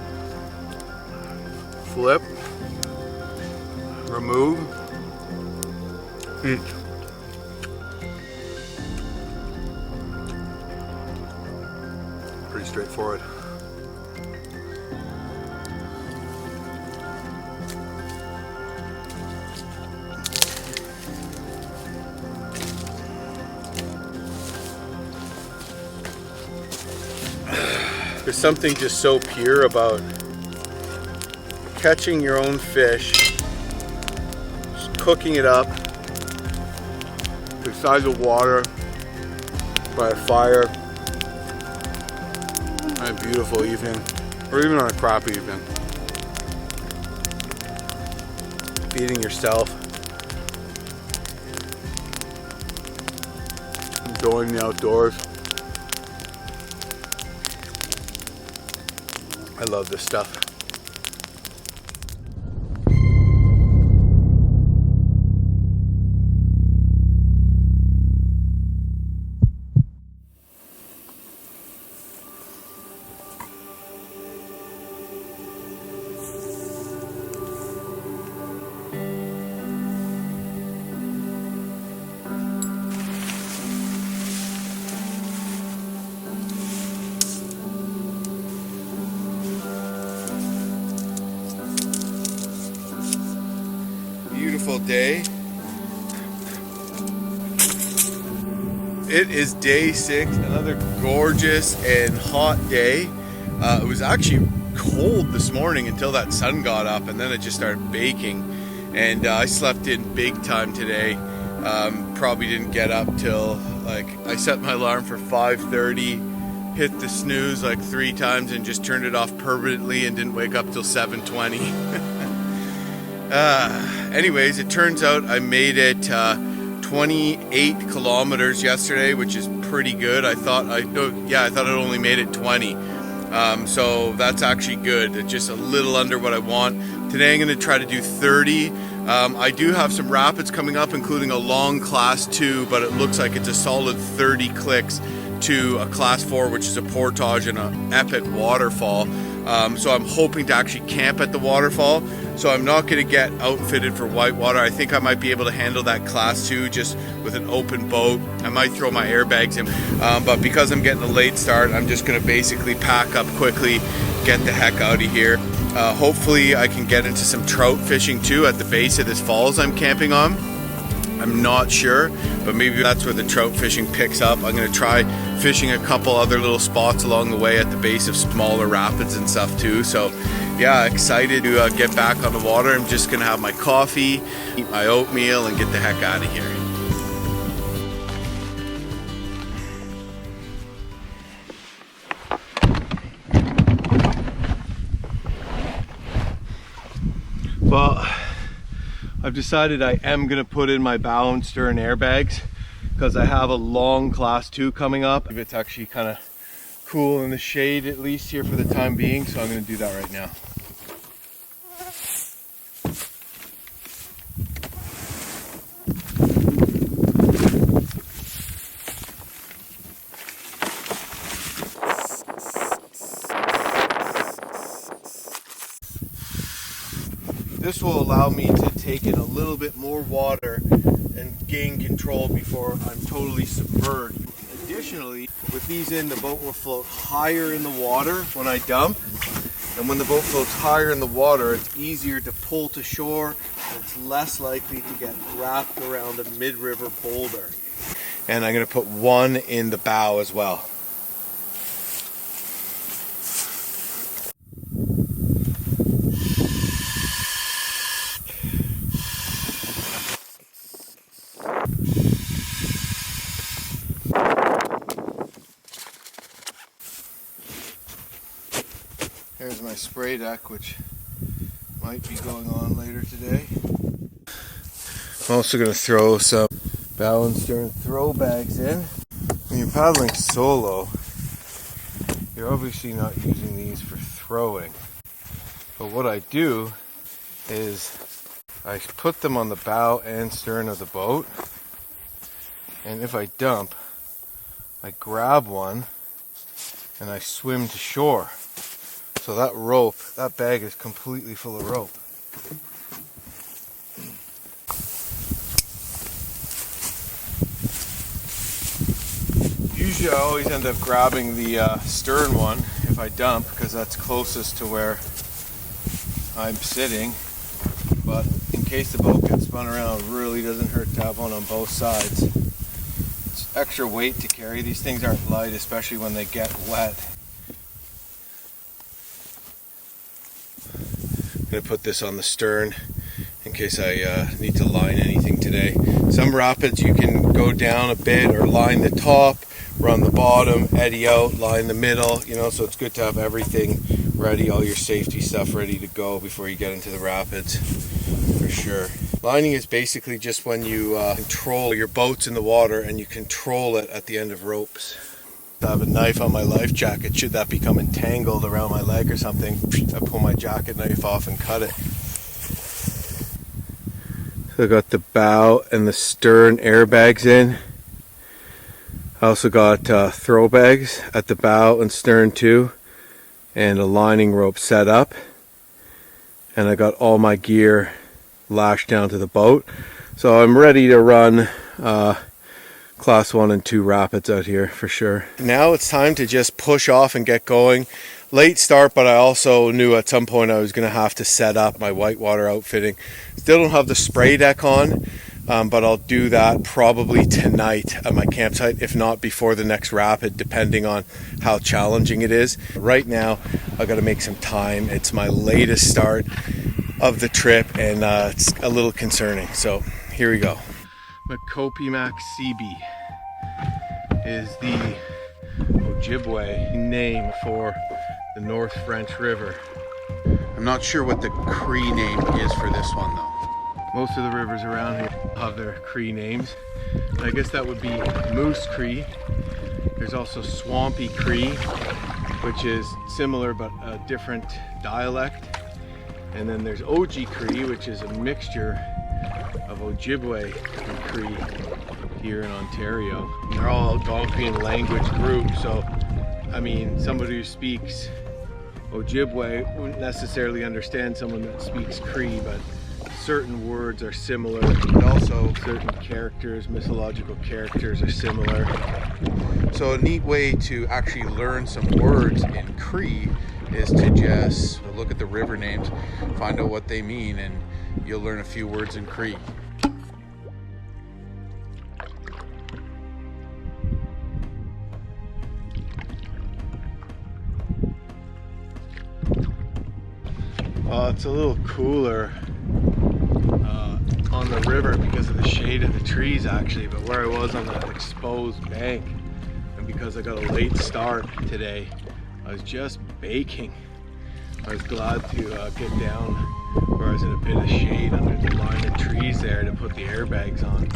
Flip. Remove. Eat. Pretty straightforward. There's something just so pure about catching your own fish, just cooking it up beside the water by a fire on a beautiful evening, or even on a crappy evening. Feeding yourself, enjoying the outdoors. I love this stuff. Beautiful day. It is day 6, another gorgeous and hot day. It was actually cold this morning until that sun got up, and then it just started baking. And I slept in big time today. Probably didn't get up till, like, I set my alarm for 5:30, hit the snooze like 3 times and just turned it off permanently and didn't wake up till 7:20. Anyways, it turns out I made it 28 kilometers yesterday, which is pretty good. I thought I only made it 20. So that's actually good. It's just a little under what I want. Today I'm going to try to do 30. I do have some rapids coming up, including a long class 2, but it looks like it's a solid 30 clicks to a class 4, which is a portage and an epic waterfall. So I'm hoping to actually camp at the waterfall. So I'm not going to get outfitted for Whitewater. I think I might be able to handle that class 2 just with an open boat. I might throw my airbags in. But because I'm getting a late start, I'm just going to basically pack up quickly, get the heck out of here. Hopefully I can get into some trout fishing too at the base of this falls I'm camping on. I'm not sure, but maybe that's where the trout fishing picks up. I'm going to try fishing a couple other little spots along the way at the base of smaller rapids and stuff too. So yeah, excited to get back on the water. I'm just going to have my coffee, eat my oatmeal, and get the heck out of here. Well, I've decided I am going to put in my bow and stern airbags because I have a long class 2 coming up. It's actually kind of cool in the shade, at least here for the time being, so I'm going to do that right now. This will allow me to take in a little bit more water and gain control before I'm totally submerged. Additionally, with these in, the boat will float higher in the water when I dump. And when the boat floats higher in the water, it's easier to pull to shore, and it's less likely to get wrapped around a mid-river boulder. And I'm going to put one in the bow as well. Here's my spray deck, which might be going on later today. I'm also going to throw some bow and stern throw bags in. When you're paddling solo, you're obviously not using these for throwing. But what I do is I put them on the bow and stern of the boat, and if I dump, I grab one and I swim to shore. So that rope, that bag is completely full of rope. Usually I always end up grabbing the stern one if I dump, because that's closest to where I'm sitting. But in case the boat gets spun around, it really doesn't hurt to have one on both sides. It's extra weight to carry. These things aren't light, especially when they get wet. gonna put this on the stern in case I need to line anything today. Some rapids you can go down a bit or line the top, run the bottom, eddy out, line the middle, you know, so it's good to have everything ready, all your safety stuff ready to go before you get into the rapids, for sure. Lining is basically just when you control your boats in the water and you control it at the end of ropes. I have a knife on my life jacket. Should that become entangled around my leg or something, I pull my jacket knife off and cut it. So I got the bow and the stern airbags in. I also got throw bags at the bow and stern too, and a lining rope set up. And I got all my gear lashed down to the boat. So I'm ready to run class 1 and 2 rapids out here for sure. Now it's time to just push off and get going. Late start, but I also knew at some point I was going to have to set up my whitewater outfitting. Still don't have the spray deck on, but I'll do that probably tonight at my campsite, if not before the next rapid, depending on how challenging it is. Right now I got to make some time. It's my latest start of the trip, and it's a little concerning, so here we go. Macopimac Seabee is the Ojibwe name for the North French River. I'm not sure what the Cree name is for this one though. Most of the rivers around here have their Cree names. I guess that would be Moose Cree. There's also Swampy Cree, which is similar but a different dialect. And then there's Oji Cree, which is a mixture of Ojibwe and Cree here in Ontario. And they're all Algonquian language groups, so I mean, somebody who speaks Ojibwe wouldn't necessarily understand someone that speaks Cree, but certain words are similar, and also certain characters, mythological characters, are similar. So a neat way to actually learn some words in Cree is to just look at the river names, find out what they mean, and you'll learn a few words in Cree. It's a little cooler on the river because of the shade of the trees actually, but where I was on that exposed bank, and because I got a late start today, I was just baking. I was glad to get down where I was in a bit of shade under the line of trees there to put the airbags on.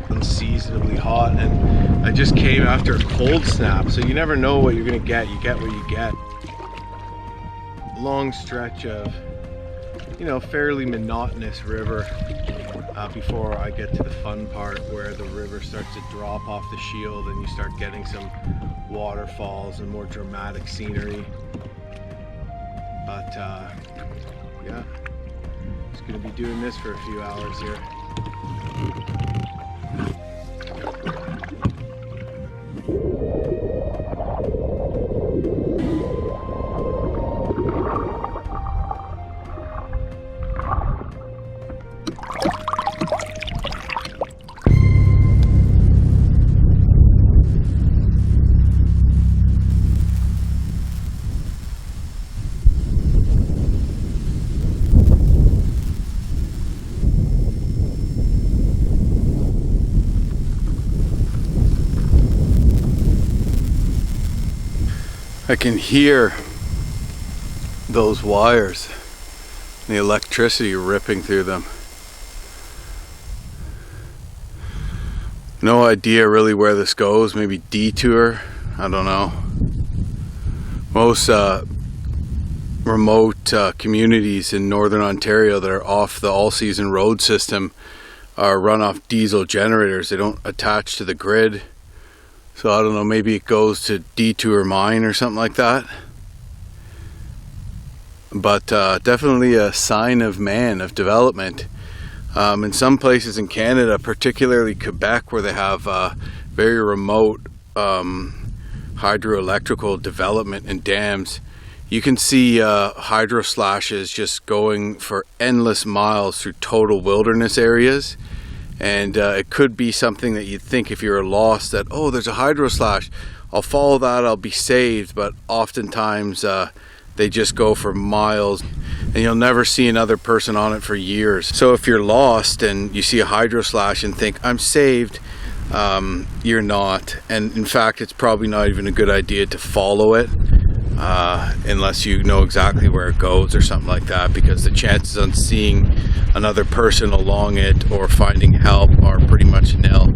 Unseasonably hot, and I just came after a cold snap, so you never know what you're gonna get. You get what you get. Long stretch of, you know, fairly monotonous river before I get to the fun part where the river starts to drop off the shield and you start getting some waterfalls and more dramatic scenery. But yeah, just gonna be doing this for a few hours here. I can hear those wires, the electricity ripping through them. No idea really where this goes, maybe detour, I don't know. Most remote communities in northern Ontario that are off the all-season road system are run off diesel generators. They don't attach to the grid. So I don't know, maybe it goes to Detour Mine or something like that. But definitely a sign of man, of development. In some places in Canada, particularly Quebec, where they have very remote hydroelectrical development and dams, you can see hydro slashes just going for endless miles through total wilderness areas. And it could be something that you'd think if you're lost that, oh, there's a hydro slash, I'll follow that, I'll be saved. But oftentimes they just go for miles. and you'll never see another person on it for years. So if you're lost and you see a hydro slash and think I'm saved, you're not. And in fact, it's probably not even a good idea to follow it unless you know exactly where it goes or something like that, because the chances on seeing another person along it or finding help are pretty much nil.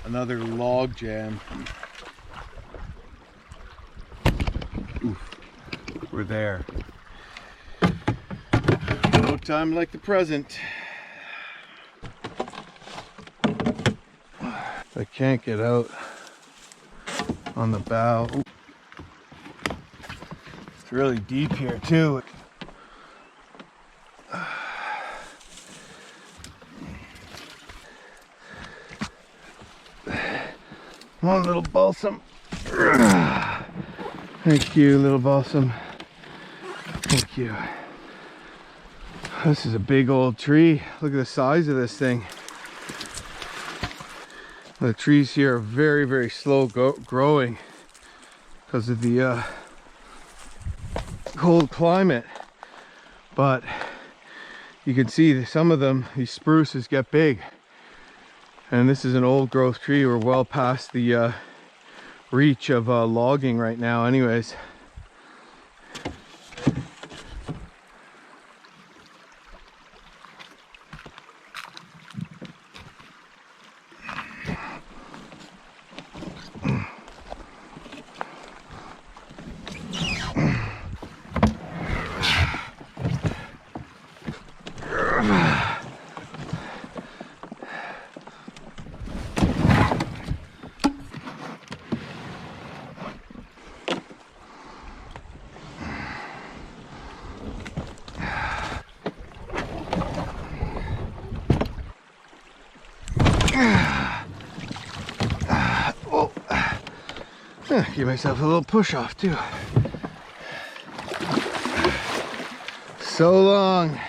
Another log jam. Oof, we're there. No time like the present. I can't get out on the bow. Ooh. It's really deep here too. Come on, little balsam. Thank you, little balsam. Thank you. This is a big old tree. Look at the size of this thing. The trees here are very, very slow growing because of the cold climate. But you can see that some of them, these spruces, get big. And this is an old growth tree. We're well past the reach of logging right now anyways. Give myself a little push off too. So long.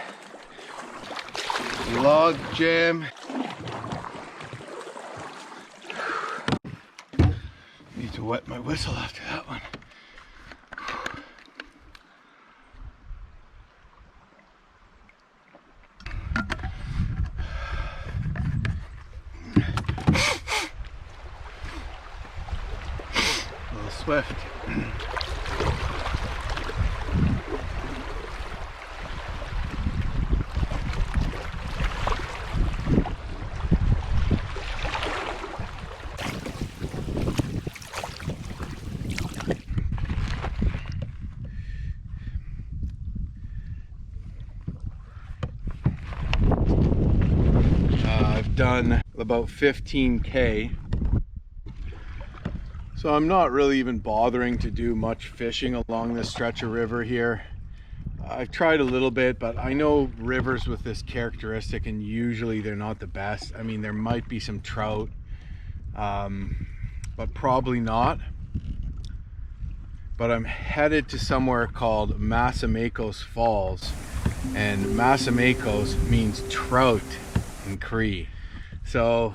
Log jam. Need to wet my whistle after that one. Swift. I've done about 15K. So I'm not really even bothering to do much fishing along this stretch of river here. I've tried a little bit, but I know rivers with this characteristic, and usually they're not the best. I mean, there might be some trout, but probably not. But I'm headed to somewhere called Masamakos Falls, and Masamakos means trout in Cree. So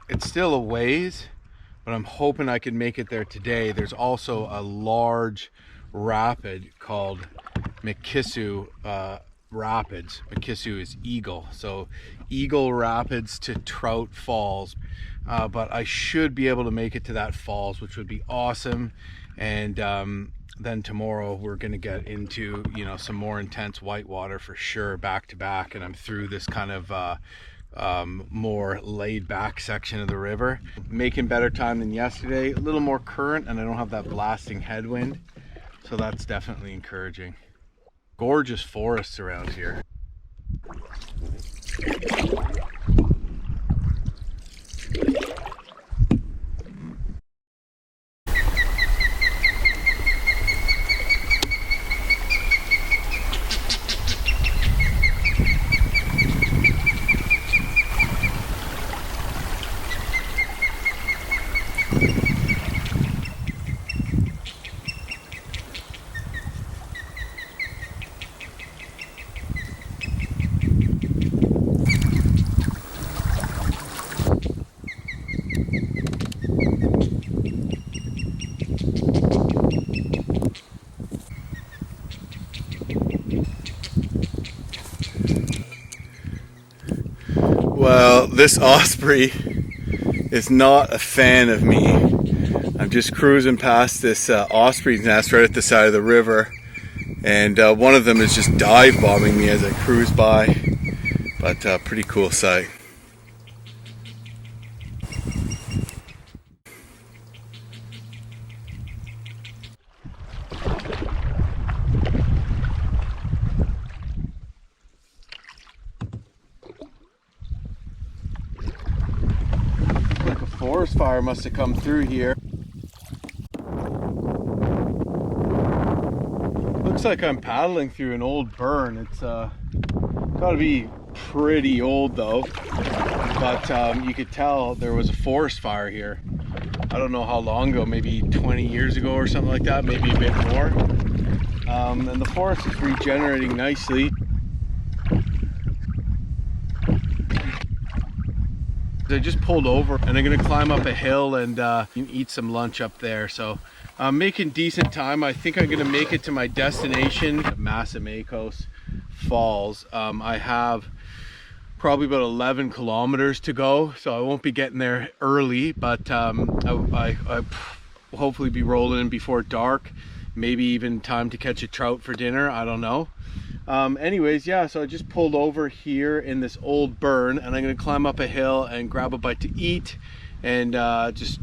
it's still a ways, but I'm hoping I can make it there today. There's also a large rapid called Mikisew Rapids. Mikisew is Eagle, so Eagle Rapids to Trout Falls. But I should be able to make it to that falls, which would be awesome. And then tomorrow we're gonna get into, you know, some more intense whitewater for sure, back to back. And I'm through this kind of more laid back section of the river. Making better time than yesterday, a little more current, and I don't have that blasting headwind, so that's definitely encouraging. Gorgeous forests around here. this osprey is not a fan of me. I'm just cruising past this osprey's nest right at the side of the river, and one of them is just dive bombing me as I cruise by. But pretty cool sight. Like a forest fire must have come through here. Looks like I'm paddling through an old burn. It's gotta be pretty old though, but you could tell there was a forest fire here. I don't know how long ago, maybe 20 years ago or something like that, maybe a bit more. And the forest is regenerating nicely. I just pulled over and I'm gonna climb up a hill and eat some lunch up there. So I'm making decent time. I think I'm gonna make it to my destination, Moosonee Falls. I have probably about 11 kilometers to go, so I won't be getting there early, but I will hopefully be rolling in before dark, maybe even time to catch a trout for dinner. I don't know. Anyways, yeah, so I just pulled over here in this old burn and I'm gonna climb up a hill and grab a bite to eat and just,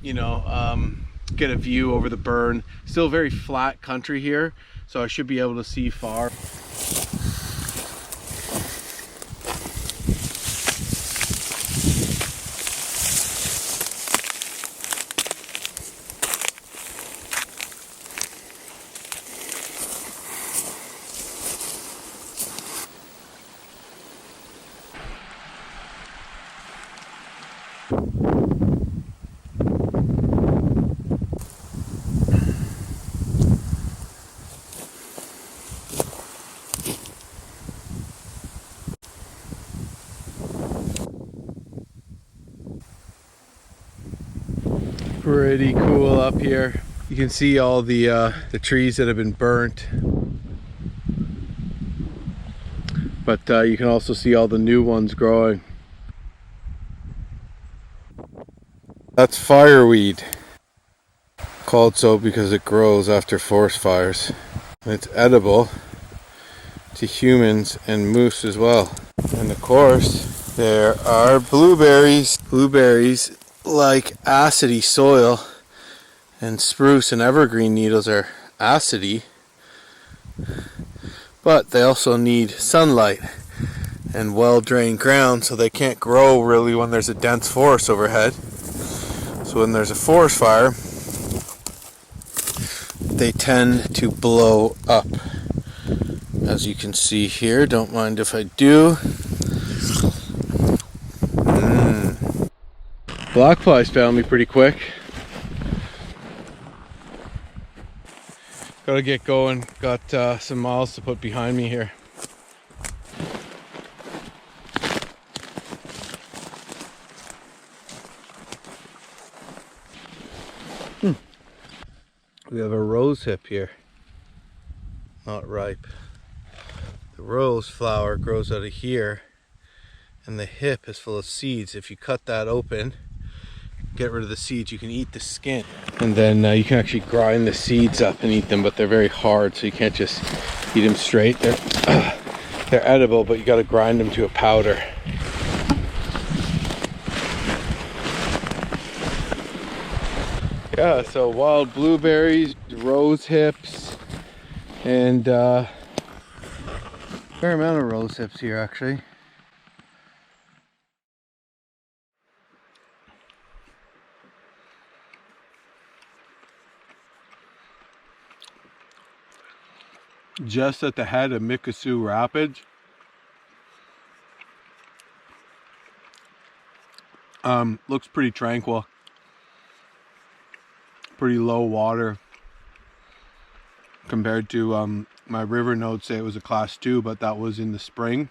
you know, get a view over the burn. Still very flat country here, so I should be able to see far. Pretty cool up here. You can see all the trees that have been burnt, but you can also see all the new ones growing. That's fireweed, called so because it grows after forest fires. And it's edible to humans and moose as well. And of course, there are blueberries. Blueberries like acidy soil, and spruce and evergreen needles are acidy, but they also need sunlight and well-drained ground, so they can't grow really when there's a dense forest overhead. So when there's a forest fire, they tend to blow up, as you can see here. Don't mind if I do. Blackflies found me pretty quick. Gotta get going. Got some miles to put behind me here. We have a rose hip here. Not ripe. The rose flower grows out of here, and the hip is full of seeds. If you cut that open, get rid of the seeds, you can eat the skin, and then you can actually grind the seeds up and eat them, but they're very hard, so you can't just eat them straight. They're edible, but you got to grind them to a powder. Yeah, so wild blueberries, rose hips, and fair amount of rose hips here actually. Just at the head of Mikisew Rapids. Looks pretty tranquil. Pretty low water compared to my river notes say it was a class 2, but that was in the spring.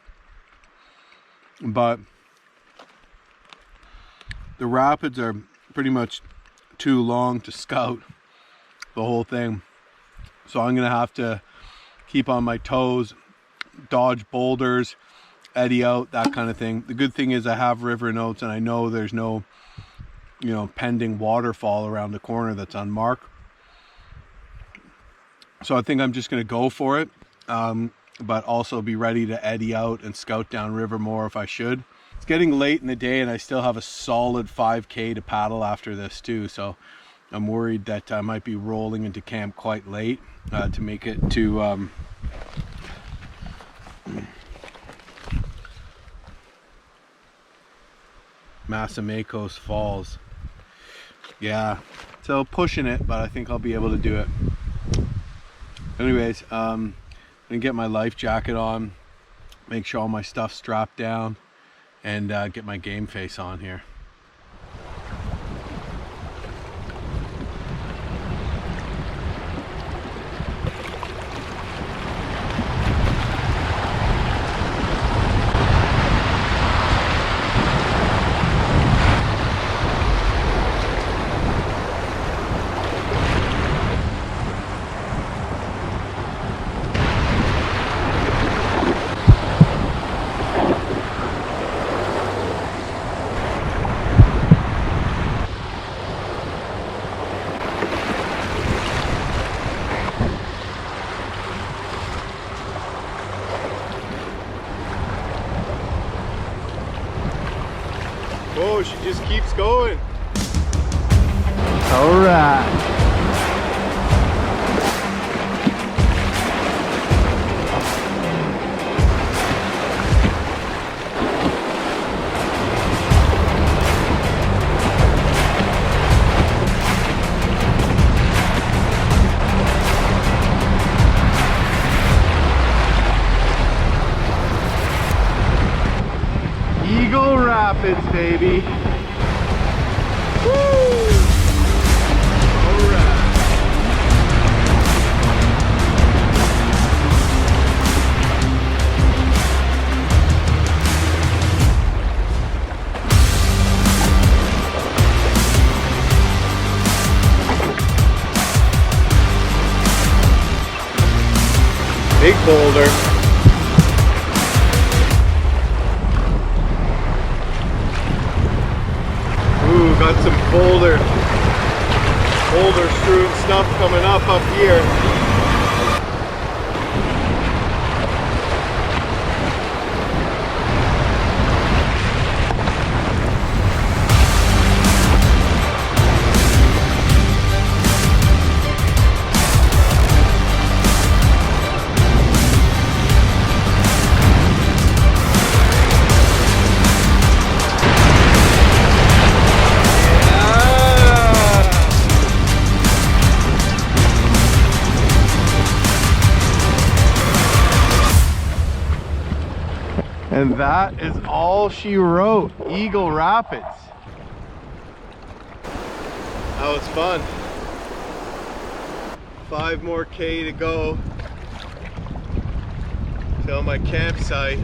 But the rapids are pretty much too long to scout the whole thing, so I'm gonna have to keep on my toes, dodge boulders, eddy out, that kind of thing. The good thing is I have river notes and I know there's no, you know, pending waterfall around the corner that's unmarked. So I think I'm just going to go for it, but also be ready to eddy out and scout down river more if I should. It's getting late in the day and I still have a solid 5K to paddle after this too, so I'm worried that I might be rolling into camp quite late to make it to Masamakos Falls. Yeah, so pushing it, but I think I'll be able to do it. Anyways, I'm gonna get my life jacket on, make sure all my stuff's strapped down, and get my game face on here. Oh, she just keeps going. All right. Eagle Rapids, baby. Woo! All right. Big boulder. Got some boulder strewn stuff coming up here. And that is all she wrote. Eagle Rapids. That was fun. 5 more K to go till my campsite.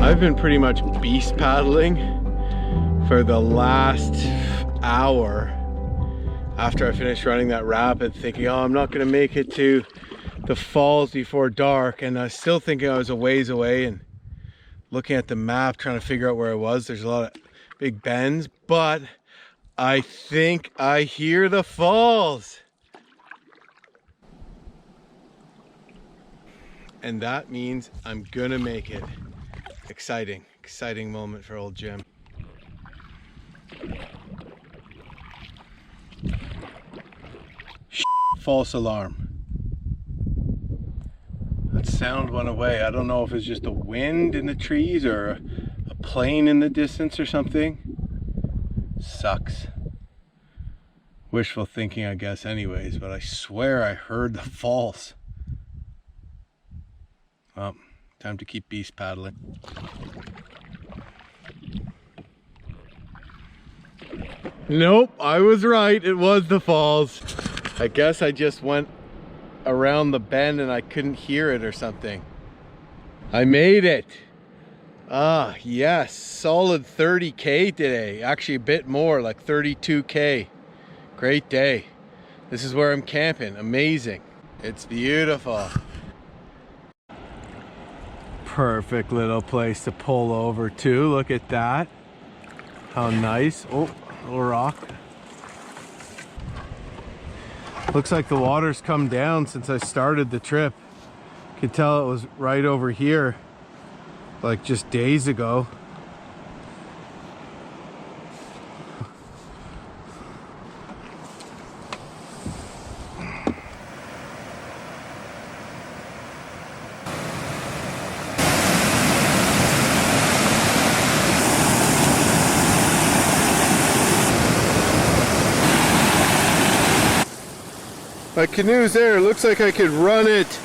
I've been pretty much beast paddling for the last hour after I finished running that rapid, thinking, oh, I'm not gonna make it to the falls before dark, and I was still thinking I was a ways away and looking at the map trying to figure out where I was. There's a lot of big bends, but I think I hear the falls. And that means I'm gonna make it. Exciting moment for old Jim. False alarm. That sound went away. I don't know if it's just the wind in the trees or a plane in the distance or something. Sucks. Wishful thinking, I guess, anyways, but I swear I heard the falls. Well, time to keep beast paddling. Nope, I was right. It was the falls. I guess I just went around the bend and I couldn't hear it or something. I made it. Ah, yes, solid 30K today. Actually a bit more, like 32K. Great day. This is where I'm camping. Amazing. It's beautiful. Perfect little place to pull over to. Look at that. How nice. Oh, little rock. Looks like the water's come down since I started the trip. Could tell it was right over here like just days ago. My canoe's there. Looks like I could run it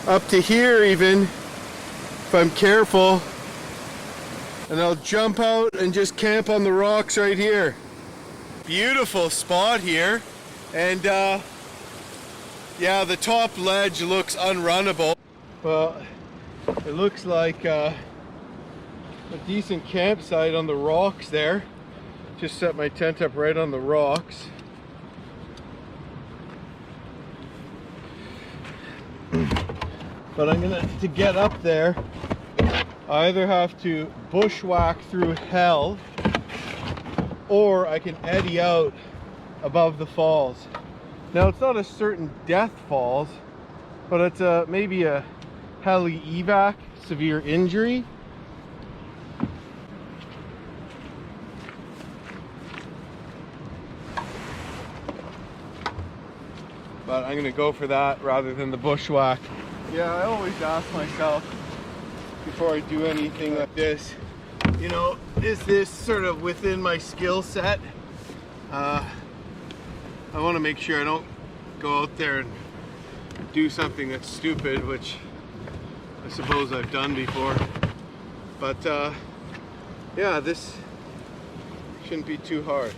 up to here even if I'm careful. And I'll jump out and just camp on the rocks right here. Beautiful spot here. And yeah, the top ledge looks unrunnable. Well, it looks like a decent campsite on the rocks there. Just set my tent up right on the rocks. But I'm gonna, to get up there, I either have to bushwhack through hell or I can eddy out above the falls. Now it's not a certain death falls, but it's maybe a heli evac, severe injury. But I'm gonna go for that rather than the bushwhack. Yeah, I always ask myself before I do anything like this, you know, is this sort of within my skill set? I want to make sure I don't go out there and do something that's stupid, which I suppose I've done before. But yeah, this shouldn't be too hard.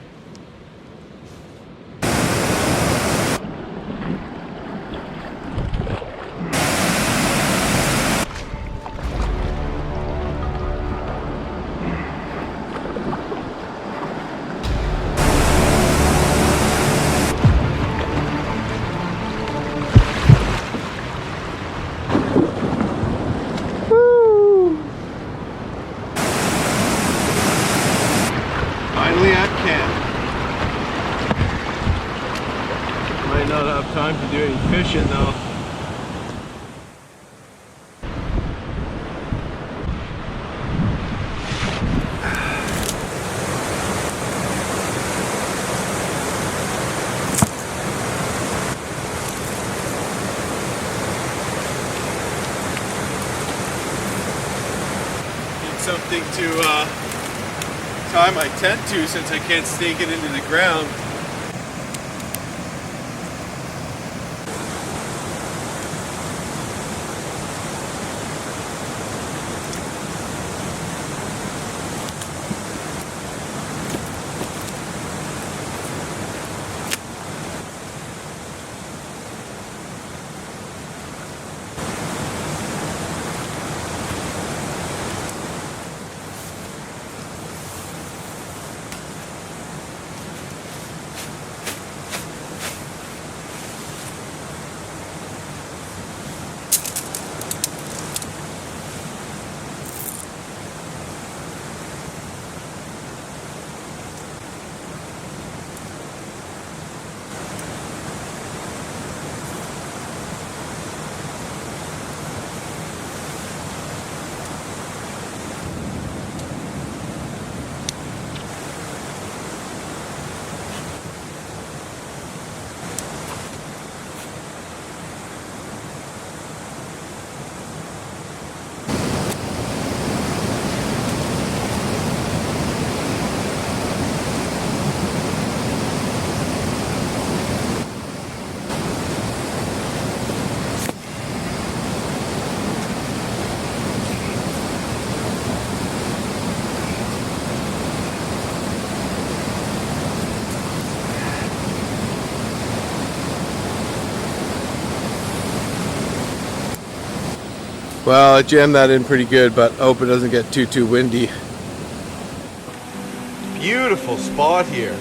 Time to do any fishing though. Need something to tie my tent to since I can't stake it into the ground. Well, I jammed that in pretty good, but I hope it doesn't get too windy. Beautiful spot here.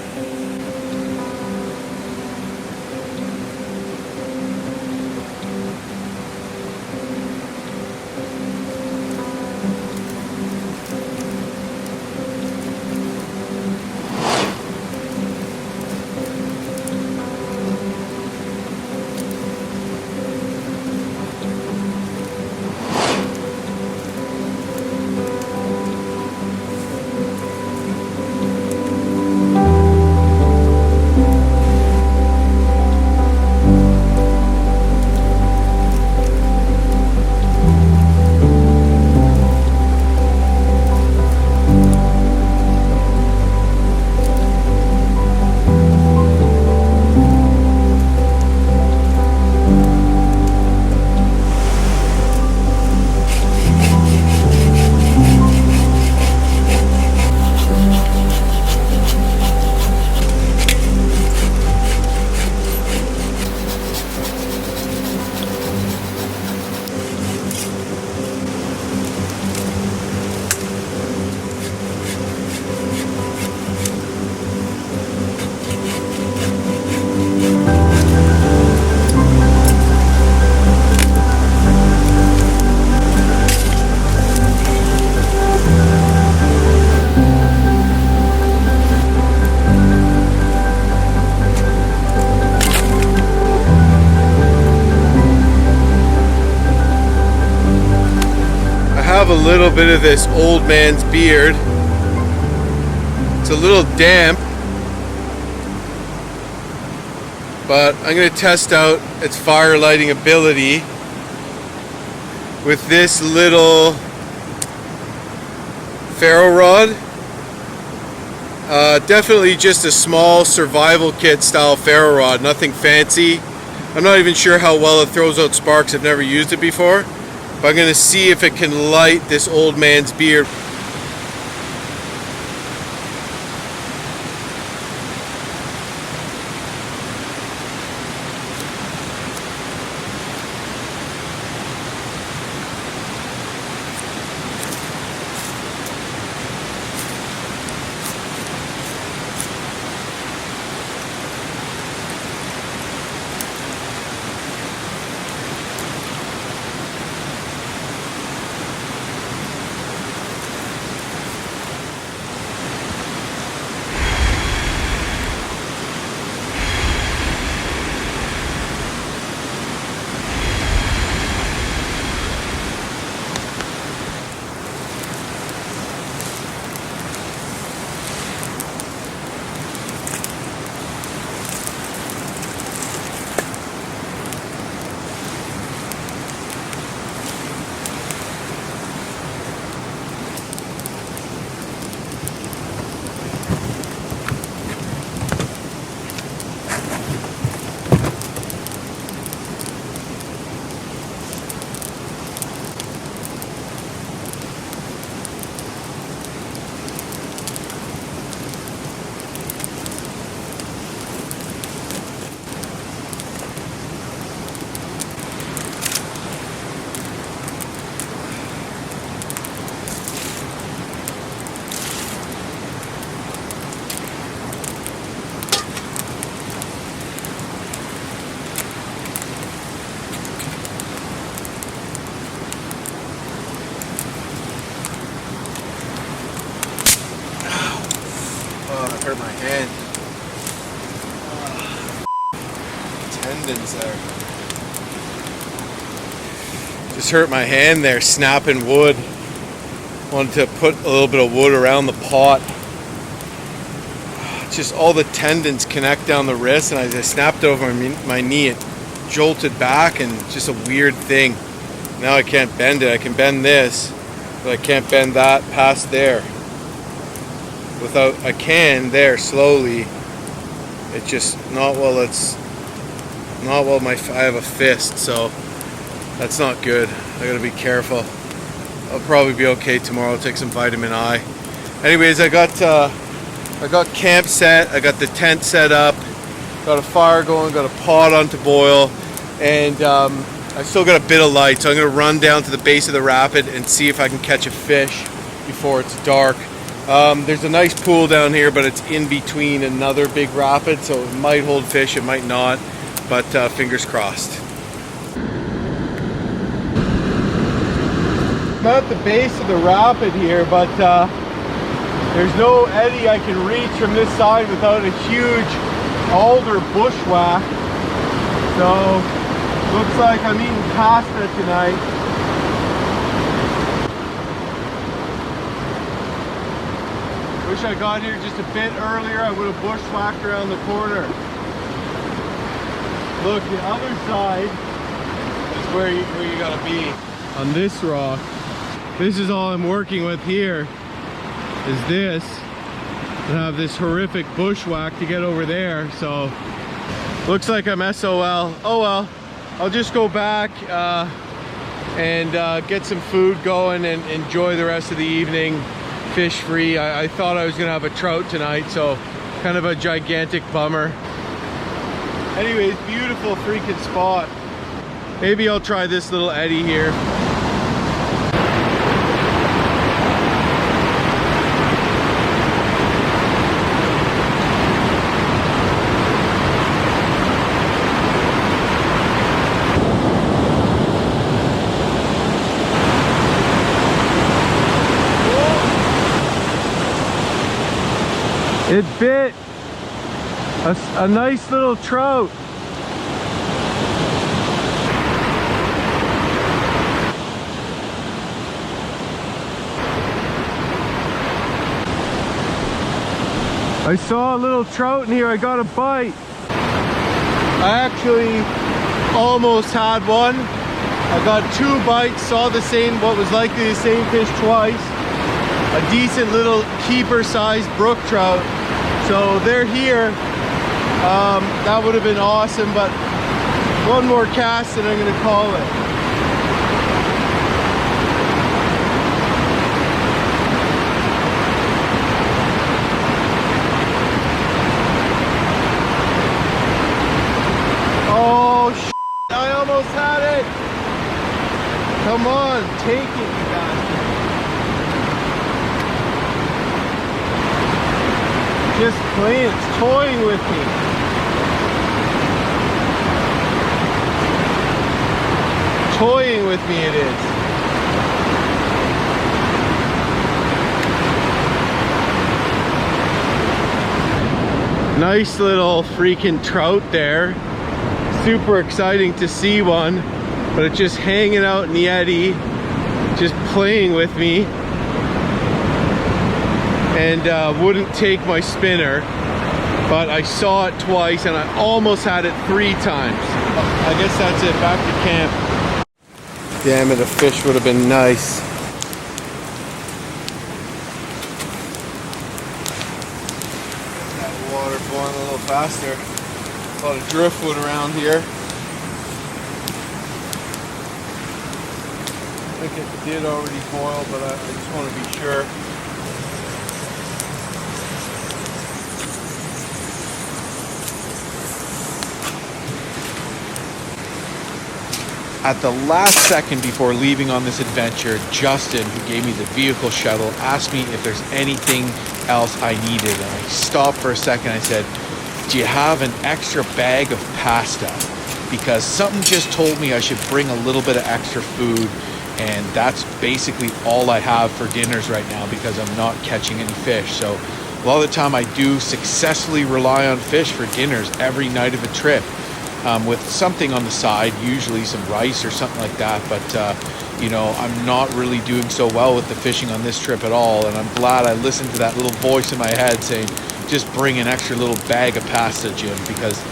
A little bit of this old man's beard. It's a little damp, but I'm going to test out its fire lighting ability with this little ferro rod. Definitely just a small survival kit style ferro rod, nothing fancy. I'm not even sure how well it throws out sparks. I've never used it before. But I'm going to see if it can light this old man's beard. Hurt my hand. Tendons there. Just hurt my hand there snapping wood. Wanted to put a little bit of wood around the pot. Just all the tendons connect down the wrist, and I just snapped over my knee. It jolted back, and just a weird thing. Now I can't bend it. I can bend this, but I can't bend that past there. I can there slowly. It's just not while I have a fist, so that's not good. I gotta be careful. I'll probably be okay tomorrow. I'll take some vitamin I. Anyways, I got camp set. I got the tent set up. Got a fire going. Got a pot on to boil, and I still got a bit of light, so I'm gonna run down to the base of the rapid and see if I can catch a fish before it's dark. There's a nice pool down here, but it's in between another big rapid, so it might hold fish, it might not, but fingers crossed. I'm at the base of the rapid here, but there's no eddy I can reach from this side without a huge alder bushwhack. So looks like I'm eating pasta tonight. Wish I got here just a bit earlier. I would have bushwhacked around the corner. Look, the other side is where you gotta be. On this rock, this is all I'm working with here, is this. I have this horrific bushwhack to get over there, so looks like I'm SOL. Oh well, I'll just go back and get some food going and enjoy the rest of the evening fish free. I thought I was gonna have a trout tonight, so kind of a gigantic bummer. Anyways, beautiful freaking spot. Maybe I'll try this little eddy here. It bit a nice little trout. I saw a little trout in here. I got a bite. I actually almost had one. I got 2 bites, saw the same, what was likely the same fish twice. A decent little keeper-sized brook trout. So they're here. That would have been awesome, but one more cast and I'm gonna call it. Oh, shit, I almost had it. Come on, take it, you bastard. Just playing, it's toying with me. Toying with me it is. Nice little freaking trout there. Super exciting to see one, but it's just hanging out in the eddy, just playing with me. And wouldn't take my spinner, but I saw it twice and I almost had it 3 times. I guess that's it, back to camp. Damn it, a fish would have been nice. That water boiling a little faster. A lot of driftwood around here. I think it did already boil, but I just want to be sure. At the last second before leaving on this adventure, Justin, who gave me the vehicle shuttle, asked me if there's anything else I needed. And I stopped for a second. I said, do you have an extra bag of pasta? Because something just told me I should bring a little bit of extra food. And that's basically all I have for dinners right now because I'm not catching any fish. So a lot of the time I do successfully rely on fish for dinners every night of a trip. With something on the side, usually some rice or something like that, but you know, I'm not really doing so well with the fishing on this trip at all, and I'm glad I listened to that little voice in my head saying, just bring an extra little bag of pasta, Jim, because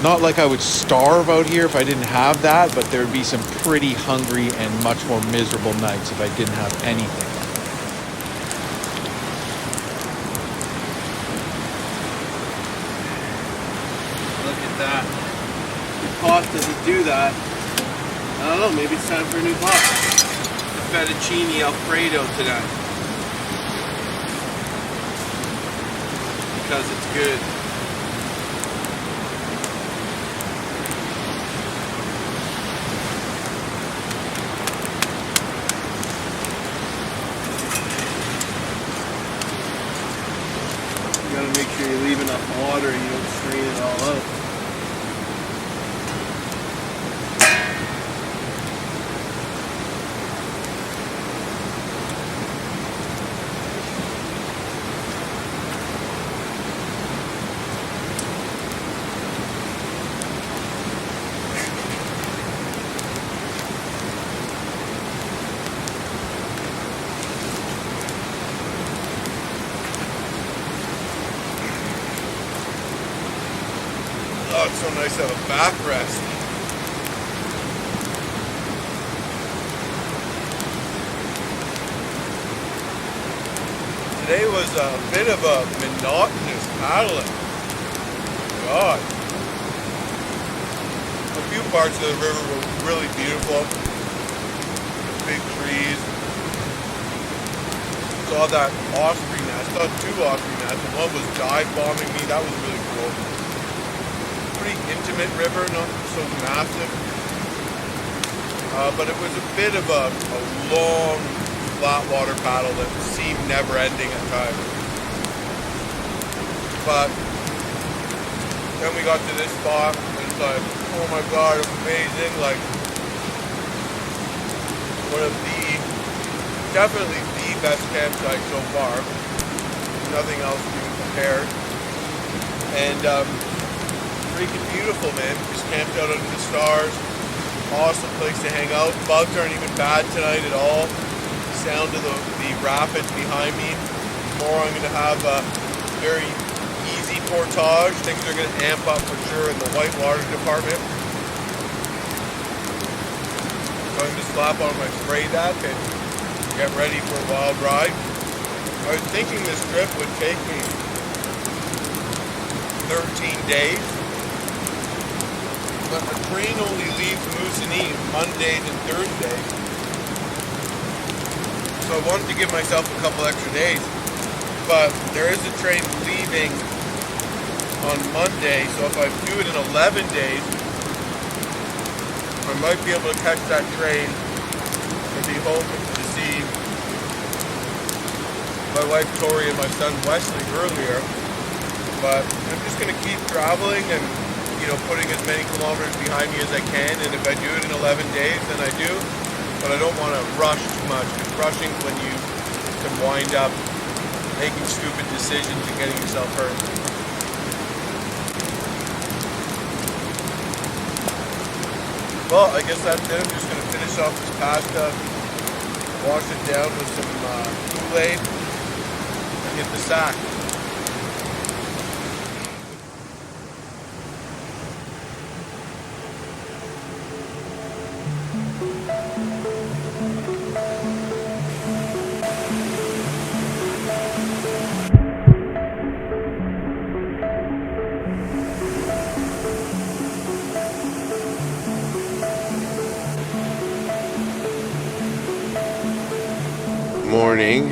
not like I would starve out here if I didn't have that, but there would be some pretty hungry and much more miserable nights if I didn't have anything. Look at that. Pot doesn't do that. I don't know, maybe it's time for a new pot. The fettuccine Alfredo tonight. Because it's good.
enough water, you don't strain it all out.
Oh, it's so nice to have a back rest. Today was a bit of a monotonous paddling. God. A few parts of the river were really beautiful. Big trees. Saw that osprey nest. Saw two osprey nests. And one was dive bombing me. That was really cool. Pretty intimate river, not so massive. But it was a bit of a long flat water paddle that seemed never ending at times. But then we got to this spot and it's like, oh my god, amazing. Like one of definitely the best campsite so far. Nothing else being compared. And freaking beautiful, man. Just camped out under the stars. Awesome place to hang out. Bugs aren't even bad tonight at all. Sound of the rapids behind me. Tomorrow I'm going to have a very easy portage. Things are going to amp up for sure in the Whitewater department. So I'm going to slap on my spray deck and get ready for a wild ride. I was thinking this trip would take me 13 days. But the train only leaves Moosonee Mondays and Thursdays. So I wanted to give myself a couple extra days. But there is a train leaving on Monday, so if I do it in 11 days, I might be able to catch that train and be hoping to see my wife Tori and my son Wesley earlier. But I'm just going to keep traveling and putting as many kilometers behind me as I can, and if I do it in 11 days, then I do. But I don't want to rush too much, because rushing when you can wind up making stupid decisions and getting yourself hurt. Well, I guess that's it. I'm just going to finish off this pasta, wash it down with some Kool-Aid, and hit the sack. Morning,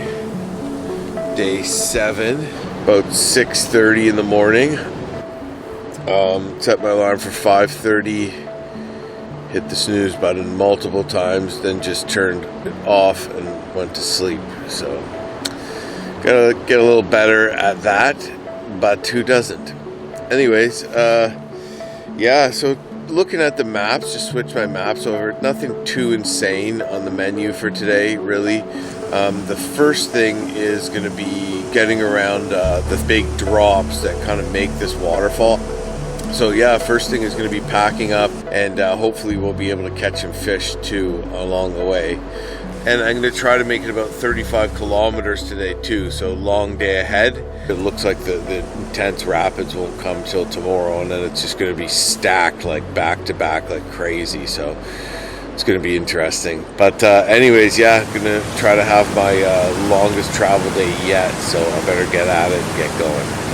day 7, about 6:30 in the morning. Set my alarm for 5:30, hit the snooze button multiple times, then just turned it off and went to sleep. So gotta get a little better at that, but who doesn't? Anyways, yeah, so looking at the maps, just switch my maps over. Nothing too insane on the menu for today, really. The first thing is going to be getting around the big drops that kind of make this waterfall. So yeah, first thing is going to be packing up, and hopefully we'll be able to catch some fish too along the way. And I'm going to try to make it about 35 kilometers today too, so long day ahead. It looks like the intense rapids won't come till tomorrow, and then it's just going to be stacked like back to back like crazy. So it's going to be interesting. But anyways, yeah, I'm going to try to have my longest travel day yet, so I better get at it and get going.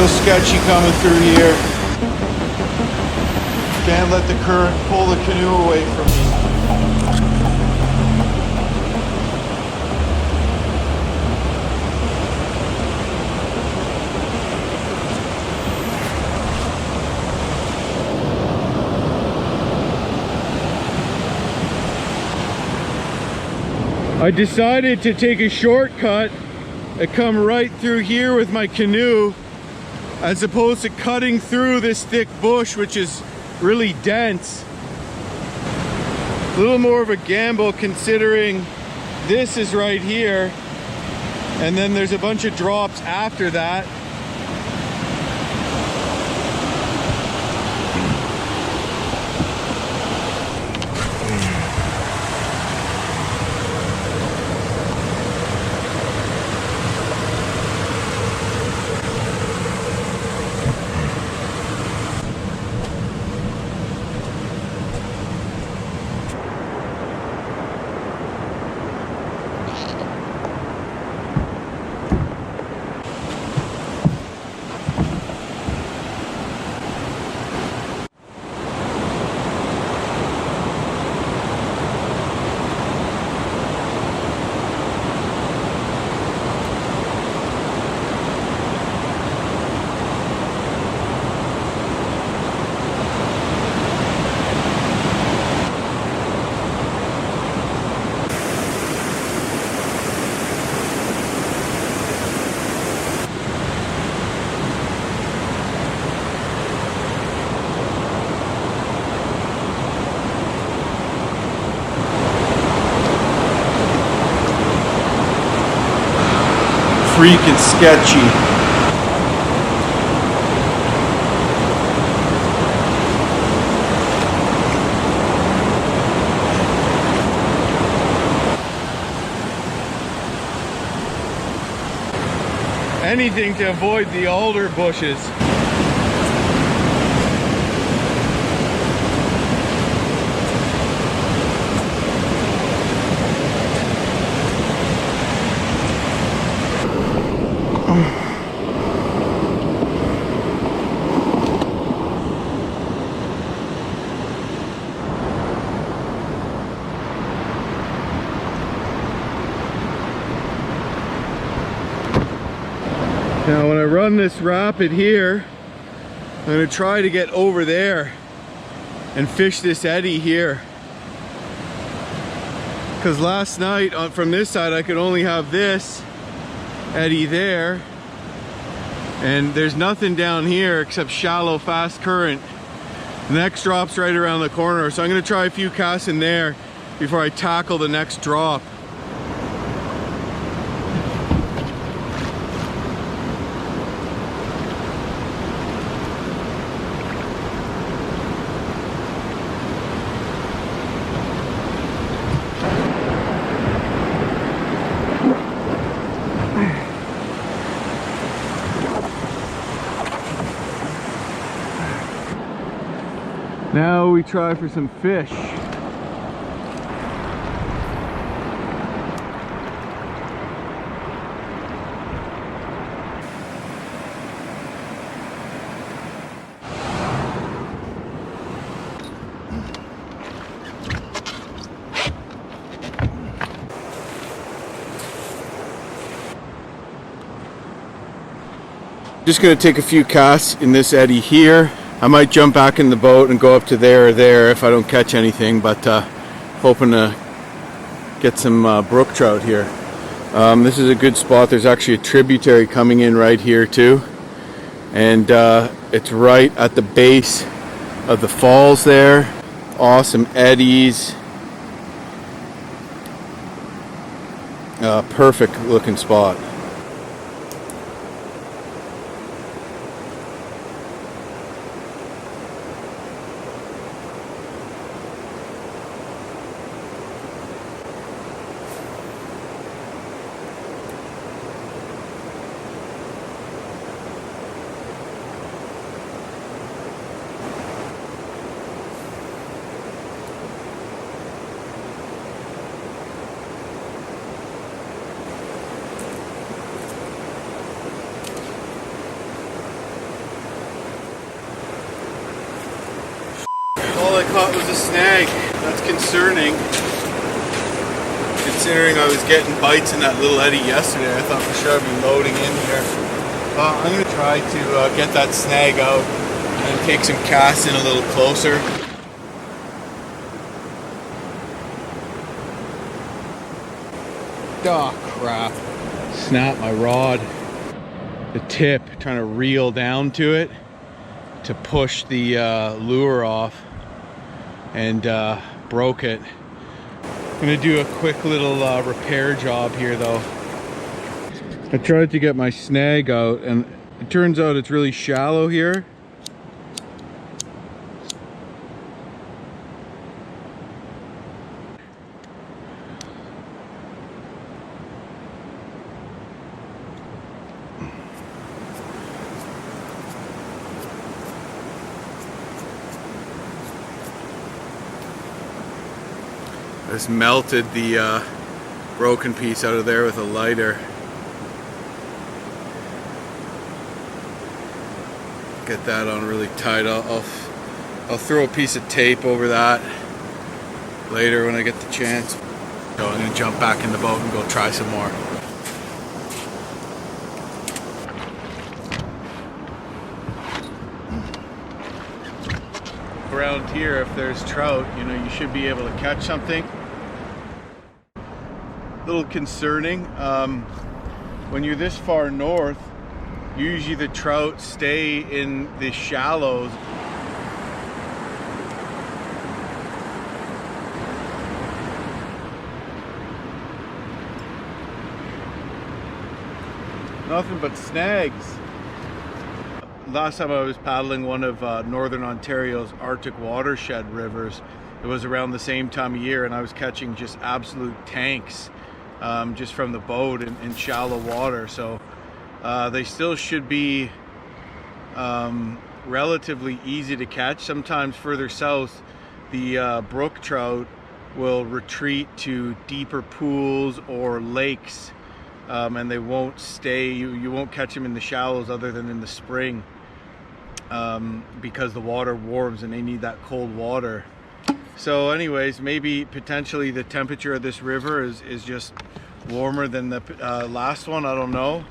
Real sketchy coming through here. Can't let the current pull the canoe away from me. I decided to take a shortcut and come right through here with my canoe as opposed to cutting through this thick bush, which is really dense. A little more of a gamble considering this is right here and then there's a bunch of drops after that. Freaking sketchy. Anything to avoid the alder bushes. Now when I run this rapid here, I'm going to try to get over there and fish this eddy here. Because last night from this side I could only have this eddy there. And there's nothing down here except shallow, fast current. The next drop's right around the corner. So I'm going to try a few casts in there before I tackle the next drop. Now we try for some fish. Just going to take a few casts in this eddy here. I might jump back in the boat and go up to there or there if I don't catch anything, but hoping to get some brook trout here. This is a good spot. There's actually a tributary coming in right here too, and it's right at the base of the falls there. Awesome eddies. Perfect looking spot. caught was a snag. That's concerning. Considering I was getting bites in that little eddy yesterday, I thought for sure I'd be loading in here. I'm going to try to get that snag out and take some casts in a little closer. Oh crap. Snapped my rod. The tip, trying to reel down to it to push the lure off, and broke it. I'm gonna do a quick little repair job here though. I tried to get my snag out and it turns out it's really shallow here. I just melted the broken piece out of there with a lighter. Get that on really tight. I'll throw a piece of tape over that later when I get the chance. So I'm gonna jump back in the boat and go try some more. Around here, if there's trout, you know, you should be able to catch something. A little concerning. When you're this far north, usually the trout stay in the shallows. Nothing but snags. Last time I was paddling one of Northern Ontario's Arctic watershed rivers, it was around the same time of year, and I was catching just absolute tanks just from the boat in shallow water. So they still should be relatively easy to catch. Sometimes further south, the brook trout will retreat to deeper pools or lakes, and they won't stay. You won't catch them in the shallows other than in the spring, because the water warms and they need that cold water. So anyways, maybe potentially the temperature of this river is just warmer than the last one. I don't know,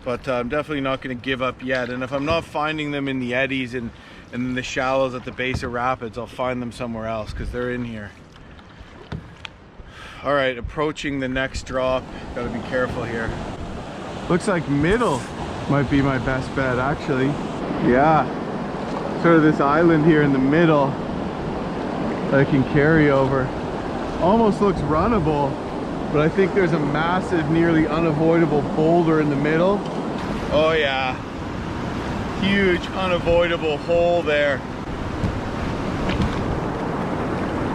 but I'm definitely not going to give up yet. And if I'm not finding them in the eddies and in the shallows at the base of rapids, I'll find them somewhere else because they're in here. All right, approaching the next drop. Gotta be careful here. Looks like middle might be my best bet, actually. Yeah, sort of this island here in the middle that I can carry over. Almost looks runnable, but I think there's a massive, nearly unavoidable boulder in the middle. Oh yeah, huge unavoidable hole there.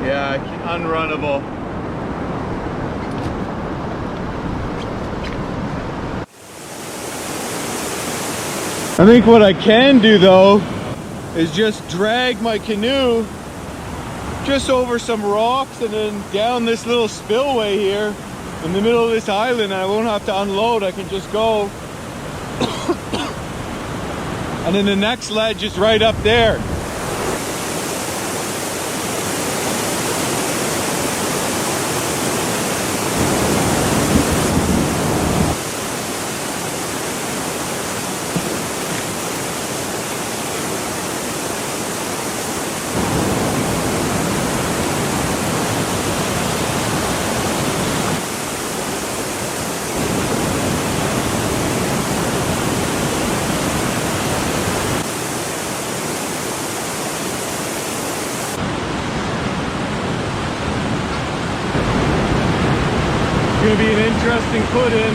Yeah, unrunnable. I think what I can do though is just drag my canoe just over some rocks and then down this little spillway here in the middle of this island, and I won't have to unload. I can just go and then the next ledge is right up there. Gonna be an interesting put-in.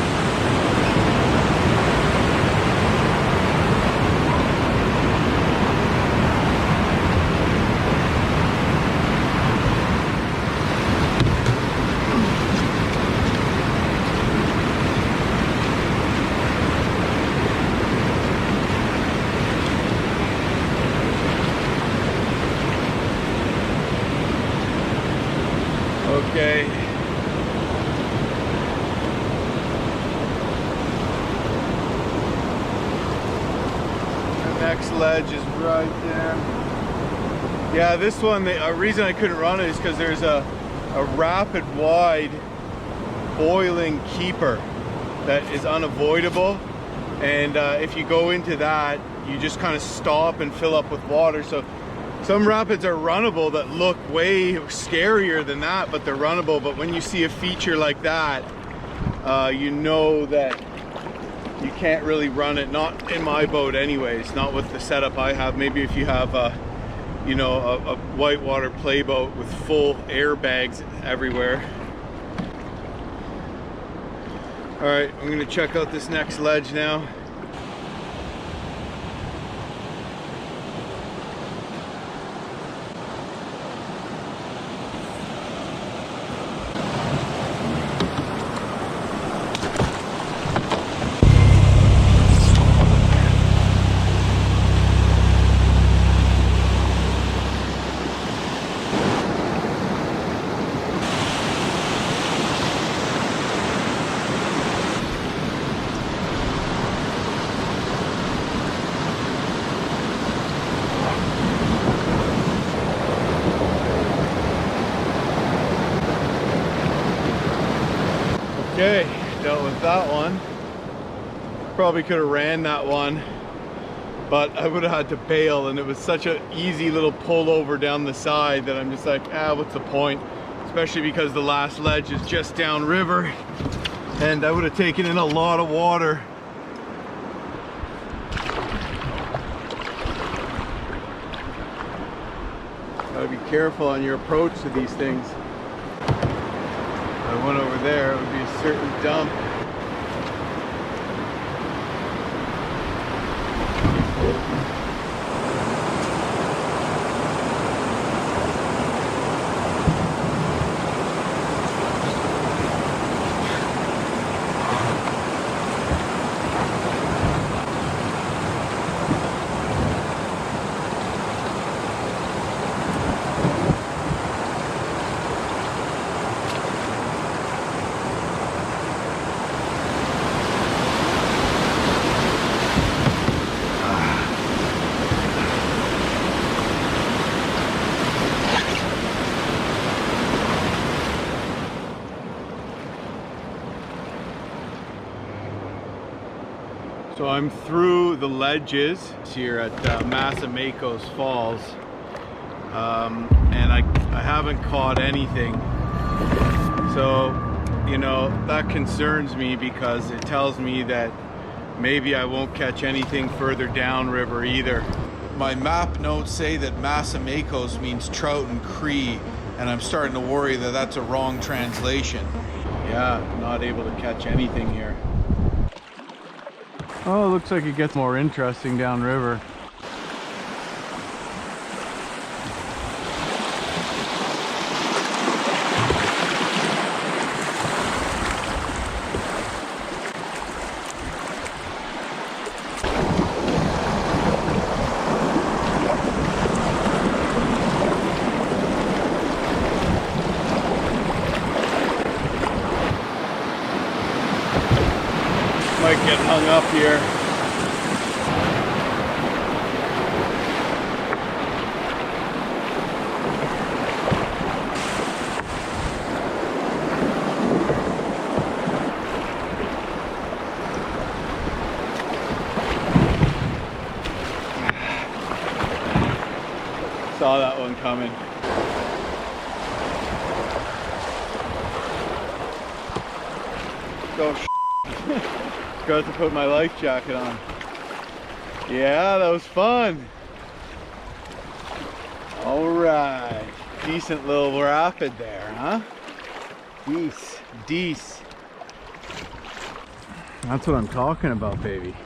Okay. Next ledge is right there. Yeah, this one, the reason I couldn't run it is because there's a rapid wide boiling keeper that is unavoidable, and if you go into that, you just kind of stop and fill up with water. So some rapids are runnable that look way scarier than that, but they're runnable. But when you see a feature like that, you know that you can't really run it, not in my boat anyways, not with the setup I have. Maybe if you have you know, a whitewater playboat with full airbags everywhere. All right, I'm gonna check out this next ledge now. Okay, dealt with that one. Probably could have ran that one, but I would have had to bail, and it was such an easy little pull over down the side that I'm just like, what's the point? Especially because the last ledge is just downriver, and I would have taken in a lot of water. Gotta be careful on your approach to these things. If I went over there, it would be a certain dump. So I'm through the ledges here at Moosonee Falls, and I haven't caught anything. So, you know, that concerns me because it tells me that maybe I won't catch anything further downriver either. My map notes say that Moosonee means trout and Cree, and I'm starting to worry that that's a wrong translation. Yeah, not able to catch anything here. Oh, it looks like it gets more interesting downriver. Might get hung up here. Saw that one coming. Go. Got to put my life jacket on. Yeah, that was fun. All right, decent little rapid there, huh? Deece. That's what I'm talking about, baby.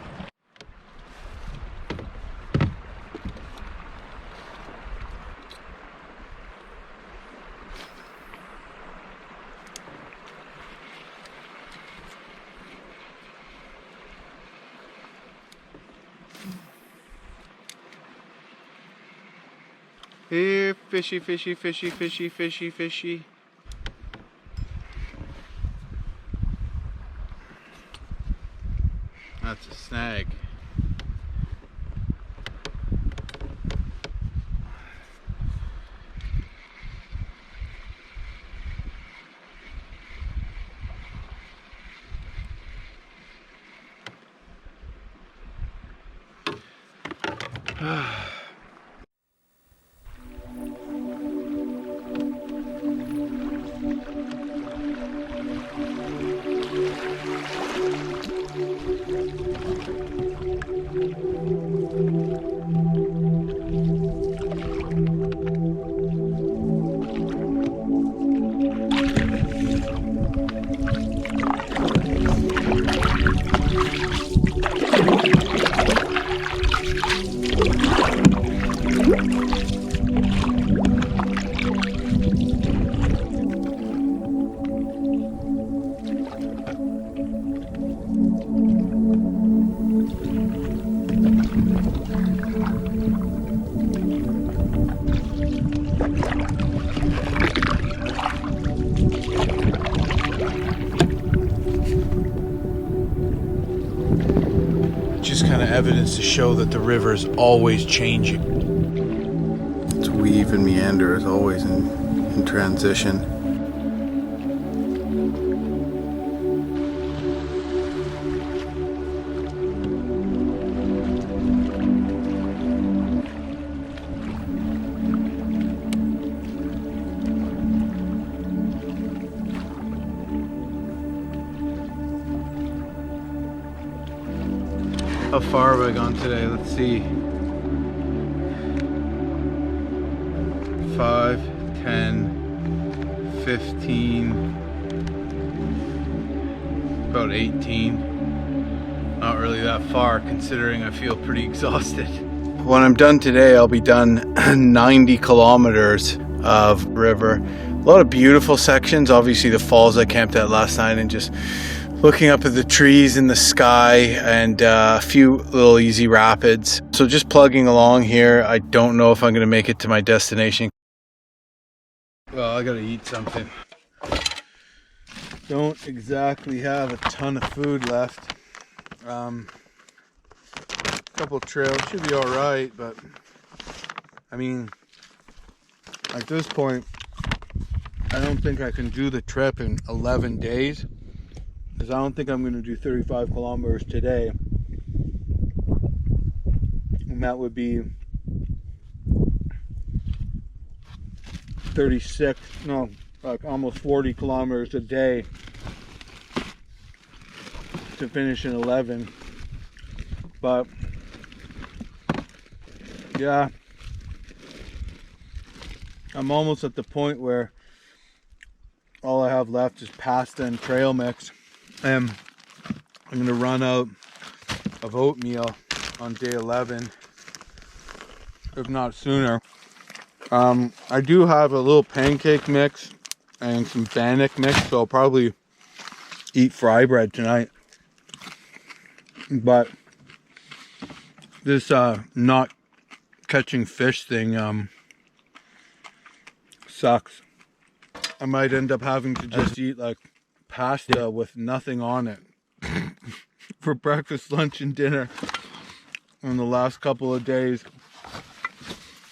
Here, fishy, fishy, fishy, fishy, fishy, fishy. That's a snag.
Just kind of evidence to show that the river is always changing.
Its weave and meander is always in transition. How far have I gone today? Let's see. 5, 10, 15, about 18. Not really that far considering I feel pretty exhausted. When I'm done today, I'll be done 90 kilometers of river. A lot of beautiful sections. Obviously the falls I camped at last night and just looking up at the trees in the sky, and a few little easy rapids. So just plugging along here. I don't know if I'm gonna make it to my destination. Well, I gotta eat something. Don't exactly have a ton of food left. Couple trails should be all right, but I mean, at this point, I don't think I can do the trip in 11 days. Because I don't think I'm going to do 35 kilometers today. And that would be 36, no, like almost 40 kilometers a day to finish in 11. But yeah, I'm almost at the point where all I have left is pasta and trail mix. I'm going to run out of oatmeal on day 11, if not sooner. I do have a little pancake mix and some bannock mix, so I'll probably eat fry bread tonight. But this not catching fish thing sucks. I might end up having to just eat like pasta with nothing on it for breakfast, lunch, and dinner in the last couple of days.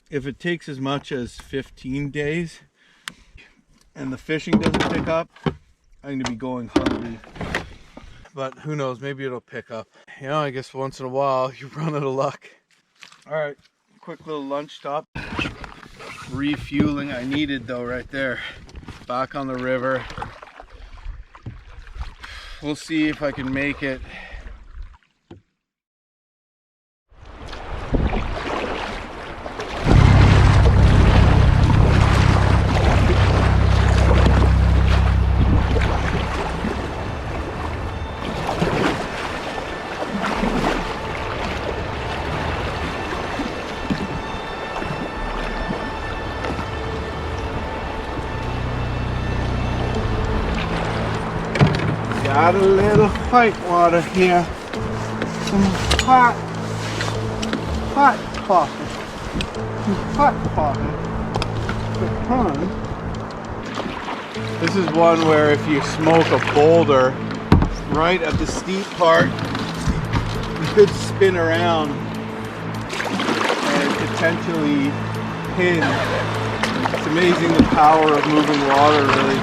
If it takes as much as 15 days and the fishing doesn't pick up, I'm gonna be going hungry. But who knows, maybe it'll pick up. You know, I guess once in a while you run out of luck. All right, quick little lunch stop. Refueling I needed though right there. Back on the river. We'll see if I can make it. Got a little whitewater here. Some hot coffee. Some hot coffee. This is one where if you smoke a boulder right at the steep part, you could spin around and potentially pin. It's amazing the power of moving water, really.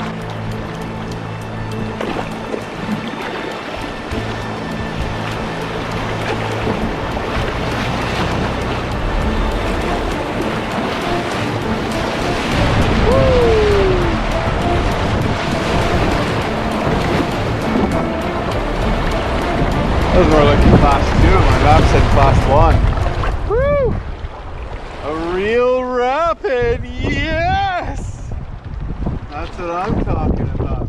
Map said class 1. Woo! A real rapid, yes! That's what I'm talking about.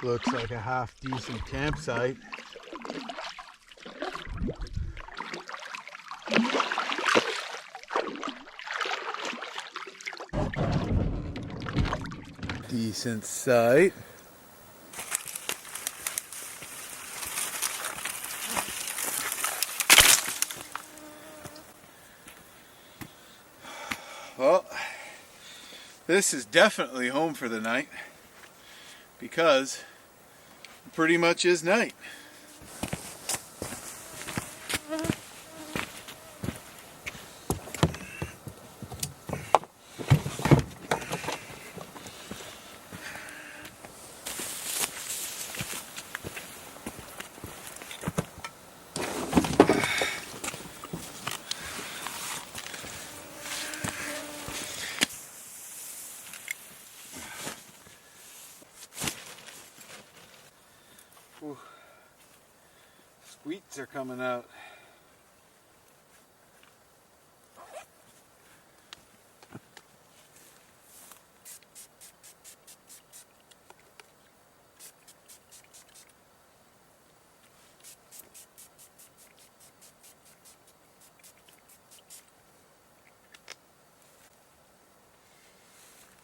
Looks like a half decent campsite. Decent site. Well, this is definitely home for the night because it pretty much is night. Whew. Squeaks are coming out.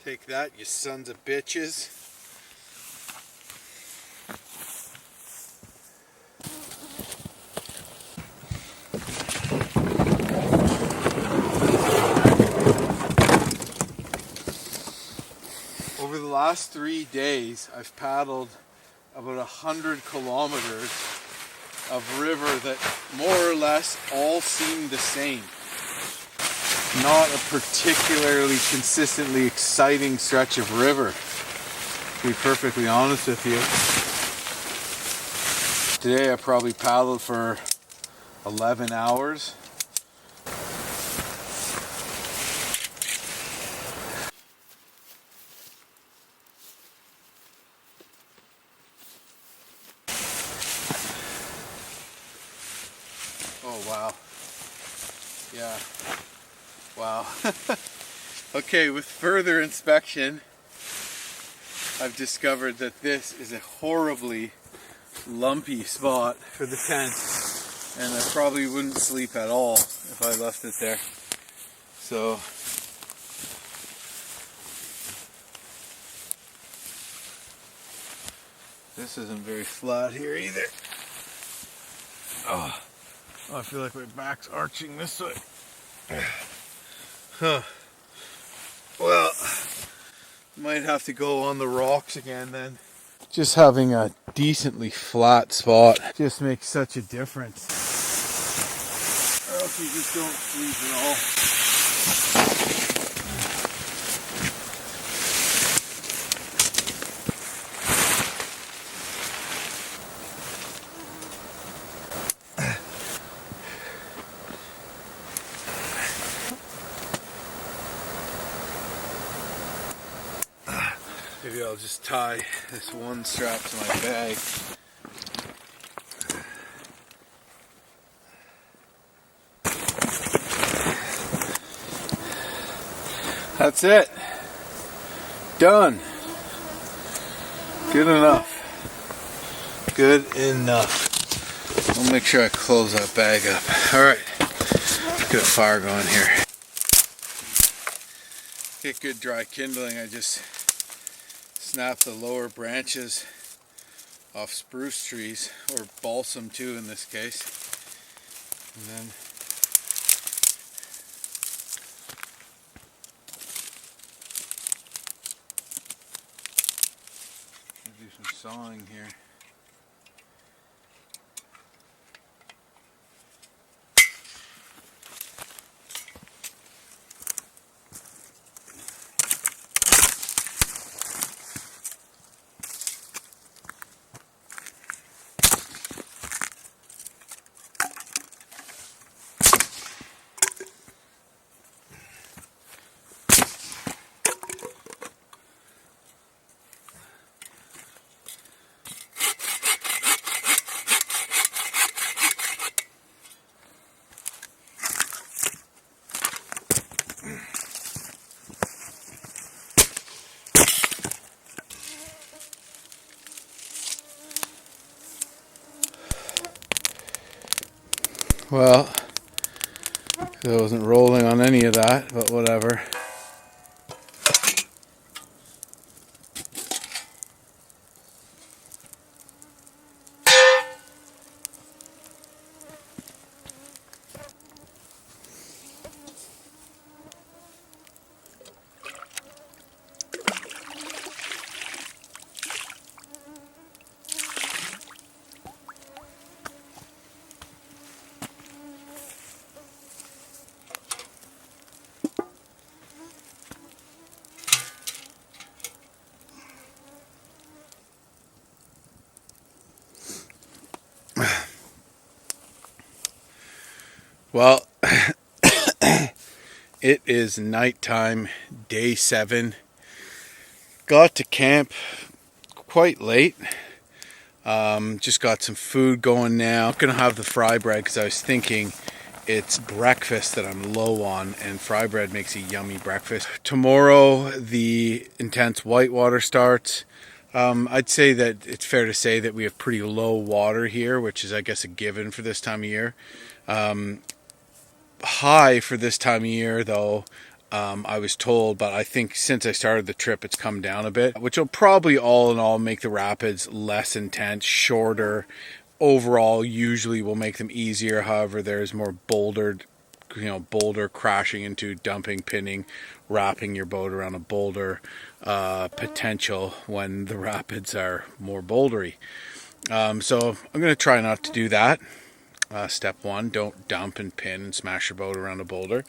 Take that, you sons of bitches. Over the last 3 days, I've paddled about 100 kilometers of river that more or less all seem the same. Not a particularly consistently exciting stretch of river, to be perfectly honest with you. Today I probably paddled for 11 hours. Oh wow. Yeah. Wow. Okay, with further inspection, I've discovered that this is a horribly lumpy spot for the tent, and I probably wouldn't sleep at all if I left it there. So this isn't very flat here either. Oh, I feel like my back's arching this way. Huh. Well, might have to go on the rocks again then. Just having a decently flat spot just makes such a difference. Or else you just don't sleep at all. Maybe I'll just tie this one strap to my bag. That's it. Done. Good enough. Good enough. I'll make sure I close that bag up. Alright. Let's get a fire going here. Get good dry kindling. I just snap the lower branches off spruce trees, or balsam too in this case, and then do some sawing here.
Well, I wasn't rolling on any of that, but whatever. Well, it is nighttime, day 7. Got to camp quite late. Just got some food going now. I'm gonna have the fry bread because I was thinking it's breakfast that I'm low on, and fry bread makes a yummy breakfast. Tomorrow the intense whitewater starts. I'd say that it's fair to say that we have pretty low water here, which is, I guess, a given for this time of year. High for this time of year, though, I was told, but I think since I started the trip, it's come down a bit, which will probably all in all make the rapids less intense, shorter. Overall, usually will make them easier. However, there's more boulder crashing into, dumping, pinning, wrapping your boat around a boulder potential when the rapids are more bouldery. So I'm going to try not to do that. Step 1, don't dump and pin and smash your boat around a boulder.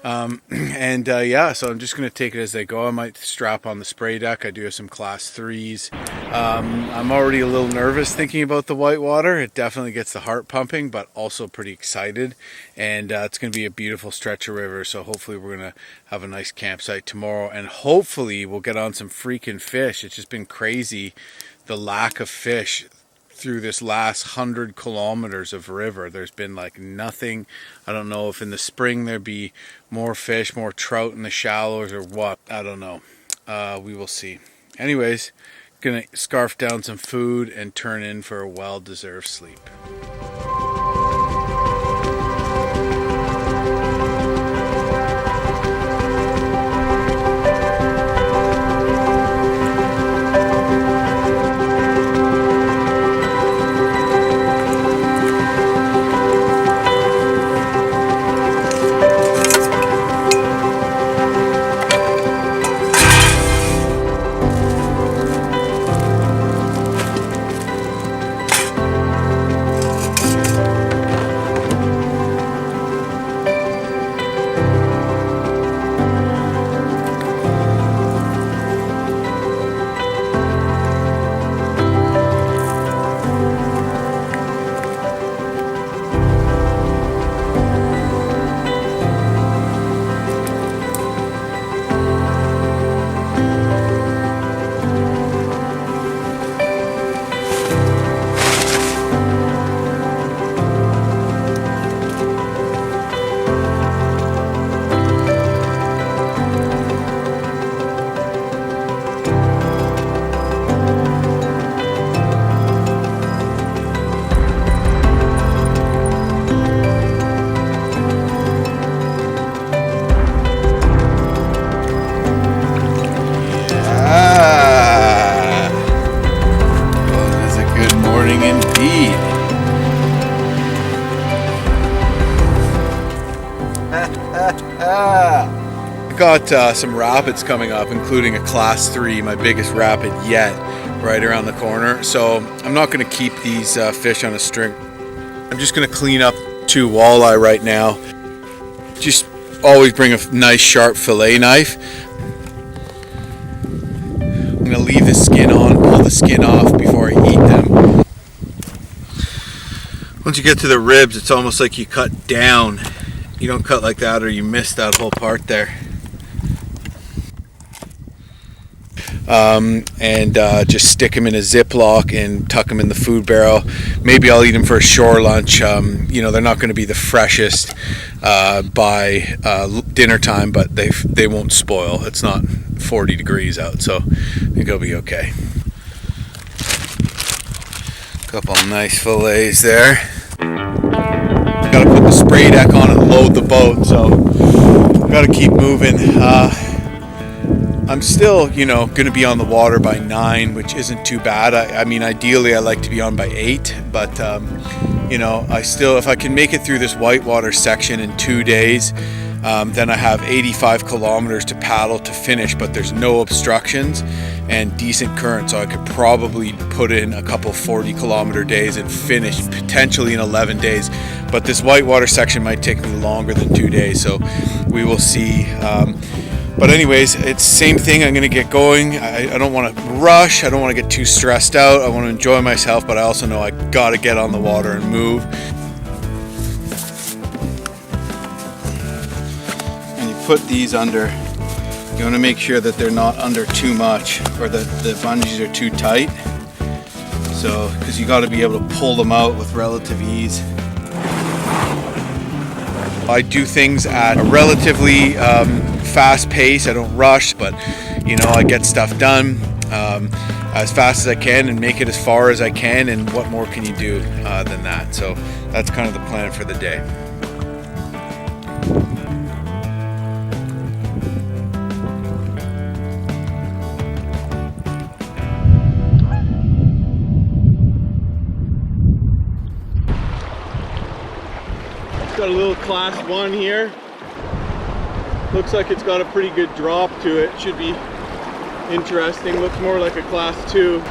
Yeah, so I'm just going to take it as they go. I might strap on the spray deck. I do have some class 3s. I'm already a little nervous thinking about the whitewater. It definitely gets the heart pumping, but also pretty excited. And it's going to be a beautiful stretch of river, so hopefully we're going to have a nice campsite tomorrow. And hopefully we'll get on some freaking fish. It's just been crazy, the lack of fish through this last 100 kilometers of river. There's been like nothing. I don't know if in the spring there'd be more fish, more trout in the shallows or what. I don't know. We will see. Anyways, gonna scarf down some food and turn in for a well-deserved sleep. Got some rapids coming up, including a class 3, my biggest rapid yet, right around the corner. So I'm not going to keep these fish on a string. I'm just going to clean up 2 walleye right now. Just always bring a nice sharp fillet knife. I'm going to leave the skin on, pull the skin off before I eat them. Once you get to the ribs, it's almost like you cut down. You don't cut like that or you miss that whole part there. Just stick them in a Ziploc and tuck them in the food barrel. Maybe I'll eat them for a shore lunch. They're not going to be the freshest by dinner time, but they won't spoil. It's not 40 degrees out, so I think it'll be okay. Couple nice fillets there.
got to put the spray deck on and load the boat, so got to keep moving. I'm still, you know, going to be on the water by 9, which isn't too bad. I mean, ideally I like to be on by 8, but you know, I still, if I can make it through this Whitewater section in 2 days, then I have 85 kilometers to paddle to finish, but there's no obstructions and decent current, so I could probably put in a couple 40-kilometer days and finish potentially in 11 days. But this Whitewater section might take me longer than 2 days, so we will see. But anyways, it's same thing. I'm gonna get going. I don't want to rush. I don't want to get too stressed out. I want to enjoy myself, but I also know I gotta get on the water and move. And you put these under. You want to make sure that they're not under too much, or that the bungees are too tight. So, because you got to be able to pull them out with relative ease. I do things at a relatively fast pace. I don't rush, but you know, I get stuff done as fast as I can and make it as far as I can, and what more can you do than that? So that's kind of the plan for the day. Got a little class 1 here. Looks like it's got a pretty good drop to it. Should be interesting. Looks more like a class 2.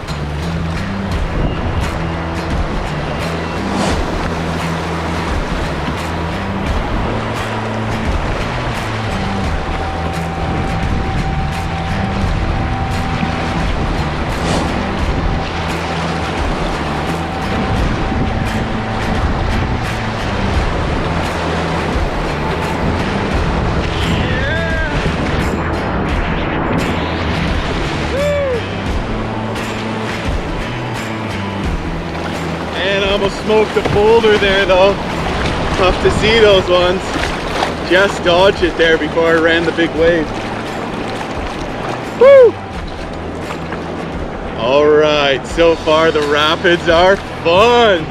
Almost smoked a boulder there though. Tough to see those ones. Just dodged it there before I ran the big wave. Woo! Alright, so far the rapids are fun.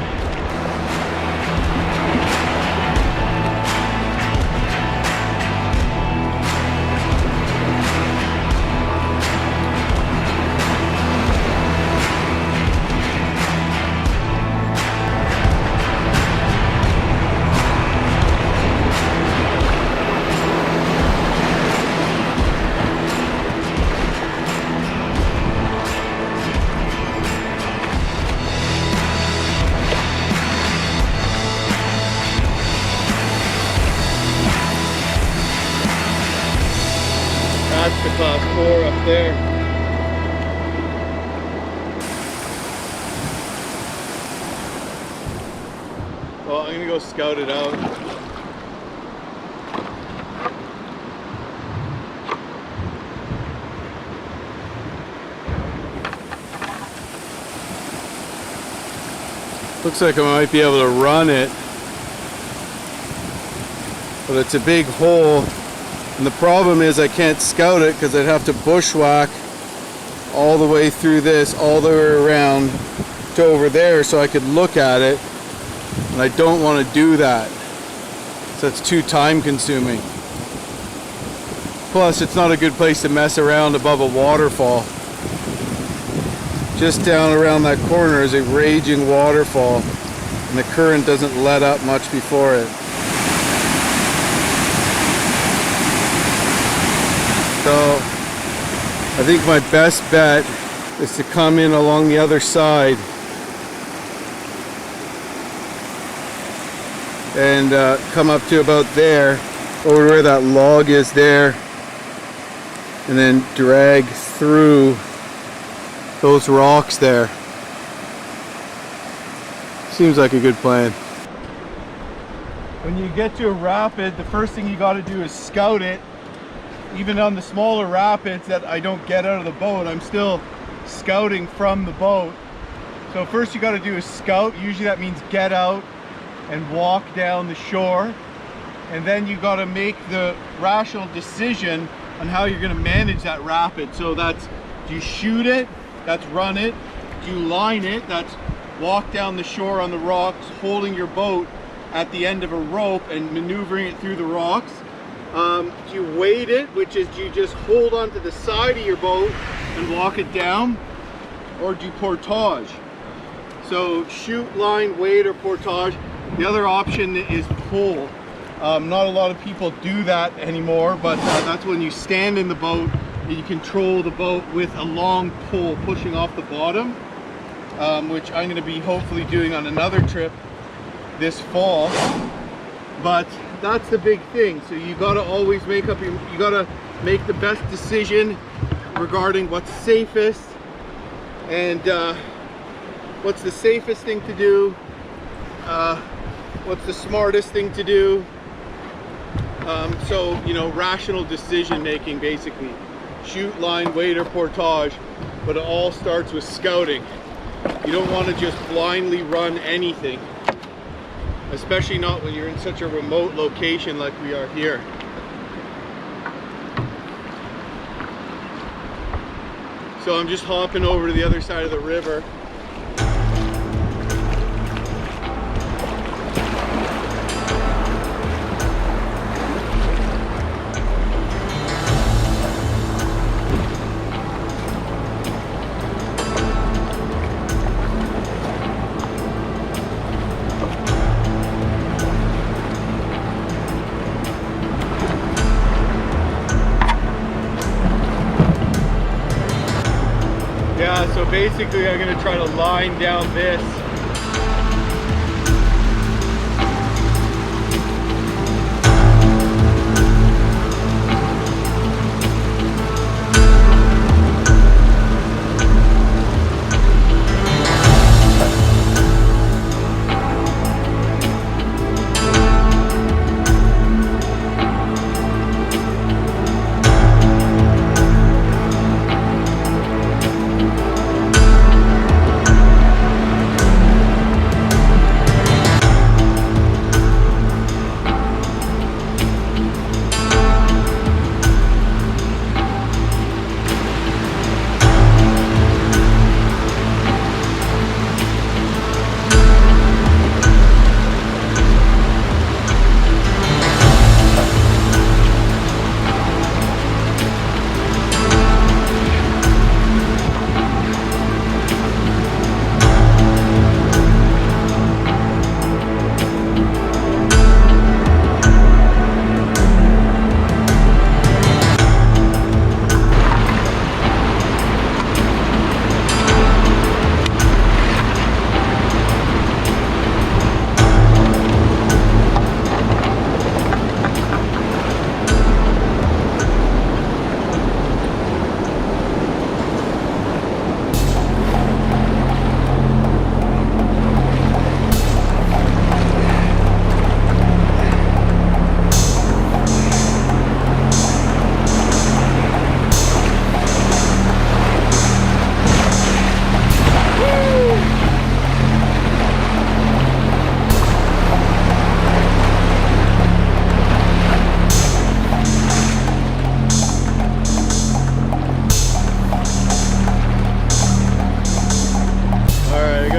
That's the class 4 up there. Well, I'm gonna go scout it out. Looks like I might be able to run it, but it's a big hole. And the problem is I can't scout it because I'd have to bushwhack all the way through this, all the way around to over there so I could look at it. And I don't want to do that. So it's too time consuming. Plus it's not a good place to mess around above a waterfall. Just down around that corner is a raging waterfall, and the current doesn't let up much before it. So I think my best bet is to come in along the other side and come up to about there, over where that log is there, and then drag through those rocks there. Seems like a good plan. When you get to a rapid, the first thing you got to do is scout it. Even on the smaller rapids that I don't get out of the boat, I'm still scouting from the boat. So first you got to do is scout. Usually that means get out and walk down the shore, and then you got to make the rational decision on how you're going to manage that rapid. So that's, do you shoot it? That's run it. Do you line it? That's walk down the shore on the rocks holding your boat at the end of a rope and maneuvering it through the rocks. Do you weight it, which is, do you just hold onto the side of your boat and walk it down, or do you portage? So shoot, line, weight, or portage. The other option is pull. Not a lot of people do that anymore, but that's when you stand in the boat and you control the boat with a long pull pushing off the bottom, which I'm going to be hopefully doing on another trip this fall. But that's the big thing. So you got to always make up you got to make the best decision regarding what's safest and what's the safest thing to do, what's the smartest thing to do. So, you know, rational decision making, basically. Shoot, line, weight, or portage, but it all starts with scouting. You don't want to just blindly run anything, especially not when you're in such a remote location like we are here. So I'm just hopping over to the other side of the river. So basically I'm going to try to line down this.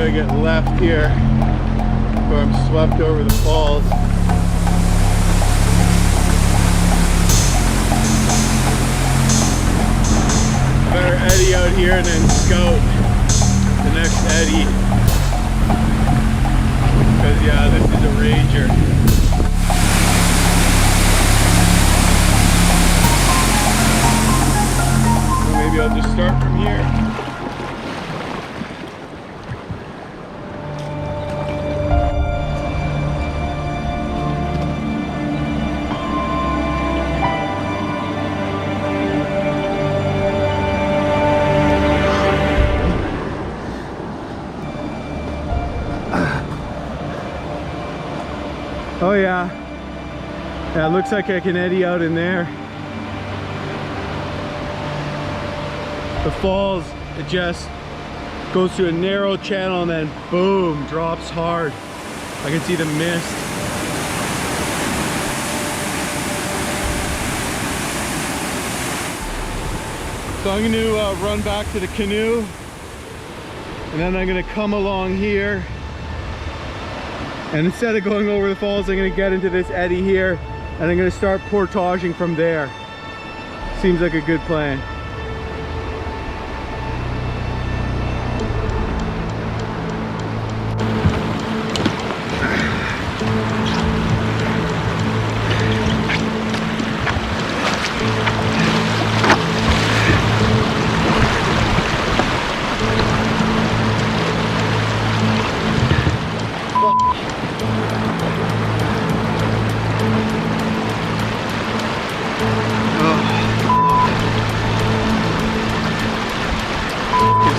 Get left here before I'm swept over the falls. Better eddy out here and then scout the next eddy, because yeah, this is a rager. So maybe I'll just start from here. Oh yeah. Yeah, it looks like I can eddy out in there. The falls, it just goes through a narrow channel and then boom, drops hard. I can see the mist. So I'm going to run back to the canoe, and then I'm going to come along here
And instead of going over the falls, I'm gonna get into this eddy here and I'm gonna start portaging from there. Seems like a good plan.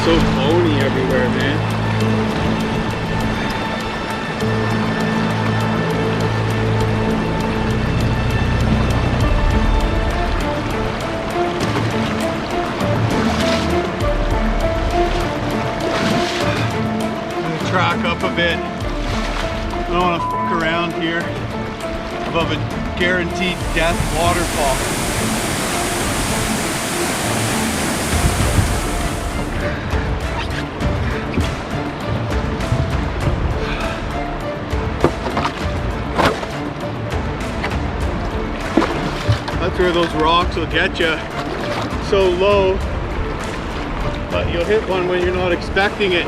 So bony everywhere, man. I'm gonna track up a bit. I don't want to fuck around here above a guaranteed death waterfall. That's where those rocks will get you so low, but you'll hit one when you're not expecting it.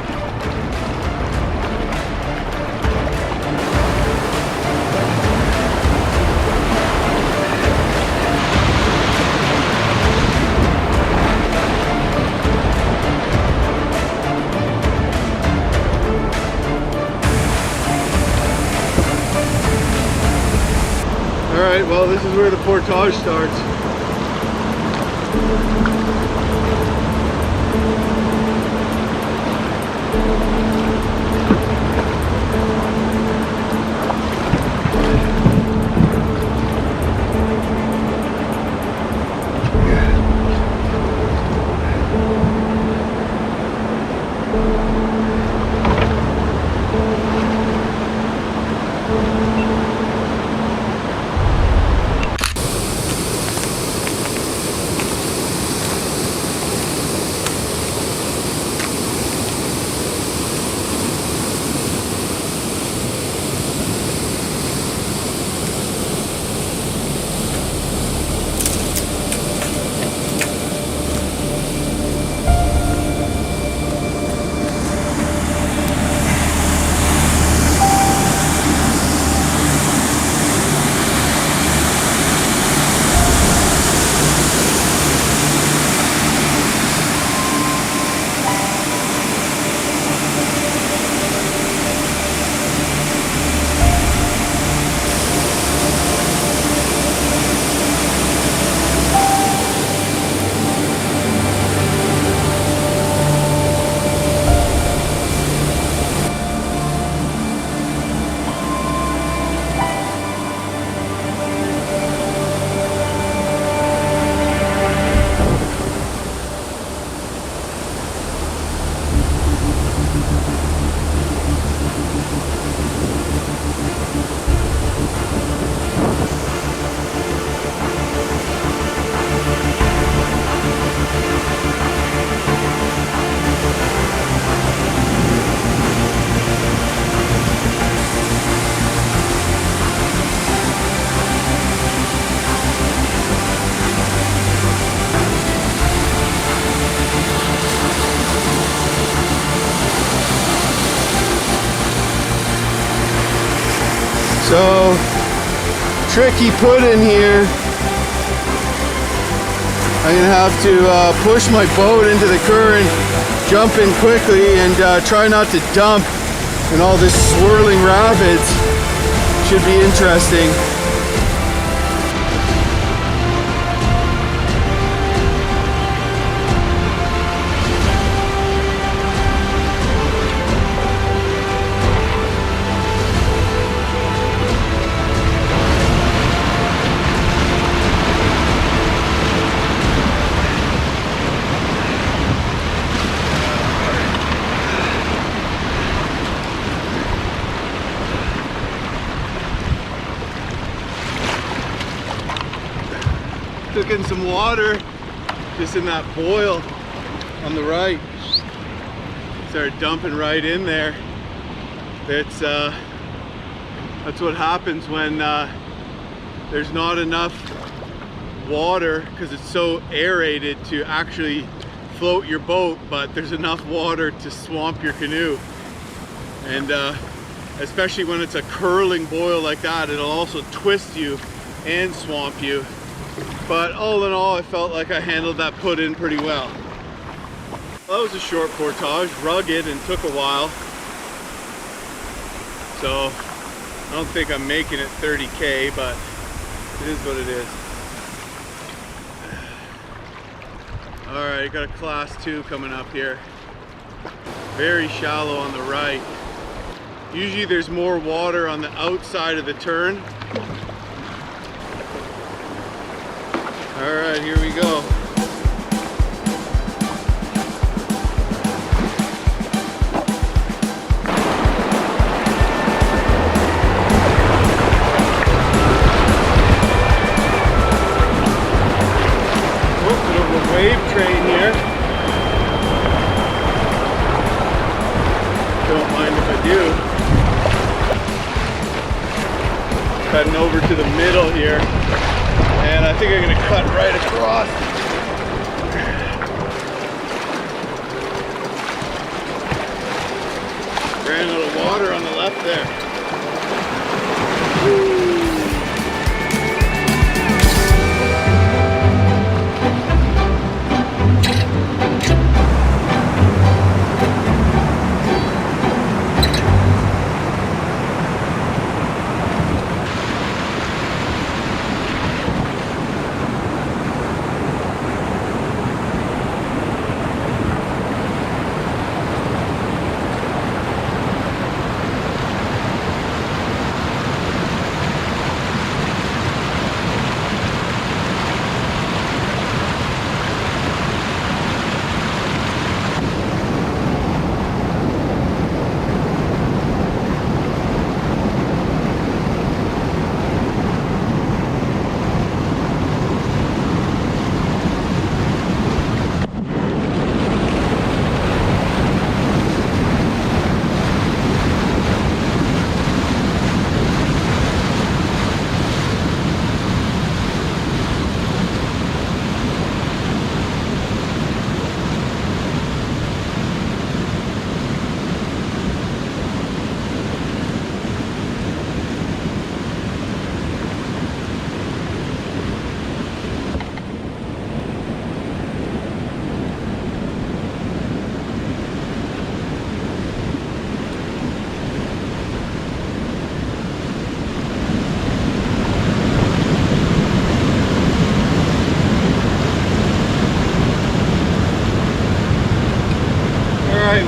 Alright, well, this is where the portage starts. So, tricky pudding here. I'm gonna have to push my boat into the current, jump in quickly, and try not to dump in all this swirling rapids. Should be interesting. Took in some water just in that boil on the right. Started dumping right in there. It's That's what happens when there's not enough water, because it's so aerated to actually float your boat, but there's enough water to swamp your canoe. And especially when it's a curling boil like that, it'll also twist you and swamp you. But all in all, I felt like I handled that put in pretty well. That was a short portage, rugged, and took a while. So I don't think I'm making it 30K, but it is what it is. All right, got a class 2 coming up here. Very shallow on the right. Usually there's more water on the outside of the turn. All right, here we go. Wave train here. Don't mind if I do. Cutting over to the middle here, and I think I'm going to cut right across. Ran out of water on the left there. Woo.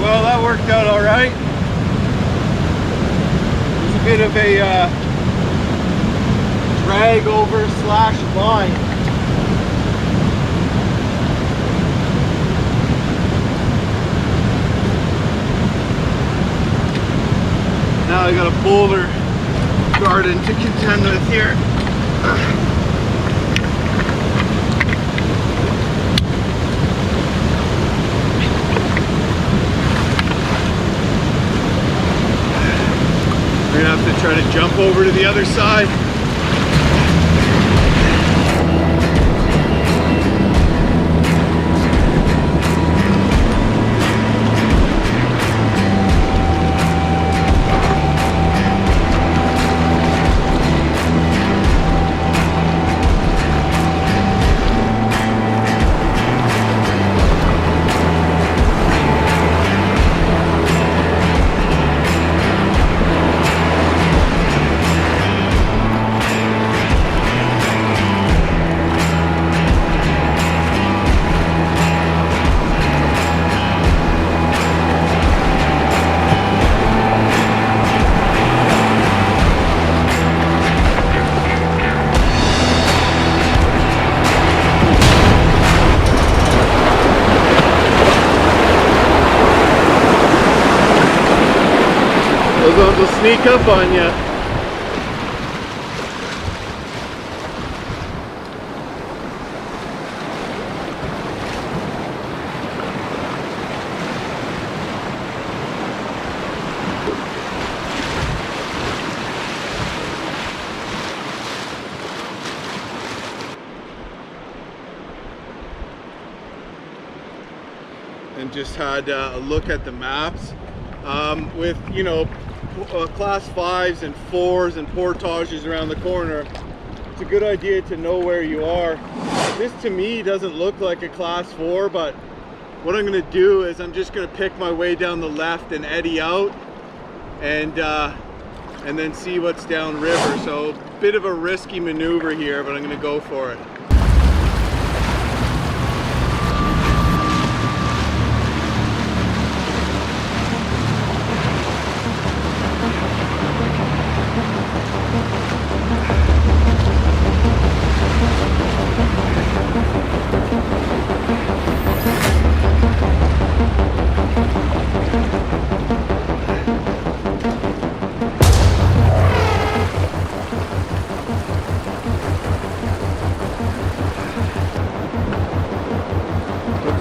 Well, that worked out all right. It was a bit of a drag over slash line. Now I got a boulder garden to contend with here. We're gonna have to try to jump over to the other side. Those ones will sneak up on you. and just had a look at the maps. With, you know, class 5s and 4s and portages around the corner, it's a good idea to know where you are. This to me doesn't look like a class 4, but what I'm going to do is I'm just going to pick my way down the left and eddy out and then see what's downriver. So a bit of a risky maneuver here, but I'm going to go for it.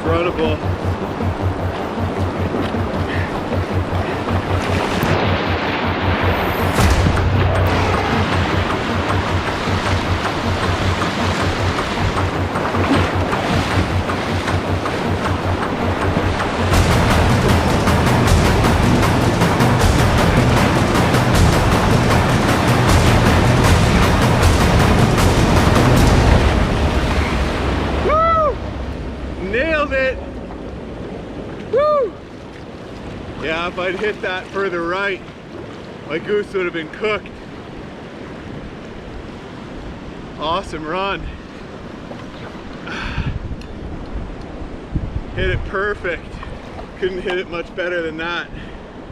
Incredible. Nailed it! Woo! Yeah, if I'd hit that further right, my goose would have been cooked. Awesome run. Hit it perfect. Couldn't hit it much better than that.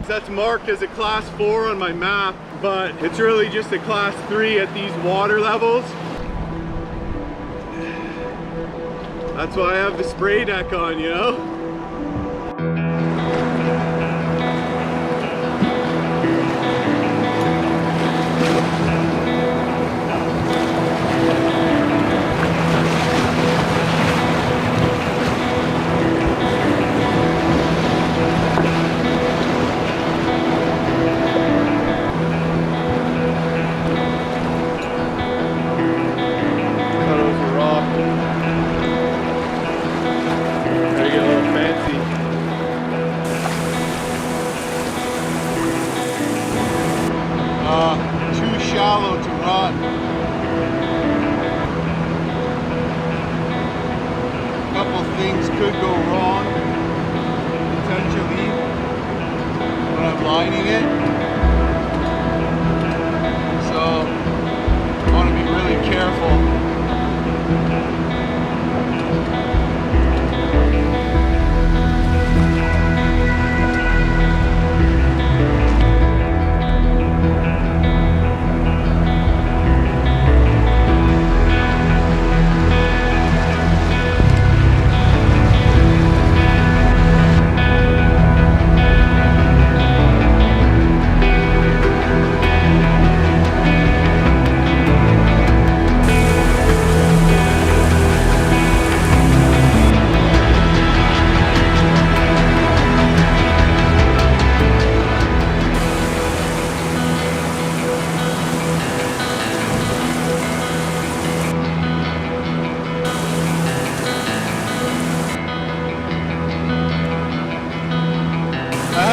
That's marked as a class 4 on my map, but it's really just a class 3 at these water levels. That's why I have the spray deck on, you know? Too shallow to run. A couple things could go wrong, potentially, when I'm lining it. So, I want to be really careful.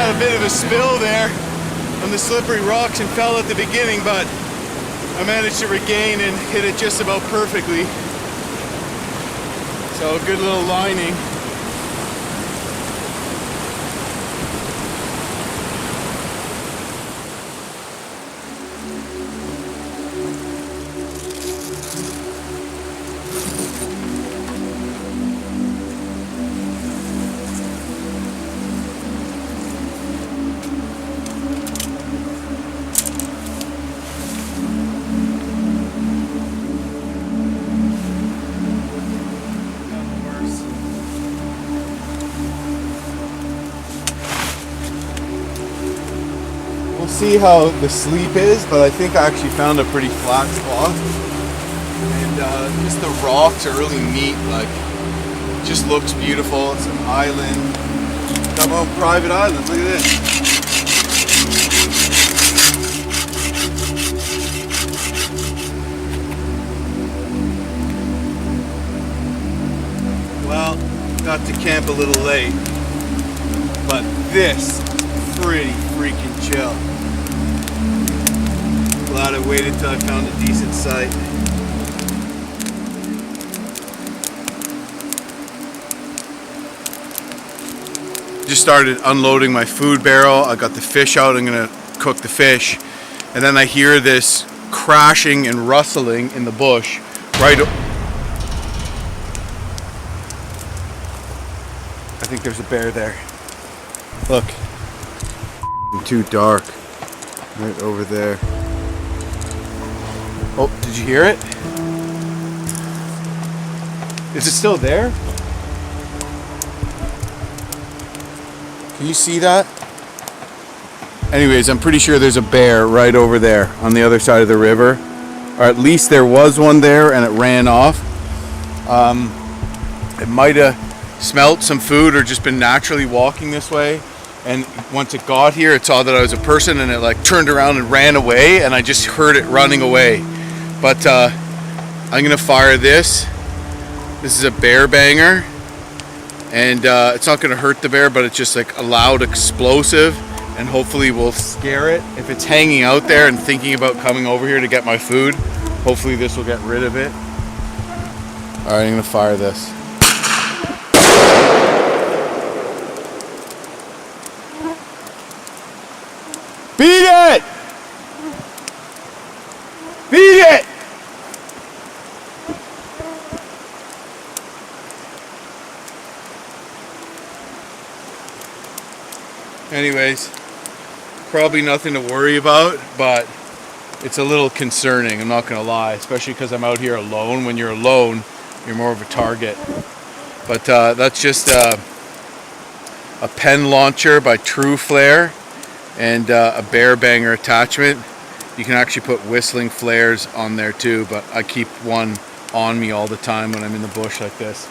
A bit of a spill there on the slippery rocks and fell at the beginning, but I managed to regain and hit it just about perfectly. So good little lining. See how the sleep is, but I think I actually found a pretty flat spot, and just the rocks are really neat. Like, just looks beautiful. It's an island, got my own private island. Look at this. Well, got to camp a little late. but this is pretty freaking chill. Glad I waited till I found a decent site. Just started unloading my food barrel. I got the fish out. I'm gonna cook the fish, and then I hear this crashing and rustling in the bush right. I think there's a bear there. Look, too dark. Right over there. Oh, did you hear it? Is it still there? Can you see that? Anyways, I'm pretty sure there's a bear right over there on the other side of the river. Or at least there was one there and it ran off. It might have smelt some food or just been naturally walking this way. And once it got here, it saw that I was a person and it like turned around and ran away, and I just heard it running away. But I'm gonna fire this. This is a bear banger. And it's not gonna hurt the bear, but it's just like a loud explosive, and hopefully will scare it. If it's hanging out there and thinking about coming over here to get my food, hopefully this will get rid of it. All right, I'm gonna fire this. Beat it! Beat it! Anyways, probably nothing to worry about, but it's a little concerning, I'm not gonna lie, especially because I'm out here alone. When you're alone, you're more of a target. But that's just a pen launcher by True Flare and a bear banger attachment. You can actually put whistling flares on there too, but I keep one on me all the time when I'm in the bush like this.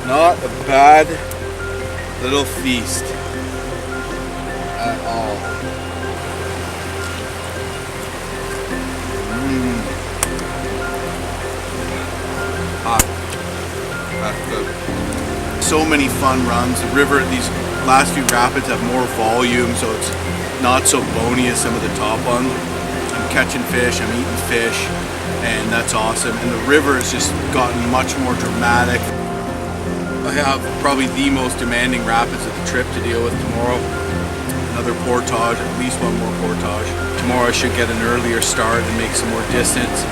Not a bad little feast at all. That's good. So many fun runs. The river, these last few rapids have more volume, so it's not so bony as some of the top ones. I'm catching fish, I'm eating fish, and that's awesome. And the river has just gotten much more dramatic. I have probably the most demanding rapids of the trip to deal with tomorrow. Another portage, at least one more portage. Tomorrow I should get an earlier start and make some more distance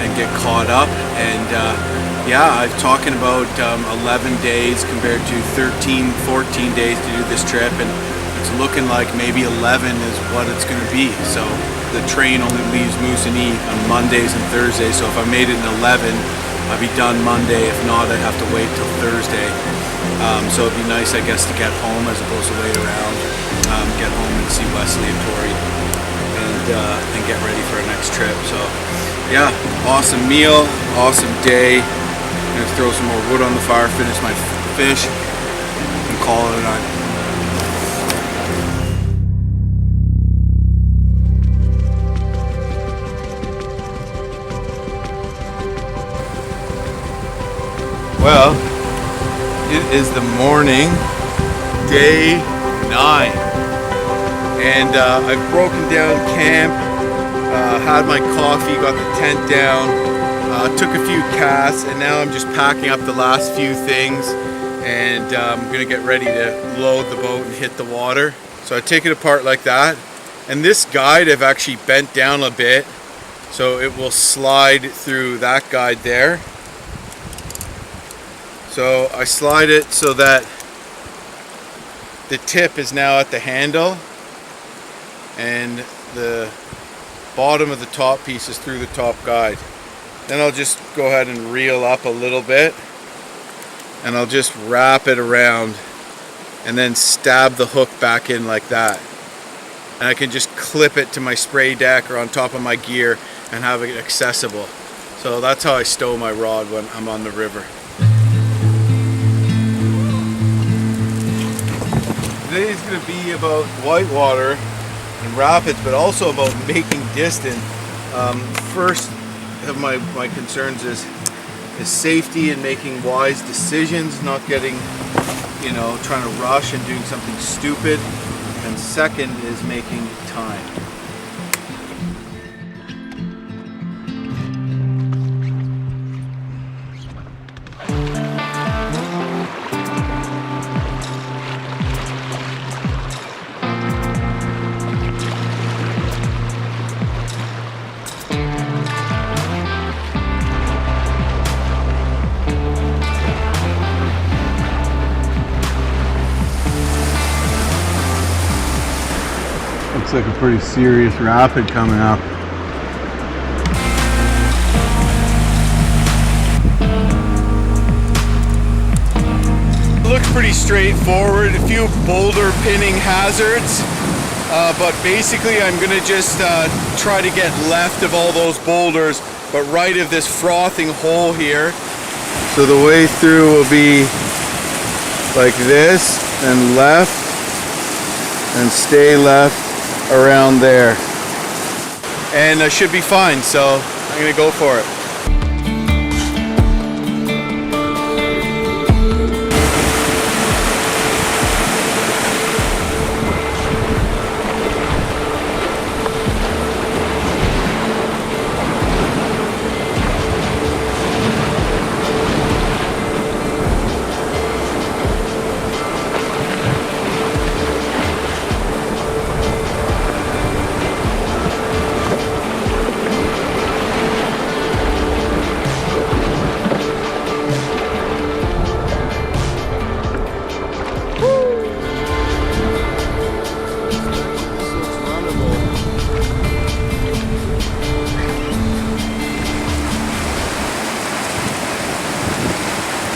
and get caught up. And yeah, I'm talking about 11 days compared to 13, 14 days to do this trip, and it's looking like maybe 11 is what it's going to be. So the train only leaves Moosonee on Mondays and Thursdays, so if I made it in 11, I'd be done Monday. If not, I'd have to wait till Thursday. So it'd be nice, I guess, to get home as opposed to wait around. Get home and see Wesley and Tori, and get ready for our next trip. So yeah, awesome meal, awesome day. I'm gonna throw some more wood on the fire, finish my fish, and call it a night. Well, it is the morning, day 9, and I've broken down camp, had my coffee, got the tent down, took a few casts, and now I'm just packing up the last few things, and I'm gonna get ready to load the boat and hit the water. So I take it apart like that, and this guide I've actually bent down a bit, so it will slide through that guide there. So I slide it so that the tip is now at the handle and the bottom of the top piece is through the top guide. Then I'll just go ahead and reel up a little bit and I'll just wrap it around and then stab the hook back in like that. And I can just clip it to my spray deck or on top of my gear and have it accessible. So that's how I stow my rod when I'm on the river. Today is going to be about whitewater and rapids, but also about making distance. First of my concerns is safety and making wise decisions, not getting, trying to rush and doing something stupid. And second is making time. Looks like a pretty serious rapid coming up. It looks pretty straightforward, a few boulder pinning hazards, but basically I'm going to just try to get left of all those boulders, but right of this frothing hole here. So the way through will be like this, and left, and stay left around there, and I should be fine, so I'm gonna go for it.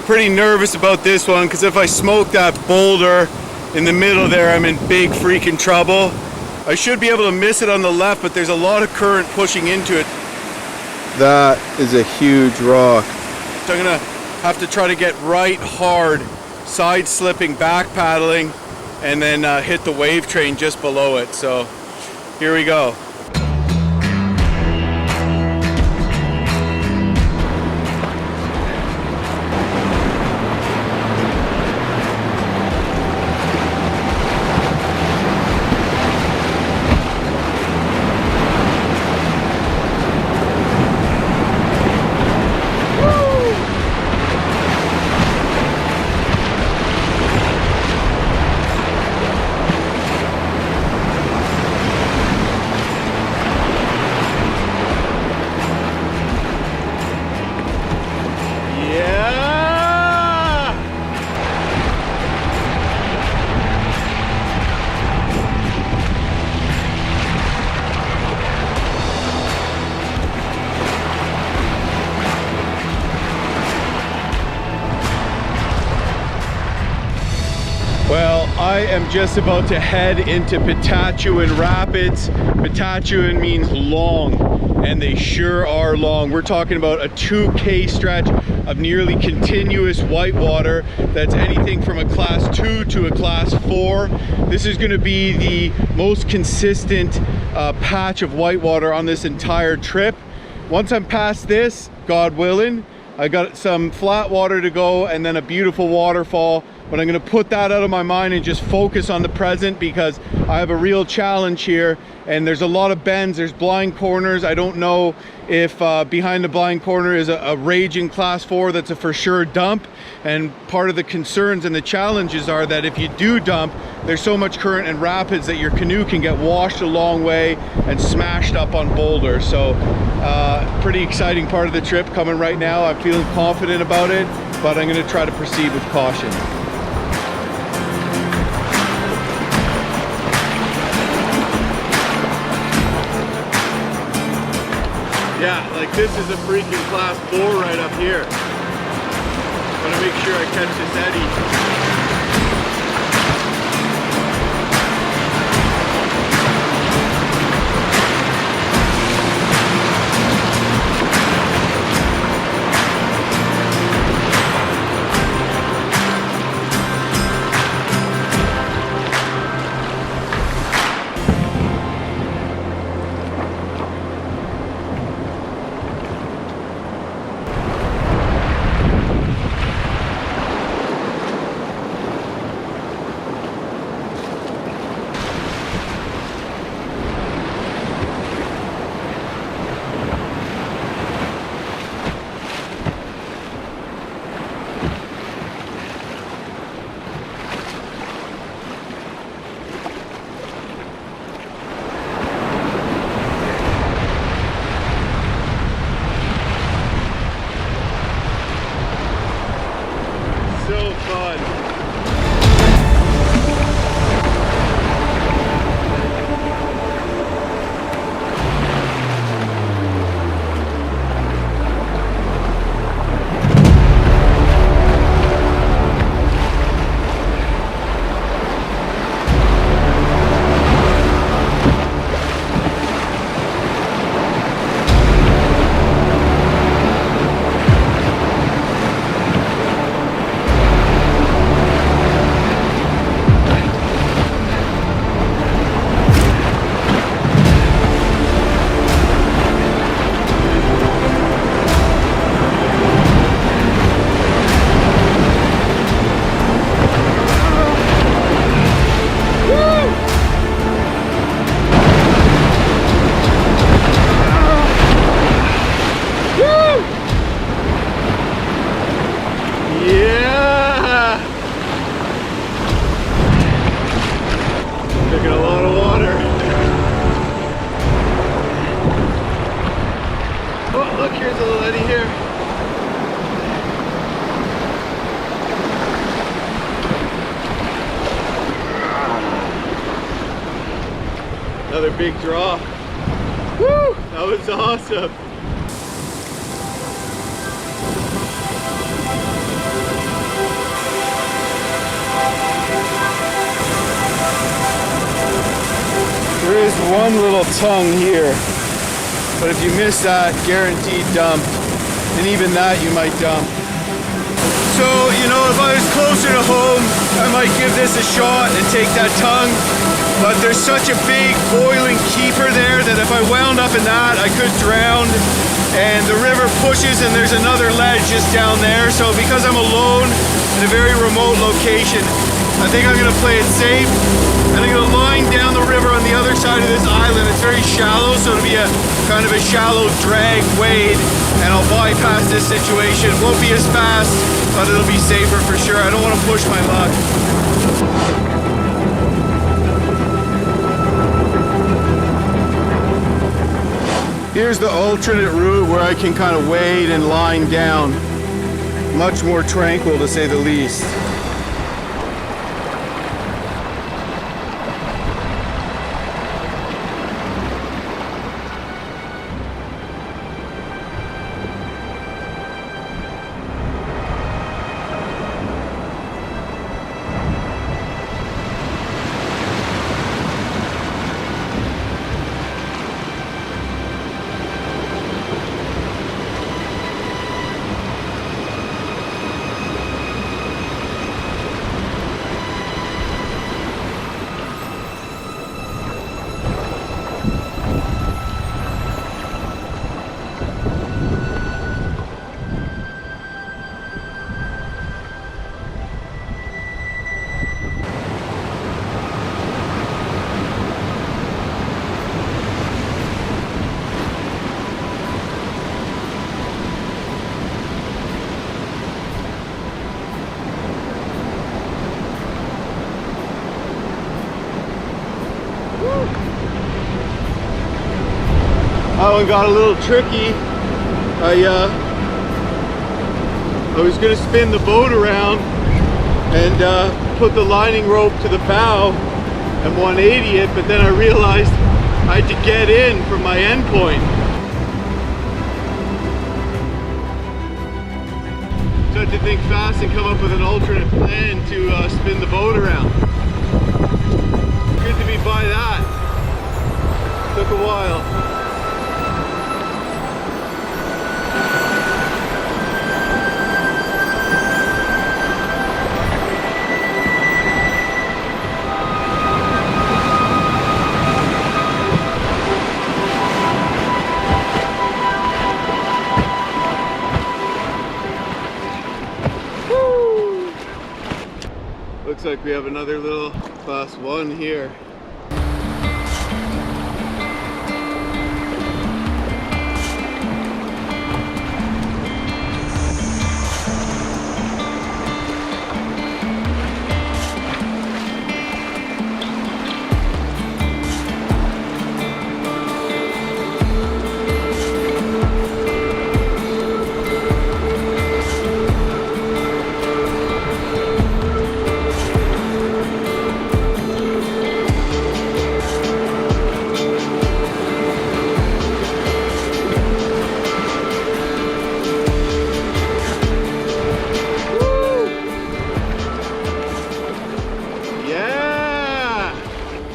Pretty nervous about this one because if I smoke that boulder in the middle there, I'm in big freaking trouble. I should be able to miss it on the left, but there's a lot of current pushing into it. That is a huge rock. So I'm gonna have to try to get right hard, side slipping, back paddling, and then hit the wave train just below it. So here we go. I am just about to head into Patachuan Rapids. Patachuan means long, and they sure are long. We're talking about a 2K stretch of nearly continuous whitewater that's anything from a class 2 to a class 4. This is going to be the most consistent patch of whitewater on this entire trip. Once I'm past this, God willing, I got some flat water to go and then a beautiful waterfall, but I'm gonna put that out of my mind and just focus on the present because I have a real challenge here and there's a lot of bends, there's blind corners. I don't know if behind the blind corner is a raging class 4 that's a for sure dump, and part of the concerns and the challenges are that if you do dump, there's so much current and rapids that your canoe can get washed a long way and smashed up on boulders. So pretty exciting part of the trip coming right now. I'm feeling confident about it, but I'm going to try to proceed with caution. Yeah, like this is a freaking class 4 right up here. But
Gotta make sure I catch this eddy. Another big draw. Woo! That was awesome.
There is one little tongue here, but if you miss that, guaranteed dump. And even that you might dump. So, you know, if I was closer to home, I might give this a shot and take that tongue. But there's such a big boiling keeper there that if I wound up in that, I could drown. And the river pushes and there's another ledge just down there. So because I'm alone in a very remote location, I think I'm gonna play it safe. And I'm gonna line down the river on the other side of this island. It's very shallow, so it'll be a kind of a shallow drag wade. And I'll bypass this situation. It won't be as fast, but it'll be safer for sure. I don't wanna push my luck. Here's the alternate route where I can kind of wade and line down. Much more tranquil, to say the least. That one got a little tricky. I was gonna spin the boat around and put the lining rope to the bow and 180 it, but then I realized I had to get in from my end point. So
wanted to think fast and come up with an alternate plan to spin the boat around. Good to be by that. Took a while. Looks like we have another little class 1 here.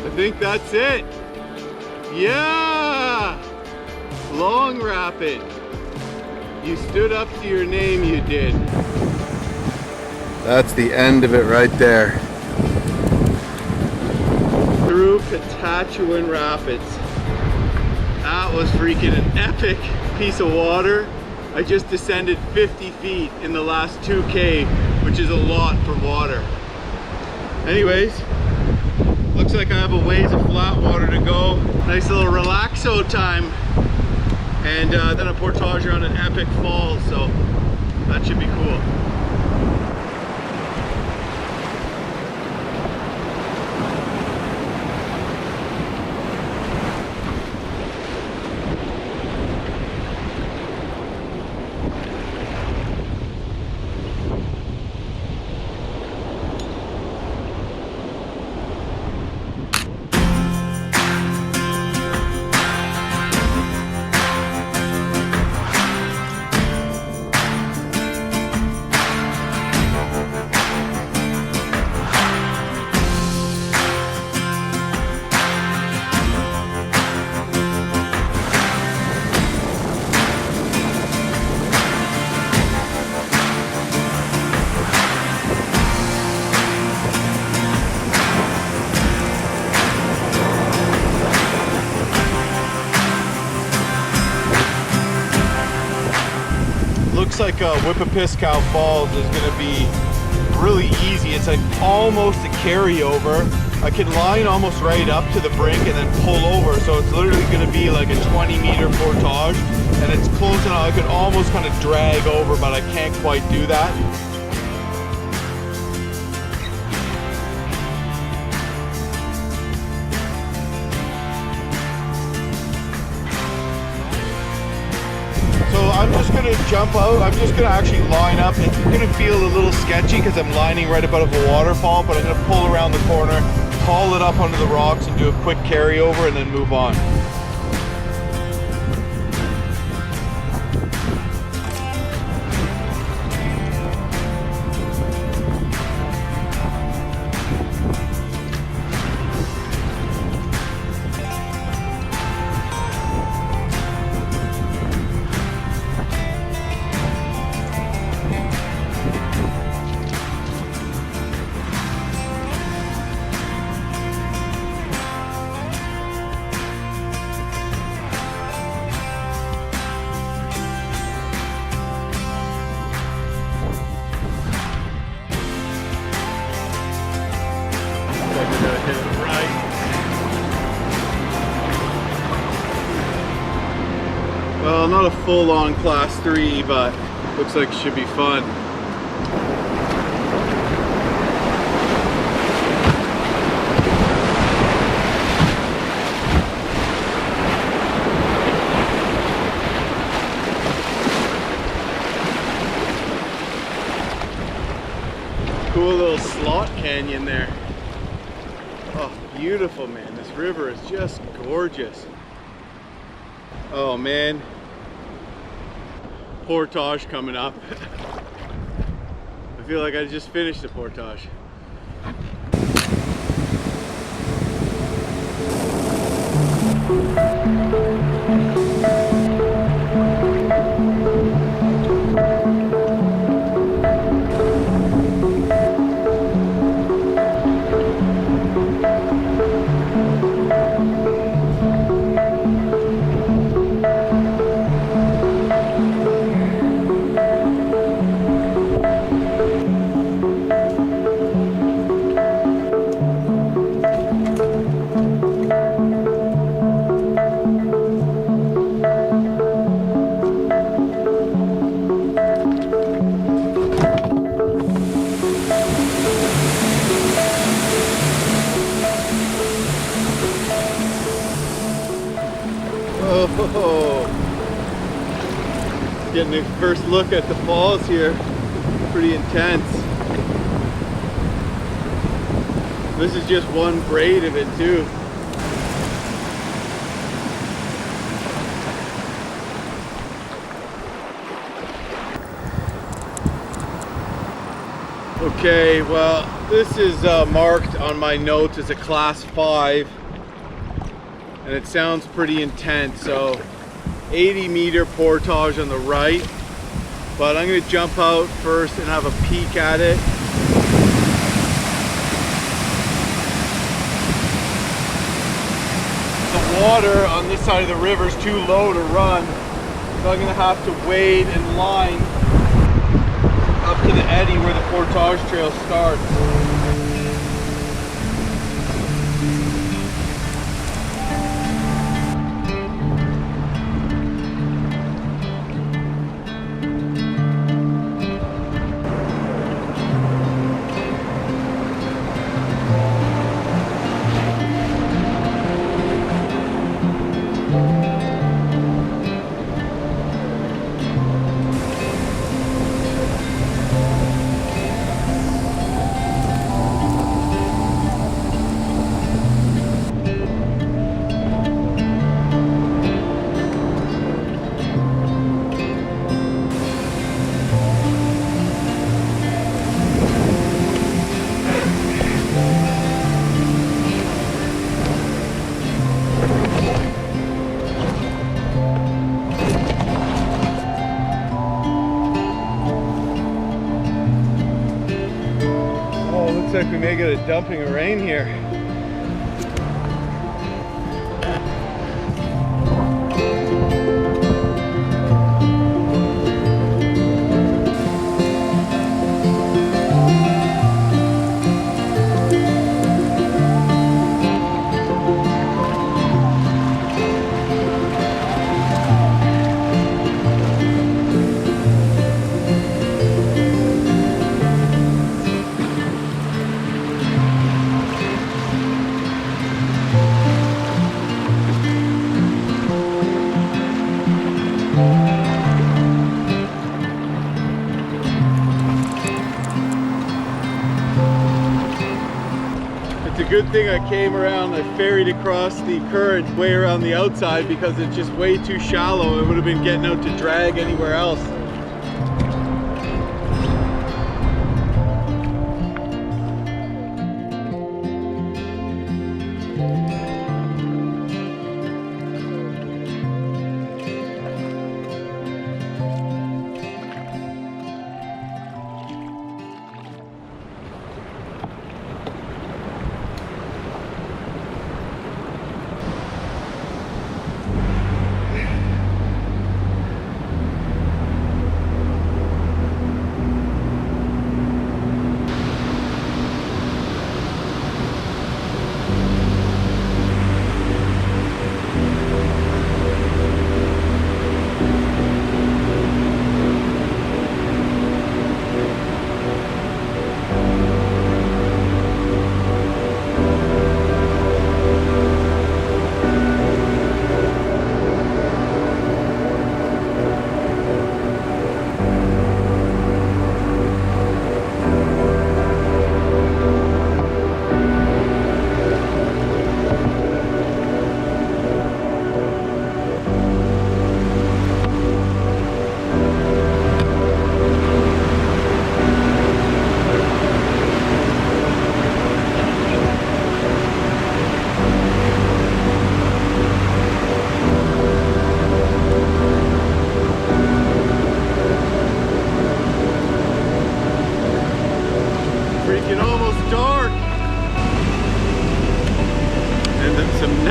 I think that's it. Yeah! Long rapid. You stood up to your name, you did. That's the end of it right there. Through Catachouan Rapids. That was freaking an epic piece of water. I just descended 50 feet in the last 2K, which is a lot for water. Anyways, looks like I have a ways of flat water to go. Nice little relaxo time. And then a portage around an epic fall, so that should be cool. Looks like Whippapiscow Falls is going to be really easy. It's like almost a carryover. I can line almost right up to the brink and then pull over, so it's literally going to be like a 20-meter portage, and it's close enough. I could almost kind of drag over, but I can't quite do that. I'm just going to jump out. I'm just going to actually line up. It's going to feel a little sketchy because I'm lining right above a waterfall, but I'm going to pull around the corner, haul it up onto the rocks and do a quick carryover and then move on. Well, not a full-on class 3, but looks like it should be fun. Cool little slot canyon there. Oh, beautiful, man. This river is just gorgeous. Oh man, portage coming up.
I feel like I just finished the portage. Oh, getting a first look at the falls here. Pretty intense. This is just one braid of it too. Okay, well, this is marked on my notes as a class 5. And it sounds pretty intense, so 80-meter portage on the right, but I'm going to jump out first and have a peek at it. The water on this side of the river is too low to run, so I'm going to have to wade and line up to the eddy where the portage trail starts. Looks like we may get a dumping of rain here. Good thing I came around, I ferried across the current way around the outside because it's just way too shallow. It would have been getting out to drag anywhere else.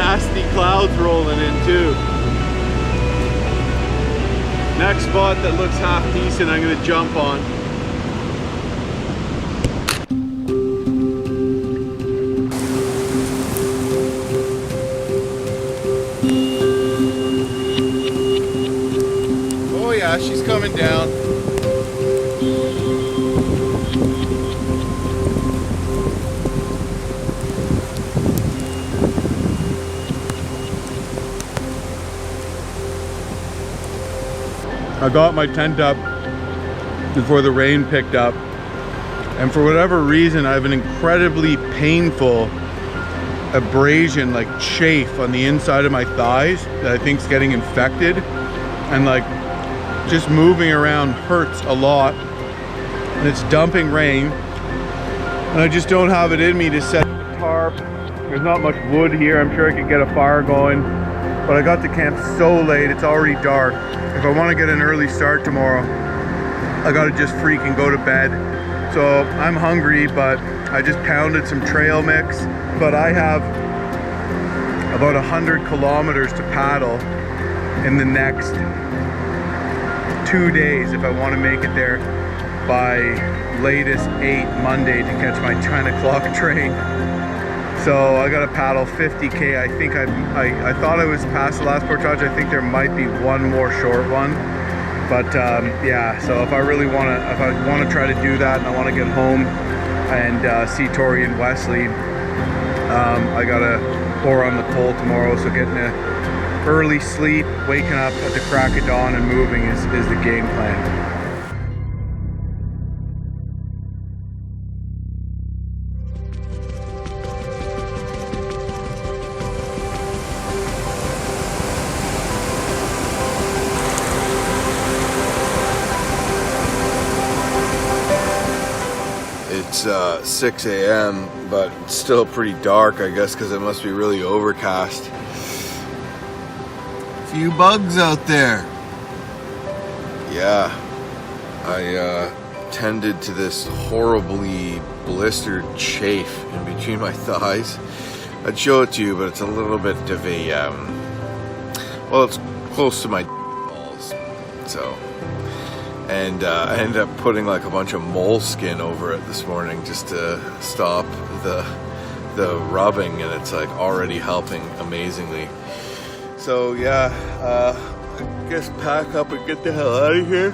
nasty clouds rolling in too. Next spot that looks half decent, I'm gonna jump on. Oh yeah, she's coming down. I got my tent up before the rain picked up, and for whatever reason I have an incredibly painful abrasion, like chafe on the inside of my thighs that I think is getting infected, and like just moving around hurts a lot, and it's dumping rain, and I just don't have it in me to set the tarp. There's not much wood here. I'm sure I could get a fire going, but I got to camp so late, it's already dark. If I want to get an early start tomorrow, I gotta just freaking go to bed. So I'm hungry, but I just pounded some trail mix. But I have about 100 kilometers to paddle in the next 2 days if I want to make it there by latest 8 Monday to catch my 10 o'clock train. So I gotta paddle 50K. I think I thought I was past the last portage. I think there might be one more short one. But yeah, so if I want to try to do that and I want to get home and see Tori and Wesley, I gotta pour on the coal tomorrow. So getting an early sleep, waking up at the crack of dawn and moving is the game plan.
It's 6 a.m., but it's still pretty dark, I guess, because it must be really overcast. Few bugs out there. Yeah, I tended to this horribly blistered chafe in between my thighs. I'd show it to you, but it's a little bit of a, well, it's close to my balls, so. And I ended up putting like a bunch of moleskin over it this morning just to stop the rubbing, and it's like already helping amazingly. So yeah, I guess pack up and get the hell out of here.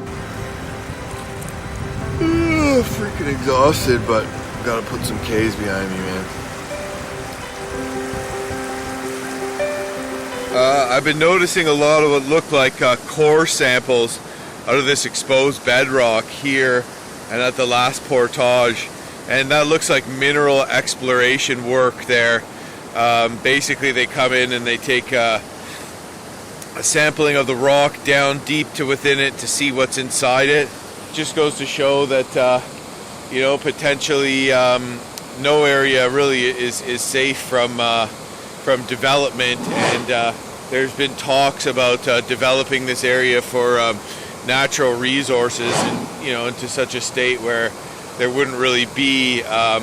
Freaking exhausted, but gotta put some K's behind me, man. I've been noticing a lot of what look like core samples out of this exposed bedrock here and at the last portage, and that looks like mineral exploration work there. Basically they come in and they take a sampling of the rock down deep to within it to see what's inside it. Just goes to show that you know, potentially no area really is safe from development, and there's been talks about developing this area for natural resources, and you know, into such a state where there wouldn't really be a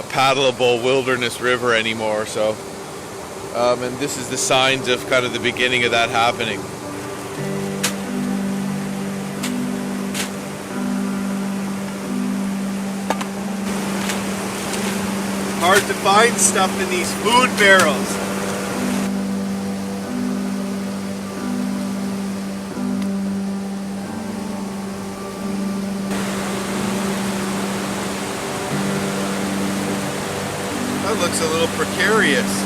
paddleable wilderness river anymore. So and this is the signs of kind of the beginning of that happening. Hard to find stuff in these food barrels. That looks a little precarious.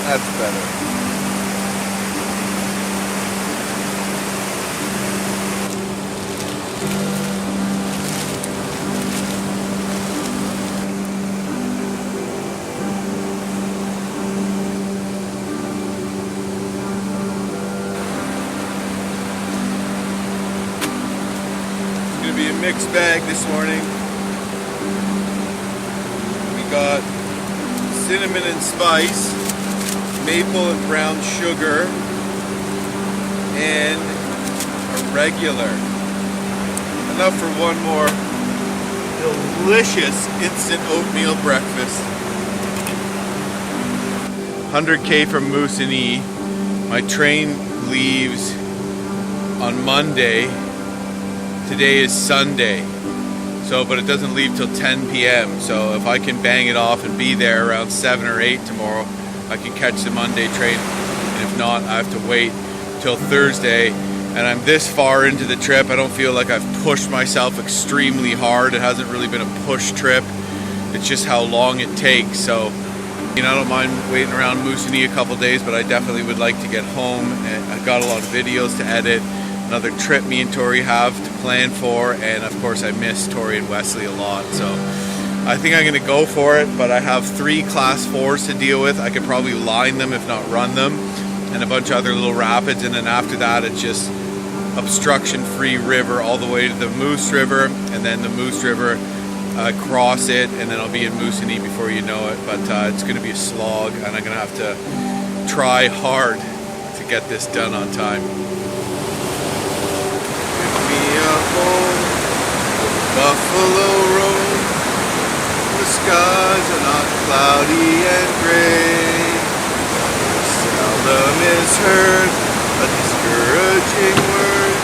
That's better. Mixed bag this morning. We got cinnamon and spice, maple and brown sugar, and a regular. Enough for one more delicious instant oatmeal breakfast. 100K from Moosonee. My train leaves on Monday. Today is Sunday. But it doesn't leave till 10 p.m. So if I can bang it off and be there around 7 or 8 tomorrow, I can catch the Monday train. And if not, I have to wait till Thursday. And I'm this far into the trip, I don't feel like I've pushed myself extremely hard. It hasn't really been a push trip. It's just how long it takes. So, I don't mind waiting around Moosonee a couple days, but I definitely would like to get home. And I've got a lot of videos to edit. Another trip me and Tori have to plan for, and of course I miss Tori and Wesley a lot, so I think I'm going to go for it. But I have 3 class 4s to deal with. I could probably line them if not run them, and a bunch of other little rapids, and then after that it's just obstruction free river all the way to the Moose River, and then the Moose River, cross it, and then I'll be in Moosonee before you know it. But it's going to be a slog, and I'm going to have to try hard to get this done on time. Buffalo Road, the skies are not cloudy and gray. Seldom is heard a discouraging word,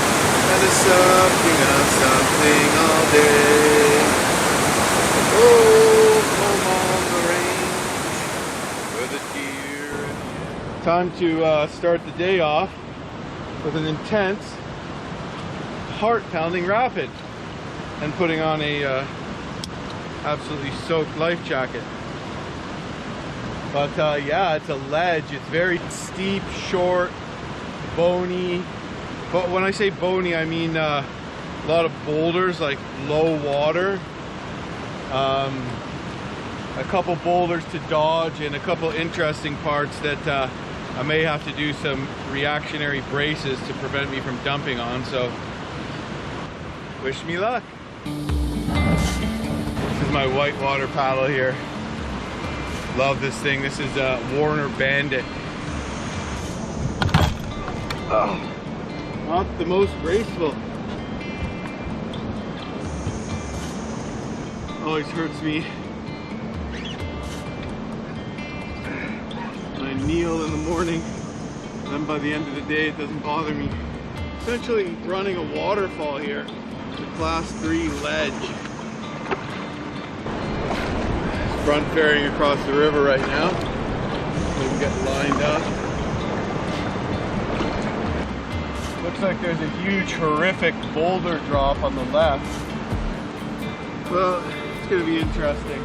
and a something of something all day. Oh, home on the range, where the deer. Time to start the day off with an intense, heart-pounding rapid. And putting on a absolutely soaked life jacket. But yeah, it's a ledge. It's very steep, short, bony. But when I say bony, I mean a lot of boulders, like low water. A couple boulders to dodge, and a couple interesting parts that I may have to do some reactionary braces to prevent me from dumping on. So wish me luck. This is my Whitewater paddle here. Love this thing. This is a Warner Bandit. Oh, not the most graceful. Always hurts me when I kneel in the morning. Then by the end of the day, it doesn't bother me. Essentially running a waterfall here. The class 3 ledge. Front ferrying across the river right now. So we can get lined up. Looks like there's a huge, horrific boulder drop on the left. Well, it's going to be interesting.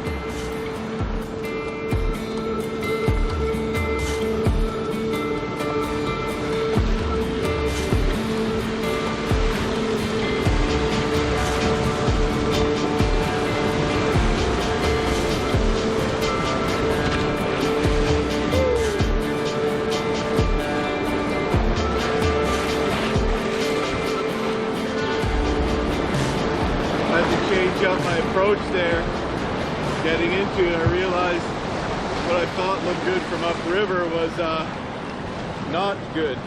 Up my approach there, getting into it, I realized what I thought looked good from upriver was not good.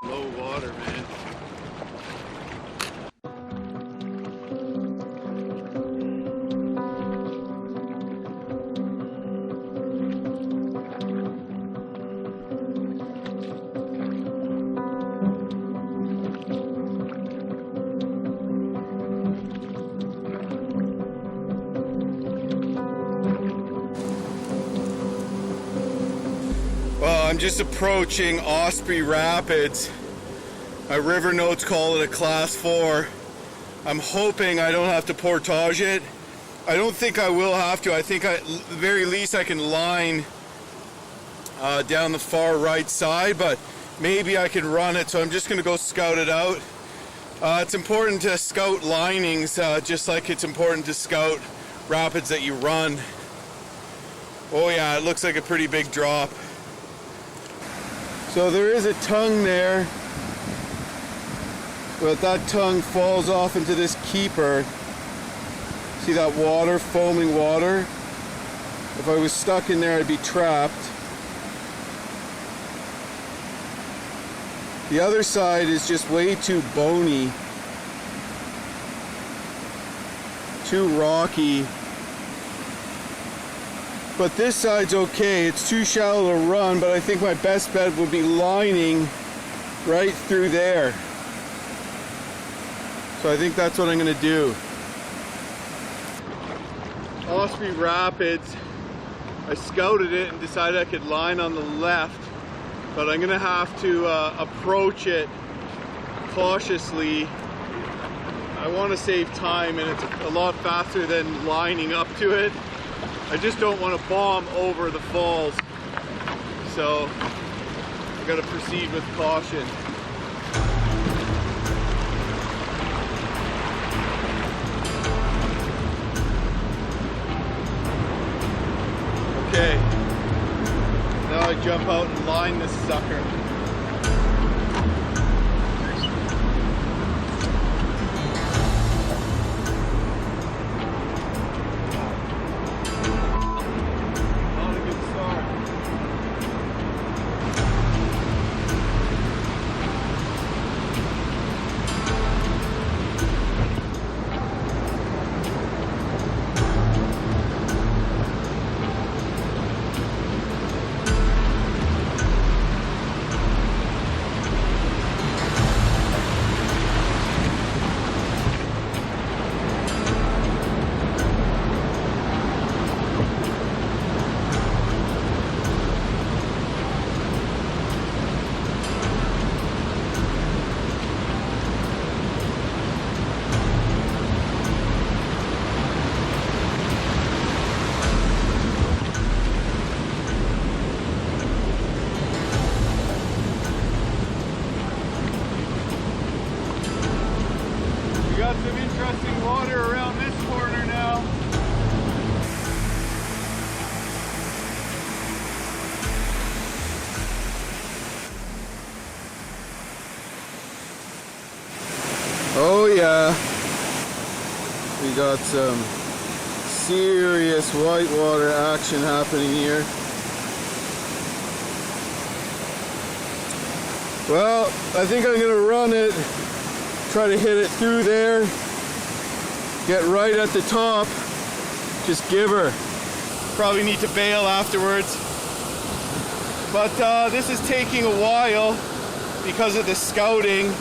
Low water, man. I'm just approaching Osprey Rapids. My river notes call it a class 4. I'm hoping I don't have to portage it. I don't think I will have to. I think at the very least I can line down the far right side, but maybe I can run it, so I'm just gonna go scout it out. It's important to scout linings, just like it's important to scout rapids that you run. Oh yeah, it looks like a pretty big drop. So there is a tongue there. But that tongue falls off into this keeper. See that water, foaming water? If I was stuck in there, I'd be trapped. The other side is just way too bony, too rocky. But this side's okay. It's too shallow to run, but I think my best bet would be lining right through there. So I think that's what I'm gonna do. Osprey Rapids, I scouted it and decided I could line on the left, but I'm gonna have to approach it cautiously. I want to save time, and it's a lot faster than lining up to it. I just don't want to bomb over the falls, so I gotta proceed with caution. Okay, now I jump out and line this sucker. Not a good start. Got some interesting water around this corner now. Oh yeah, we got some serious whitewater action happening here. Well, I think I'm gonna run it. Try to hit it through there, get right at the top, just give her. Probably need to bail afterwards. But this is taking a while because of the scouting.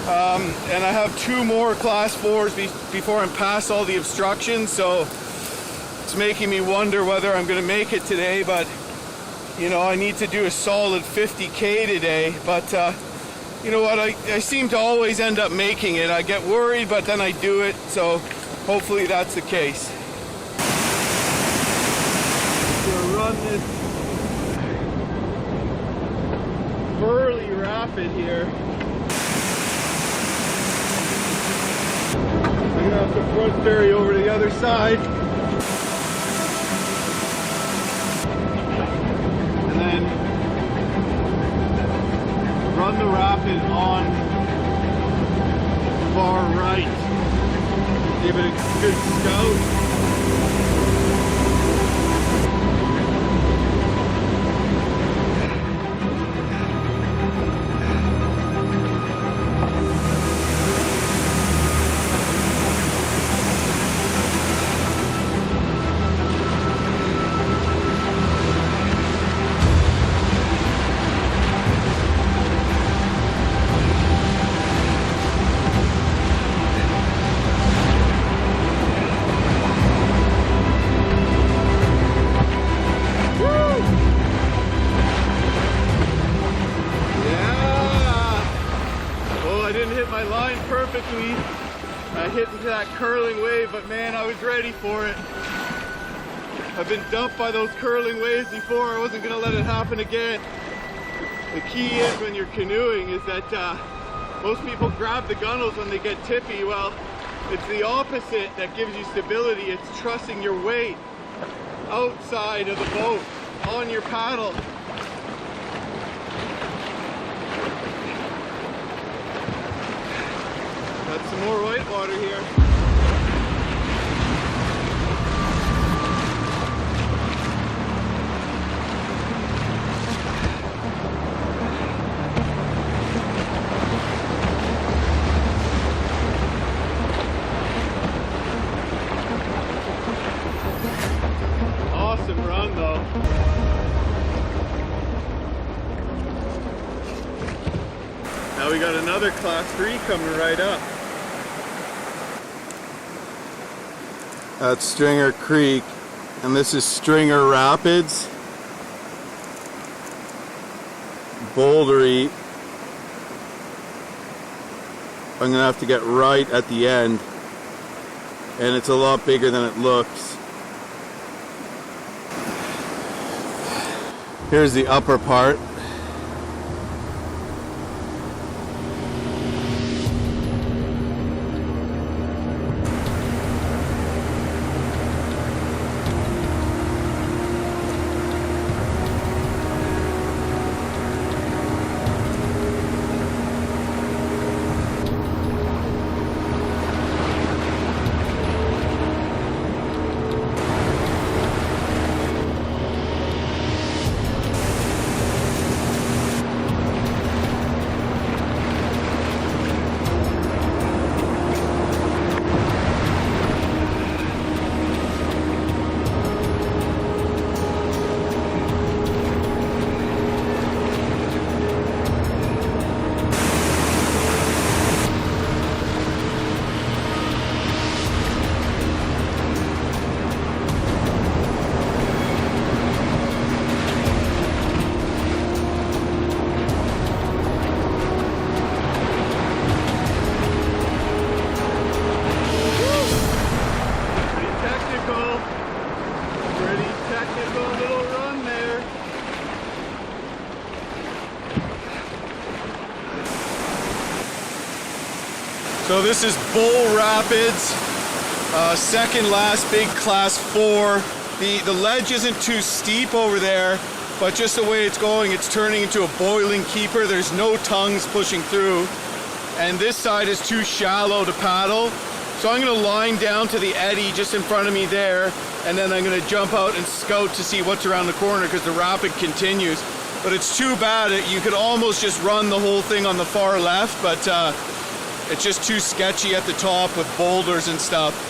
And I have 2 more class 4s before I'm past all the obstructions, so it's making me wonder whether I'm gonna make it today, but you know, I need to do a solid 50K today, but you know what, I seem to always end up making it. I get worried, but then I do it, so hopefully that's the case. Gonna run this burly rapid here. I'm gonna have to front ferry over to the other side. And then run the rapid on far right. Give it a good scout. Perfectly. I hit into that curling wave, but man, I was ready for it. I've been dumped by those curling waves before. I wasn't gonna let it happen again. The key is when you're canoeing is that most people grab the gunnels when they get tippy. Well, it's the opposite that gives you stability. It's trusting your weight outside of the boat on your paddle. more whitewater here. Awesome run though. Now we got another class 3 coming right up. That's Stringer Creek, and this is Stringer Rapids. Bouldery. I'm gonna have to get right at the end, and it's a lot bigger than it looks. Here's the upper part. So this is Bull Rapids, second last big class 4. The ledge isn't too steep over there, but just the way it's going, it's turning into a boiling keeper. There's no tongues pushing through, and this side is too shallow to paddle. So I'm gonna line down to the eddy just in front of me there, and then I'm gonna jump out and scout to see what's around the corner because the rapid continues. But it's too bad, you could almost just run the whole thing on the far left, but it's just too sketchy at the top with boulders and stuff.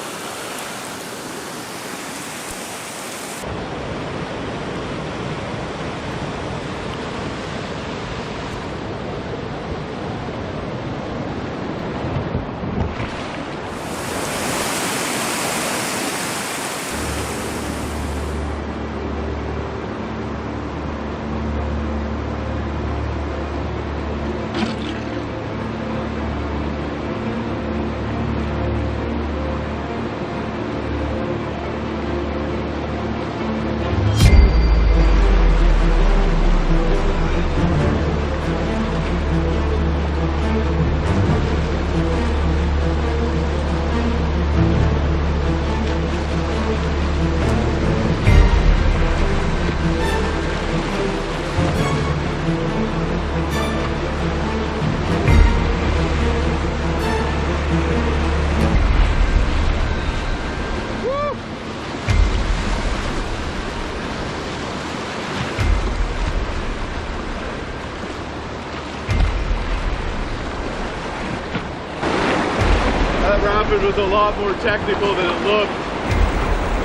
Rapid was a lot more technical than it looked.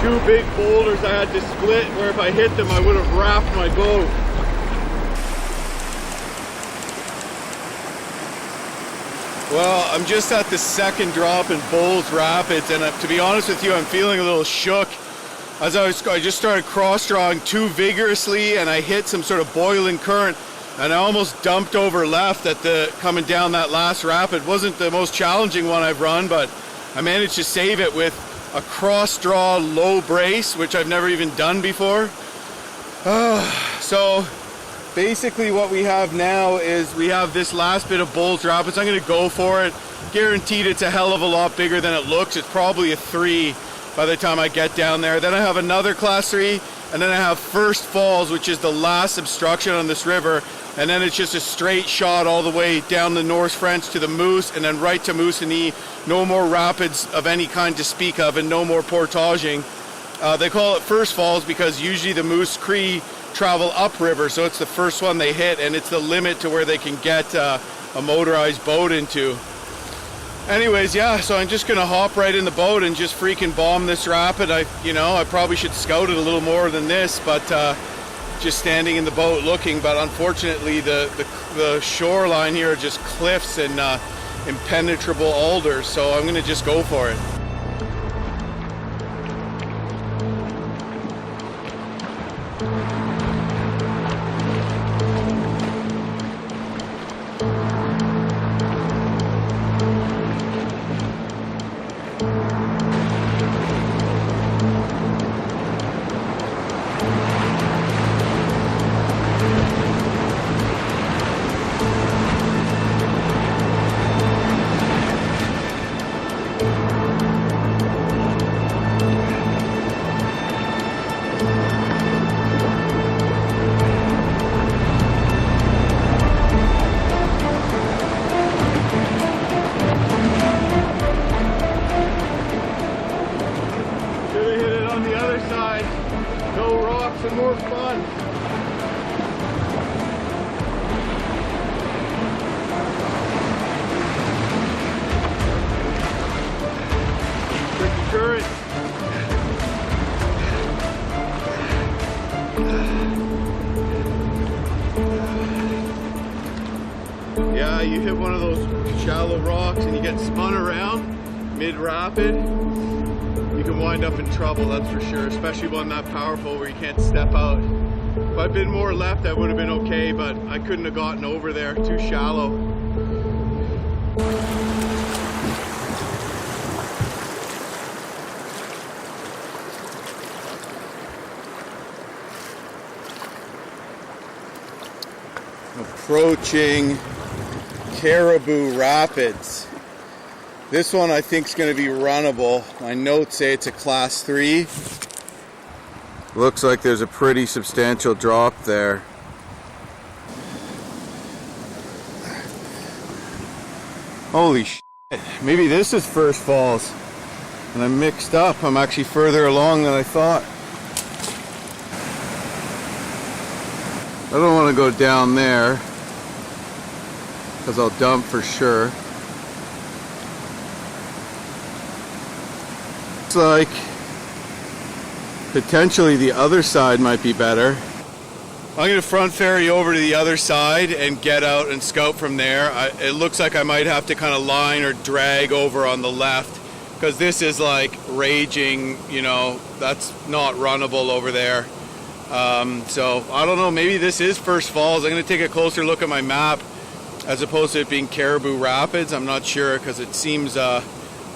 2 big boulders I had to split, where if I hit them I would have wrapped my boat. Well, I'm just at the second drop in Bulls Rapids, and to be honest with you, I'm feeling a little shook. As I just started cross-drawing too vigorously, and I hit some sort of boiling current, and I almost dumped over left at the coming down that last rapid. Wasn't the most challenging one I've run, but I managed to save it with a cross-draw low brace, which I've never even done before. So basically what we have now is we have this last bit of Bulls Rapids. I'm going to go for it. Guaranteed it's a hell of a lot bigger than it looks. It's probably a 3 by the time I get down there. Then I have another class 3,
and then I have First Falls, which is the last obstruction on this river, and then it's just a straight shot all the way down the North French to the Moose, and then right to Moosonee. No more rapids of any kind to speak of, and no more portaging. They call it First Falls because usually the Moose Cree travel upriver, so it's the first one they hit, and it's the limit to where they can get a motorized boat into. Anyways, yeah, so I'm just gonna hop right in the boat and just freaking bomb this rapid. I probably should scout it a little more than this, but just standing in the boat looking. But unfortunately, the shoreline here are just cliffs and impenetrable alders, so I'm gonna just go for it. And more fun. Tricky current. Yeah, you hit one of those shallow rocks and you get spun around mid-rapid. You can wind up in trouble, that's for sure, especially one that powerful where you can't step out. If I'd been more left, I would have been okay, but I couldn't have gotten over there, too shallow. Approaching Caribou Rapids. This one I think is going to be runnable. My notes say it's a class 3. Looks like there's a pretty substantial drop there. Holy shit. Maybe this is First Falls. And I'm mixed up. I'm actually further along than I thought. I don't want to go down there because I'll dump for sure. Like potentially the other side might be better. I'm going to front ferry over to the other side and get out and scout from there. It looks like I might have to kind of line or drag over on the left because this is like raging, you know, that's not runnable over there. So I don't know, maybe this is First Falls. I'm going to take a closer look at my map as opposed to it being Caribou Rapids. I'm not sure because it seems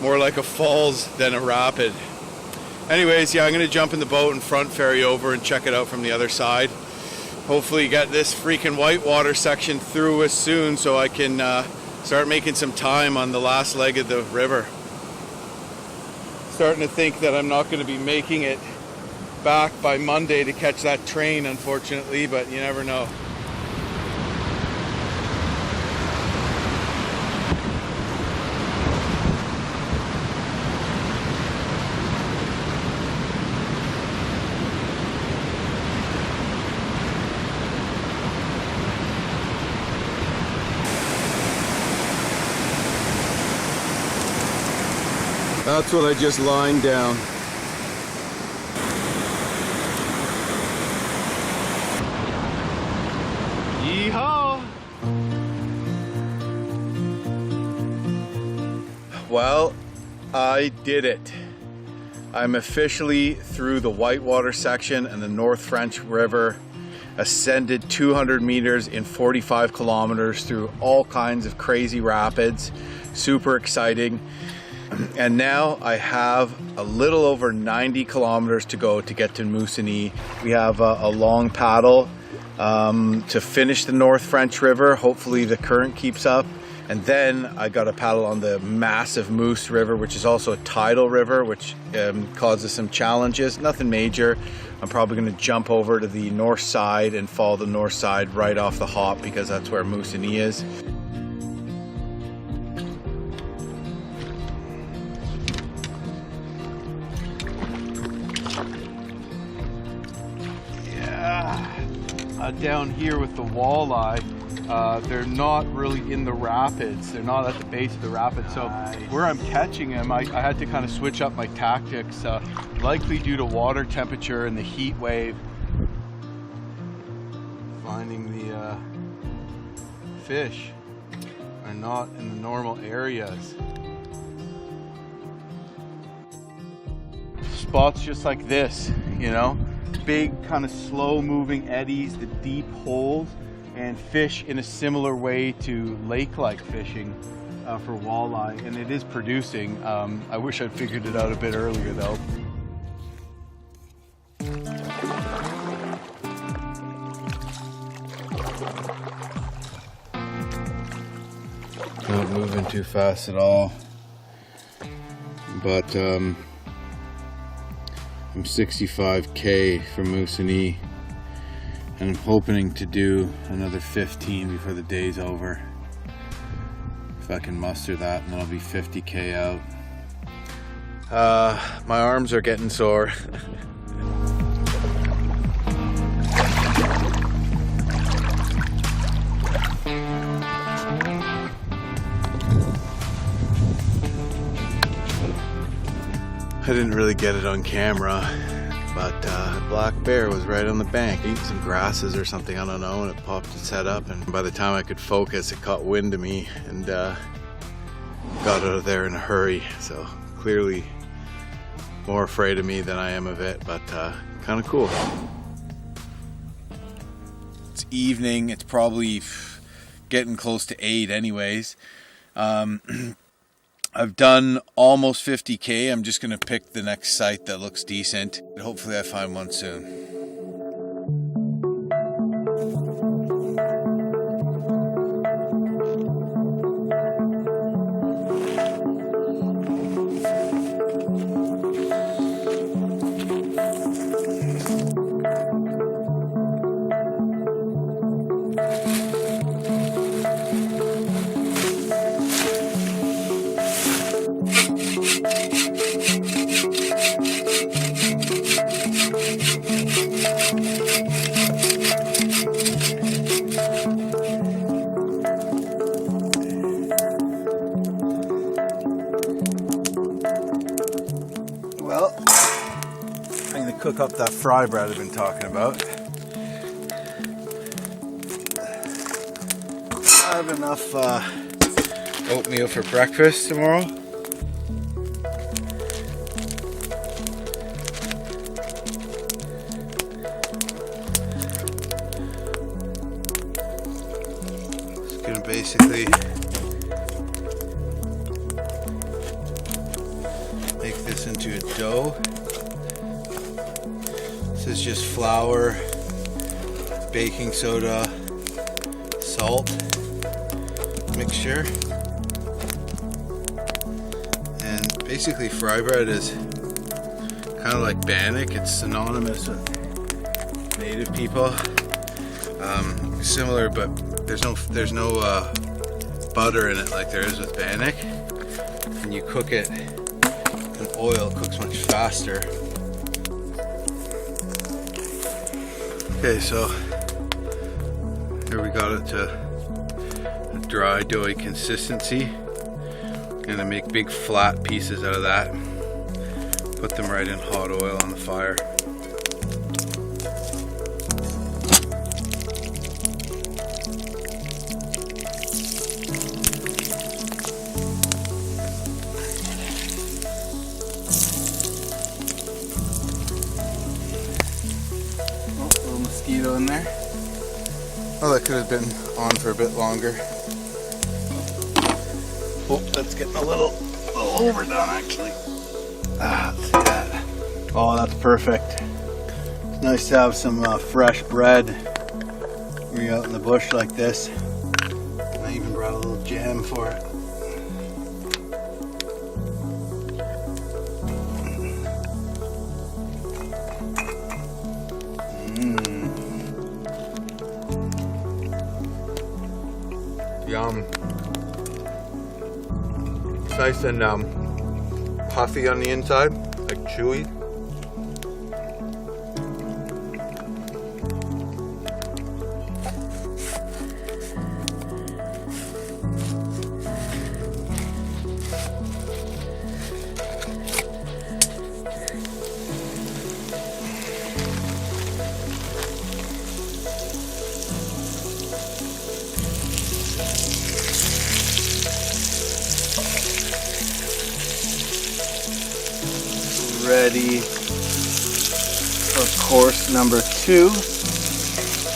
more like a falls than a rapid. Anyways, yeah, I'm gonna jump in the boat and front ferry over and check it out from the other side. Hopefully get this freaking Whitewater section through us soon so I can start making some time on the last leg of the river. Starting to think that I'm not gonna be making it back by Monday to catch that train, unfortunately, but you never know. That's what I just lined down. Yeehaw! Well, I did it. I'm officially through the Whitewater section and the North French River, ascended 200 meters in 45 kilometers through all kinds of crazy rapids. Super exciting. And now I have a little over 90 kilometers to go to get to Moosonee. We have a long paddle to finish the North French River. Hopefully the current keeps up.
And then I got a paddle on the massive Moose River, which is also a tidal river, which causes some challenges. Nothing major. I'm probably going to jump over to the north side and follow the north side right off the hop because that's where Moosonee is. Down here with the walleye, they're not really in the rapids. They're not at the base of the rapids. So where I'm catching them, I had to kind of switch up my tactics, likely due to water temperature and the heat wave. Finding the fish are not in the normal areas. Spots just like this, you know? Big kind of slow moving eddies, the deep holes, and fish in a similar way to lake-like fishing for walleye, and it is producing. I wish I'd figured it out a bit earlier though. Not moving too fast at all, but I'm 65K from Moosonee, and I'm hoping to do another 15 before the day's over. If I can muster that, and then I'll be 50K out. My arms are getting sore. I didn't really get it on camera, but black bear was right on the bank eating some grasses or something, I don't know, and it popped its head up, and by the time I could focus it caught wind of me and got out of there in a hurry. So clearly more afraid of me than I am of it, but kind of cool. It's evening, it's probably getting close to 8 anyways. I've done almost 50K. I'm just going to pick the next site that looks decent. Hopefully I find one soon. Well, I'm going to cook up that fry bread I've been talking about. I have enough oatmeal for breakfast tomorrow. Just going to basically make this into a dough. This is just flour, baking soda, salt mixture, and basically fry bread is kind of like bannock. It's synonymous with native people. Similar, but there's no butter in it like there is with bannock. When you cook it in oil, it cooks much faster. Okay, so here we got it to a dry, doughy consistency. Gonna make big flat pieces out of that. Put them right in hot oil on the fire. In there. Oh, that could have been on for a bit longer. Oh, that's getting a little overdone actually. Let's see that. Oh, that's perfect. It's nice to have some fresh bread when you're out in the bush like this. I even brought a little jam for it. Yum. It's nice and puffy on the inside, like chewy. Ready for course number 2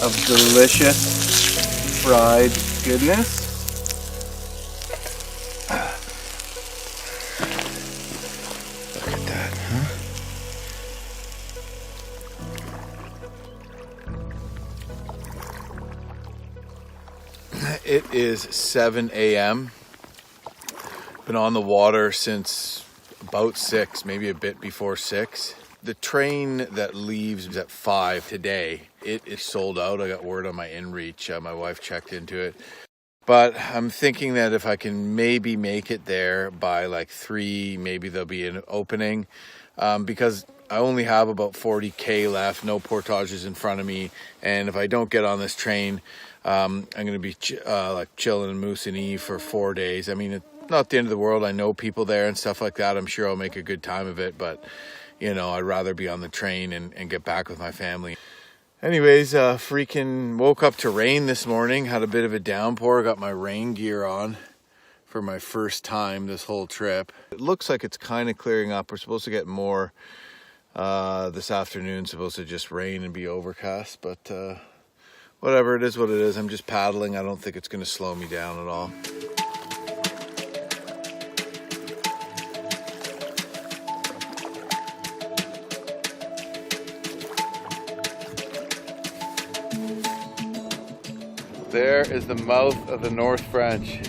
of delicious fried goodness. Look at that, huh? It is 7 a.m. Been on the water since about 6, maybe a bit before 6. The train that leaves at 5 today, it is sold out. I got word on my inReach. My wife checked into it. But I'm thinking that if I can maybe make it there by like 3, maybe there'll be an opening. Because I only have about 40K left, no portages in front of me. And if I don't get on this train, I'm going to be like chilling in Moosonee for 4 days. I mean, not the end of the world. I know people there and stuff like that. I'm sure I'll make a good time of it, but you know, I'd rather be on the train and get back with my family. Anyways, freaking woke up to rain this morning, had a bit of a downpour, got my rain gear on for my first time this whole trip. It looks like it's kind of clearing up. We're supposed to get more this afternoon, supposed to just rain and be overcast, but whatever, it is what it is. I'm just paddling. I don't think it's going to slow me down at all. There is the mouth of the North French.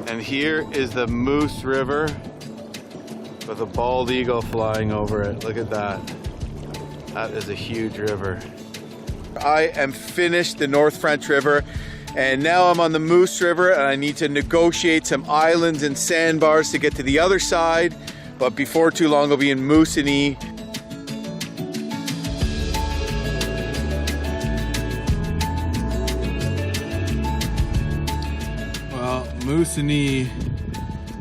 And here is the Moose River with a bald eagle flying over it. Look at that. That is a huge river. I am finished the North French River, and now I'm on the Moose River, and I need to negotiate some islands and sandbars to get to the other side. But before too long, I'll be in Moosonee. Moosonee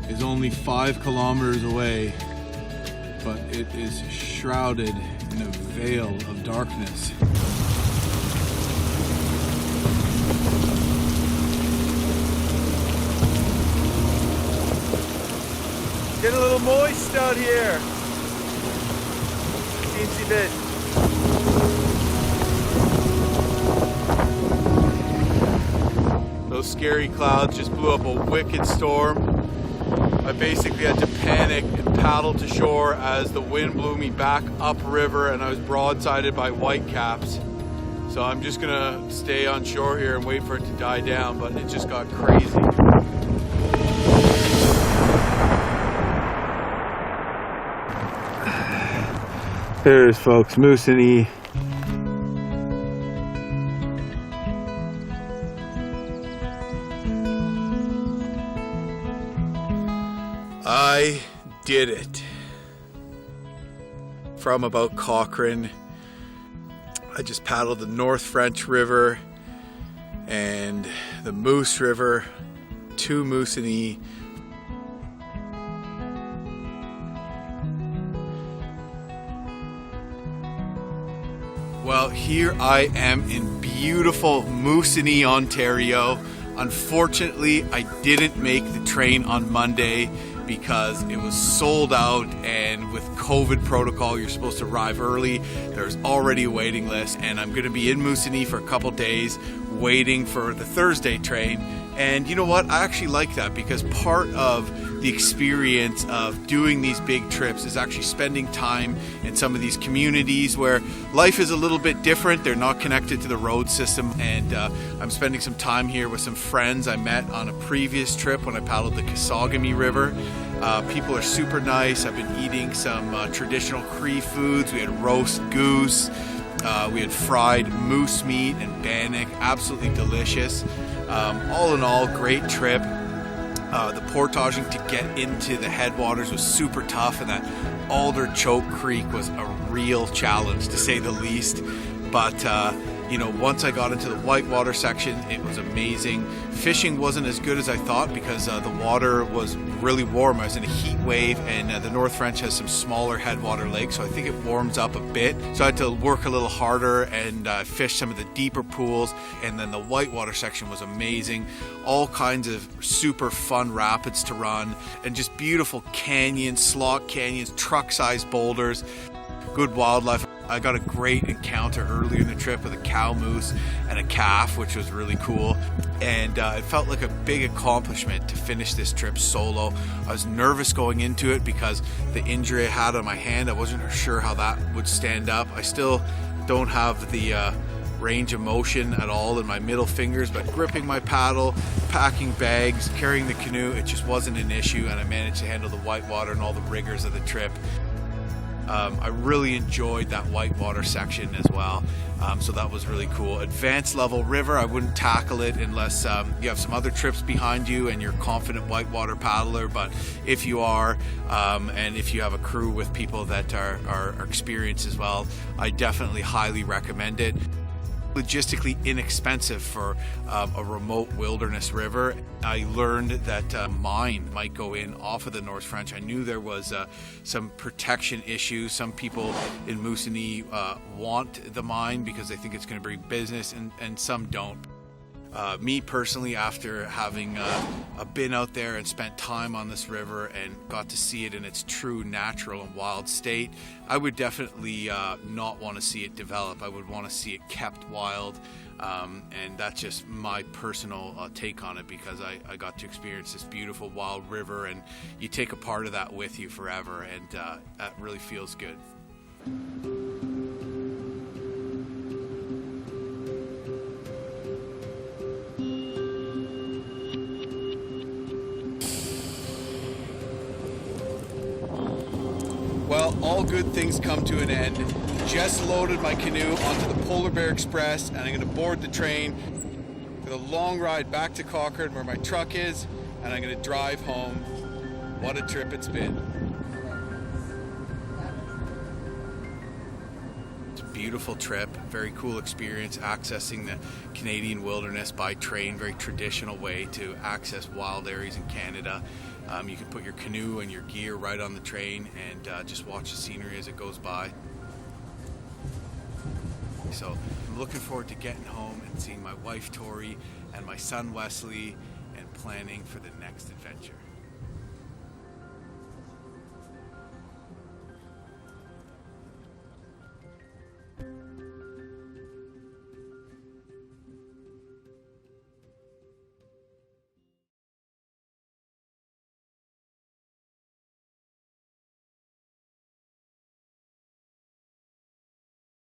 is only 5 kilometers away, but it is shrouded in a veil of darkness. Getting a little moist out here. Teensy bit. Those scary clouds just blew up a wicked storm. I basically had to panic and paddle to shore as the wind blew me back upriver, and I was broadsided by whitecaps. So I'm just gonna stay on shore here and wait for it to die down, but it just got crazy. There it is, folks, Moosonee. I did it. From about Cochrane, I just paddled the North French River and the Moose River to Moosonee. Well, here I am in beautiful Moosonee, Ontario. Unfortunately, I didn't make the train on Monday because it was sold out, and with COVID protocol, you're supposed to arrive early. There's already a waiting list, and I'm going to be in Moosonee for a couple days waiting for the Thursday train,
And you know what? I actually like that, because part of the experience of doing these big trips is actually spending time in some of these communities where life is a little bit different. They're not connected to the road system, and I'm spending some time here with some friends I met on a previous trip when I paddled the Kilometres River. People are super nice. I've been eating some traditional Cree foods. We had roast goose, we had fried moose meat and bannock, absolutely delicious. All in all, great trip. The portaging to get into the headwaters was super tough, and that Alder Choke Creek was a real challenge, to say the least. But you know, once I got into the Whitewater section, it was amazing. Fishing wasn't as good as I thought, because the water was really warm. I was in a heat wave, and the North French has some smaller headwater lakes, so I think it warms up a bit. So I had to work a little harder and fish some of the deeper pools. And then the Whitewater section was amazing. All kinds of super fun rapids to run, and just beautiful canyons, slot canyons, truck-sized boulders, good wildlife. I got a great encounter earlier in the trip with a cow moose and a calf, which was really cool. And it felt like a big accomplishment to finish this trip solo. I was nervous going into it because the injury I had on my hand, I wasn't sure how that would stand up. I still don't have the range of motion at all in my middle fingers, but gripping my paddle, packing bags, carrying the canoe, it just wasn't an issue, and I managed to handle the whitewater and all the rigors of the trip. I really enjoyed that Whitewater section as well, so that was really cool. Advanced level river, I wouldn't tackle it unless you have some other trips behind you and you're a confident whitewater paddler, but if you are, and if you have a crew with people that are experienced as well, I definitely highly recommend it. Logistically inexpensive for a remote wilderness river. I learned that mine might go in off of the North French. I knew there was some protection issues. Some people in Moosonee want the mine because they think it's going to bring business, and some don't. Me personally, after having been out there and spent time on this river and got to see it in its true natural and wild state, I would definitely not want to see it develop. I would want to see it kept wild, and that's just my personal take on it, because I got to experience this beautiful wild river, and you take a part of that with you forever, and that really feels good. Well, all good things come to an end. Just loaded my canoe onto the Polar Bear Express, and I'm going to board the train for the long ride back to Cochrane where my truck is, and I'm going to drive home. What a trip it's been. It's a beautiful trip, very cool experience accessing the Canadian wilderness by train, very traditional way to access wild areas in Canada. You can put your canoe and your gear right on the train and just watch the scenery as it goes by. So I'm looking forward to getting home and seeing my wife Tori and my son Wesley, and planning for the next adventure.